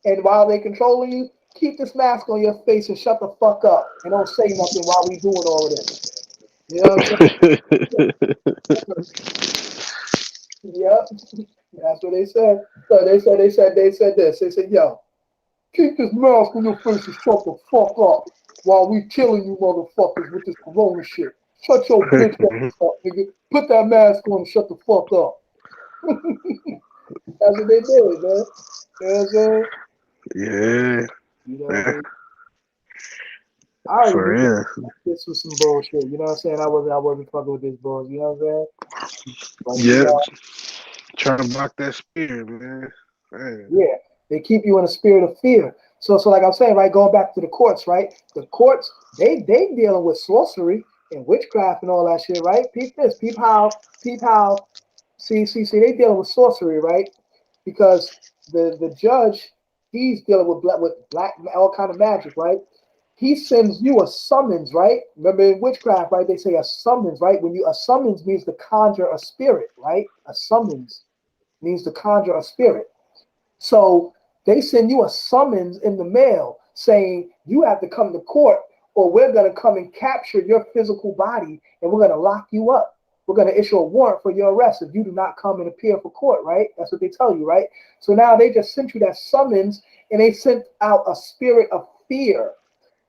And while they controlling you, keep this mask on your face and shut the fuck up and don't say nothing while we doing all of this. You know what I'm saying? Yep. That's what they said. So they said this. They said, yo, keep this mask on your face and shut the fuck up while we killing you motherfuckers with this corona shit. Shut your bitch ass up, nigga. Put that mask on and shut the fuck up. That's what they did, man. You know what I'm saying? yeah, You know what I yeah, mean? I already for knew real. this was some bullshit. You know what I'm saying? I wasn't fucking with this bullshit. You know what I'm saying? But Yep, trying to block that spirit, man. yeah, they keep you in a spirit of fear. So like I'm saying, right, going back to the courts, right? The courts, they dealing with sorcery and witchcraft and all that shit, right? Peep this, peep how, see, they dealing with sorcery, right? Because the judge, he's dealing with black all kind of magic, right? He sends you a summons, right? Remember in witchcraft, right? They say a summons, right? A summons means to conjure a spirit, right? A summons means to conjure a spirit. So they send you a summons in the mail saying you have to come to court or we're going to come and capture your physical body and we're going to lock you up. We're going to issue a warrant for your arrest if you do not come and appear for court, right? That's what they tell you, right? So now they just sent you that summons and they sent out a spirit of fear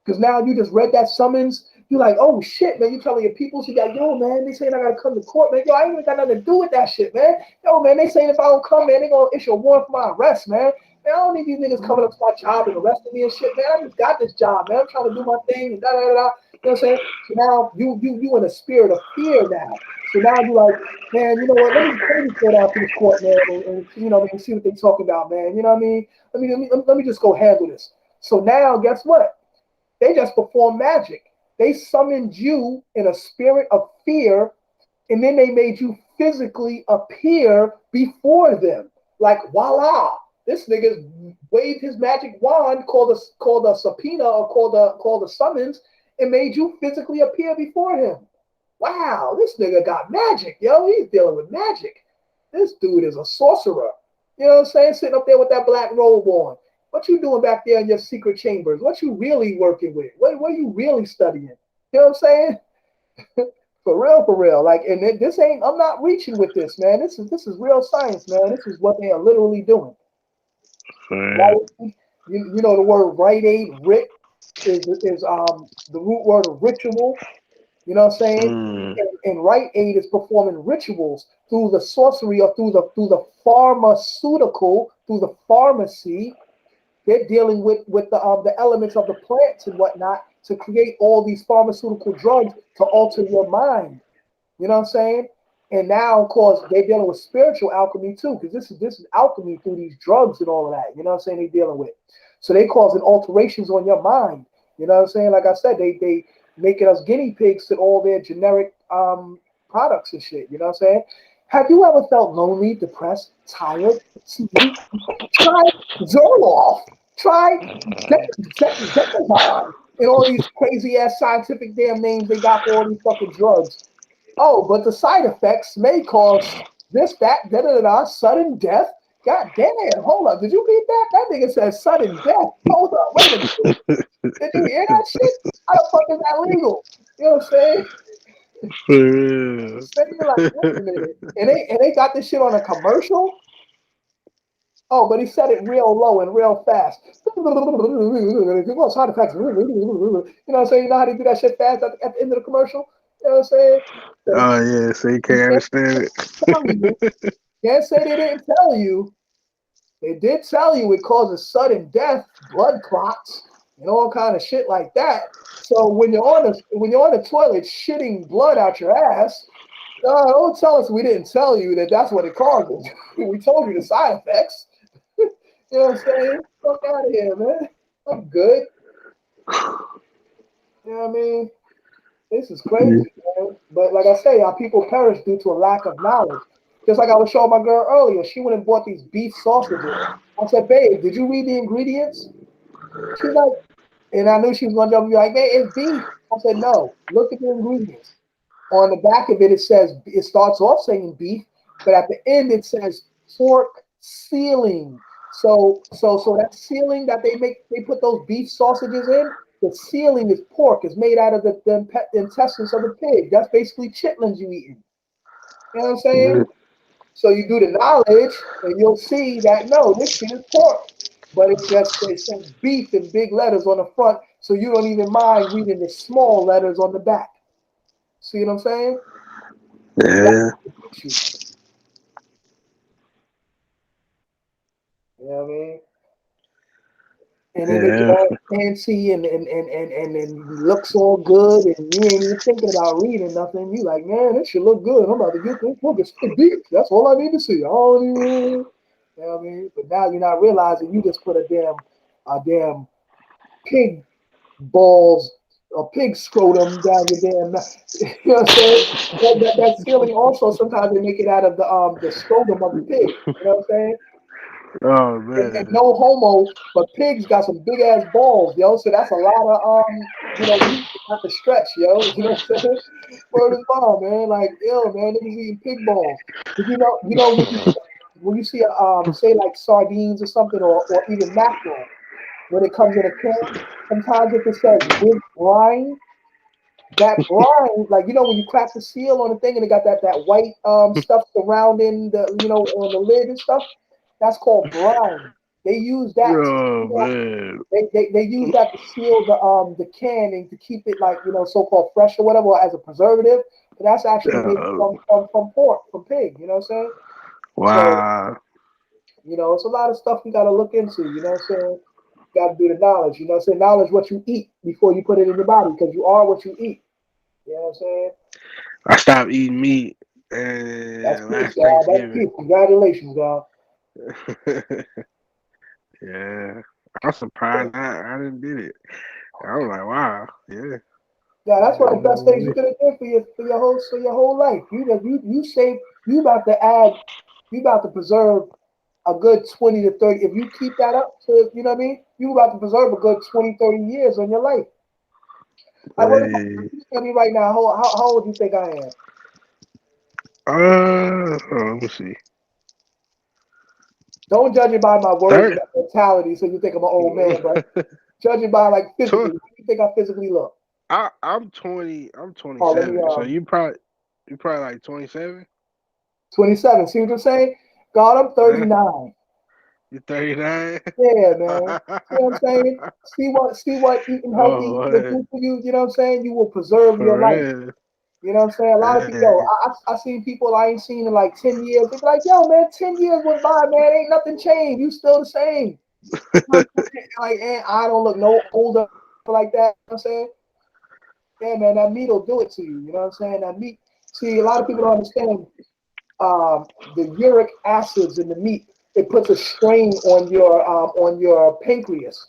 because now you just read that summons. You're like, oh shit, man. You telling your people, you got, yo, man, they saying I gotta come to court, man. Yo, I ain't even got nothing to do with that shit, man. Yo, man, they saying if I don't come, man, they gonna issue a warrant for my arrest, man. Man, I don't need these niggas coming up to my job and arresting me and shit, man. I just got this job, man. I'm trying to do my thing and da da da. You know what I'm saying? So now you in a spirit of fear now. So now you're like, man, you know what? Let me go down to this court, man, and you know, man, see what they talking about, man. You know what I mean? Let me just go handle this. So now, guess what? They just performed magic. They summoned you in a spirit of fear, and then they made you physically appear before them. Like voila, this nigga waved his magic wand, called a subpoena or called a summons, and made you physically appear before him. Wow, this nigga got magic, yo. He's dealing with magic. This dude is a sorcerer. You know what I'm saying? Sitting up there with that black robe on. What you doing back there in your secret chambers? What you really working with? What are you really studying? You know what I'm saying? For real. Like, and this ain't. I'm not reaching with this, man. This is real science, man. This is what they are literally doing. For Right? You know the word Rite Aid, Rit is the root word of ritual. You know what I'm saying? mm, And Rite Aid is performing rituals through the sorcery or through the pharmaceutical, through the pharmacy. They're dealing with the elements of the plants and whatnot to create all these pharmaceutical drugs to alter your mind. You know what I'm saying? And now, of course, they're dealing with spiritual alchemy too, because this is alchemy through these drugs and all of that. You know what I'm saying? They're dealing with. So they causing alterations on your mind. You know what I'm saying? Like I said, they making us guinea pigs to all their generic products and shit. You know what I'm saying? Have you ever felt lonely, depressed, tired, sleepy? Try Zoloft. Try Zepazon. And all these crazy ass scientific damn names they got for all these fucking drugs. Oh, but the side effects may cause this, that, da da da, da, sudden death. God damn, hold up. Did you read that? That nigga says sudden death. Hold up, wait a minute. Did you hear that shit? How the fuck is that legal? You know what I'm saying? For real. Saying like, wait a minute. And they got this shit on a commercial. Oh, but he said it real low and real fast. If you want side effects, you know what I'm saying? You know how they do that shit fast at the end of the commercial? You know what I'm saying? So Oh yeah, so you you can't can't understand tell you. it. Can't say they didn't tell you. They did tell you it causes sudden death, blood clots, and all kind of shit like that. So when you're on the toilet shitting blood out your ass, don't tell us we didn't tell you that that's what it causes. We told you the side effects. You know what I'm saying? Fuck out of here, man. I'm good. You know what I mean? This is crazy, man. But like I say, our people perish due to a lack of knowledge. Just like I was showing my girl earlier, she went and bought these beef sausages. I said, babe, did you read the ingredients? She's like, and I knew she was going to jump and be like, man, it's beef. I said, no, look at the ingredients. On the back of it, it starts off saying beef, but at the end it says pork sealing. So that sealing that they put those beef sausages in, the sealing is pork. It's made out of the intestines of the pig. That's basically chitlins you eating. You know what I'm saying? So you do the knowledge, and you'll see that no, this shit is pork, but it says beef in big letters on the front, so you don't even mind reading the small letters on the back. See what I'm saying? That's Yeah, what gets you. You know what I mean? And they make it yeah. all fancy and looks all good, and you ain't even thinking about reading nothing. You like, man, this should look good. I'm about to get this book. It's beef. That's all I need to see. I don't even, you know what I mean? But now you're not realizing you just put a damn pig balls, a pig scrotum down your damn. You know what I'm saying? That ceiling also sometimes they make it out of the scrotum of the pig. You know what I'm saying? Oh And man. no homo, but pigs got some big ass balls, yo. So that's a lot of meat not to stretch, yo. You know what I'm saying? Word is bond, man. Like, yo, man, niggas eating pig balls. But when you see say like sardines or something, or even mackerel, when it comes in a can, sometimes if it says with brine, that brine, like when you crack the seal on the thing and it got that white stuff surrounding the on the lid and stuff, that's called brine. They use that to Oh seal, man. they use that to seal the can and to keep it like so called fresh or whatever as a preservative. But that's actually made Uh, from pork, from pig. You know what I'm saying? So wow. it's a lot of stuff you got to look into. You know what I'm saying? You got to do the knowledge. You know what I'm saying? Knowledge what you eat before you put it in your body because you are what you eat. You know what I'm saying? I stopped eating meat That's peace, last God. That's Thanksgiving. peace. Congratulations, God. Yeah. I'm surprised I didn't did it. I was like, wow, yeah. Yeah, that's one of the best things you Yeah. could have done for your whole life. You say you about to add, you about to preserve a good 20 to 30. If you keep that up to, you know what I mean? You about to preserve a good 20, 30 years on your life. Like, what Hey. you tell me right now? How old do you think I am? Let me see. Don't judge it by my words and Third. my mentality, so you think I'm an old man. But judge it by like physically. Tw- How do you think I physically look? I'm 20. I'm Oh, let me 27. So you probably like 27. 27. See what I'm saying? God, I'm Yeah. 39. You 39. Yeah, man. See what I'm saying? See what eating healthy Oh, will man. do for you. You know what I'm saying? You will preserve your For life. real. You know what I'm saying? A lot of people, yo, Hey. I seen people I ain't seen in like 10 years. They be like, yo, man, 10 years went by, man. Ain't nothing changed. You still the same. You know what I'm saying? Like, and I don't look no older like that. You know what I'm saying? Yeah, man, that meat will do it to you. You know what I'm saying? That meat. See, a lot of people don't understand the uric acids in the meat. It puts a strain on your pancreas.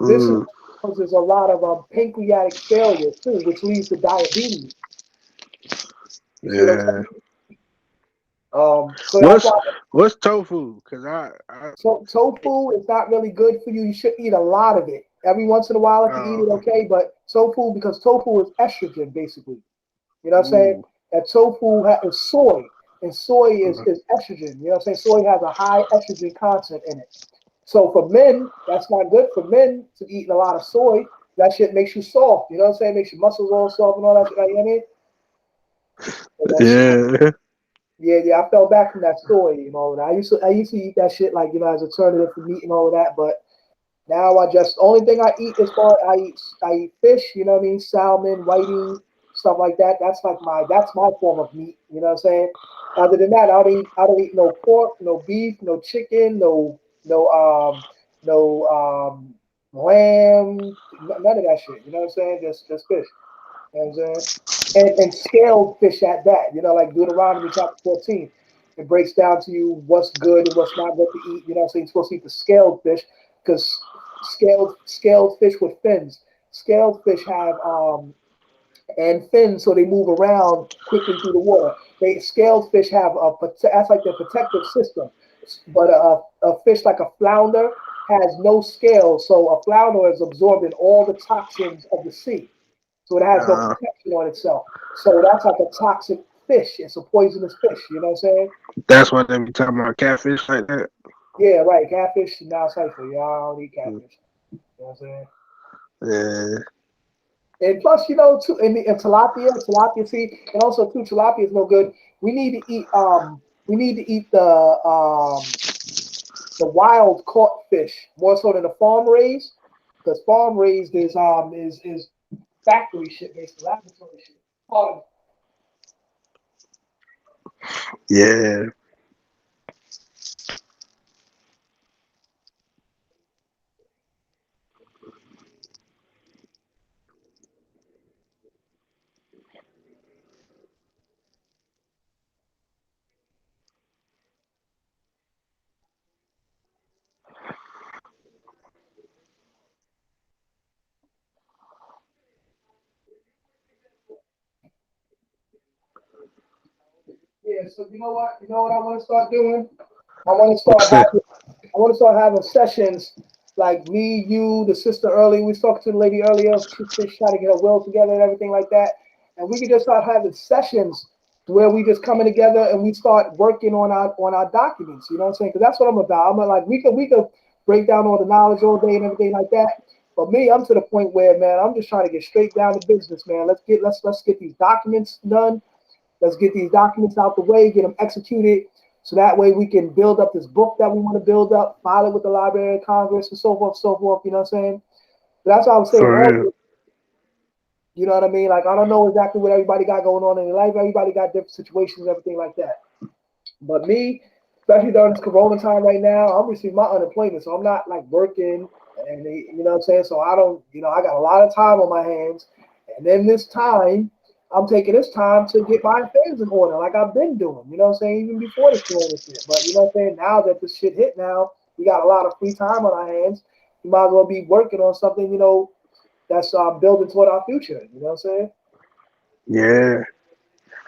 This is Mm, causes a lot of pancreatic failure too, which leads to diabetes. You see what I'm yeah. saying? So that's What's why what's tofu? Cause I tofu is not really good for you. You should eat a lot of it. Every once in a while, if you eat it, oh okay. But tofu, because tofu is estrogen, basically. You know what I'm saying? ooh And tofu is soy, and soy Mhm. is estrogen. You know what I'm saying? Soy has a high estrogen content in it. So for men, that's not good for men to eat a lot of soy. That shit makes you soft. You know what I'm saying? Makes your muscles all soft and all that shit. Like, you know what I mean? And that's, Yeah. yeah. I fell back from that soy. You know, and I used to eat that shit like as alternative for meat and all of that. But now I just only thing I eat as far I eat fish. You know what I mean? Salmon, whiting, stuff like that. That's my form of meat. You know what I'm saying? Other than that, I don't eat no pork, no beef, no chicken, no no lamb, none of that shit. You know what I'm saying? Just fish. You know what I'm saying? And scaled fish at that. You know, like Deuteronomy chapter 14. It breaks down to you what's good and what's not good to eat. You know what I'm saying? You're supposed to eat the scaled fish because scaled fish with fins. Scaled fish have and fins, so they move around quickly through the water. They scaled fish have that's like their protective system. But a fish like a flounder has no scales, so a flounder is absorbing all the toxins of the sea. So it has no Uh, protection on itself. So that's like a toxic fish. It's a poisonous fish. You know what I'm saying? that's what they be talking about catfish like that. Yeah, right. Catfish now cipher. Y'all don't eat catfish. You know what I'm saying? Yeah. And plus, too, and tilapia, see, and also too, tilapia is no good. We need to eat the wild caught fish more so than the farm raised, because farm raised is factory shit, basically laboratory shit. Um, Yeah. yeah, so you know what I want to start doing? I want to start having I want to start having sessions like me, you, the sister earlier. We was talking to the lady earlier. She's trying to get her will together and everything like that. And we could just start having sessions where we just coming together and we start working on our documents. You know what I'm saying? Because that's what I'm about. Like we could break down all the knowledge all day and everything like that. But me, I'm to the point where man, I'm just trying to get straight down to business, man. Let's get these documents done. Let's get these documents out the way, get them executed, so that way we can build up this book that we want to build up, file it with the Library of Congress, and so forth, so forth. You know what I'm saying? But that's what I was saying For real. earlier. You know what I mean? Like I don't know exactly what everybody got going on in their life. Everybody got different situations and everything like that. But me, especially during this Corona time right now, I'm receiving my unemployment, so I'm not like working, and you know what I'm saying. So I don't, I got a lot of time on my hands, and then this time, I'm taking this time to get my affairs in order, like I've been doing. You know what I'm saying, even before this Corona shit. But you know what I'm saying. Now that this shit hit, now we got a lot of free time on our hands. We might as well be working on something, that's building toward our future. You know what I'm saying? Yeah.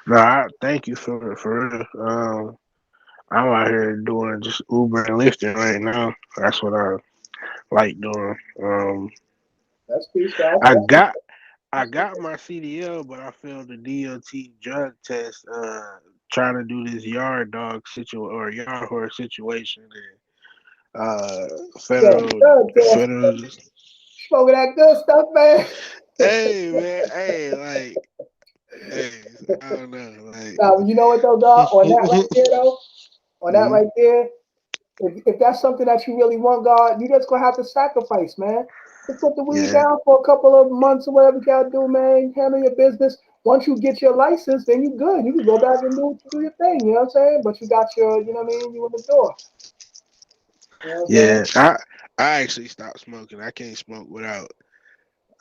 No, I thank you for real. I'm out here doing just Uber and lifting right now. That's what I like doing. That's peace, guys. I got I got my CDL, but I failed the DOT drug test. Trying to do this yard dog yard horse situation, and Yeah, good. federal. Smoking that good stuff, man. Hey man, hey, I don't know, Now, you know what though, God? On that right there, though, on that Mhm. right there, if that's something that you really want, God, you just gonna have to sacrifice, man. Just put the weed Yeah, down for a couple of months or whatever you gotta do, man. Handle your business. Once you get your license, then you good. You can go back and do your thing. You know what I'm saying? But you got your, you know what I mean? You in the door. You know what I'm saying? yeah. I actually stopped smoking. I can't smoke without.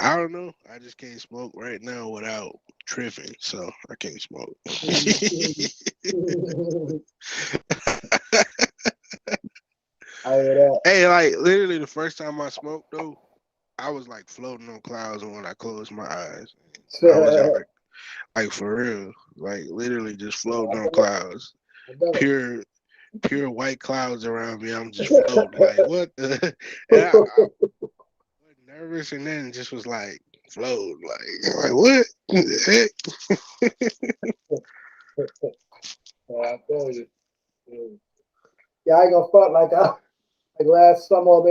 I don't know. I just can't smoke right now without tripping. So I can't smoke. I hear Hey, like literally the first time I smoked though, I was like floating on clouds, and when I closed my eyes, I was in that. like for real, like literally just floating I've on done it. clouds, I've done pure pure white clouds around me. I'm just floating like what the, and I was nervous, and then just was like flowed. Like what? The Yeah, I tell you. Yeah, I ain't gonna front like last summer, or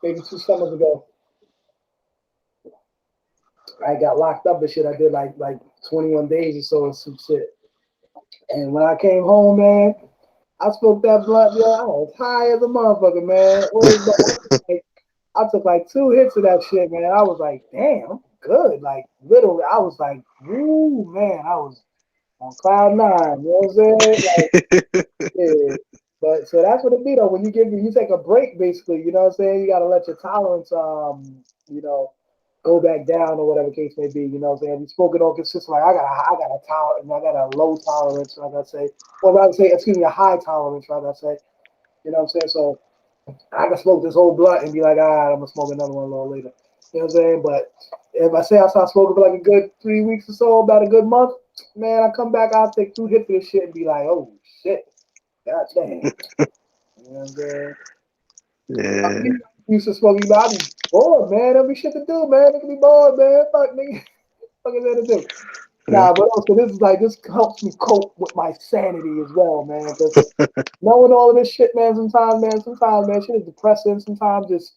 maybe 2 summers ago. I got locked up and shit. I did like 21 days or so and some shit. And when I came home, man, I smoked that blunt. Yo, I was high as a motherfucker, man. I took like 2 hits of that shit, man. I was like, damn, I'm good. Like literally, I was like, woo, man. I was on cloud 9. You know what I'm saying? Like, yeah. But so that's what it be though. When you take a break, basically, you know what I'm saying? You gotta let your tolerance, you know, go back down or whatever case may be. You know what I'm saying? We spoke it all consistently. Like, I got a tolerance, I got a low tolerance, like I say, or rather say, excuse me, a high tolerance, like I say. You know what I'm saying? So I can smoke this whole blunt and be like, I'm gonna smoke another one a little later. You know what I'm saying? But if I say I start smoking for like a good 3 weeks or so, about a good month, man, I come back, I'll take 2 hits of this shit and be like, oh shit, god damn. You know what I'm saying? I yeah. used to smoke, but I be bored, man. There'll be shit to do, man. Nigga be bored, man. Fuck nigga. Fuck is there to do? Yeah. Nah, but also this helps me cope with my sanity as well, man. Because knowing all of this shit, man, sometimes, man, shit is depressing. Sometimes it's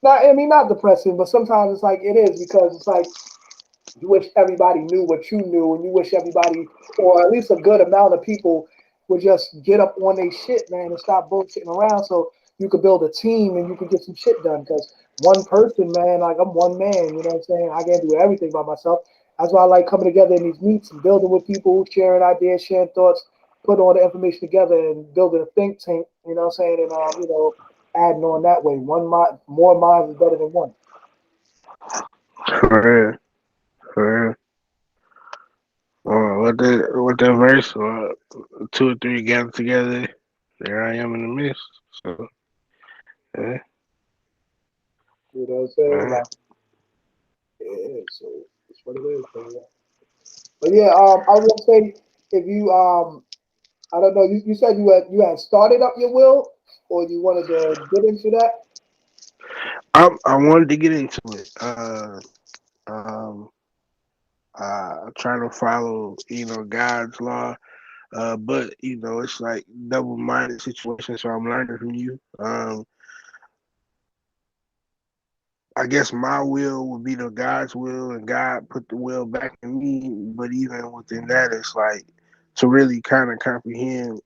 not depressing, but sometimes it's like it is because it's like you wish everybody knew what you knew, and you wish everybody, or at least a good amount of people, would just get up on their shit, man, and stop bullshitting around, so you could build a team and you could get some shit done. Because one person, man, like I'm one man, you know what I'm saying? I can't do everything by myself. That's why I like coming together in these meets and building with people, sharing ideas, sharing thoughts, putting all the information together and building a think tank, you know what I'm saying? And adding on that way. One mind, more minds is better than one. For real. For real. What that verse? 2 or 3 gathered together. There I am in the midst. So yeah. You know what I'm saying? Man. Like, yeah, so it's what it is, man. But yeah, I was gonna say if you I don't know, you said you had started up your will or you wanted to get into that. I wanted to get into it. Um, trying to follow, God's law. But it's like double-minded situation. So I'm learning from you. I guess my will would be the God's will, and God put the will back in me. But even within that, it's like to really kind of comprehend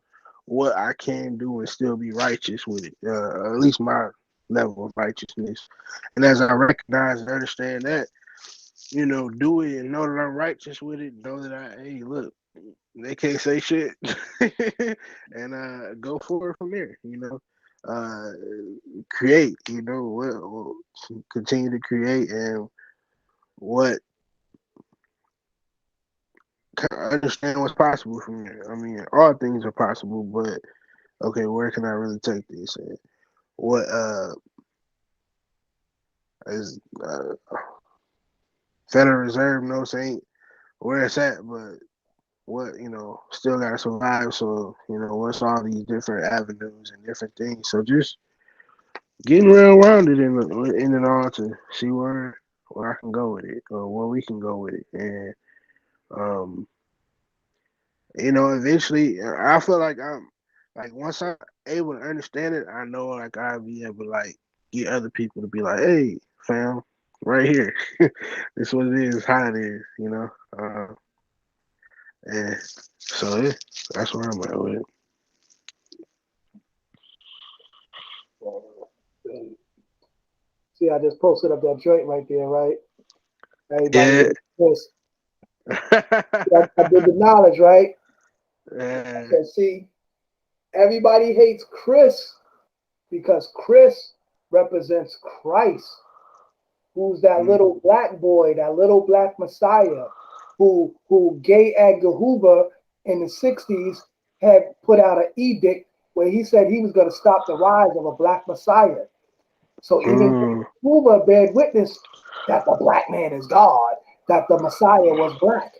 what I can do and still be righteous with it. At least my level of righteousness. And as I recognize and understand that, do it and know that I'm righteous with it. Know that hey, look, they can't say shit, and go forward from there. Uh, create. Continue to create and what understand what's possible from there. I mean, all things are possible, but okay, where can I really take this? And what is Federal Reserve notes ain't where it's at, but what still gotta survive. So what's all these different avenues and different things. So just getting real rounded in it all to see where I can go with it or where we can go with it, and um, eventually I feel like I'm like once I'm able to understand it, I know like I'll be able to like get other people to be like, hey, fam, right here, this is what it is, how it is. And so yeah, that's where I'm at with it. See, I just posted up that joint right there, right? Everybody Yeah. hates Chris. I did the knowledge, right? I Yeah. said, see, everybody hates Chris because Chris represents Christ, who's that Mm. little black boy, that little black Messiah, who Gay Edgar Hoover in the '60s had put out an edict where he said he was going to stop the rise of a black Messiah. So even Mm. Hoover bear witness that the black man is God, that the Messiah was black.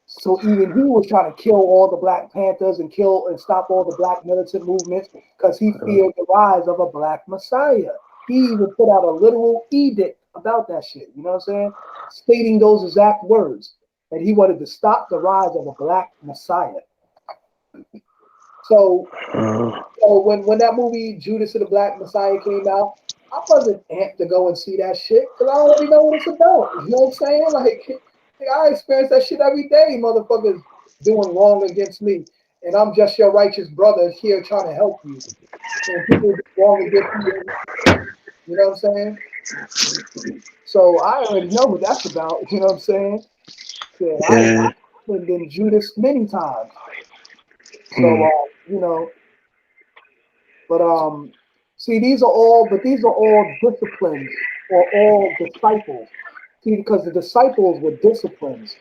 So even he was trying to kill all the Black Panthers and kill and stop all the black militant movements because he feared the rise of a black Messiah. He even put out a literal edict about that shit. You know what I'm saying? Stating those exact words that he wanted to stop the rise of a black messiah. So, when that movie Judas and the Black Messiah came out, I wasn't amped to go and see that shit because I already know what it's about. You know what I'm saying? Like I experience that shit every day. Motherfuckers doing wrong against me, and I'm just your righteous brother here trying to help you. And people do wrong against me. You know what I'm saying? So I already know what that's about. You know what I'm saying? Yeah, Yeah. I've been Judas many times. So Mm. you know, but see, these are all disciplines or all disciples. See, because the disciples were disciplines,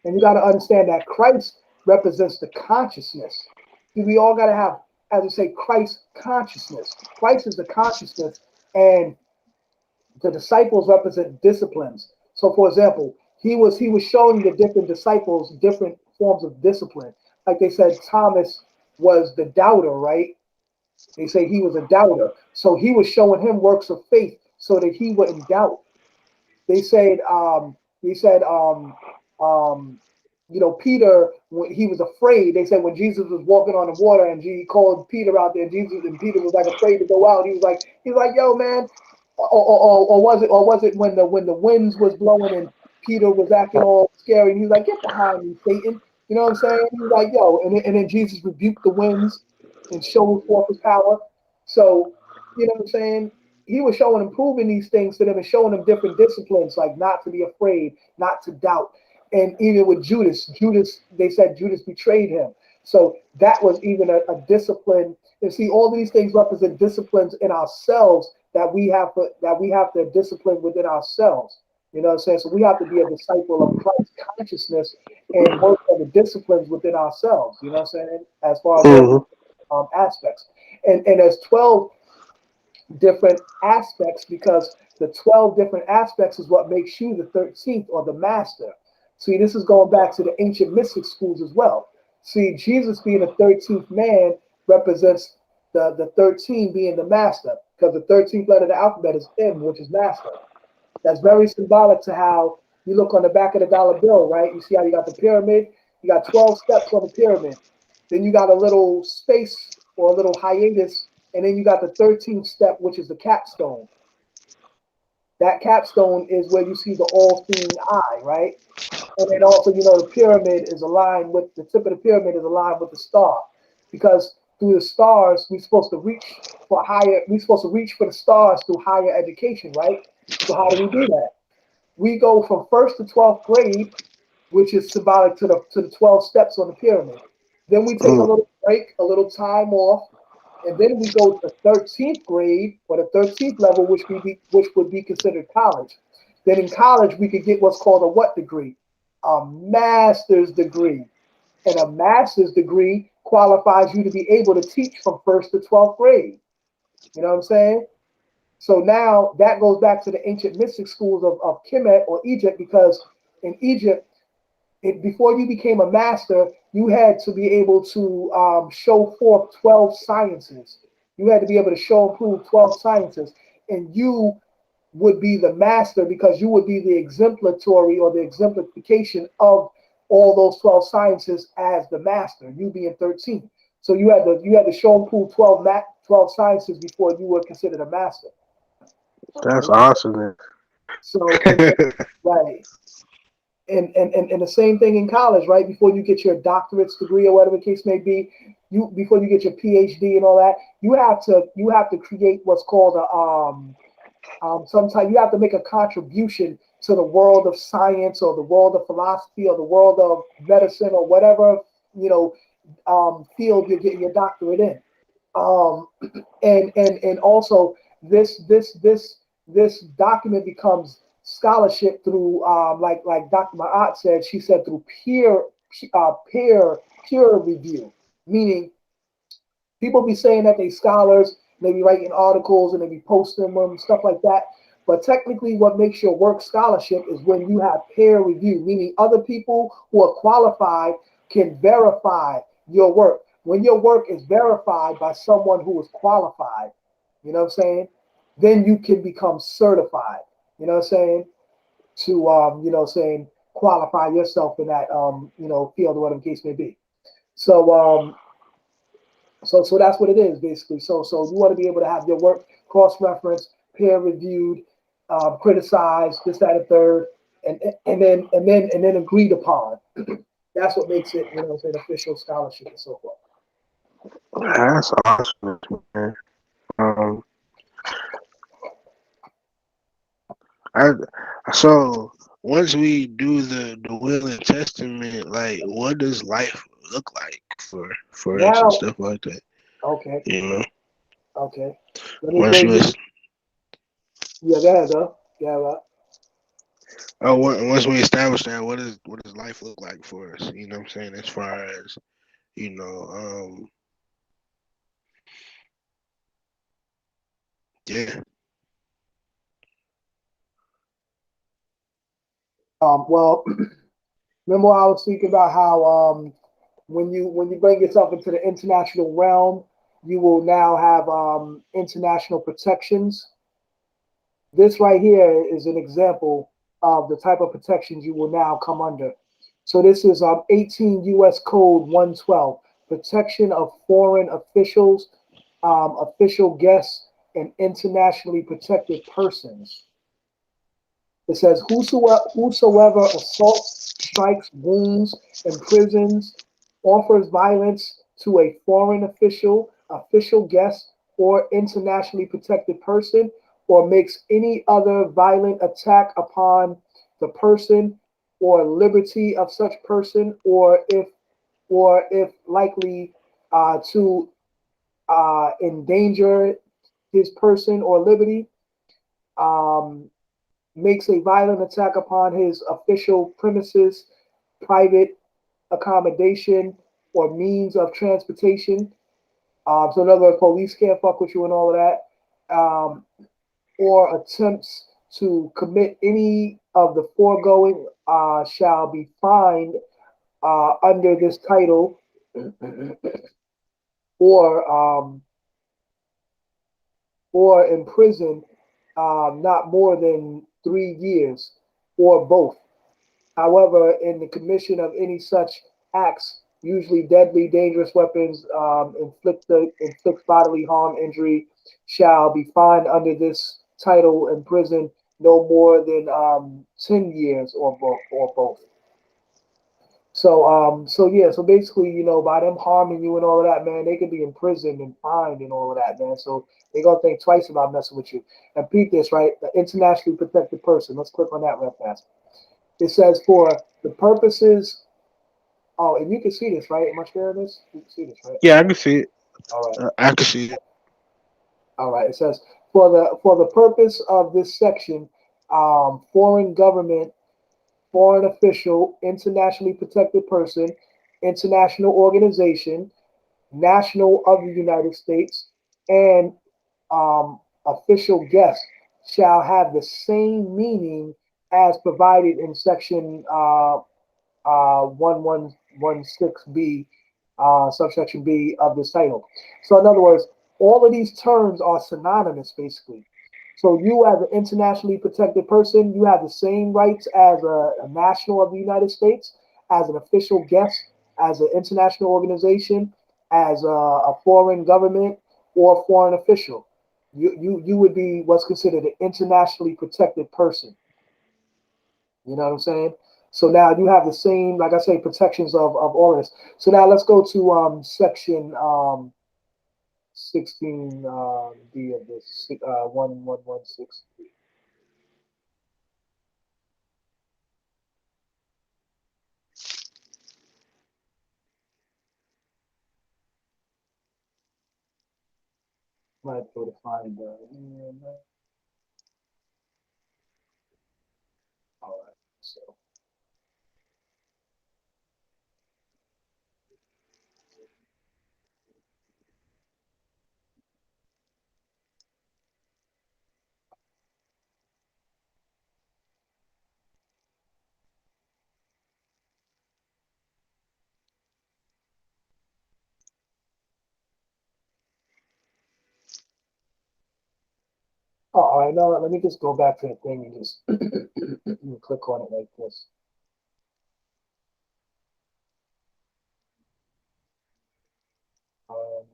and you got to understand that Christ represents the consciousness. See, we all got to have, as I say, Christ consciousness. Christ is the consciousness, and the disciples represent disciplines. So, for example, he was showing the different disciples different forms of discipline. Like they said, Thomas was the doubter, right? They say he was a doubter. So he was showing him works of faith so that he wouldn't doubt. They said, um, Peter, when he was afraid, they said when Jesus was walking on the water and he called Peter out there, and Peter was like afraid to go out. He was like, yo, man, or was it when the winds was blowing and Peter was acting all scary and he was like, get behind me, Satan. You know what I'm saying? He was like, yo, and then Jesus rebuked the winds and showed forth his power. So, you know what I'm saying? He was showing and proving these things to them and showing them different disciplines, like not to be afraid, not to doubt. And even with Judas, they said Judas betrayed him. So that was even a discipline. And see, all these things represent disciplines in ourselves that we have to discipline within ourselves. You know what I'm saying? So we have to be a disciple of Christ consciousness and work on the disciplines within ourselves. You know what I'm saying? As far as all Mm-hmm. aspects. And there's 12 different aspects because the 12 different aspects is what makes you the 13th or the master. See, this is going back to the ancient mystic schools as well. See, Jesus being the 13th man represents the 13 being the master because the 13th letter of the alphabet is M, which is master. That's very symbolic to how you look on the back of the dollar bill, right? You see how you got the pyramid? You got 12 steps on the pyramid. Then you got a little space or a little hiatus, and then you got the 13th step, which is the capstone. That capstone is where you see the all-seeing eye, right? And then also, the pyramid is aligned with the tip of the pyramid is aligned with the star, because through the stars we're supposed to reach for higher. We're supposed to reach for the stars through higher education, right? So how do we do that? We go from first to 12th grade, which is symbolic to the 12 steps on the pyramid. Then we take a Mm. little break, a little time off, and then we go to 13th grade or the 13th level, which would be considered college. Then in college, we could get what's called a what degree? A master's degree. And a master's degree qualifies you to be able to teach from first to 12th grade. You know what I'm saying? So now that goes back to the ancient mystic schools of Kemet or Egypt, because in Egypt, before you became a master, you had to be able to show forth 12 sciences. You had to be able to show and prove 12 sciences. And you would be the master because you would be the exemplatory or the exemplification of all those 12 sciences as the master, you being 13. So you had to show and prove 12 sciences before you were considered a master. That's awesome. So right. And the same thing in college, right? Before you get your doctorate's degree or whatever the case may be, before you get your PhD and all that, you have to create what's called a sometimes you have to make a contribution to the world of science or the world of philosophy or the world of medicine or whatever you know field you're getting your doctorate in. Um, and also this document becomes scholarship through like Dr. Ma'at said. She said through peer review, meaning people be saying that they scholars, they be writing articles and they be posting them, stuff like that. But technically, what makes your work scholarship is when you have peer review, meaning other people who are qualified can verify your work. When your work is verified by someone who is qualified, you know what I'm saying? Then you can become certified. You know what I'm saying? To saying qualify yourself in that field or whatever the case may be. So so that's what it is basically. So you want to be able to have your work cross referenced, peer reviewed, criticized, this, that, and third, and then agreed upon. That's what makes it, an official scholarship and so forth. That's awesome, man. Um, I so once we do the will and testament, like what does life look like for us and Now, stuff like that? okay, You know, okay. Let me once bring you you. Yeah, go ahead, though. Yeah, right. once we establish that, what does life look like for us? You know what I'm saying? As far as you know, yeah, Well, remember I was speaking about how when you bring yourself into the international realm, you will now have international protections. This right here is an example of the type of protections you will now come under. So this is 18 U.S. Code 112, protection of foreign officials, official guests, and internationally protected persons. It says, whosoever assaults, strikes, wounds, imprisons, offers violence to a foreign official, official guest, or internationally protected person, or makes any other violent attack upon the person or liberty of such person, or if likely to endanger his person or liberty, um, makes a violent attack upon his official premises, private accommodation, or means of transportation. So, in other words, police can't fuck with you and all of that. Or attempts to commit any of the foregoing shall be fined under this title or imprisoned not more than 3 years or both. However, in the commission of any such acts, usually deadly, dangerous weapons, inflict bodily harm, injury, shall be fined under this title and prison no more than 10 years or both. So yeah, so basically, by them harming you and all of that, man, they could be imprisoned and fined and all of that, man. So they gonna think twice about messing with you. And repeat this, right? The internationally protected person. Let's click on that real fast. It says for the purposes. Oh, and you can see this, right? Am I sharing this? You can see this, right? yeah, I can see it. All right. I can see it. All right. It says for the purpose of this section, foreign government, foreign official, internationally protected person, international organization, national of the United States, and official guest shall have the same meaning as provided in section 1116B, subsection B of this title. So, in other words, all of these terms are synonymous, basically. So, you as an internationally protected person, you have the same rights as a national of the United States, as an official guest, as an international organization, as a foreign government or foreign official. You would be what's considered an internationally protected person. You know what I'm saying? So now you have the same, like I say, protections of all of this. So now let's go to section 16 D of this 1116. Might go to find all right. So Oh, all right, now let me just go back to the thing and just click on it like this. Um,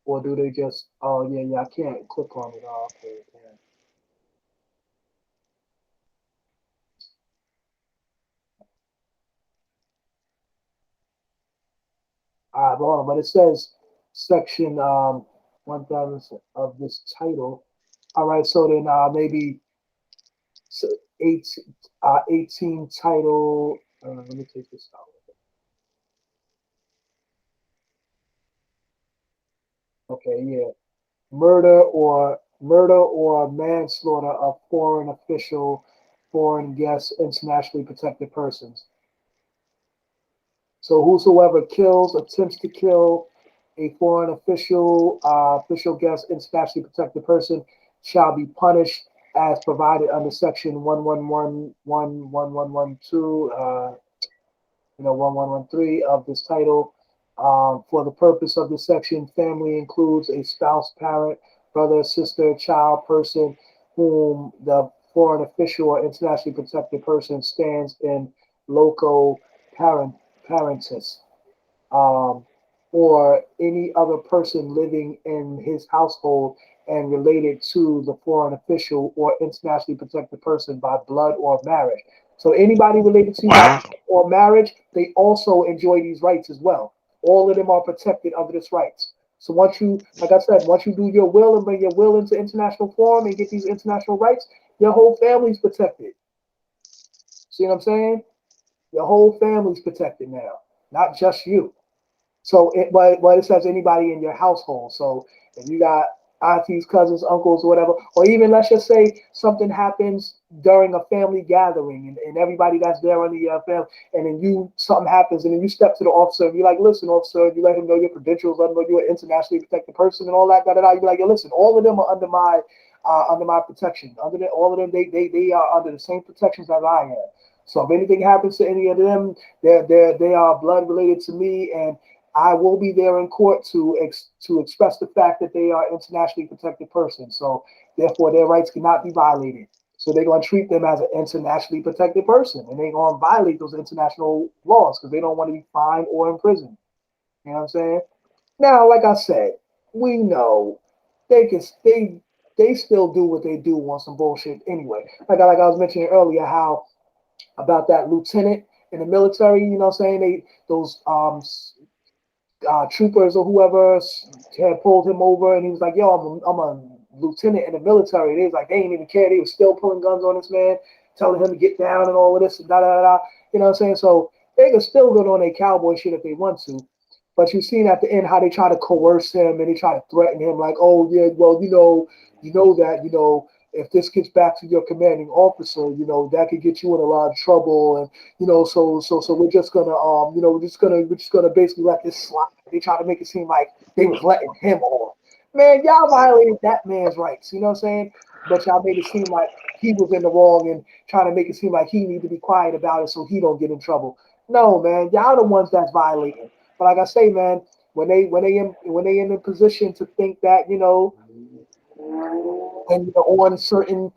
or do they just? Oh yeah, yeah. I can't click on it. Oh, okay, yeah. All right, hold on. But it says section 1,000 of this title. All right, so then maybe so 18, 18 title. Let me take this out. Okay, yeah. Murder or manslaughter of foreign official, foreign guests, internationally protected persons. So whosoever kills, attempts to kill a foreign official, official guest, internationally protected person shall be punished as provided under section 11111112, 1113 of this title. For the purpose of this section, family includes a spouse, parent, brother, sister, child, person whom the foreign official or internationally protected person stands in loco parentis, um, or any other person living in his household and related to the foreign official or internationally protected person by blood or marriage. So anybody related to you by Wow. blood or marriage, they also enjoy these rights as well. All of them are protected under this rights. So once you, like I said, once you do your will and bring your will into international form and get these international rights, your whole family's protected. See what I'm saying? Your whole family's protected now, not just you. So, but it says anybody in your household. So, if you got aunties, cousins, uncles, or whatever, or even let's just say something happens during a family gathering and everybody that's there under your family, and then something happens, and then you step to the officer and you're like, listen, officer, you let him know your credentials, let him know you're an internationally protected person and all that, da da da. You be like, yo, listen, all of them are under my protection. All of them, they are under the same protections as I am. So if anything happens to any of them, they are blood related to me, and I will be there in court to express the fact that they are internationally protected persons. So therefore, their rights cannot be violated. So they're going to treat them as an internationally protected person, and they're going to violate those international laws because they don't want to be fined or imprisoned. You know what I'm saying? Now, like I said, we know they can they still do what they do on some bullshit anyway. Like I was mentioning earlier, how about that lieutenant in the military? You know what I'm saying? Those troopers or whoever had pulled him over, and he was like, "Yo, I'm a lieutenant in the military." They was like, they didn't even care. They was still pulling guns on this man, telling him to get down and all of this and da da da. You know what I'm saying? So they can still go on their cowboy shit if they want to. But you've seen at the end how they try to coerce him and they try to threaten him, like, "Oh yeah, well, that if this gets back to your commanding officer, that could get you in a lot of trouble, and so we're just gonna we're just gonna basically let this slide." They try to make it seem like they was letting him off. Man, y'all violated that man's rights. You know what I'm saying? But y'all made it seem like he was in the wrong and trying to make it seem like he need to be quiet about it so he don't get in trouble. No, man, y'all the ones that's violating. But like I say, man, when they in the position to think that when you're on certain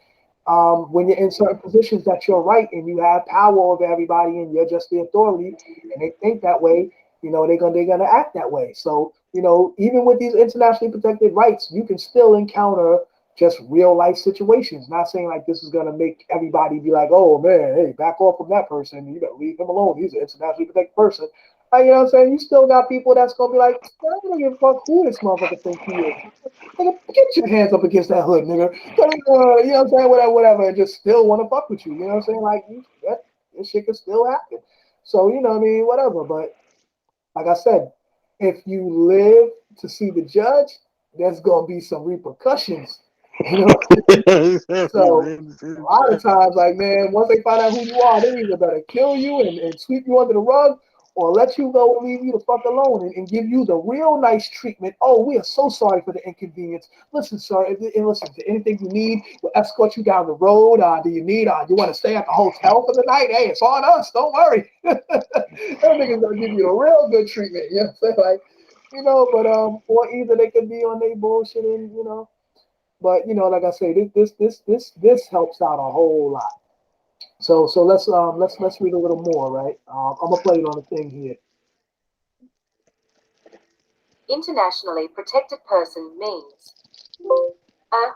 when you're in certain positions that you're right and you have power over everybody and you're just the authority and they think that way, they're gonna act that way. So even with these internationally protected rights, you can still encounter just real life situations. Not saying like this is gonna make everybody be like, oh man, hey, back off from that person. You better leave him alone. He's an internationally protected person. You know what I'm saying? You still got people that's gonna be like, I don't give a fuck who this motherfucker think he is. Nigga, get your hands up against that hood, nigga. You know what I'm saying? Whatever, and just still want to fuck with you. You know what I'm saying? Like, this shit can still happen. So, you know what I mean? Whatever. But like I said, if you live to see the judge, there's going to be some repercussions. You know so a lot of times, like man, once they find out who you are, they either better kill you and sweep you under the rug, or let you go and leave you the fuck alone and give you the real nice treatment. Oh, we are so sorry for the inconvenience. Listen, sir, and listen, anything you need, we'll escort you down the road. Do you need? Do you want to stay at the hotel for the night? Hey, it's on us. Don't worry. That nigga's gonna give you a real good treatment. You know what I'm saying? Like, or either they could be on their bullshit and. But like I say, this helps out a whole lot. So let's read a little more, right? I'm gonna play it on the thing here. Internationally protected person means a,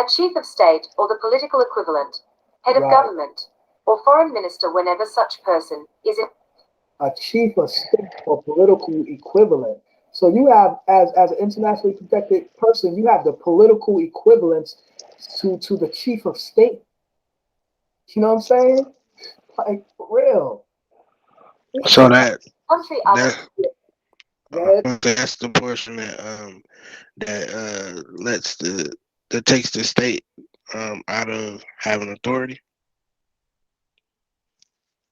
a chief of state or the political equivalent, head of Right. government, or foreign minister whenever such person is in A chief of state or political equivalent. So you have, as an internationally protected person, you have the political equivalence to the chief of state. You know what I'm saying? Like for real. So that country other. that Go ahead. that's the portion that lets that takes the state out of having authority.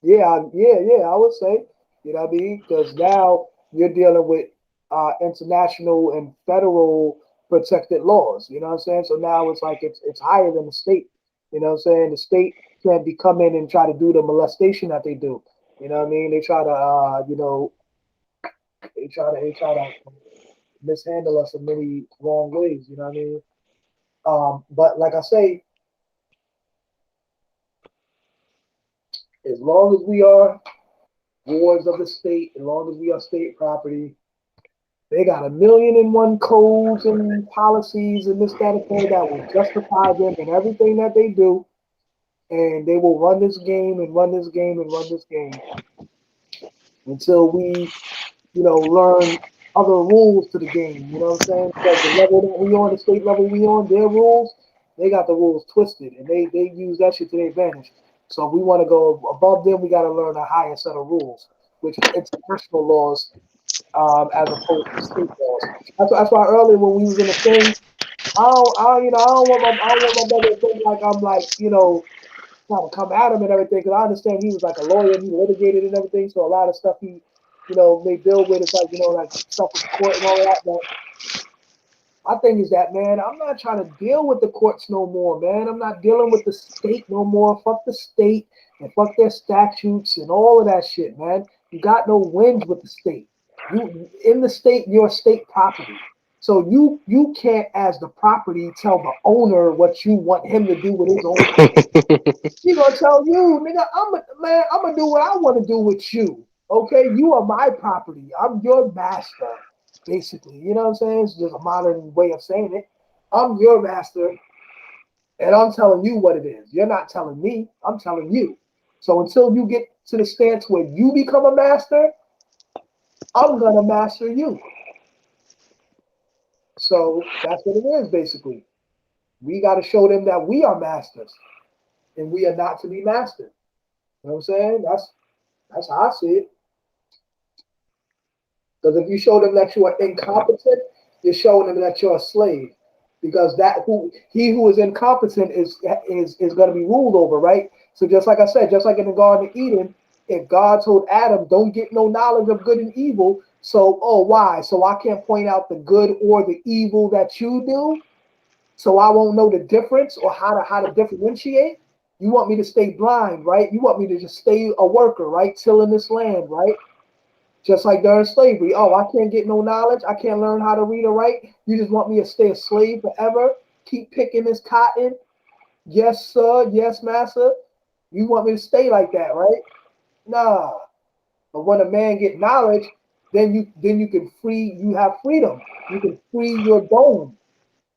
Yeah. I would say, you know what I mean? Because now you're dealing with international and federal protected laws. You know what I'm saying? So now it's like it's higher than the state. You know what I'm saying? The state can't be come in and try to do the molestation that they do. You know what I mean? They try to, they try to mishandle us in many wrong ways. You know what I mean? But like I say, as long as we are wards of the state, as long as we are state property, they got a million and one codes and policies and this, that, and third that will justify them in everything that they do. And they will run this game and run this game and run this game until we, learn other rules to the game. You know what I'm saying? Because the level that we on, the state level we on, their rules, they got the rules twisted and they use that shit to their advantage. So if we want to go above them, we got to learn a higher set of rules, which is international laws as opposed to state laws. That's why earlier when we was in the thing, I don't want my brother to think like I'm like, trying to come at him and everything. Because I understand he was like a lawyer, he litigated and everything. So a lot of stuff he, may deal with is like, like stuff with the court and all that. But my thing is that, man, I'm not trying to deal with the courts no more, man. I'm not dealing with the state no more. Fuck the state and fuck their statutes and all of that shit, man. You got no wins with the state. You in the state, you're state property. So you can't, as the property, tell the owner what you want him to do with his own property. He gonna tell you, nigga, I'm gonna do what I want to do with you. Okay, you are my property. I'm your master, basically. You know what I'm saying? It's just a modern way of saying it. I'm your master, and I'm telling you what it is. You're not telling me. I'm telling you. So until you get to the stance where you become a master, I'm gonna master you. So that's what it is, basically. We got to show them that we are masters, and we are not to be mastered. You know what I'm saying? That's how I see it. Because if you show them that you are incompetent, you're showing them that you're a slave. Because he who is incompetent is going to be ruled over, right? So just like I said, just like in the Garden of Eden, if God told Adam, "Don't get no knowledge of good and evil," so why? So I can't point out the good or the evil that you do, so I won't know the difference or how to differentiate. You want me to stay blind, right? You want me to just stay a worker, right? Tilling this land, right? Just like during slavery. Oh, I can't get no knowledge. I can't learn how to read or write. You just want me to stay a slave forever? Keep picking this cotton? Yes, sir. Yes, master. You want me to stay like that, right? Nah. But when a man get knowledge, then you can free. You have freedom. You can free your dome,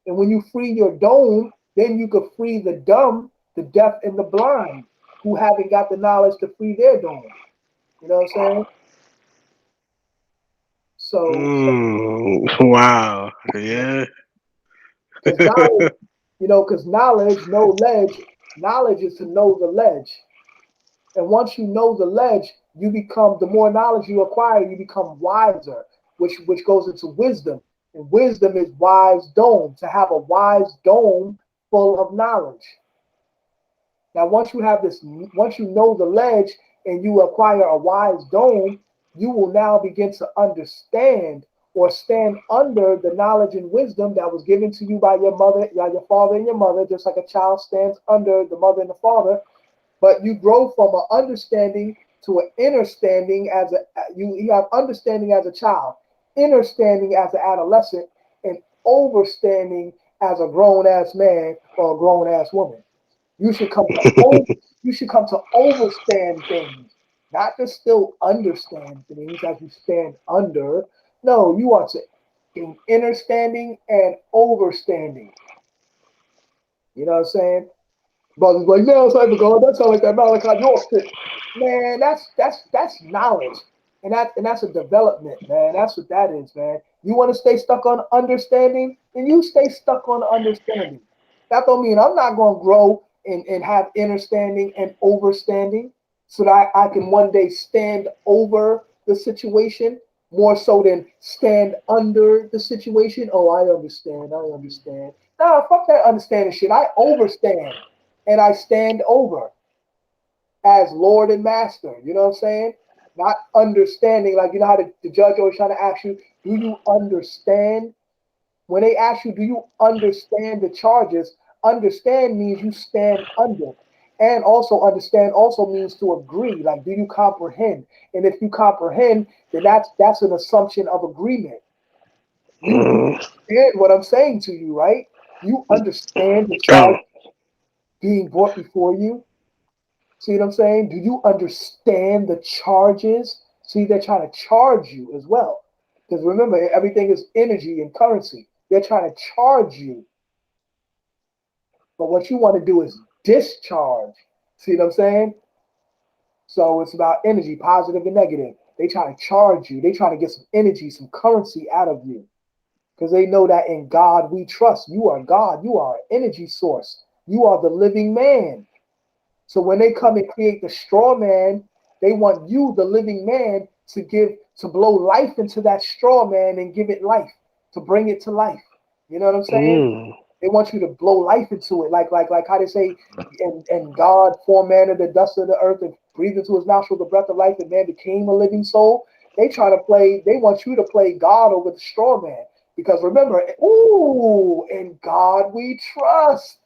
and when you free your dome, then you can free the dumb, the deaf, and the blind who haven't got the knowledge to free their dome. You know what I'm saying? So Wow. Yeah. because knowledge, no ledge. Knowledge is to know the ledge, and once you know the ledge, you become the more knowledge you acquire, you become wiser, which goes into wisdom, and wisdom is wise dome. To have a wise dome full of knowledge. Now, once you know the ledge and you acquire a wise dome, you will now begin to understand or stand under the knowledge and wisdom that was given to you by your mother, by your father and your mother, just like a child stands under the mother and the father. But you grow from an understanding to an understanding as a you have understanding as a child. understanding as an adolescent and overstanding as a grown ass man or a grown ass woman. You should come to you should come to overstand things, not to still understand things as you stand under. No, you are to gain understanding and overstanding. You know what I'm saying? Brothers like, no, cyber God, that sounds like that Malachi York shit. Man, that's knowledge. And that's a development, man. That's what that is, man. You want to stay stuck on understanding, then you stay stuck on understanding. That don't mean I'm not gonna grow and have understanding and overstanding so that I can one day stand over the situation more so than stand under the situation. Oh, I understand, I understand. Nah, fuck that understanding shit. I overstand and I stand over as Lord and Master. You know what I'm saying? Not understanding, like you know how the judge always trying to ask you, do you understand? When they ask you, do you understand the charges? Understand means you stand under. And also understand also means to agree. Like, do you comprehend? And if you comprehend, then that's an assumption of agreement. You understand what I'm saying to you, right? You understand the charge being brought before you. See what I'm saying? Do you understand the charges? See, they're trying to charge you as well. Because remember, everything is energy and currency. They're trying to charge you. But what you want to do is discharge. See what I'm saying? So it's about energy, positive and negative. They try to charge you. They try to get some energy, some currency out of you. Because they know that in God we trust. You are God. You are an energy source. You are the living man. So when they come and create the straw man, they want you, the living man, to blow life into that straw man and give it life, to bring it to life. You know what I'm saying? They want you to blow life into it, like how they say, and God formed man of the dust of the earth and breathed into his nostril the breath of life, and man became a living soul. They want you to play God over the straw man. Because remember, ooh, in God we trust.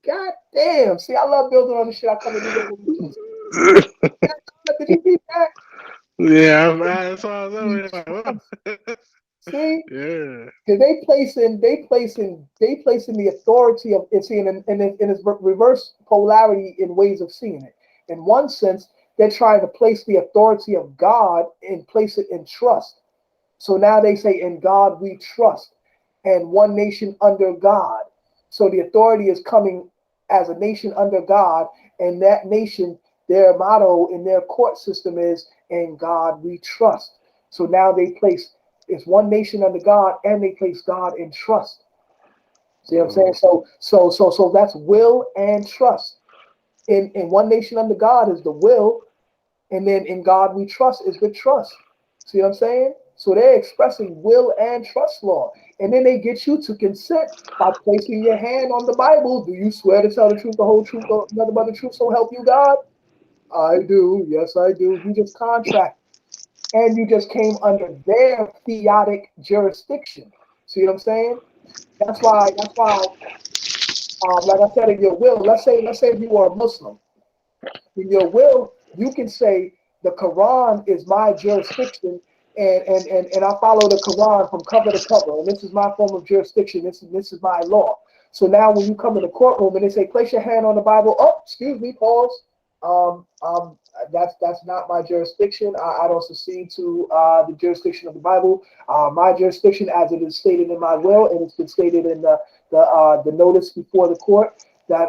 God damn. See, I love building on the shit I come to do. Did you beat that? Yeah, that's all I was like, See? yeah. Because they place in the authority of it's in its reverse polarity in ways of seeing it. In one sense, they're trying to place the authority of God and place it in trust. So now they say, in God we trust, and one nation under God. So the authority is coming as a nation under God, and that nation, their motto in their court system is, in God we trust. So now they place, it's one nation under God, and they place God in trust. See what I'm saying? So that's will and trust. In one nation under God is the will, and then in God we trust is the trust. See what I'm saying? So they're expressing will and trust law. And then they get you to consent by placing your hand on the Bible. Do you swear to tell the truth, the whole truth, nothing but the truth, so help you God? I do. Yes, I do. You just contract. And you just came under their theotic jurisdiction. See what I'm saying? That's why, like I said, in your will, let's say if you are a Muslim, in your will, you can say the Quran is my jurisdiction, and I follow the Quran from cover to cover, and this is my form of jurisdiction. This is my law. So now, when you come in the courtroom and they say, place your hand on the Bible. Oh, excuse me, pause. Um, um, that's not my jurisdiction. I don't succeed to the jurisdiction of the Bible. My jurisdiction, as it is stated in my will, and it's been stated in the notice before the court, that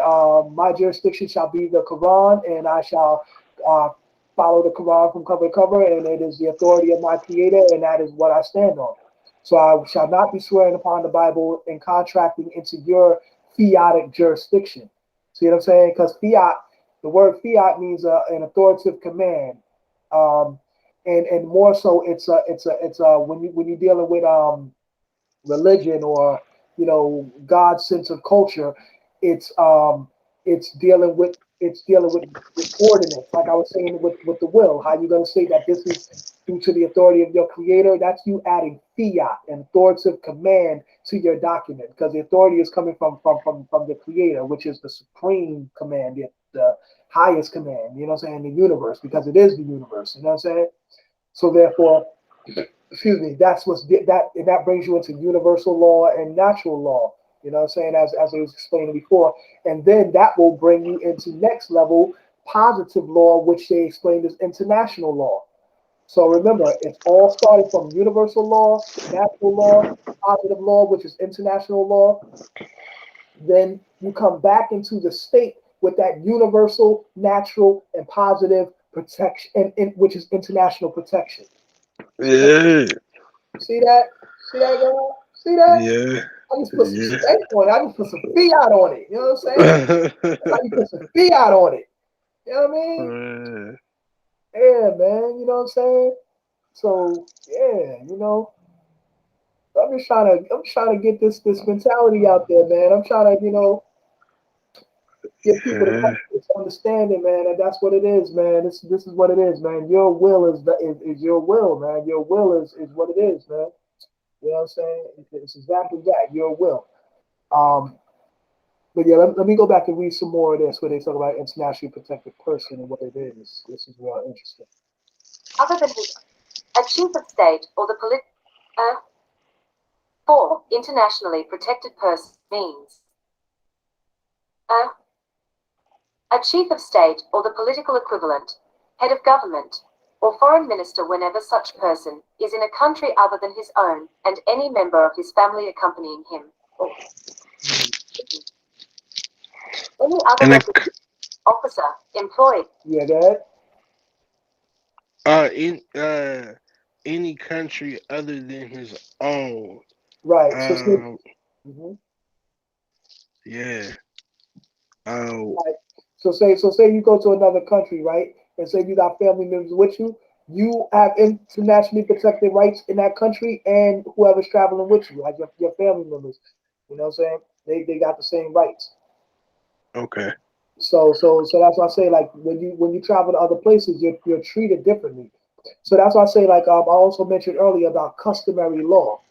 my jurisdiction shall be the Quran, and I shall uh, follow the Quran from cover to cover, and it is the authority of my Creator, and that is what I stand on. So I shall not be swearing upon the Bible and contracting into your fiatic jurisdiction. See what I'm saying? Because fiat, the word fiat means an authoritative command, um, and more so, it's a when you're dealing with religion or God's sense of culture, it's um it's dealing with ordinance, like I was saying with the will. How you gonna say that this is due to the authority of your creator? That's you adding fiat, an authoritative command, to your document, because the authority is coming from the creator, which is the supreme command, the highest command, you know what I'm saying, the universe, because it is the universe, you know what I'm saying? So therefore, excuse me, that's what's that, and that brings you into universal law and natural law. You know what I'm saying? As I was explaining before, and then that will bring you into next level positive law, which they explained as international law. So remember, it's all starting from universal law, natural law, positive law, which is international law. Then you come back into the state with that universal, natural, and positive protection, which is international protection. So Yeah. see that? See that, girl? See that? Yeah. I just put some Yeah. spank on it. I just put some fiat on it. You know what I'm saying? That's how you put some fiat on it. You know what I mean? Yeah, man. You know what I'm saying? So yeah, I'm just trying to get this mentality out there, man. I'm trying to, get people to Yeah. come to this understanding, man, and that's what it is, man. This is what it is, man. Your will is your will, man. Your will is what it is, man. You know what I'm saying? It's exactly that, your will. Um, but yeah, let me go back and read some more of this where they talk about internationally protected person and what it is. This is real interesting. Other than his, a chief of state or the polit. 4. Internationally protected person means a. A chief of state or the political equivalent, head of government, or foreign minister whenever such person is in a country other than his own, and any member of his family accompanying him, or any other And officer, employed. Yeah, that in any country other than his own. right. So see, Um, mhm. yeah. Um, Right. So say you go to another country, right, and say you got family members with you. You have internationally protected rights in that country, and whoever's traveling with you, like your family members. You know what I'm saying? They got the same rights. okay. So that's why I say, like, when you travel to other places, you're treated differently. So that's why I say, like, I also mentioned earlier about customary law.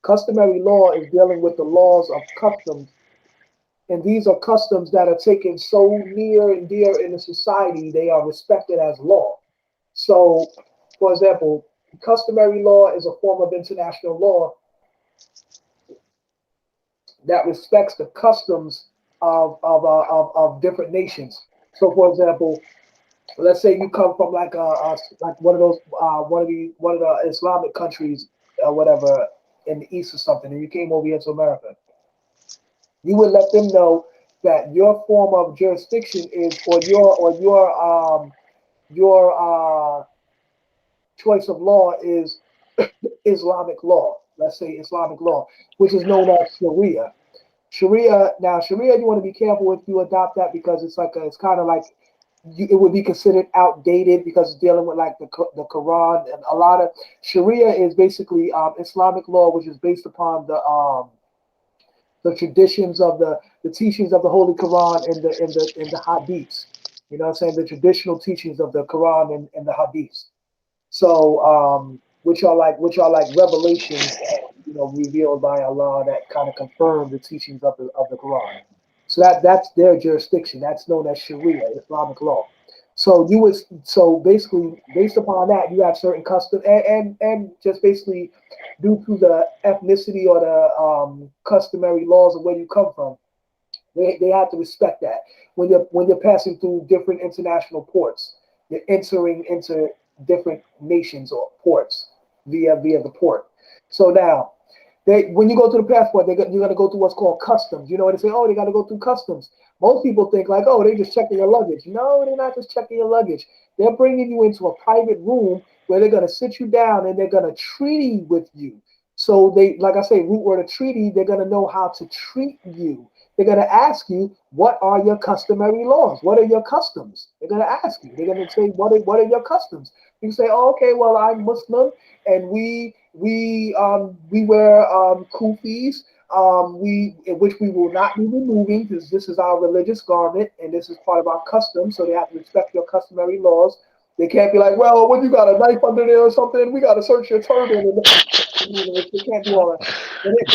Customary law is dealing with the laws of customs, and these are customs that are taken so near and dear in the society, they are respected as law. So, for example, customary law is a form of international law that respects the customs of different nations. So, for example, let's say you come from like one of those one of the Islamic countries or whatever in the East or something, and you came over here to America. You would let them know that your form of jurisdiction is, or your choice of law is Islamic law. Let's say Islamic law, which is known as Sharia. Sharia, you want to be careful if you adopt that because it's kind of like it would be considered outdated because it's dealing with like the Quran, and a lot of Sharia is basically Islamic law, which is based upon the traditions of the teachings of the Holy Quran and the Hadiths. You know what I'm saying? The traditional teachings of the Quran and the Hadiths. So which are like revelations, revealed by Allah that kind of confirm the teachings of the Quran. So that's their jurisdiction. That's known as Sharia, Islamic law. So basically based upon that you have certain customs and just basically due to the ethnicity or the customary laws of where you come from, they have to respect that when you're passing through different international ports. You're entering into different nations or ports via the port. So now when you go to the passport, you're gonna go through what's called customs. You know, they say, oh, they got to go through customs. Most people think like, oh, they just checking your luggage. No, they're not just checking your luggage. They're bringing you into a private room where they're gonna sit you down and they're gonna treaty with you. So like I say, root word of treaty, they're gonna know how to treat you. They're gonna ask you, what are your customary laws? What are your customs? They're gonna ask you. They're gonna say, what are your customs? You say, oh, okay, well, I'm Muslim and we wear kufis, which we will not be removing because this is our religious garment and this is part of our custom. So they have to respect your customary laws. They can't be like, well, when you got a knife under there or something, we got to search your turban. They can't do all that. And it's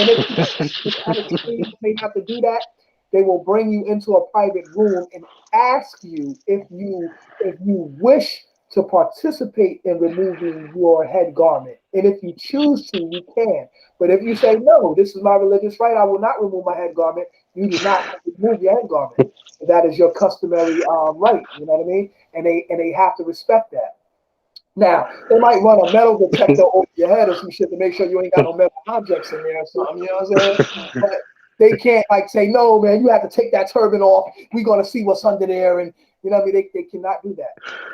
at extreme when they have to do that. They will bring you into a private room and ask you if you wish to participate in removing your head garment. And if you choose to, you can. But if you say, no, this is my religious right, I will not remove my head garment, you do not have to remove your head garment. That is your customary right. You know what I mean? And they have to respect that. Now, they might run a metal detector over your head or some shit to make sure you ain't got no metal objects in there or something, you know what I'm saying? But they can't like say, no, man, you have to take that turban off. We're gonna see what's under there, and you know what I mean? They cannot do that.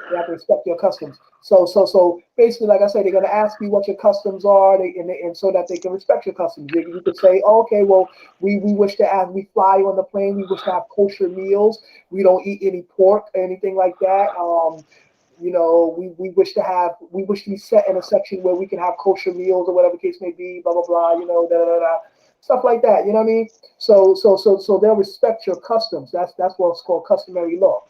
You have to respect your customs. So basically, like I said, they're gonna ask you what your customs are, and so that they can respect your customs. You could say, oh, okay, well, we wish to ask, we fly on the plane, we wish to have kosher meals. We don't eat any pork or anything like that. You know, we wish to be set in a section where we can have kosher meals or whatever the case may be, blah blah blah, you know, da da da, stuff like that. You know what I mean? So they'll respect your customs. That's what's called customary law.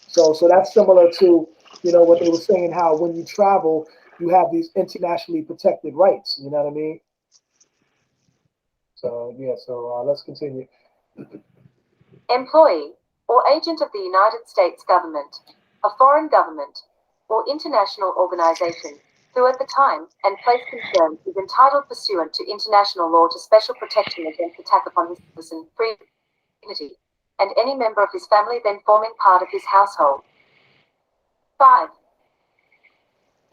So that's similar to, you know, what they were saying, how when you travel, you have these internationally protected rights. You know what I mean? So yeah. So let's continue. Employee or agent of the United States government, a foreign government, or international organization who at the time and place concerned is entitled pursuant to international law to special protection against attack upon his person, free, dignity, and any member of his family then forming part of his household. 5.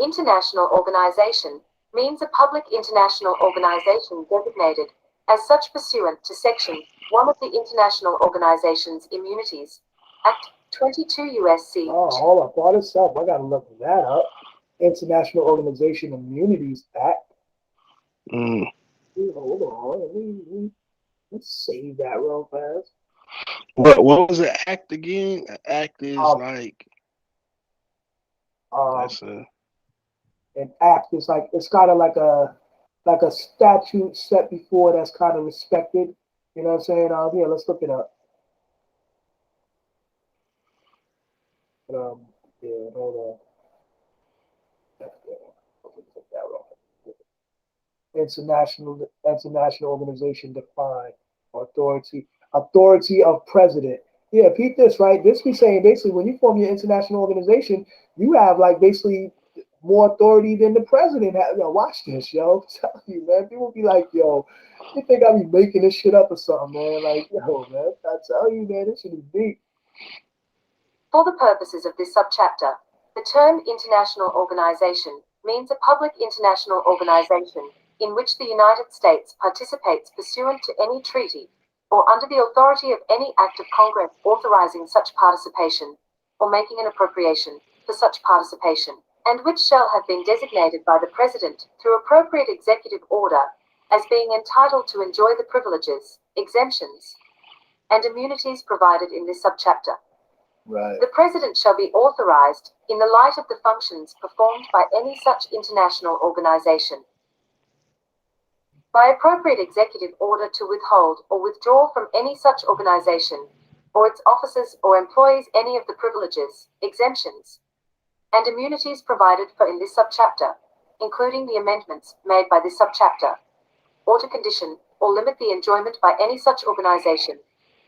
International organization means a public international organization designated as such pursuant to Section 1 of the International Organization's Immunities Act 22 U.S.C. Oh, hold up, all this up. I gotta look that up. International Organization Immunities Act. Mm. Hold on, let's save that real fast. What was the act again? An act is like that's a an act is like it's kind of like a statute set before that's kind of respected. You know what I'm saying? Yeah, let's look it up. Um, yeah, hold on. International organization defined authority of president. Yeah, peep this, right? This be saying basically when you form your international organization, you have like basically more authority than the president has. Yo, watch this, yo. I'm telling you, man. People be like, yo, you think I be making this shit up or something, man? Like, yo, man, I tell you, man, this shit is deep. For the purposes of this subchapter, the term international organization means a public international organization in which the United States participates pursuant to any treaty or under the authority of any act of Congress authorizing such participation or making an appropriation for such participation, and which shall have been designated by the President through appropriate executive order as being entitled to enjoy the privileges, exemptions, and immunities provided in this subchapter. Right. The President shall be authorized, in the light of the functions performed by any such international organization, by appropriate executive order to withhold or withdraw from any such organization, or its officers or employees any of the privileges, exemptions, and immunities provided for in this subchapter, including the amendments made by this subchapter, or to condition or limit the enjoyment by any such organization,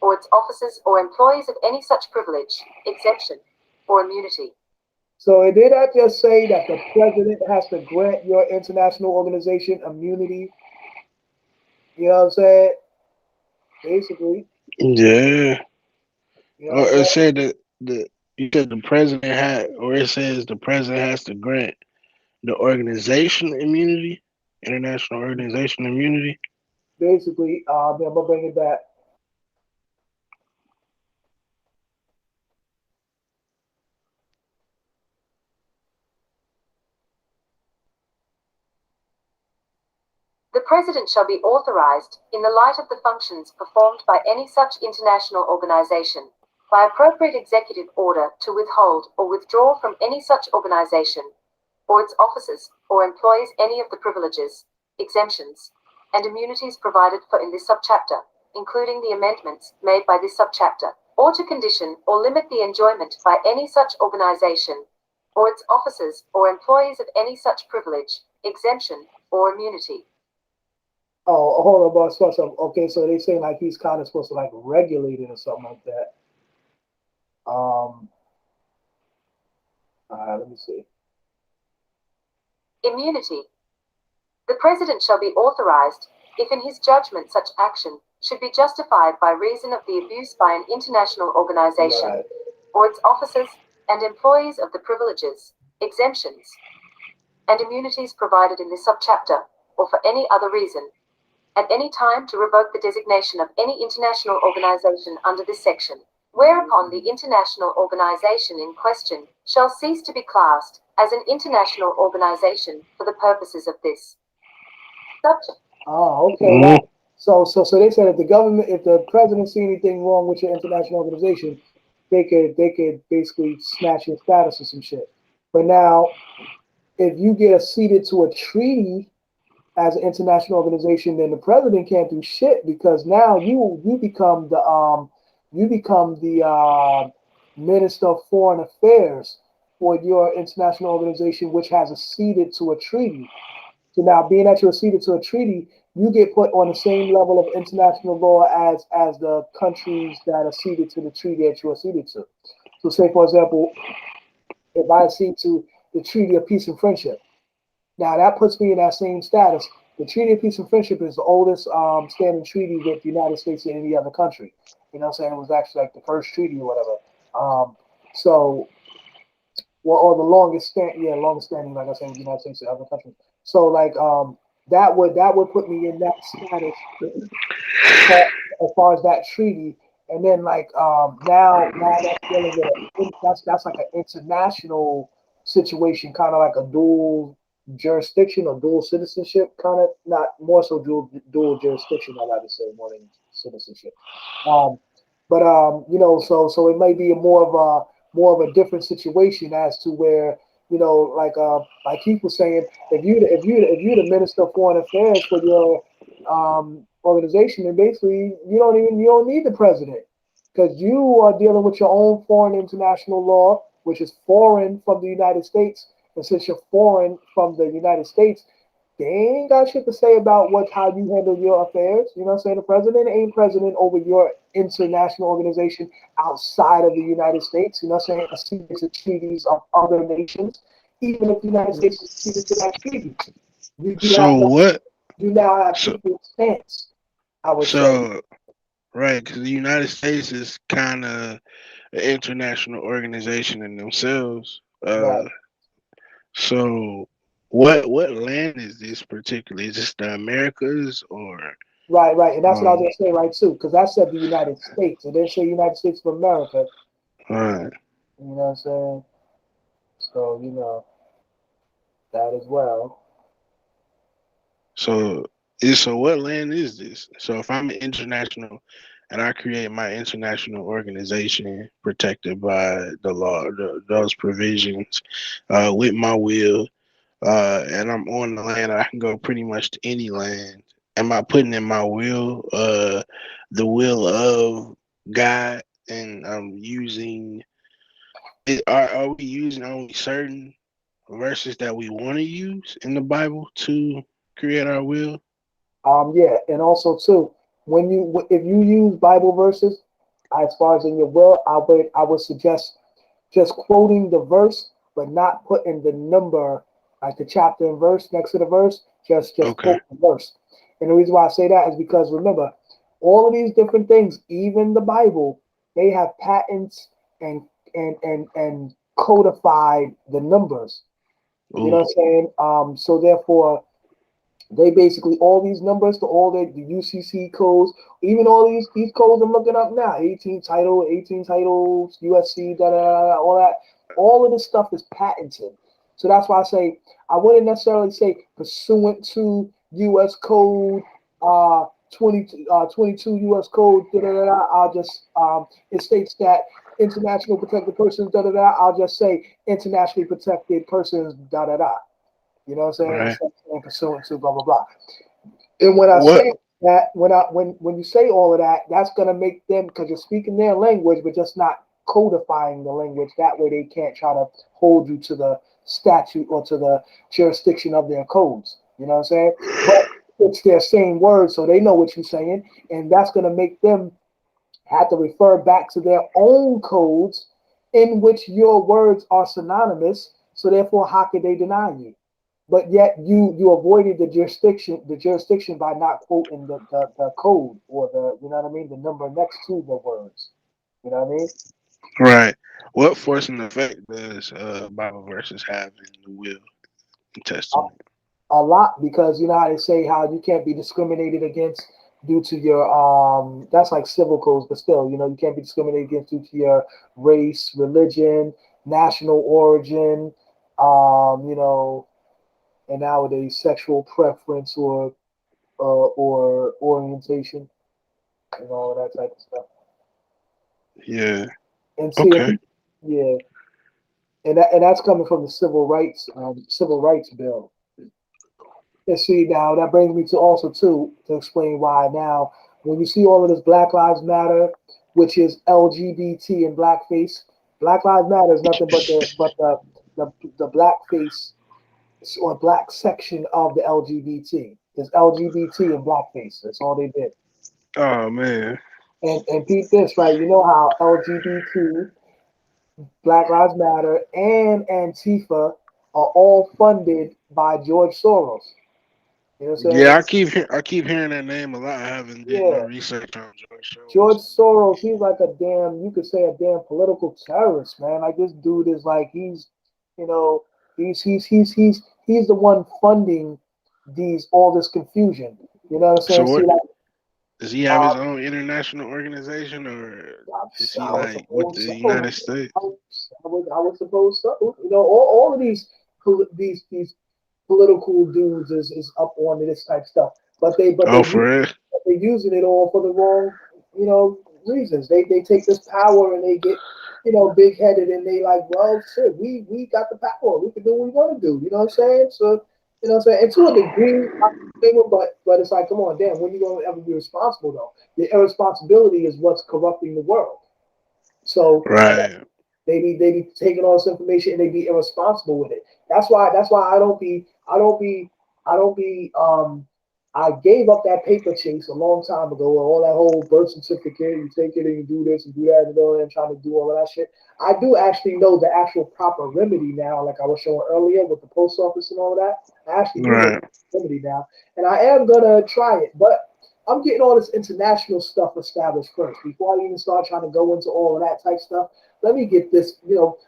or its officers or employees of any such privilege, exemption, or immunity. So did I just say that the president has to grant your international organization immunity? You know what I'm saying? Basically. yeah. You know what Or I'm it saying? said that the you said the president had, or it says the president has to grant the organization immunity, international organization immunity. Basically, I'm gonna bring it back. The President shall be authorized, in the light of the functions performed by any such international organization, by appropriate executive order to withhold or withdraw from any such organization, or its officers or employees any of the privileges, exemptions, and immunities provided for in this subchapter, including the amendments made by this subchapter, or to condition or limit the enjoyment by any such organization, or its officers or employees of any such privilege, exemption, or immunity. Oh, hold on, boss. Okay, so they say like he's kind of supposed to like regulate it or something like that. Um, Let me see. Immunity. The President shall be authorized, if in his judgment such action should be justified by reason of the abuse by an international organization, Right. or its officers and employees of the privileges, exemptions, and immunities provided in this subchapter, or for any other reason, at any time to revoke the designation of any international organization under this section, whereupon the international organization in question shall cease to be classed as an international organization for the purposes of this subchapter. Oh, okay. Mm, Right. So they said if the government, if the president see anything wrong with your international organization, they could basically snatch your status or some shit. But now, if you get acceded to a treaty as an international organization, then the president can't do shit because now you become the minister of foreign affairs for your international organization, which has acceded to a treaty. So now, being that you're acceded to a treaty, you get put on the same level of international law as the countries that acceded to the treaty that you acceded to. So, say for example, if I accede to the Treaty of Peace and Friendship, now that puts me in that same status. The Treaty of Peace and Friendship is the oldest standing treaty with the United States and any other country. You know what I'm saying? It was actually like the first treaty or whatever. So well, or the longest standing, like I said, with the United States and other countries. So like that would put me in that status as far as that treaty. And then like now that's dealing with that's like an international situation, kind of like a dual jurisdiction or dual citizenship, kind of not more so dual jurisdiction. I like to say more than citizenship. Um, but so it might be a more of a different situation as to where like Keith was saying, if you the minister of foreign affairs for your organization, then basically you don't need the president because you are dealing with your own foreign international law, which is foreign from the United States. And since you're foreign from the United States, they ain't got shit to say about how you handle your affairs. You know what I'm saying? The president ain't president over your international organization outside of the United States. You know what I'm saying? Acceding to treaties of other nations, even if the United States is acceded to that treaty. You do so have what? you now have So equal stance, I would say. so right, because the United States is kind of an international organization in themselves. Right, So what land is this particularly? Is this the Americas or right. And that's what I was um? gonna say, right, too, because I said the United States. It didn't say United States of America. Right. You know what I'm saying? So, that as well. So what land is this? So if I'm an international and I create my international organization protected by the law, those provisions, with my will, and I'm on the land, I can go pretty much to any land. Am I putting in my will, the will of God, and I'm using it? Are we using only certain verses that we want to use in the Bible to create our will? Yeah, and also too, if you use Bible verses, as far as in your will, I would suggest just quoting the verse, but not putting the number, like the chapter and verse next to the verse. Just Okay. quote the verse. And the reason why I say that is because remember, all of these different things, even the Bible, they have patents and and codified the numbers. You know Ooh. what I'm saying? So therefore, they basically all these numbers to all the UCC codes, even all these codes I'm looking up now, 18 titles, USC, all that, all of this stuff is patented. So that's why I say I wouldn't necessarily say pursuant to US code 22 US code. I'll just it states that international protected persons. I'll just say internationally protected persons. You know what I'm saying? Right. Instead of saying pursuant to blah blah blah. And when I What? say that, when you say all of that, that's gonna make them because you're speaking their language, but just not codifying the language. That way, they can't try to hold you to the statute or to the jurisdiction of their codes. You know what I'm saying? But it's their same words, so they know what you're saying, and that's gonna make them have to refer back to their own codes in which your words are synonymous. So therefore, how could they deny you? But yet you avoided the jurisdiction by not quoting the code or the you know what I mean the number next to the words. You know what I mean? Right. What force and effect does Bible verses have in the will and testament? A lot because you know how they say how you can't be discriminated against due to your that's like civil codes, but still, you know, you can't be discriminated against due to your race, religion, national origin, you know, and nowadays sexual preference or orientation and all of that type of stuff. Yeah. And see, Okay. yeah, and that's coming from the civil rights bill. And see, now that brings me to also too to explain why now when you see all of this Black Lives Matter, which is LGBT and blackface, Black Lives Matter is nothing but the blackface or black section of the LGBT. There's LGBT and blackface. That's all they did. Oh man. And Pete, this right, you know how LGBT, Black Lives Matter, and Antifa are all funded by George Soros. You know what I'm saying? Yeah, I keep hearing that name a lot. I haven't did no Yeah. research on George George Soros. Soros, he's like a damn, you could say a damn political terrorist, man. Like this dude is like you know, he's the one funding these all this confusion. You know what I'm So saying? See, what like, does he have uh, his own international organization, or is he I would like with suppose the so. United States? I would suppose so. You know, all of these political dudes is up on this type of stuff, but they but Oh, they for real? they're using it all for the wrong, reasons. They take this power and they get, big headed and they like, well, shit, we got the power. We can do what we want to do. You know what I'm saying? So, you know what I'm saying? And to a degree, I agree with, but it's like, come on, damn, when you gonna ever be responsible though? The irresponsibility is what's corrupting the world. So Right. they be taking all this information and they be irresponsible with it. That's why I don't be I gave up that paper chase a long time ago. All that whole birth certificate, you take it and you do this and do that and all that, and trying to do all of that shit. I do actually know the actual proper remedy now, like I was showing earlier with the post office and all of that. I actually do know Right. the remedy now, and I am gonna try it, but I'm getting all this international stuff established first before I even start trying to go into all of that type stuff. Let me get this.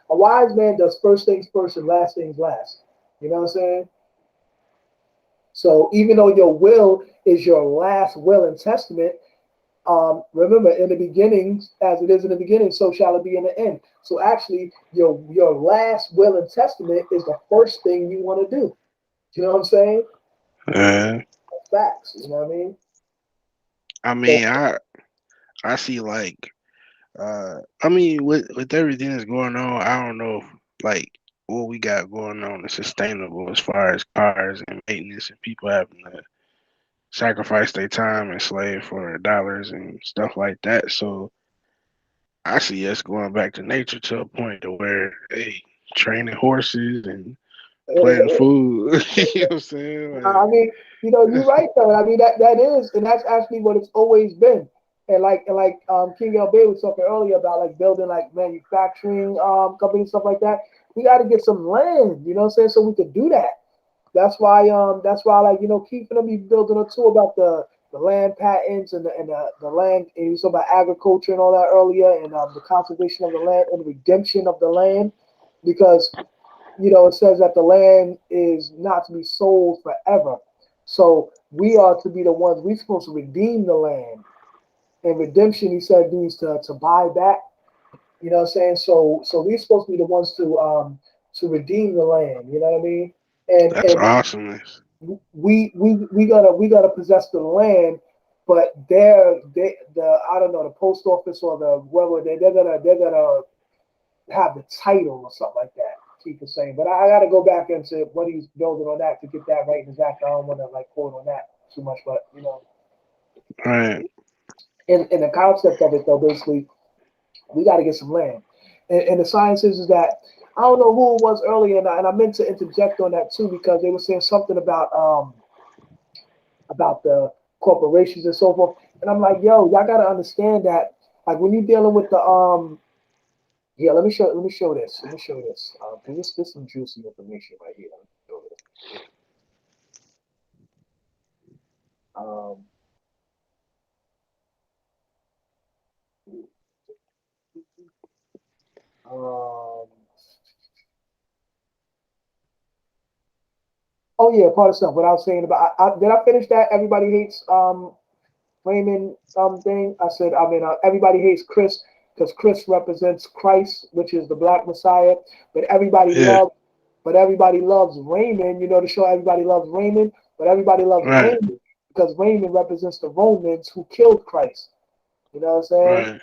A wise man does first things first and last things last. You know what I'm saying? So even though your will is your last will and testament, remember in the beginning, as it is in the beginning, so shall it be in the end. So actually, your last will and testament is the first thing you want to do. You know what I'm saying? Uh, Facts. You know what I mean? I So mean, I see like I mean with everything that's going on, I don't know if like what we got going on is sustainable as far as cars and maintenance and people having to sacrifice their time and slave for dollars and stuff like that. So I see us going back to nature to a point to where hey, training horses and planting food. You know what I'm saying? I Like mean, you're right though. I mean that is, and that's actually what it's always been. And like King L. Bay was talking earlier about like building like manufacturing companies stuff like that. We got to get some land, you know what I'm saying, so we could do that. That's why like Keith gonna be building a tour about the land patents and the land, and you talk about agriculture and all that earlier, and the conservation of the land and the redemption of the land, because it says that the land is not to be sold forever. So we are to be the ones, we're supposed to redeem the land. And redemption, he said, means to buy back. You know what I'm saying? So we're supposed to be the ones to redeem the land. You know what I mean? And that's and awesomeness. we gotta possess the land, but the I don't know, the post office or the whoever they're gonna have the title or something like that. Keep it saying, but I got to go back into what he's building on that to get that right exactly. I don't want to like quote on that too much, but Right. in the concept of it though, basically, we got to get some land. And the science is that I don't know who it was earlier, and I meant to interject on that too because they were saying something about the corporations and so forth, and I'm like, yo, y'all got to understand that like when you're dealing with Yeah, let me show this. Let me show this. Cause this some juicy information right here. Let me show this. Um, um, oh yeah, part of stuff. What I was saying about, did I finish that? Everybody hates Raymond thing. I said, I mean, everybody hates Chris because Chris represents Christ, which is the Black Messiah. But everybody Yeah. loves, Raymond. You know, to show everybody loves Raymond, but everybody loves Right. Raymond because Raymond represents the Romans who killed Christ. You know what I'm saying? Right.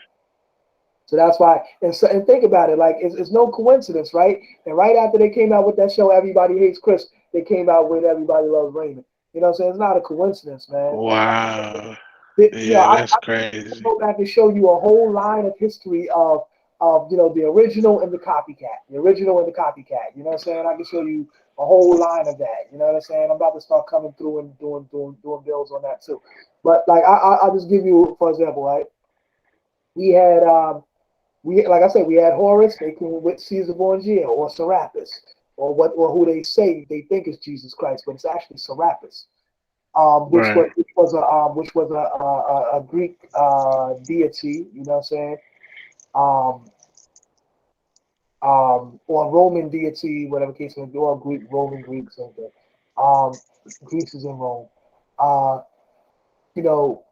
So that's why, and think about it, like it's no coincidence, right? And right after they came out with that show, Everybody Hates Chris, they came out with Everybody Loves Raymond. You know what I'm saying? It's not a coincidence, man. Wow. You know, Yeah, that's I crazy. go back and show you a whole line of history of the original and the copycat, You know what I'm saying? I can show you a whole line of that. You know what I'm saying? I'm about to start coming through and doing bills on that too. But like I'll just give you for example, right? We had like I said, we had Horus. They came with Caesar Borgia or Serapis, or who they say they think is Jesus Christ, but it's actually Serapis, Right. which was a Greek deity. You know what I'm saying? Um, or Roman deity, whatever case may be, or Greek, Roman Greek, something. Um, Greece is in Rome. Uh, you know,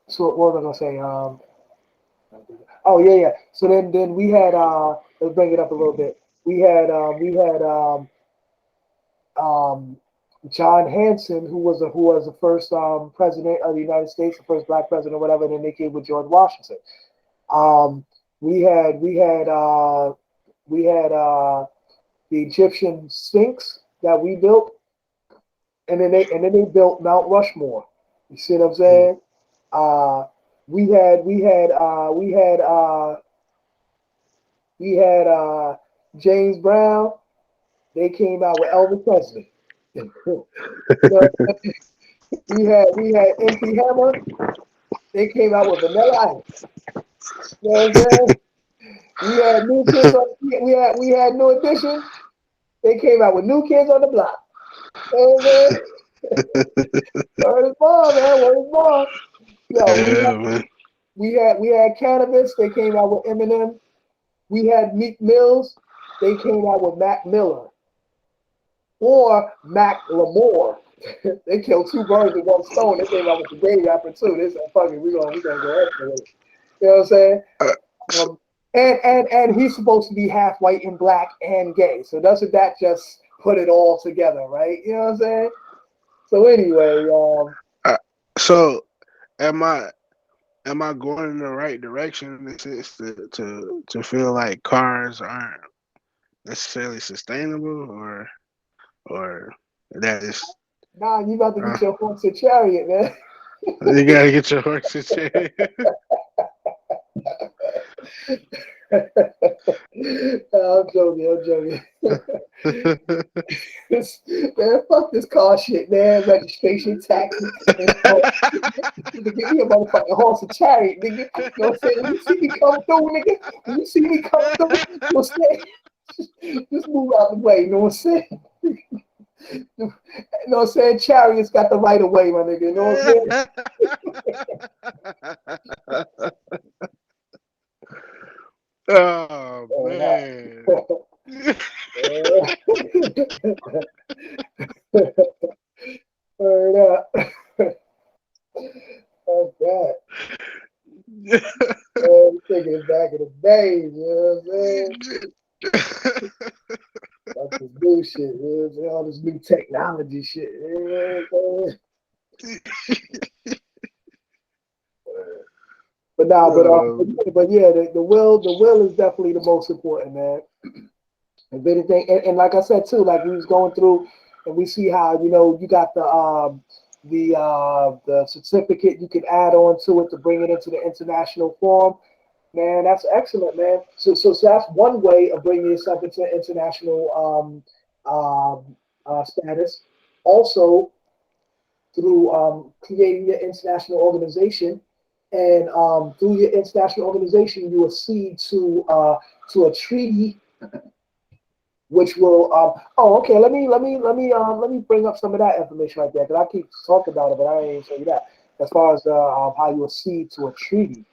so what was I gonna say? Oh yeah. So then we had let's bring it up a little bit. We had John Hanson, who was the first president of the United States, the first black president, or whatever. And then they came with George Washington. Um, we had we had we had the Egyptian Sphinx that we built, and then they built Mount Rushmore. You see what I'm Mm. saying? Uh, we had James Brown. They came out with Elvis Presley. You know, we had MC Hammer. They came out with Vanilla Ice. You know what I'm saying? We had New Kids on. We had New Edition. They came out with New Kids on the Block. You know what I'm saying? Word is born, man. Word is born. Yo, Yeah, man. we had Cannabis. They came out with Eminem. We had Meek Mills. They came out with Mac Miller or Mac Lamore. They killed two birds with one stone. They came out with the gay rapper too. They said, "Fuck it, we gonna go extra with it." You know what I'm saying? Uh, Um, and he's supposed to be half white and black and gay. So doesn't that just put it all together, right? You know what I'm saying? So anyway, uh, so am I going in the right direction in the sense to feel like cars aren't necessarily sustainable, or that is nah, you about to uh, get your horse and chariot, man. you gotta get your horse in check. I'm joking. I'm joking. Man, fuck this car shit, man. Registration, taxes, and so to give me a motherfucking horse and chariot, nigga. You know what I'm saying? When you see me come through, nigga, when you see me come through, you know what I'm saying? Just move out the way, you know what I'm saying? You know what I'm saying? Chariot's got the right of way, my nigga. You know what I'm Oh man. saying? Word up. Fuck that. I'm thinking it back in the days, you know what I'm saying? That's this new shit, you know what I'm saying? All this new technology shit, you know what I'm saying? But nah, um, but yeah, the will is definitely the most important, man. If anything, and like I said too, like we was going through, and we see how you got the certificate you can add on to it to bring it into the international forum. Man, that's excellent, man. So that's one way of bringing yourself into international status. Also, through creating your international organization, and through your international organization, you accede to a treaty which will oh, okay, let me bring up some of that information right there, because I keep talking about it, but I ain't show you that. As far as how you accede to a treaty,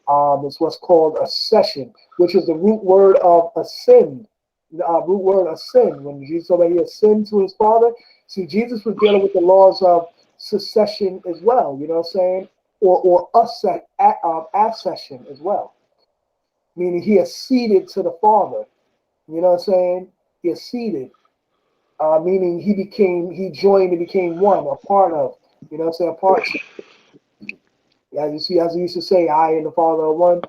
it's what's called a session, which is the root word of ascend. The root word ascend. When Jesus said that he ascended to his Father, see, Jesus was dealing with the laws of secession as well. You know what I'm saying? Or accession as well, meaning he acceded to the Father. You know what I'm saying? He acceded, meaning he joined and became one, a part of. You know what I'm saying? A part. As you see, as he used to say, I and the Father are one.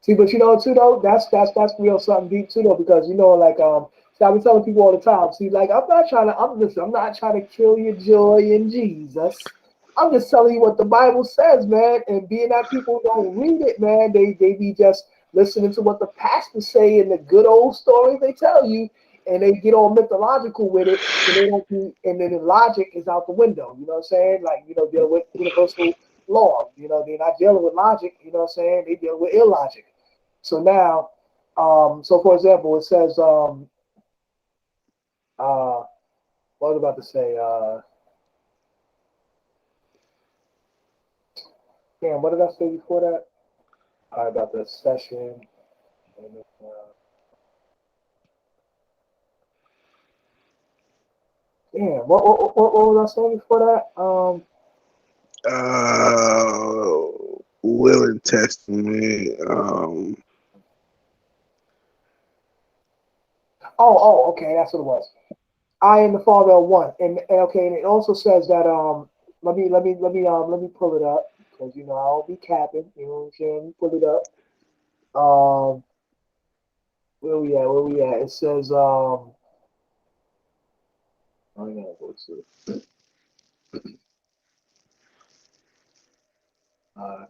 See, but you know too though, that's real something deep too though, because you know, like see, I be telling people all the time, see, like I'm not trying to kill your joy in Jesus. I'm just telling you what the Bible says, man. And being that people don't read it, man, they be just listening to what the pastors say and the good old stories they tell you, and they get all mythological with it, and they don't be, and then the logic is out the window. You know what I'm saying? Like, you know, dealing with universal law. You know, they're not dealing with logic. You know what I'm saying? They dealing with illogic. So now, so for example, it says, what was I about to say? Damn, what did I say before that? About the session. Damn, what was I saying before that? Will and Testament. Okay, that's what it was. I and the Father are one, and okay, and it also says that let me pull it up, because you know I'll be capping. You know what I'm saying? Let me pull it up. Um, where we at? Where we at? It says I gotta go to. Uh,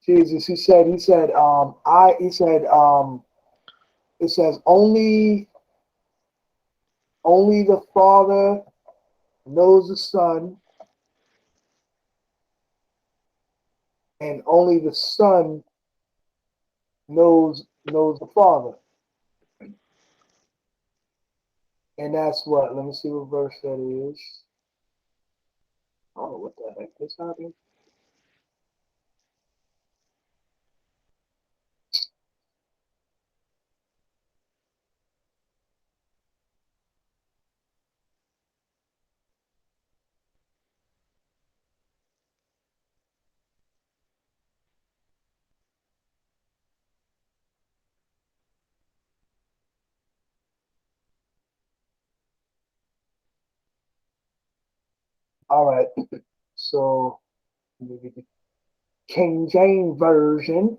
Jesus, it says only the Father knows the Son, and only the Son knows the Father. And that's what, let me see what verse that is. I don't know what the heck this happened. All right, so let me get the King James version.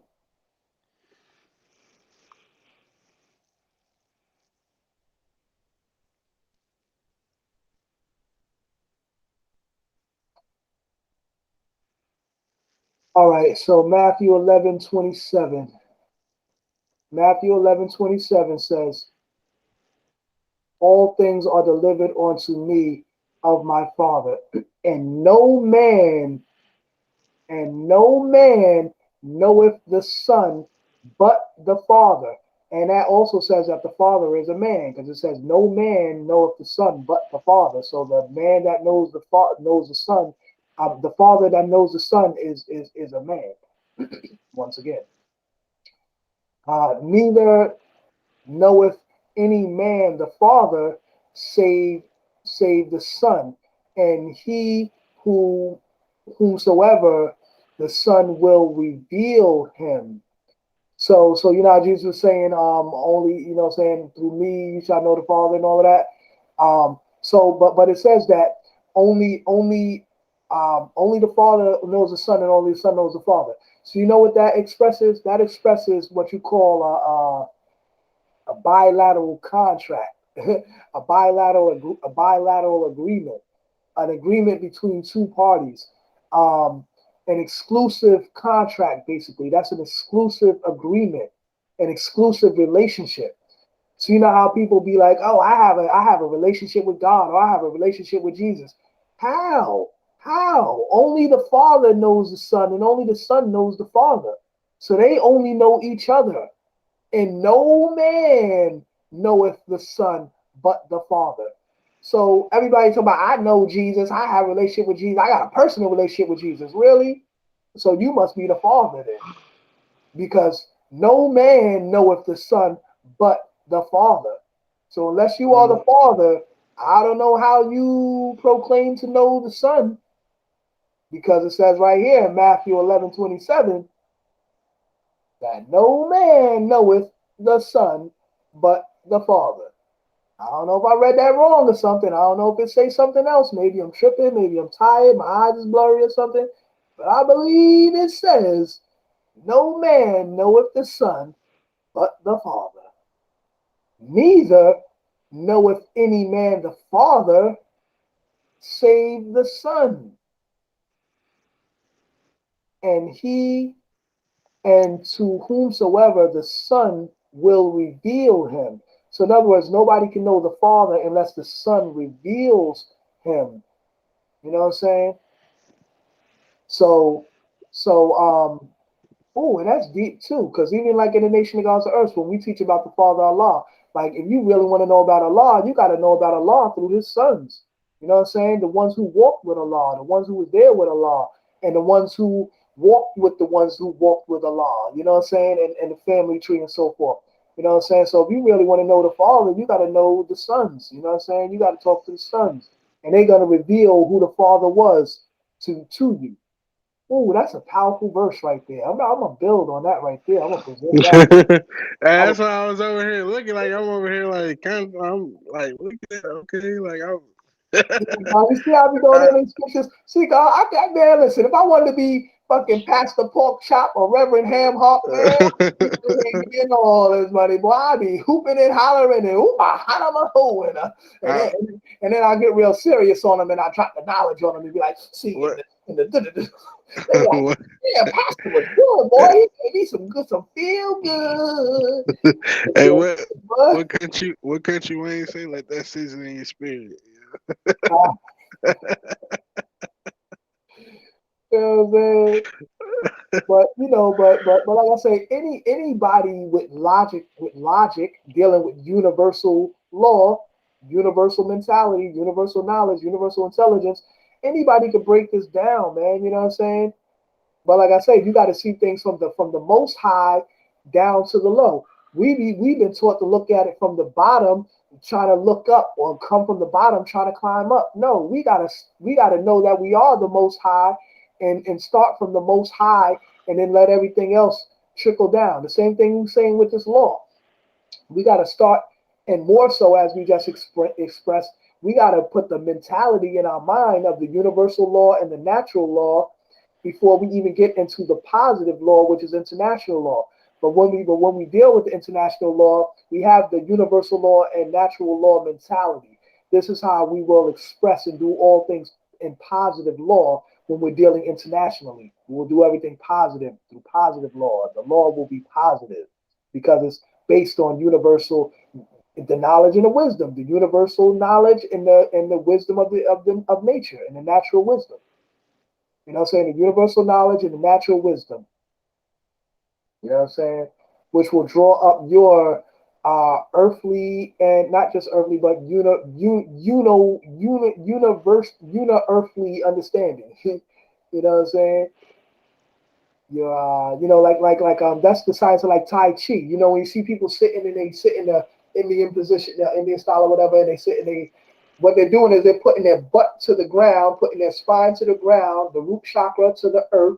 All right, so Matthew 11:27. Matthew 11:27 says, all things are delivered unto me of my Father, and no man knoweth the Son but the Father. And that also says that the Father is a man, because it says no man knoweth the Son but the Father. So the man that knows the Father knows the Son. The Father that knows the Son is a man. Once again, neither knoweth any man the Father save the Son, and he who whomsoever the Son will reveal him. So you know how Jesus was saying, only, you know, saying through me you shall know the Father and all of that. So but it says that only the Father knows the Son, and only the Son knows the Father. So you know what that expresses? That expresses what you call a bilateral contract, a bilateral agreement, an agreement between two parties, um, an exclusive contract. Basically, that's an exclusive agreement, an exclusive relationship. So you know how people be like, "Oh, I have a relationship with God, or I have a relationship with Jesus." How? How? Only the Father knows the Son, and only the Son knows the Father. So they only know each other. And no man knoweth the Son but the Father. So everybody talking about, I know Jesus, I have a relationship with Jesus, I got a personal relationship with Jesus. Really? So you must be the Father then. Because no man knoweth the Son but the Father. So unless you are the Father, I don't know how you proclaim to know the Son, because it says right here in Matthew 11:27 that no man knoweth the Son but the Father. I don't know if I read that wrong or something. I don't know if it says something else. Maybe I'm tripping. Maybe I'm tired. My eyes is blurry or something. But I believe it says, no man knoweth the Son but the Father. Neither knoweth any man the Father save the Son. And he and to whomsoever the Son will reveal him. So in other words, nobody can know the Father unless the Son reveals him. You know what I'm saying? So, oh, and that's deep too, because even like in the nation of God's earth, when we teach about the Father Allah, like if you really want to know about Allah, you got to know about Allah through His sons. You know what I'm saying? The ones who walked with Allah, the ones who were there with Allah, and the ones who walked with the ones who walked with Allah. You know what I'm saying? And the family tree and so forth. You know what I'm saying? So if you really want to know the Father, you got to know the sons. You know what I'm saying? You got to talk to the sons, and they're gonna reveal who the Father was to you. Oh, that's a powerful verse right there. I'm gonna build on that right there. I'm gonna present that. I'm That's why I was over here looking like I'm over here like kind of, I'm like look at that, okay, like You see how we going in these scriptures? See, God, man, listen, if I wanted to be fucking Pastor Pork Chop or Reverend Ham Hock, man, you ain't getting all this money, boy. I be hooping and hollering and and then I get real serious on them and I drop the knowledge on them and be like, see, what they like, what yeah, Pastor was good, boy. He gave me some feel good. hey Yeah, but, what country Wayne say like that season in your spirit. you know what I'm saying? But but like I say, anybody with logic dealing with universal law, universal mentality, universal knowledge, universal intelligence, anybody could break this down, man. You know what I'm saying? But like I say, you got to see things from the most high down to the low. We've been taught to look at it from the bottom, trying to look up, or come from the bottom, trying to climb up. No, we gotta know that we are the most high, and start from the most high, and then let everything else trickle down. The same thing we're saying with this law. We got to start, and more so as we just expressed, we got to put the mentality in our mind of the universal law and the natural law before we even get into the positive law, which is international law. But when we deal with the international law, we have the universal law and natural law mentality. This is how we will express and do all things in positive law when we're dealing internationally. We will do everything positive through positive law. The law will be positive because it's based on universal, the knowledge and the wisdom, the universal knowledge and the wisdom of nature and the natural wisdom. You know what I'm saying? The universal knowledge and the natural wisdom. You know what I'm saying? Which will draw up your earthly, and not just earthly, but earthly understanding. You know what I'm saying? That's the science of like Tai Chi. You know, when you see people sitting and they sit in the Indian position, the Indian style or whatever, and they sit and what they're doing is they're putting their butt to the ground, putting their spine to the ground, the root chakra to the earth,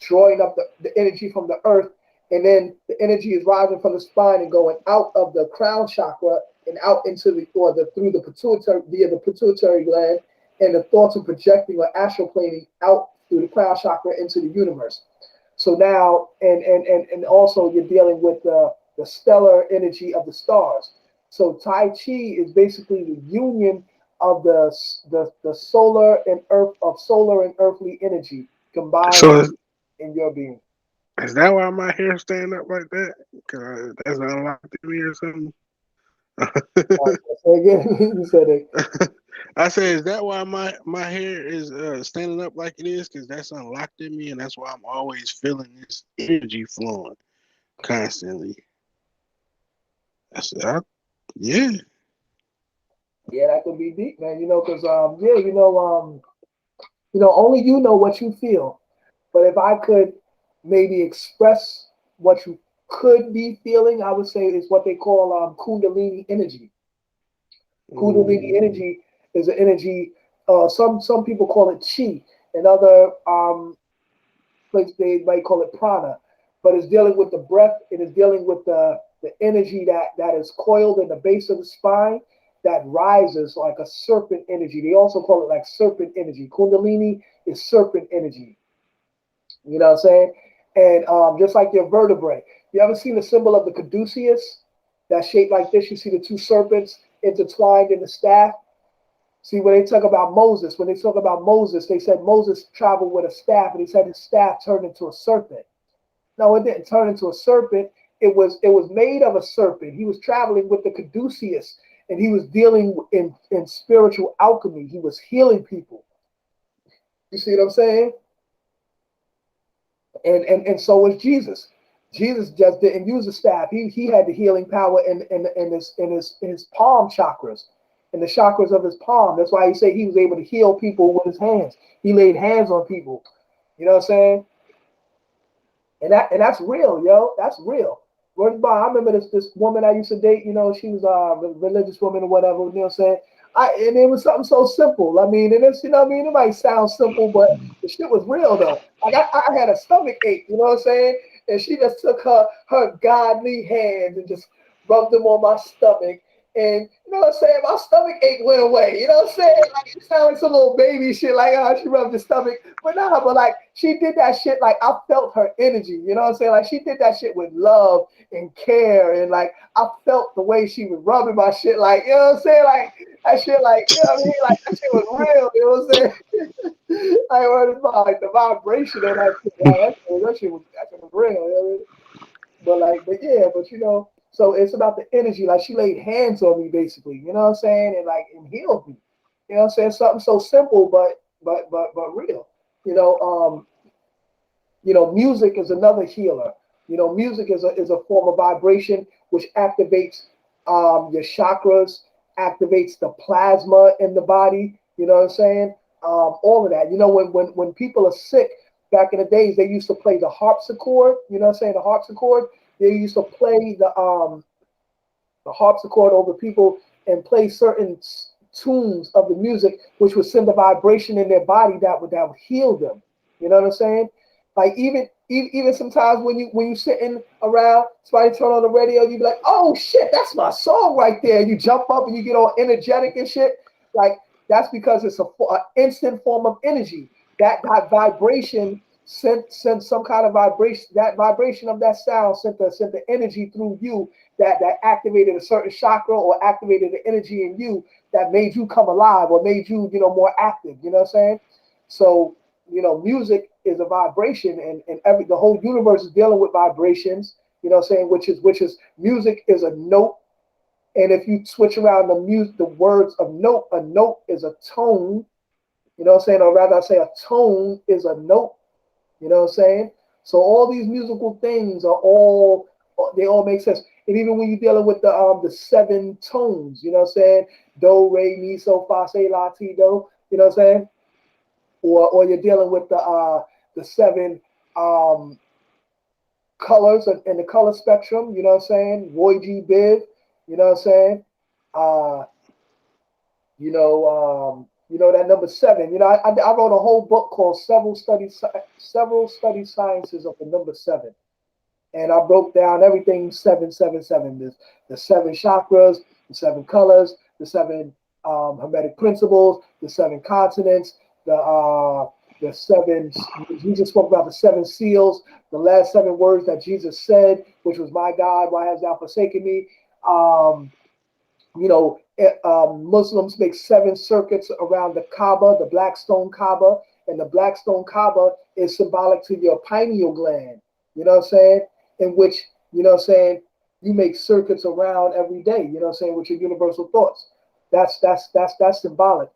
drawing up the energy from the earth, and then the energy is rising from the spine and going out of the crown chakra and out into through the pituitary, via the pituitary gland, and the thoughts are projecting or astral planing out through the crown chakra into the universe. So now, and also you're dealing with the stellar energy of the stars. So Tai Chi is basically the union of the solar and earth, of solar and earthly energy combined So in your being. is that why my hair stand up like that? Cause that's unlocked in me or something. Say again, you said it. I say, is that why my hair is standing up like it is? Because that's unlocked in me, and that's why I'm always feeling this energy flowing constantly. I said, yeah. Yeah, that could be deep, man. Because yeah, only you know what you feel. But if I could maybe express what you could be feeling, I would say is what they call Kundalini energy. Kundalini Mm, energy is an energy. Some people call it chi, and other places they might call it prana. But it's dealing with the breath. It is dealing with the energy that is coiled in the base of the spine that rises like a serpent energy. They also call it like serpent energy. Kundalini is serpent energy. You know what I'm saying? And just like your vertebrae, you ever seen the symbol of the caduceus? That's shaped like this. You see the two serpents intertwined in the staff. See, when they talk about Moses, they said Moses traveled with a staff, and he said his staff turned into a serpent. No, it didn't turn into a serpent. It was made of a serpent. He was traveling with the caduceus, and he was dealing in spiritual alchemy. He was healing people. You see what I'm saying? And so was Jesus. Jesus just didn't use a staff. He had the healing power in his palm chakras, in the chakras of his palm. That's why he said he was able to heal people with his hands. He laid hands on people. You know what I'm saying? And that's real, yo. That's real. Word by, I remember this woman I used to date. She was a religious woman or whatever. You know what I'm saying? And it was something so simple. I mean, and it's what I mean. It might sound simple, but the shit was real though. Like I had a stomach ache. You know what I'm saying? And she just took her godly hands and just rubbed them on my stomach. And you know what I'm saying? My stomach ache went away. You know what I'm saying? Like it sounded like some little baby shit, like she rubbed the stomach. But nah, but like she did that shit, like I felt her energy. You know what I'm saying? Like she did that shit with love and care, and like I felt the way she was rubbing my shit, like, you know what I'm saying? Like that shit, like, you know what I mean? Like that shit was real, you know what I'm saying? Like what about like the vibration of that shit, like that shit was real, you know what I mean? But yeah, so it's about the energy. Like she laid hands on me basically, you know what I'm saying? And healed me. You know what I'm saying? Something so simple but real. You know, um, music is another healer. Music is a form of vibration which activates your chakras, activates the plasma in the body. You know what I'm saying? All of that. When people are sick, back in the days, they used to play the harpsichord. You know what I'm saying? The harpsichord. They used to play the harpsichord over people and play certain tunes of the music, which would send a vibration in their body that would heal them. You know what I'm saying? Like even sometimes when you sitting around, somebody turn on the radio, you be like, oh shit, that's my song right there. You jump up and you get all energetic and shit. Like that's because it's a instant form of energy. That vibration sent some kind of vibration. That vibration of that sound sent the energy through you that activated a certain chakra or activated the energy in you that made you come alive or made you more active. You know what I'm saying? So music is a vibration, and the whole universe is dealing with vibrations. You know what I'm saying? Which is music is a note, and if you switch around the words of note, a note is a tone. You know what I'm saying? Or rather, I say a tone is a note. You know what I'm saying? So all these musical things they all make sense. And even when you're dealing with the seven tones, you know what I'm saying? Do, re, mi, so, fa, se, la, ti, do. You know what I'm saying? Or you're dealing with the seven colors in the color spectrum. You know what I'm saying? Roy G. Biv. You know what I'm saying? Uh, that number seven. I wrote a whole book called Several Study Sciences of the Number Seven, and I broke down everything 777. The seven chakras, the seven colors, the seven hermetic principles, the seven continents, the seven. Jesus spoke about the seven seals, the last seven words that Jesus said, which was, "My God, why hast thou forsaken me?" Um, Muslims make seven circuits around the Kaaba, the black stone Kaaba, and the black stone Kaaba is symbolic to your pineal gland. You know what I'm saying? In which, you know what I'm saying, you make circuits around every day, you know what I'm saying, with your universal thoughts. That's symbolic.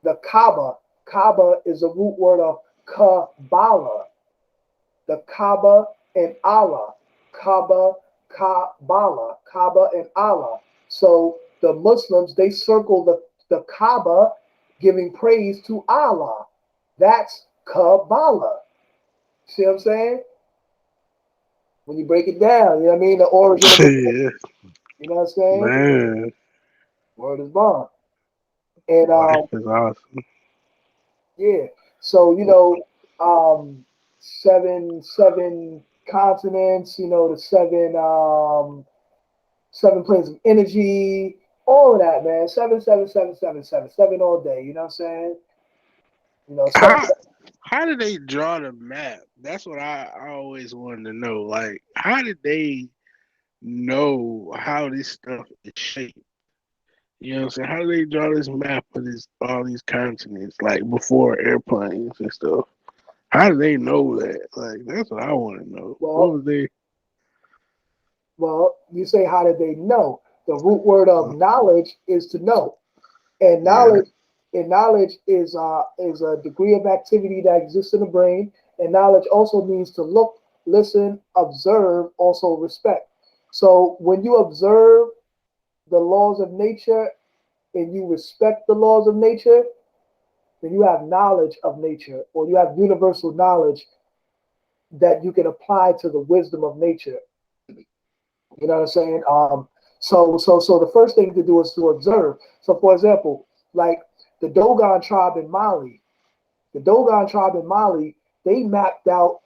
The Kaaba is a root word of Kabbalah. The Kaaba and Allah. Kaaba and Allah. So the Muslims, they circle the Kaaba, giving praise to Allah. That's Kabbalah. See what I'm saying? When you break it down, you know what I mean? The origin of Yeah, you know what I'm saying? man. Word is bond. And Life is awesome. yeah. So, seven continents, the seven planes of energy, all of that, man. Seven all day, you know what I'm saying? Seven. How did they draw the map? That's what I always wanted to know. Like, how did they know how this stuff is shaped? You know what I'm saying? How do they draw this map of all these continents, like before airplanes and stuff? How do they know that? Like, that's what I want to know. What Well, was they? you say, how did they know? The root word of knowledge is to know. And Yeah. knowledge is a degree of activity that exists in the brain. And knowledge also means to look, listen, observe, also respect. So when you observe the laws of nature and you respect the laws of nature, then you have knowledge of nature, or you have universal knowledge that you can apply to the wisdom of nature. You know what I'm saying? So the first thing to do is to observe. So, for example, like the Dogon tribe in Mali, the Dogon tribe in Mali, they mapped out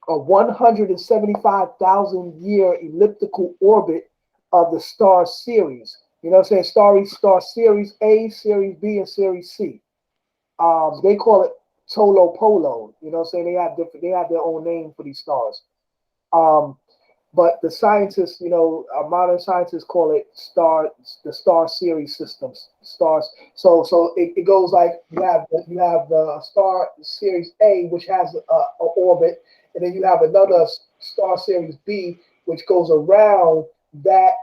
a 175,000 year elliptical orbit of the star series. You know what I'm saying? Star Series A, Series B, and Series C. They call it Tolo Polo. You know what I'm saying? They have their own name for these stars. Um, but the scientists, modern scientists call it the star series systems, stars. So it goes like you have the star series A, which has a orbit, and then you have another star series B, which goes around that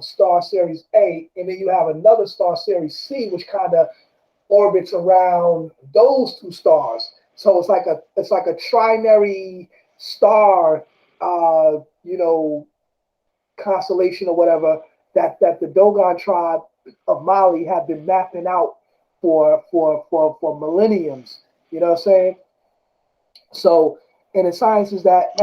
star series A, and then you have another star series C, which kind of orbits around those two stars. So it's like a trinary star, uh, you know, constellation or whatever that the Dogon tribe of Mali have been mapping out for millenniums. You know what I'm saying? So, and the science is that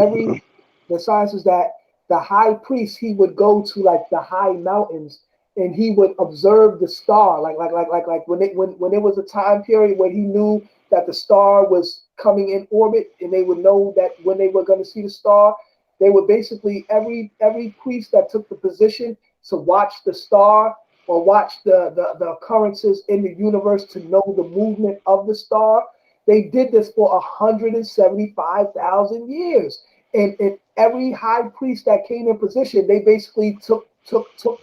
the high priest, he would go to like the high mountains and he would observe the star, like when there was a time period where he knew that the star was coming in orbit, and they would know that when they were going to see the star, they would basically every priest that took the position to watch the star or watch the occurrences in the universe to know the movement of the star. They did this for 175,000 years. And every high priest that came in position, they basically took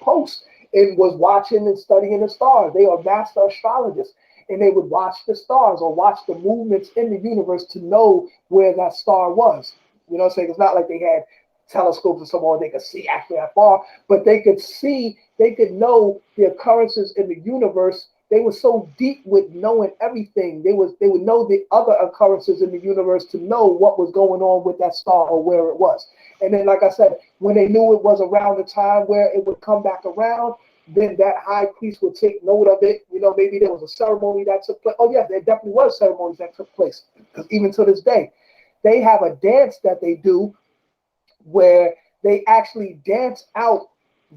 post and was watching and studying the stars. They are master astrologists, and they would watch the stars or watch the movements in the universe to know where that star was. You know what I'm saying? It's not like they had telescopes or somewhere they could see actually that far, but they could know the occurrences in the universe. They were so deep with knowing everything. They would know the other occurrences in the universe to know what was going on with that star or where it was. And then, like I said, when they knew it was around the time where it would come back around, then that high priest would take note of it. Maybe there was a ceremony that took place. Oh yeah, there definitely was ceremonies that took place. Because even to this day, they have a dance that they do where they actually dance out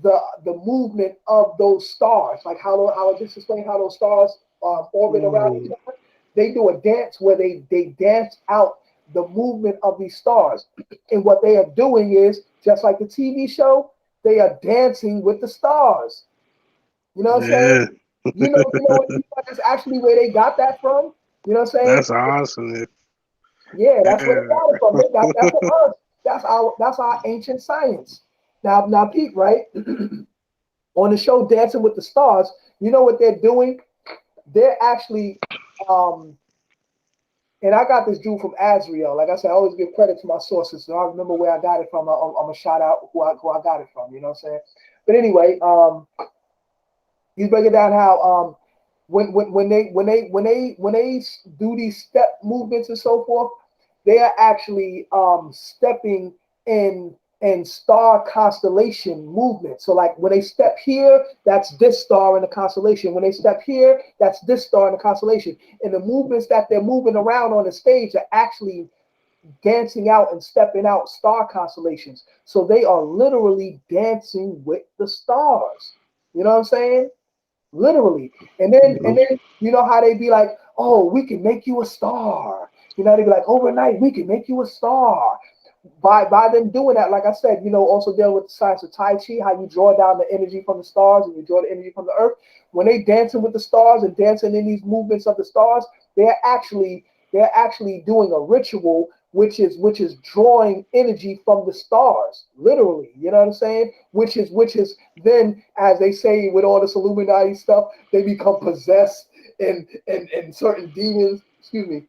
the movement of those stars, like how I just explained how those stars orbit around each other. They do a dance where they dance out the movement of these stars, and what they are doing is just like the TV show. They are dancing with the stars. You know what I'm saying? Yeah, That's actually where they got that from. You know what I'm saying? that's awesome. Yeah, that's where they Yeah. got it from. That's from us. That's our ancient science. Now, Pete, right? On the show Dancing with the Stars, you know what they're doing? They're actually, and I got this dude from Azrael. Like I said, I always give credit to my sources, so I remember where I got it from. I'm a shout out who I got it from. You know what I'm saying? But anyway, He's breaking down how when they do these step movements and so forth, they are actually stepping in star constellation movement. So like when they step here, that's this star in the constellation. When they step here, that's this star in the constellation. And the movements that they're moving around on the stage are actually dancing out and stepping out star constellations. So they are literally dancing with the stars. You know what I'm saying? Literally. And then you know how they be like, oh, we can make you a star. You know, they be like, overnight, we can make you a star. By them doing that, like I said, also dealing with the science of Tai Chi, how you draw down the energy from the stars and you draw the energy from the earth. When they dancing with the stars and dancing in these movements of the stars, they're actually they're actually doing a ritual which is drawing energy from the stars, literally. You know what I'm saying? Which is then, as they say with all this Illuminati stuff, they become possessed and certain demons, excuse me,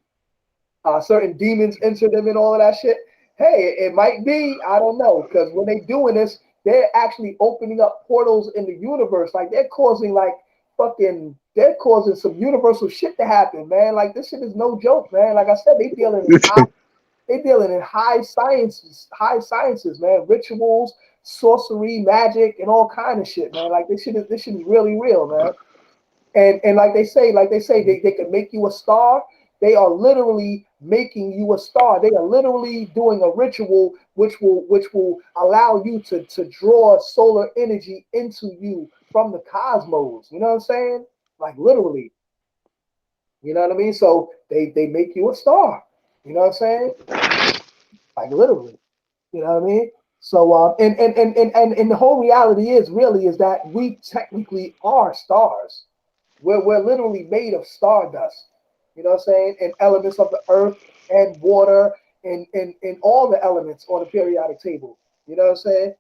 certain demons enter them and all of that shit. Hey, it might be, I don't know, because when they doing this, they're actually opening up portals in the universe. Like they're causing some universal shit to happen, man. Like this shit is no joke, man. Like I said, they dealing in high sciences, man. Rituals, sorcery, magic, and all kind of shit, man. Like this shit is really real, man. And like they say, they can make you a star. They are literally making you a star. They are literally doing a ritual which will allow you to draw solar energy into you from the cosmos. You know what I'm saying? Like literally. You know what I mean? So they make you a star. You know what I'm saying? Like literally. You know what I mean? So and the whole reality is that we technically are stars. We're literally made of stardust. You know what I'm saying? And elements of the earth and water and all the elements on the periodic table. You know what I'm saying?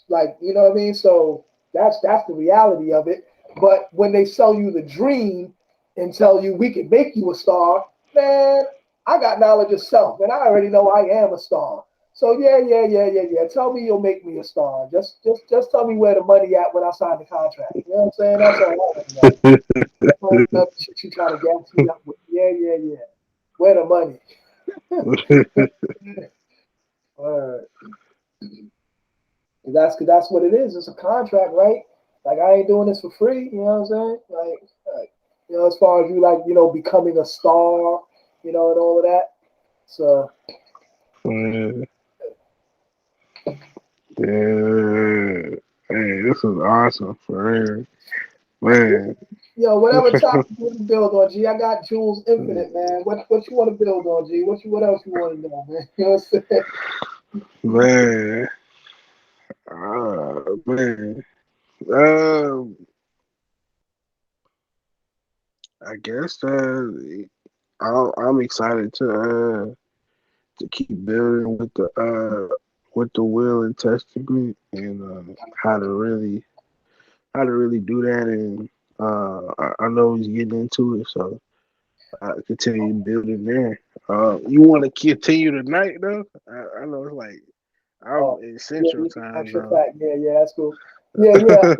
Like, you know what I mean? So that's the reality of it. But when they sell you the dream and tell you we can make you a star, man, I got knowledge of self, and I already know I am a star. So yeah. Tell me you'll make me a star. Just tell me where the money at when I sign the contract. You know what I'm saying? That's all I want to know. That's all the shit you trying to gas me up with. Yeah. Where the money? All right. That's what it is. It's a contract, right? Like I ain't doing this for free. You know what I'm saying? Like as far as you like, becoming a star, and all of that. So Yeah, yeah. Hey, this is awesome for real, man. whatever topic you want to build on, G. I got Jules Infinite, man. What you want to build on, G? What else you want to know, man? You know what I'm saying? Man, man. Um, I guess I'm excited to keep building with the will and testament and how to really do that and I know he's getting into it, so I continue building there. You want to continue tonight though? I know it's like I'm Oh, in yeah, Central we can Time extra Zone. fat. Yeah, that's cool. Yeah. Yeah.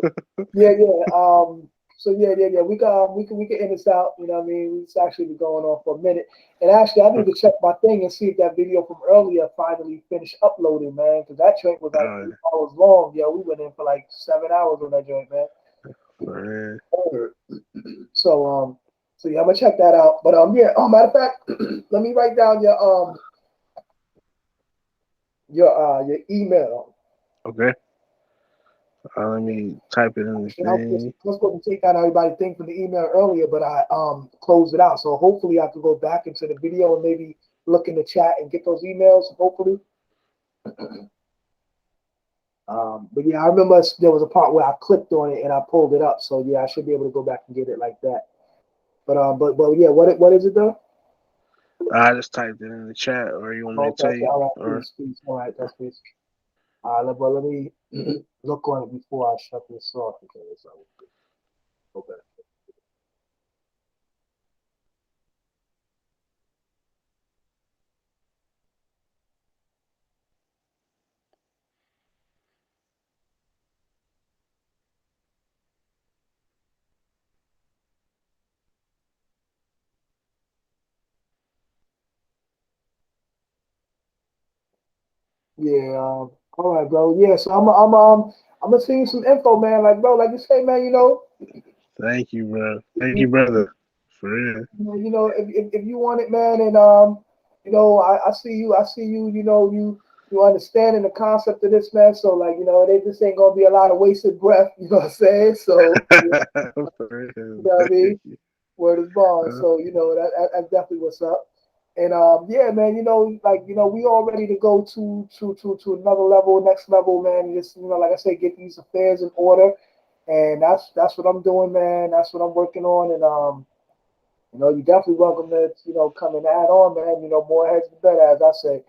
So yeah. We can end this out. You know what I mean? It's actually been going on for a minute. And actually, I need to check my thing and see if that video from earlier finally finished uploading, man. Because that joint was like uh, 3 hours long. Yeah, we went in for like 7 hours on that joint, man. man. Word. So so yeah, I'm gonna check that out. But yeah. Matter of fact, let me write down your email. Okay. Let me type it in the Actually, thing. I was supposed to take out everybody's thing from the email earlier, but I closed it out. So hopefully I can go back into the video and maybe look in the chat and get those emails. Hopefully. But yeah, I remember there was a part where I clicked on it and I pulled it up. So yeah, I should be able to go back and get it like that. But yeah, what is it though? I just typed it in the chat, or you want me to Okay, tell okay, you? all right, Or peace. All right, that's peace. Let me look on it before I shut this off because okay. Yeah. All right, bro. Yeah. So I'm gonna send you some info, man. Like, bro, like you say, man. Thank you, bro. Thank you, You, brother. For real. if you want it, man, and I see you. I see you. You understanding the concept of this, man. So like, this ain't gonna be a lot of wasted breath. You know what I'm saying? So For you real. know what I Thank mean? you. Word is bond. Uh, So that's definitely what's up. And yeah, man, we all ready to go to another level, next level, man. Just like I said, get these affairs in order, and that's what I'm doing, man. That's what I'm working on, and you're definitely welcome to come and add on, man. More heads the better, as I say.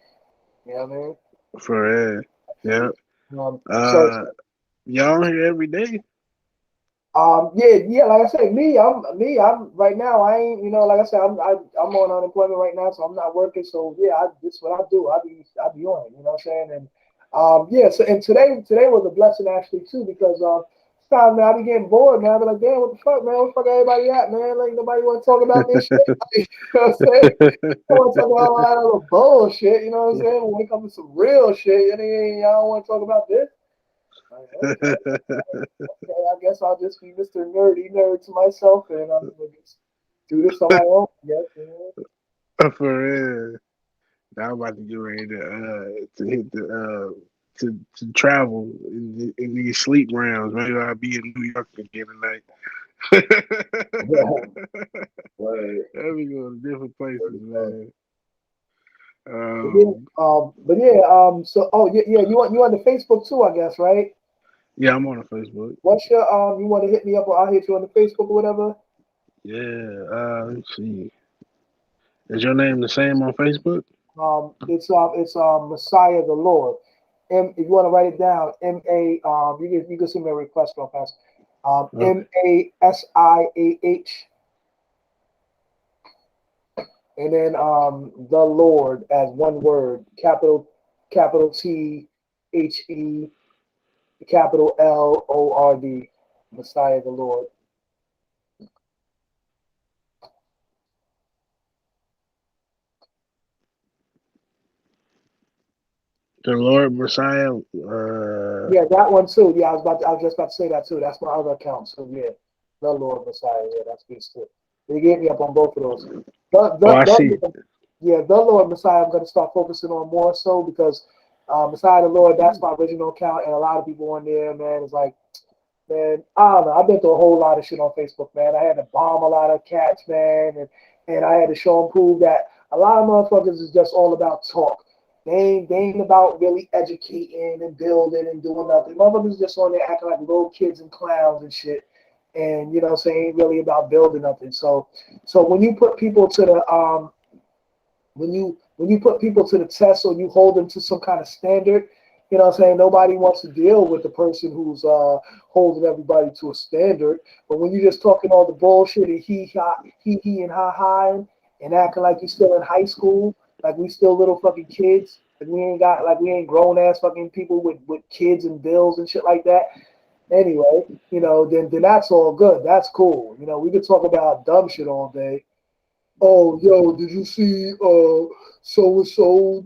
You know what I mean? for real. Yeah. Absolutely. So Uh, y'all here every day? yeah, like I said, I'm right now. I ain't, like I said, I'm on unemployment right now, so I'm not working. So yeah, this is what I do. I be on it. You know what I'm saying? And yeah. So and today was a blessing actually too because sometimes man, I be getting bored, man. I be like, damn, what the fuck, man? Where the fuck everybody at, man? Like nobody want to talk about this shit. Like, you know what I'm saying? I want to talk about all that other bullshit. You know what I'm saying? When it comes to some real shit, y'all don't want to talk about this. Like, okay. Okay, I guess I'll just be Mr. Nerdy Nerd to myself, and I'm gonna just do this on my own. Yes, For real. Now I'm about to get ready to hit the to travel in these sleep rounds. Maybe I'll be in New York again tonight. yeah. Word, Let me go to different places, word, word. man. Yeah, but yeah, so yeah, you on the Facebook too, I guess, right? Yeah, I'm on Facebook. What's your you want to hit me up or I'll hit you on the Facebook or whatever? Yeah, let's see. Is your name the same on Facebook? It's Messiah the Lord. If you want to write it down, you can send me a request real fast. Okay. Masiah, and then the Lord as one word, capital T, capital Lord, Messiah the Lord. The Lord Messiah. Yeah, that one too. Yeah, I was just about to say that too. That's my other account. So yeah, the Lord Messiah. Yeah, that's good too. They gave me up on both of those. Oh, I see. Yeah, the Lord Messiah. I'm going to start focusing on more so because Messiah the Lord. That's my original account, and a lot of people on there, man, is like, man, I don't know. I've been through a whole lot of shit on Facebook, man. I had to bomb a lot of cats, man, and I had to show and prove that a lot of motherfuckers is just all about talk. They ain't about really educating and building and doing nothing. Motherfuckers just on there acting like little kids and clowns and shit. And you know what I'm saying, ain't really about building nothing. So when you put people to the when you put people to the test or you hold them to some kind of standard, you know what I'm saying? Nobody wants to deal with the person who's holding everybody to a standard. But when you're just talking all the bullshit and he and ha and acting like you're still in high school, like we still little fucking kids, we ain't grown ass fucking people with kids and bills and shit like that. Anyway, then that's all good. That's cool. We could talk about dumb shit all day. Oh, yo, did you see so and so?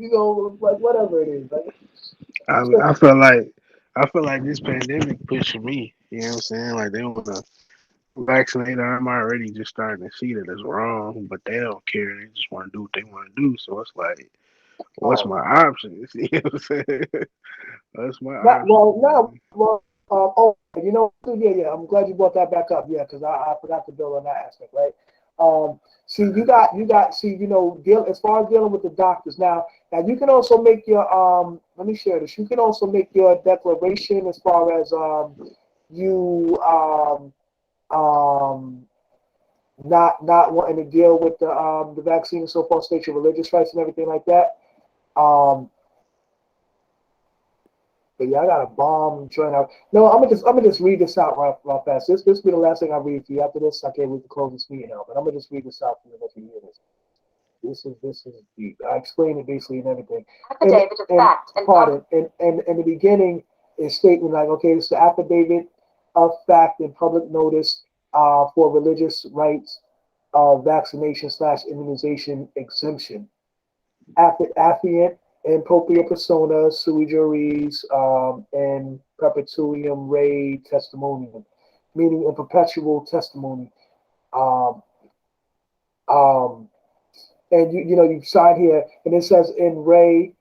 Like whatever it is. Like, I, shit. I feel like this pandemic pushed me. You know what I'm saying? Like they want to vaccinate. I'm already just starting to see that it's wrong, but they don't care. They just want to do what they want to do. So it's like, what's Oh, my options? You know what I'm saying? What's my not options, well, no, man? well, yeah. I'm glad you brought that back up. Yeah, because I forgot to build on that aspect, right? See, see, deal as far as dealing with the doctors now you can also make your let me share this. You can also make your declaration as far as you um not wanting to deal with the vaccine and so forth, state your religious rights and everything like that. Um, but yeah, I got a bomb joint out. No, I'm gonna just read this out right fast. This will be the last thing I read for you. After this, I can't wait to close this meeting out. But I'm gonna just read this out for you and let you hear this. This is deep. I explain it basically and everything. Affidavit of And fact and pardon. And in the beginning is statement like, okay, it's the affidavit of fact and public notice for religious rights vaccination/immunization exemption. Affiant in propria persona sui juris, and perpetuum rei testimonium, meaning in perpetual testimony. Um, um, and you sign here, and it says in re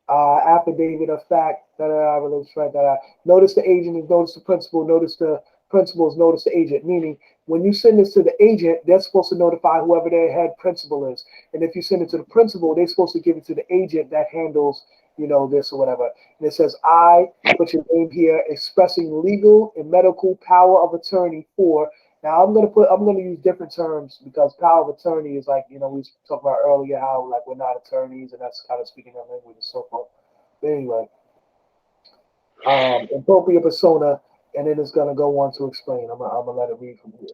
affidavit of fact that notice the agent is notice the principal, notice the principal is notice the agent. Meaning, when you send this to the agent, they're supposed to notify whoever their head principal is, and if you send it to the principal, they're supposed to give it to the agent that handles this or whatever. And it says, I put your name here, expressing legal and medical power of attorney for. Now I'm gonna use different terms because power of attorney is like, we talked about earlier how like we're not attorneys and that's kind of speaking our language and so forth. But anyway, appropriate persona, and then it's gonna go on to explain. I'm gonna let it read from here.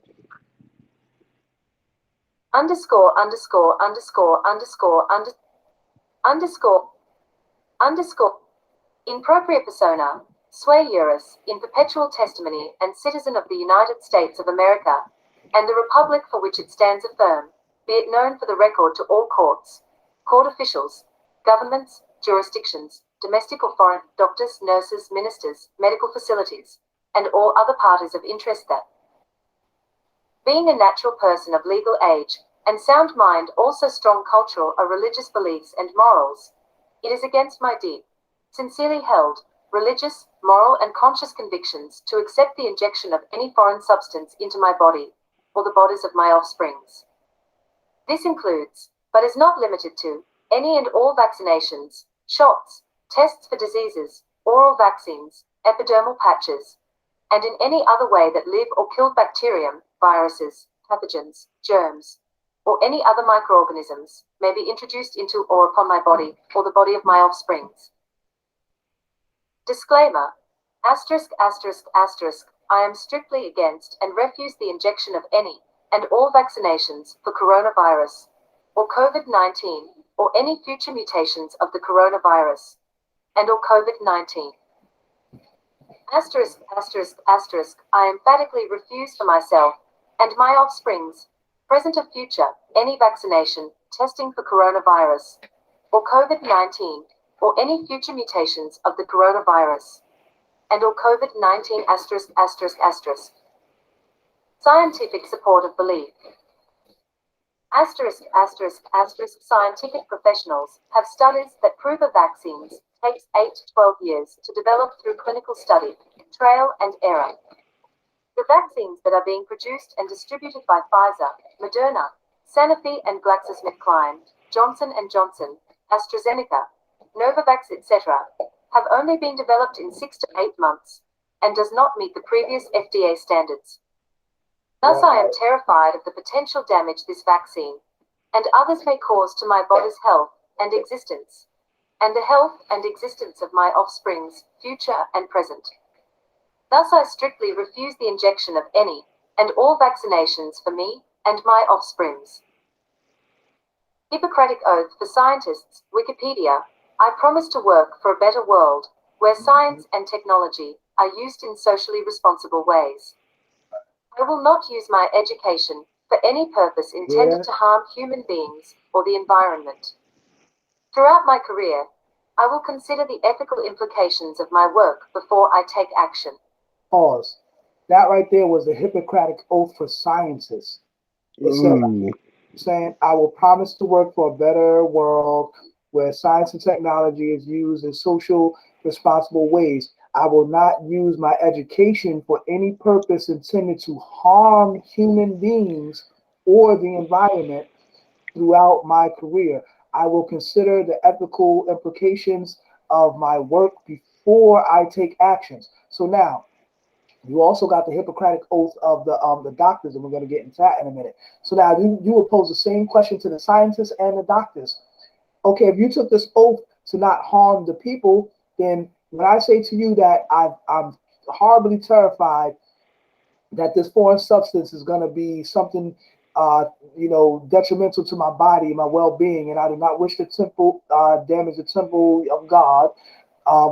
Underscore underscore underscore underscore under underscore underscore in propria persona, sui juris, in perpetual testimony and citizen of the United States of America, and the republic for which it stands affirm, be it known for the record to all courts, court officials, governments, jurisdictions, domestic or foreign, doctors, nurses, ministers, medical facilities, and all other parties of interest that, being a natural person of legal age, and sound mind, also strong cultural or religious beliefs and morals, it is against my deep, sincerely held, religious, moral and conscious convictions to accept the injection of any foreign substance into my body, or the bodies of my offsprings. This includes, but is not limited to, any and all vaccinations, shots, tests for diseases, oral vaccines, epidermal patches, and in any other way that live or kill bacterium, viruses, pathogens, germs, or any other microorganisms, may be introduced into or upon my body, or the body of my offsprings. Disclaimer, asterisk, asterisk, asterisk, I am strictly against and refuse the injection of any and all vaccinations for coronavirus, or COVID-19, or any future mutations of the coronavirus, and or COVID-19. Asterisk, asterisk, asterisk, I emphatically refuse for myself and my offsprings, present or future, any vaccination, testing for coronavirus, or COVID-19, or any future mutations of the coronavirus, and or COVID-19 asterisk, asterisk, asterisk. Scientific support of belief. Asterisk, asterisk, asterisk, scientific professionals have studies that prove a vaccine takes 8 to 12 years to develop through clinical study, trial and error. The vaccines that are being produced and distributed by Pfizer, Moderna, Sanofi and GlaxoSmithKline, Johnson & Johnson, AstraZeneca, Novavax, etc., have only been developed in 6 to 8 months, and does not meet the previous FDA standards. Thus I am terrified of the potential damage this vaccine, and others may cause to my body's health and existence, and the health and existence of my offsprings, future and present. Thus I strictly refuse the injection of any and all vaccinations for me and my offsprings. Hippocratic Oath for Scientists, Wikipedia. I promise to work for a better world, where science and technology are used in socially responsible ways. I will not use my education for any purpose intended to harm human beings or the environment. Throughout my career, I will consider the ethical implications of my work before I take action. Pause. That right there was the Hippocratic Oath for scientists. It said, saying, I will promise to work for a better world where science and technology is used in social responsible ways. I will not use my education for any purpose intended to harm human beings or the environment throughout my career. I will consider the ethical implications of my work before I take actions. So now, you also got the Hippocratic Oath of the doctors, and we're going to get into that in a minute. So now you would pose the same question to the scientists and the doctors. Okay, if you took this oath to not harm the people, then when I say to you that I'm horribly terrified that this foreign substance is going to be something, detrimental to my body and my well-being, and I do not wish to damage the temple of God,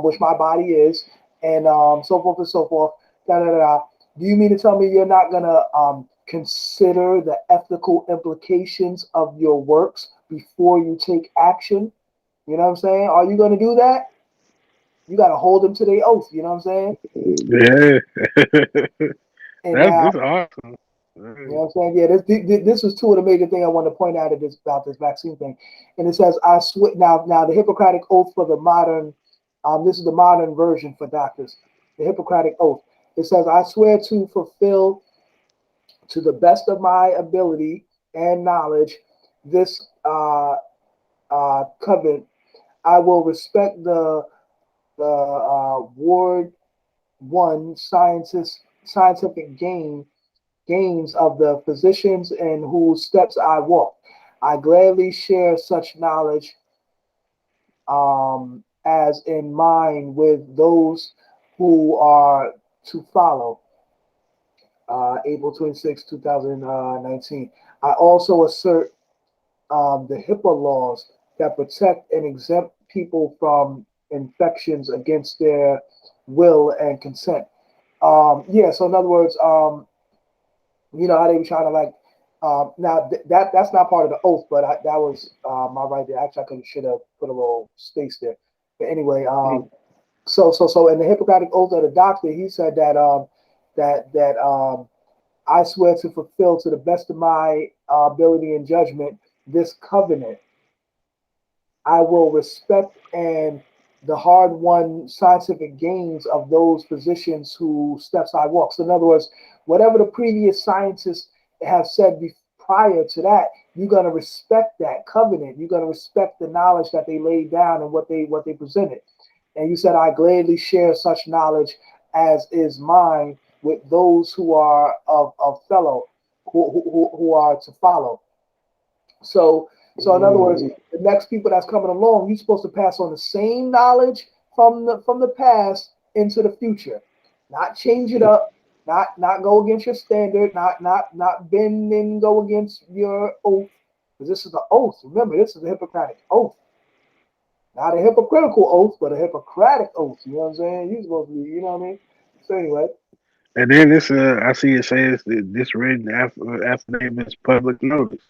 which my body is, and so forth and so forth. Da, da, da, da. Do you mean to tell me you're not going to consider the ethical implications of your works before you take action? You know what I'm saying? Are you going to do that? You got to hold them to their oath. You know what I'm saying? Yeah. And That's now, this awesome. you know what I'm saying? Yeah, this was two of the major things I wanted to point out about this vaccine thing. And it says, I swear, now the Hippocratic Oath for the modern, this is the modern version for doctors. The Hippocratic Oath. It says, I swear to fulfill to the best of my ability and knowledge this covenant. I will respect the Ward One scientific gains of the physicians in whose steps I walk. I gladly share such knowledge as in mine with those who are to follow. April 26, 2019. I also assert the HIPAA laws that protect and exempt people from infections against their will and consent. Yeah, so in other words, you know how they were trying to like. Now that's not part of the oath, but that was my right there. Actually, I could should have put a little space there. But anyway, so in the Hippocratic Oath of the Doctor, he said that I swear to fulfill to the best of my ability and judgment this covenant. I will respect and the hard-won scientific gains of those physicians whose steps I walk. So, in other words, whatever the previous scientists have said prior to that, you're gonna respect that covenant. You're gonna respect the knowledge that they laid down and what they presented. And you said, I gladly share such knowledge as is mine with those who are of fellow, who are to follow. So in other words, the next people that's coming along, you're supposed to pass on the same knowledge from the past into the future, not change it up, not go against your standard, not bend and go against your oath, because this is the oath. Remember, this is a Hippocratic oath, not a hypocritical oath, but a Hippocratic oath. You know what I'm saying? You're supposed to be, you know what I mean? So anyway, And then this, I see it says that this written affidavit is public notice.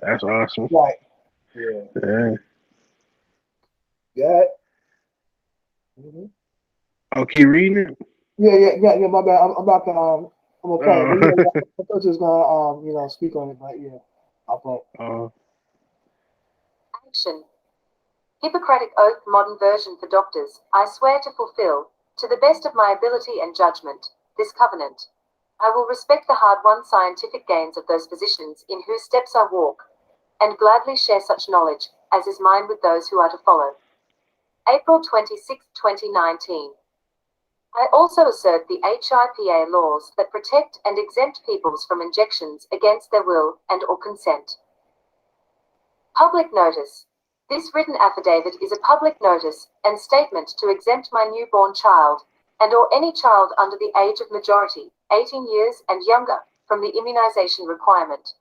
That's awesome. right, yeah, Yeah. yeah. Mm-hmm. Oh, keep reading it. Yeah. My bad. I'm about to I'm gonna play it, Oh, but yeah, I thought you was gonna speak on it, but yeah, I'll play. oh, Action. Hippocratic Oath Modern Version for Doctors. I swear to fulfill, to the best of my ability and judgment, this covenant. I will respect the hard-won scientific gains of those physicians in whose steps I walk, and gladly share such knowledge as is mine with those who are to follow. April 26, 2019. I also assert the HIPAA laws that protect and exempt peoples from injections against their will and or consent. Public notice. This written affidavit is a public notice and statement to exempt my newborn child, and or any child under the age of majority, 18 years and younger, from the immunization requirement.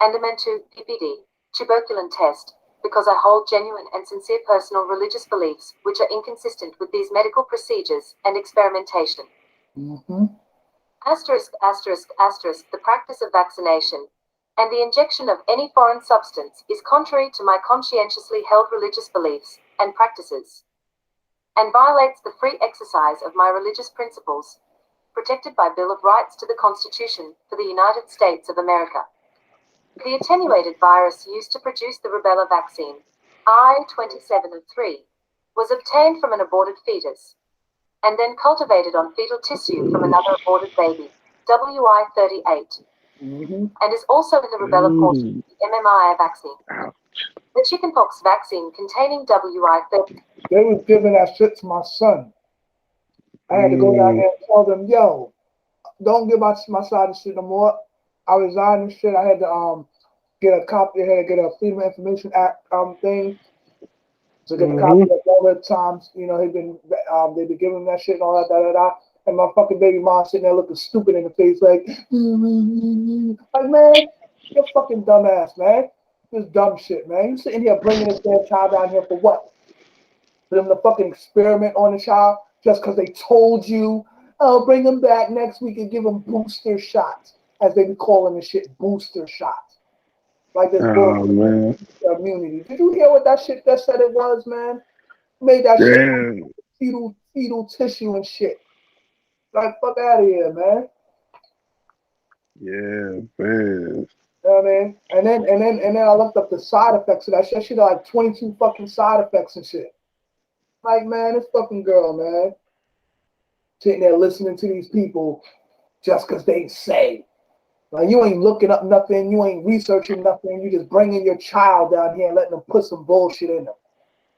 Amendment to PPD, tuberculin test, because I hold genuine and sincere personal religious beliefs which are inconsistent with these medical procedures and experimentation. Mm-hmm. Asterisk, asterisk, asterisk, the practice of vaccination and the injection of any foreign substance is contrary to my conscientiously held religious beliefs and practices, and violates the free exercise of my religious principles, protected by Bill of Rights to the Constitution for the United States of America. The attenuated virus used to produce the rubella vaccine, I-2703, was obtained from an aborted fetus, and then cultivated on fetal tissue from another aborted baby, WI-38, Mm-hmm. and is also in the rubella portion of the MMR vaccine. The chickenpox vaccine containing WI-30. They was giving that shit to my son. I had to go down there and tell them, yo, don't give my side of shit no more. I resigned and shit. I had to get a copy. I had to get a Freedom of Information Act thing to get the copy of all the times, they've been giving that shit and all that, and my fucking baby mom sitting there looking stupid in the face, like, like, man, you're fucking dumbass, man. This dumb shit, man. You sitting here bringing this damn child down here for what? For them to fucking experiment on the child just because they told you, oh, bring them back next week and give them booster shots, as they be calling the shit booster shots. Like this Oh bullshit man. immunity. Did you hear what that shit that said it was, man? Made that shit Yeah. fetal tissue and shit. Like fuck out of here, man. Yeah, man. You know what I mean? And then I looked up the side effects of that shit. She got like 22 fucking side effects and shit. Like, man, this fucking girl, man. Sitting there listening to these people just because they say. Like, you ain't looking up nothing. You ain't researching nothing. You just bringing your child down here and letting them put some bullshit in them.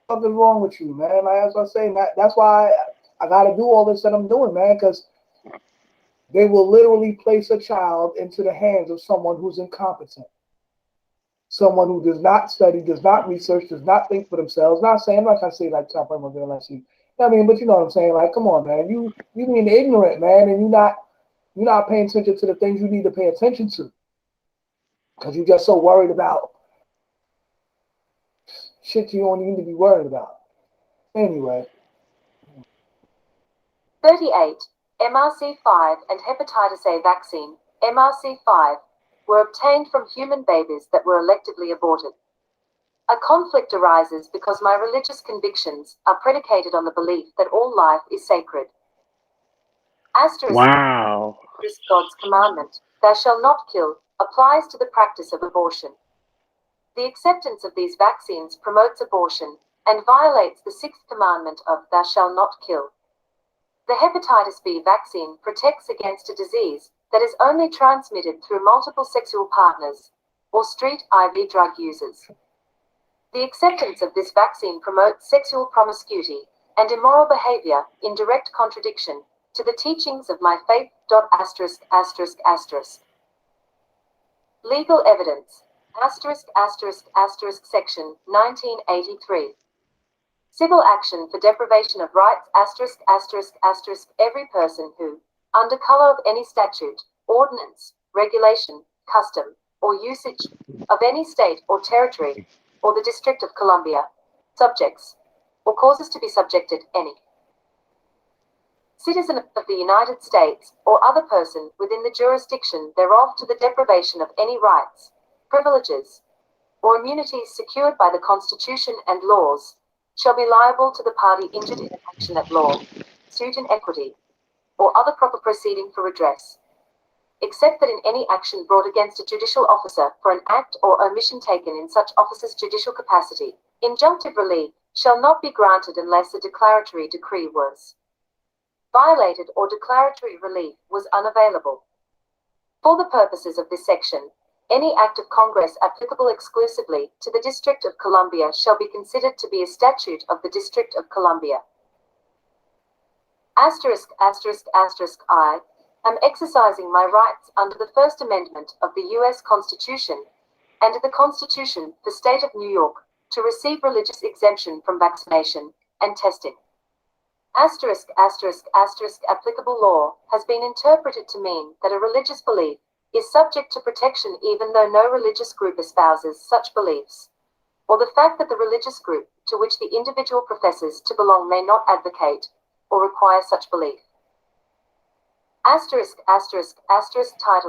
Something's wrong with you, man. Like, as I say, that's why I got to do all this that I'm doing, man, because they will literally place a child into the hands of someone who's incompetent. Someone who does not study, does not research, does not think for themselves. Not saying, I'm not trying to say like top of unless you, I mean, but you know what I'm saying. Like, come on, man, you being ignorant, man, and you're not paying attention to the things you need to pay attention to because you're just so worried about shit you don't need to be worried about. Anyway. 38. MRC5 and hepatitis A vaccine, MRC5, were obtained from human babies that were electively aborted. A conflict arises because my religious convictions are predicated on the belief that all life is sacred. Asterisk, Wow. God's commandment, thou shalt not kill, applies to the practice of abortion. The acceptance of these vaccines promotes abortion and violates the sixth commandment of thou shalt not kill. The hepatitis B vaccine protects against a disease that is only transmitted through multiple sexual partners or street IV drug users. The acceptance of this vaccine promotes sexual promiscuity and immoral behavior in direct contradiction to the teachings of my faith. ******. Legal evidence. Section 1983. Civil action for deprivation of rights. Every person who, under color of any statute, ordinance, regulation, custom, or usage of any state or territory, or the District of Columbia, subjects, or causes to be subjected any citizen of the United States, or other person within the jurisdiction thereof to the deprivation of any rights, privileges, or immunities secured by the Constitution and laws, shall be liable to the party injured in an action at law, suit in equity, or other proper proceeding for redress, except that in any action brought against a judicial officer for an act or omission taken in such officer's judicial capacity, injunctive relief shall not be granted unless a declaratory decree was violated or declaratory relief was unavailable. For the purposes of this section, any act of Congress applicable exclusively to the District of Columbia shall be considered to be a statute of the District of Columbia. I am exercising my rights under the First Amendment of the U.S. Constitution and the Constitution, the State of New York, to receive religious exemption from vaccination and testing. Applicable law has been interpreted to mean that a religious belief is subject to protection even though no religious group espouses such beliefs, or the fact that the religious group to which the individual professes to belong may not advocate or require such belief. Title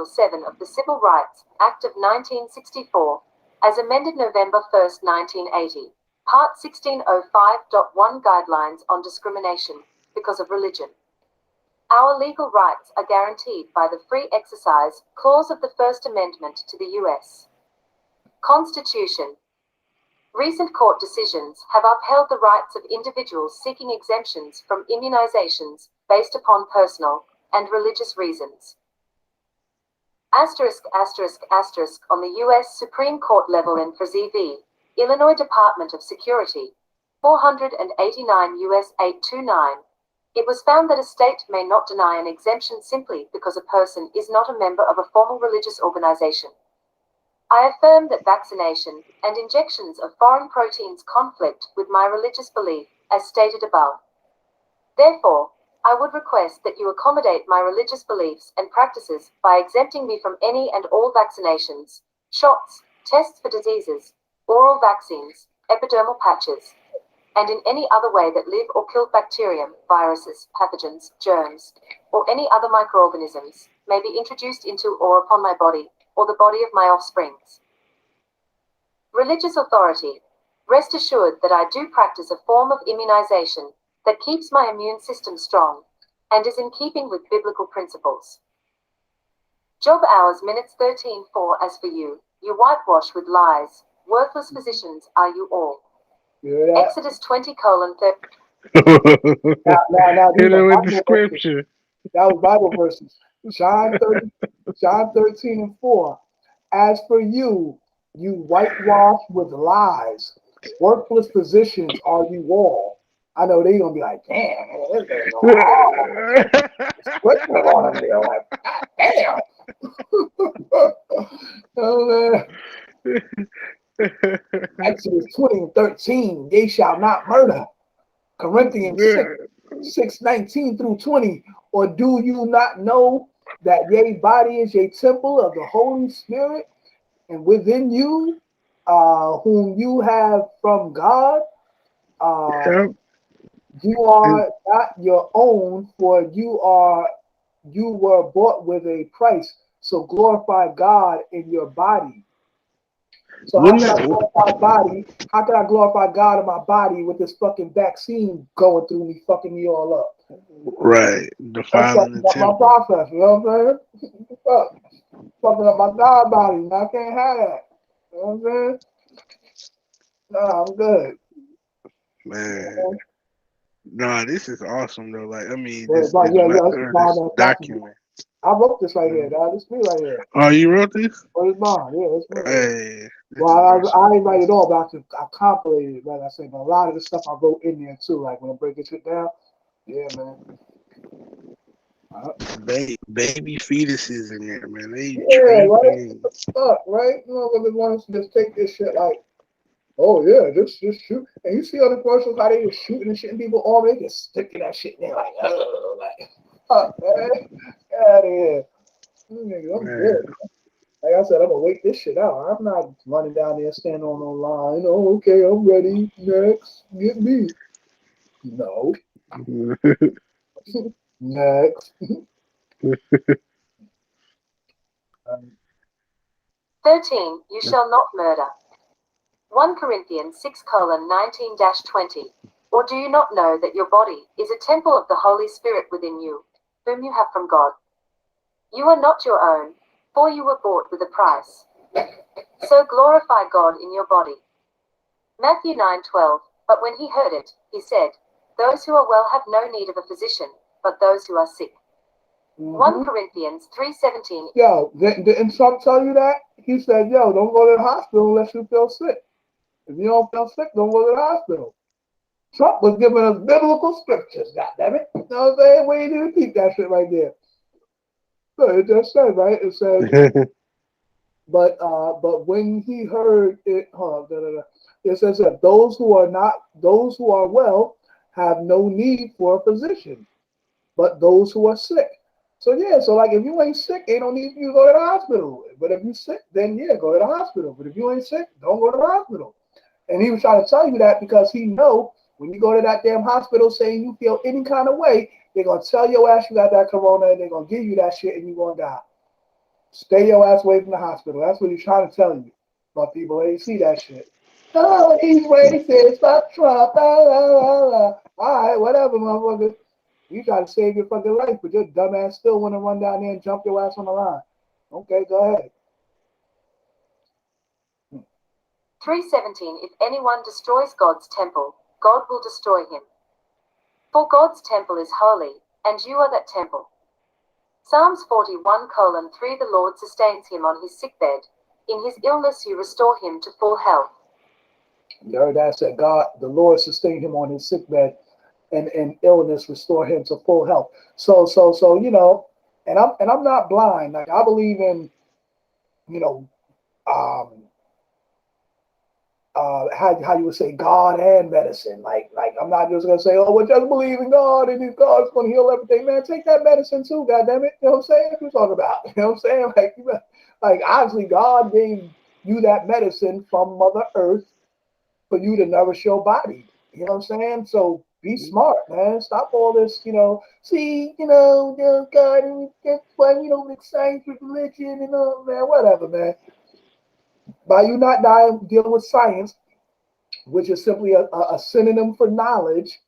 VII of the Civil Rights Act of 1964, as amended November 1, 1980, Part 1605.1 Guidelines on Discrimination because of Religion. Our legal rights are guaranteed by the Free Exercise Clause of the First Amendment to the U.S. Constitution. Recent court decisions have upheld the rights of individuals seeking exemptions from immunizations based upon personal and religious reasons. On the U.S. Supreme Court level in Frazee v. Illinois Department of Security, 489 U.S. 829, it was found that a state may not deny an exemption simply because a person is not a member of a formal religious organization. I affirm that vaccination and injections of foreign proteins conflict with my religious belief, as stated above. Therefore, I would request that you accommodate my religious beliefs and practices by exempting me from any and all vaccinations, shots, tests for diseases, oral vaccines, epidermal patches, and in any other way that live or kill bacterium, viruses, pathogens, germs, or any other microorganisms may be introduced into or upon my body, or the body of my offsprings. Religious authority. Rest assured that I do practice a form of immunization that keeps my immune system strong and is in keeping with biblical principles. Job hours minutes 13:4. As for you, you whitewash with lies. Worthless physicians are you all. You hear that? Exodus 20:30. Now, these Hit are it with the Bible verses. scripture. That was Bible verses. John 13:4. As for you, you whitewash with lies. Worthless physicians are you all. I know they're gonna be like, damn, man, this guy's so hard. Scripture on them, they're like, God damn. Oh, man. Exodus 20:13. They shall not murder. Corinthians 6:19 through 20. Or do you not know that your body is a temple of the Holy Spirit, and within you, whom you have from God, Yep. you are not your own, for you were bought with a price. So glorify God in your body. So how can I glorify body? How can I glorify God in my body with this fucking vaccine going through me, fucking me all up? Right. That's Defiling fucking the up my temple. process. You know what I'm saying? Fuck. Fucking up my God body. And I can't have that. You know what I'm saying? Nah, I'm good. Man. Nah, this is awesome though. Like, I mean, But, this but this yeah, ma- it's mine this that document. document. I wrote this right here, dog. It's me right here. Oh, you wrote this? But it's mine. Yeah, it's me right here. Hey, this Well, is awesome. I didn't write it all, but I compilated it, like I said. But a lot of the stuff I wrote in there too. Like when I break this shit down, yeah, man. Baby fetuses in there, man. They Yeah, right? tripping. Fuck, right? You know, they want us to just take this shit like, oh yeah, just shoot. And you see other commercials how they just shooting and shitting people on, they just sticking that shit in there like, oh, like, fuck, man. Get out of here. I'm good. Like I said, I'm gonna wait this shit out. I'm not running down there standing on no line. Oh, okay, I'm ready. Next, get me. No. Next. 13. You shall not murder. 1 Corinthians 6:19-20. Or do you not know that your body is a temple of the Holy Spirit within you, whom you have from God? You are not your own, for you were bought with a price. So glorify God in your body. Matthew 9:12. But when he heard it, he said, those who are well have no need of a physician, but those who are sick. 1 Corinthians 3:17. Yo, didn't Trump tell you that? He said, yo, don't go to the hospital unless you feel sick. If you don't feel sick, don't go to the hospital. Trump was giving us biblical scriptures, goddammit. You know what I'm saying? We need to repeat that shit right there. So it just says, right? It says, but when he heard it, it says that those who are well have no need for a physician, but those who are sick. So yeah, so like if you ain't sick, ain't no need for you to go to the hospital. But if you sick, then yeah, go to the hospital. But if you ain't sick, don't go to the hospital. And he was trying to tell you that because he know when you go to that damn hospital saying you feel any kind of way, they're gonna tell your ass you got that corona and they're gonna give you that shit and you're gonna die. Stay your ass away from the hospital. That's what he's trying to tell you. But people ain't see that shit. Oh, he's racist. Fuck Trump. All right, whatever, motherfucker. You try to save your fucking life, but your dumb ass still want to run down there and jump your ass on the line. Okay, go ahead. 3:17. If anyone destroys God's temple, God will destroy him. For God's temple is holy, and you are that temple. Psalms 41:3. The Lord sustains him on his sickbed. In his illness you restore him to full health. You heard that said, God, the Lord sustained him on his sickbed, and illness restore him to full health. So you know, and I'm not blind. Like I believe in, you know, how you would say God and medicine. Like I'm not just gonna say, oh, well, just believe in God and God's gonna heal everything. Man, take that medicine too, goddamn it. You know what I'm saying? What you talking about? You know what I'm saying? Like obviously God gave you that medicine from Mother Earth for you to nourish your body. You know what I'm saying? So be smart, man. Stop all this, you know. See, God, and that's why we don't exchange with religion and all, man. Whatever, man. By you not dealing with science, which is simply a synonym for knowledge,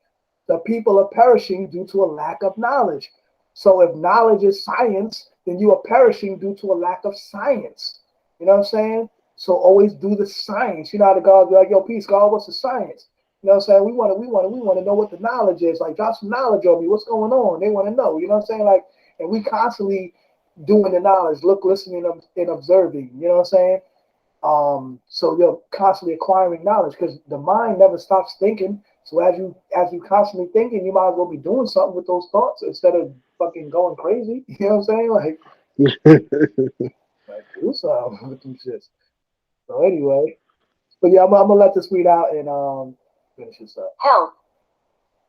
the people are perishing due to a lack of knowledge. So if knowledge is science, then you are perishing due to a lack of science. You know what I'm saying? So always do the science. You know how the God be like, yo, peace, God, what's the science? You know what I'm saying? We want to know what the knowledge is. Like, drop some knowledge on me. What's going on? They want to know. You know what I'm saying? Like, and we constantly doing the knowledge, look, listening, and observing. You know what I'm saying? So you're constantly acquiring knowledge because the mind never stops thinking. So as you constantly thinking, you might as well be doing something with those thoughts instead of fucking going crazy. You know what I'm saying? Like do something with them shits. So anyway, but yeah, I'm gonna let this read out and finish this up. Health.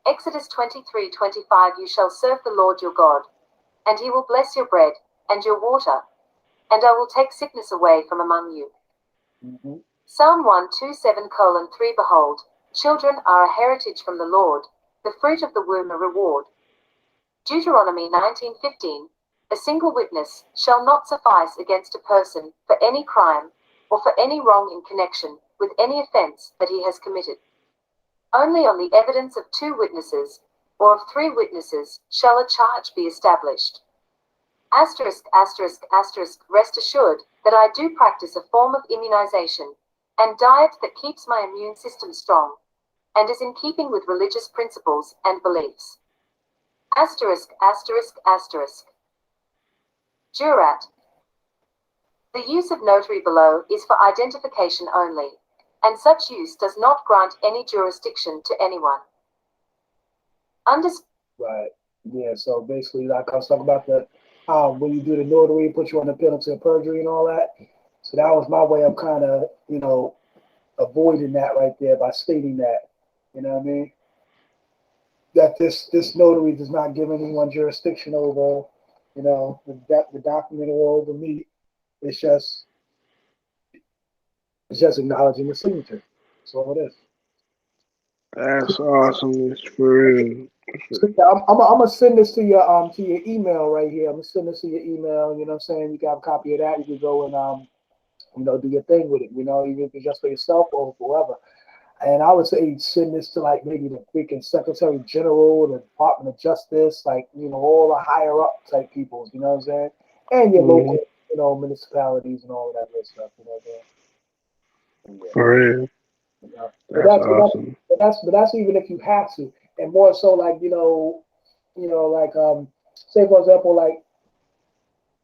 Exodus 23:25. You shall serve the Lord your God, and he will bless your bread and your water, and I will take sickness away from among you. Mm-hmm. Psalm 127:3. Behold, children are a heritage from the Lord, the fruit of the womb a reward. Deuteronomy 19:15. A single witness shall not suffice against a person for any crime or for any wrong in connection with any offense that he has committed. Only on the evidence of 2 witnesses or of 3 witnesses shall a charge be established. Asterisk, asterisk, asterisk. Rest assured that I do practice a form of immunization and diet that keeps my immune system strong and is in keeping with religious principles and beliefs. Asterisk, asterisk, asterisk. Jurat. The use of notary below is for identification only, and such use does not grant any jurisdiction to anyone. Right. Yeah. So basically, like I was talking about when you do the notary, put you on the penalty of perjury and all that. So that was my way of kind of, avoiding that right there by stating that. You know what I mean? That this notary does not give anyone jurisdiction over, the document or over me. It's just acknowledging the signature. That's all it is. That's awesome. It's for real. So, yeah, I'm gonna send this to your email right here. I'm gonna send this to your email. You know what I'm saying? You can have a copy of that. You can go and do your thing with it. Even if it's just for yourself or for whoever. And I would say send this to like maybe the freaking Secretary General, the Department of Justice, like all the higher up type people. You know what I'm saying? And your local, municipalities and all of that good stuff. You know what I'm saying? Yeah. For real. But That's awesome. but that's even if you have to, and more so like say for example like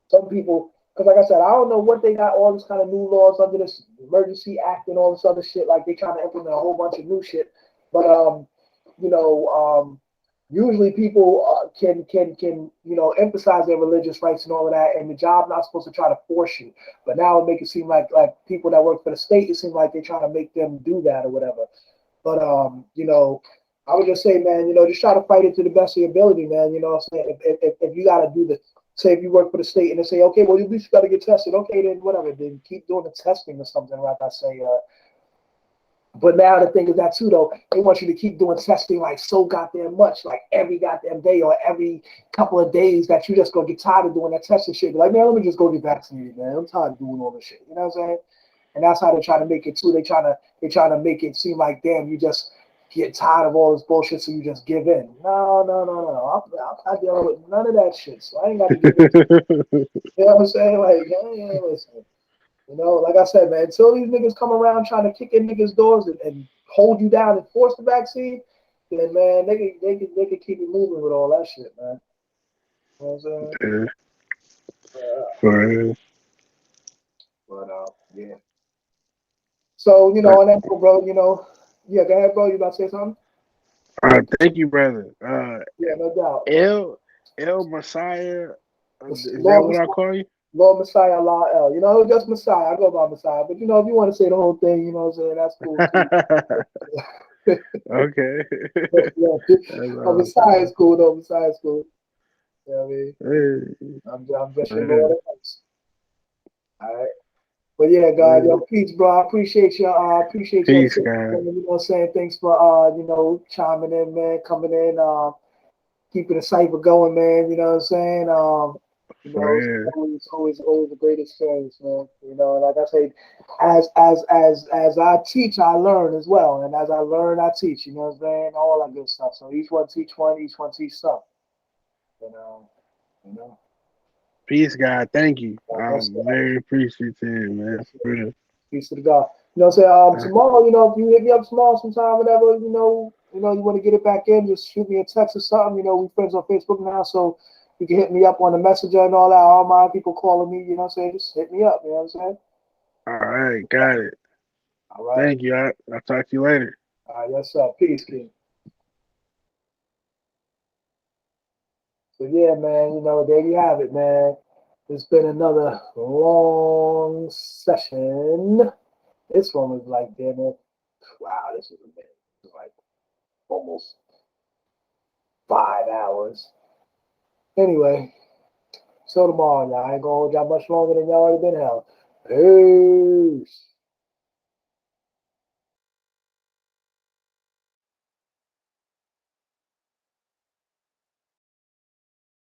some people, because like I said, I don't know what they got all this kind of new laws under this emergency act and all this other shit. Like they trying to implement a whole bunch of new shit, but usually people can emphasize their religious rights and all of that, and the job not supposed to try to force you. But now it make it seem like people that work for the state, it seems like they're trying to make them do that or whatever. But I would just say, man, just try to fight it to the best of your ability, man. You know what I'm saying? If you got to do the, say if you work for the state and they say, okay, well, you at least got to get tested. Okay, then whatever. Then keep doing the testing or something, like I say. But now the thing is that too, though, they want you to keep doing testing like so goddamn much, like every goddamn day or every couple of days that you just gonna get tired of doing that testing shit. Like, man, let me just go get vaccinated, man. I'm tired of doing all this shit. You know what I'm saying? And that's how they try to make it too. They try to make it seem like, damn, you just get tired of all this bullshit, so you just give in. No. I'm not dealing with none of that shit. So I ain't got to give in. You know what I'm saying? Like, yeah, listen. Like I said, man, until these niggas come around trying to kick in niggas' doors and hold you down and force the vaccine, then man, they can keep it moving with all that shit, man. You know what I'm saying? Yeah. For real. But yeah. So, on that, bro, yeah, go ahead, bro. You about to say something? Thank you, brother. Yeah, no doubt. El Messiah. Is that Lord what Messiah, I call you? Lord Messiah, Allah El. Just Messiah. I go by Messiah. But, if you want to say the whole thing, you know what I'm saying? That's cool, too. Okay. Yeah. Messiah is cool, though. Messiah is cool. You know what I mean? Hey. I'm just your Lord. All right. But yeah, God, peace, bro. I appreciate you. Appreciate you. Peace, God. You know what I'm saying? Thanks for chiming in, man, coming in, keeping the cipher going, man. You know what I'm saying? You know, For it's real. always a great experience, man. You know, and like I say, as I teach, I learn as well, and as I learn, I teach. You know what I'm saying? All that good stuff. So each one teach one, each one teach some. You know, you know. Peace, God. Thank you. Yes, I'm sir. very appreciative, man. Yes, sir. For real. Peace to the God. You know, what I'm saying tomorrow. You know, if you hit me up tomorrow sometime, whatever. You want to get it back in, just shoot me a text or something. You know, we friends on Facebook now, so you can hit me up on the messenger and all that. I don't mind people calling me. You know, what I'm saying, just hit me up. You know what I'm saying? All right, got it. All right. Thank you. I'll talk to you later. All right. Yes, sir. Peace, King. So yeah, man. You know, there you have it, man. It's been another long session. This one was like, damn it. Wow, this was amazing. It was like almost 5 hours. Anyway, so tomorrow, y'all. I ain't gonna hold y'all much longer than y'all already been held. Peace.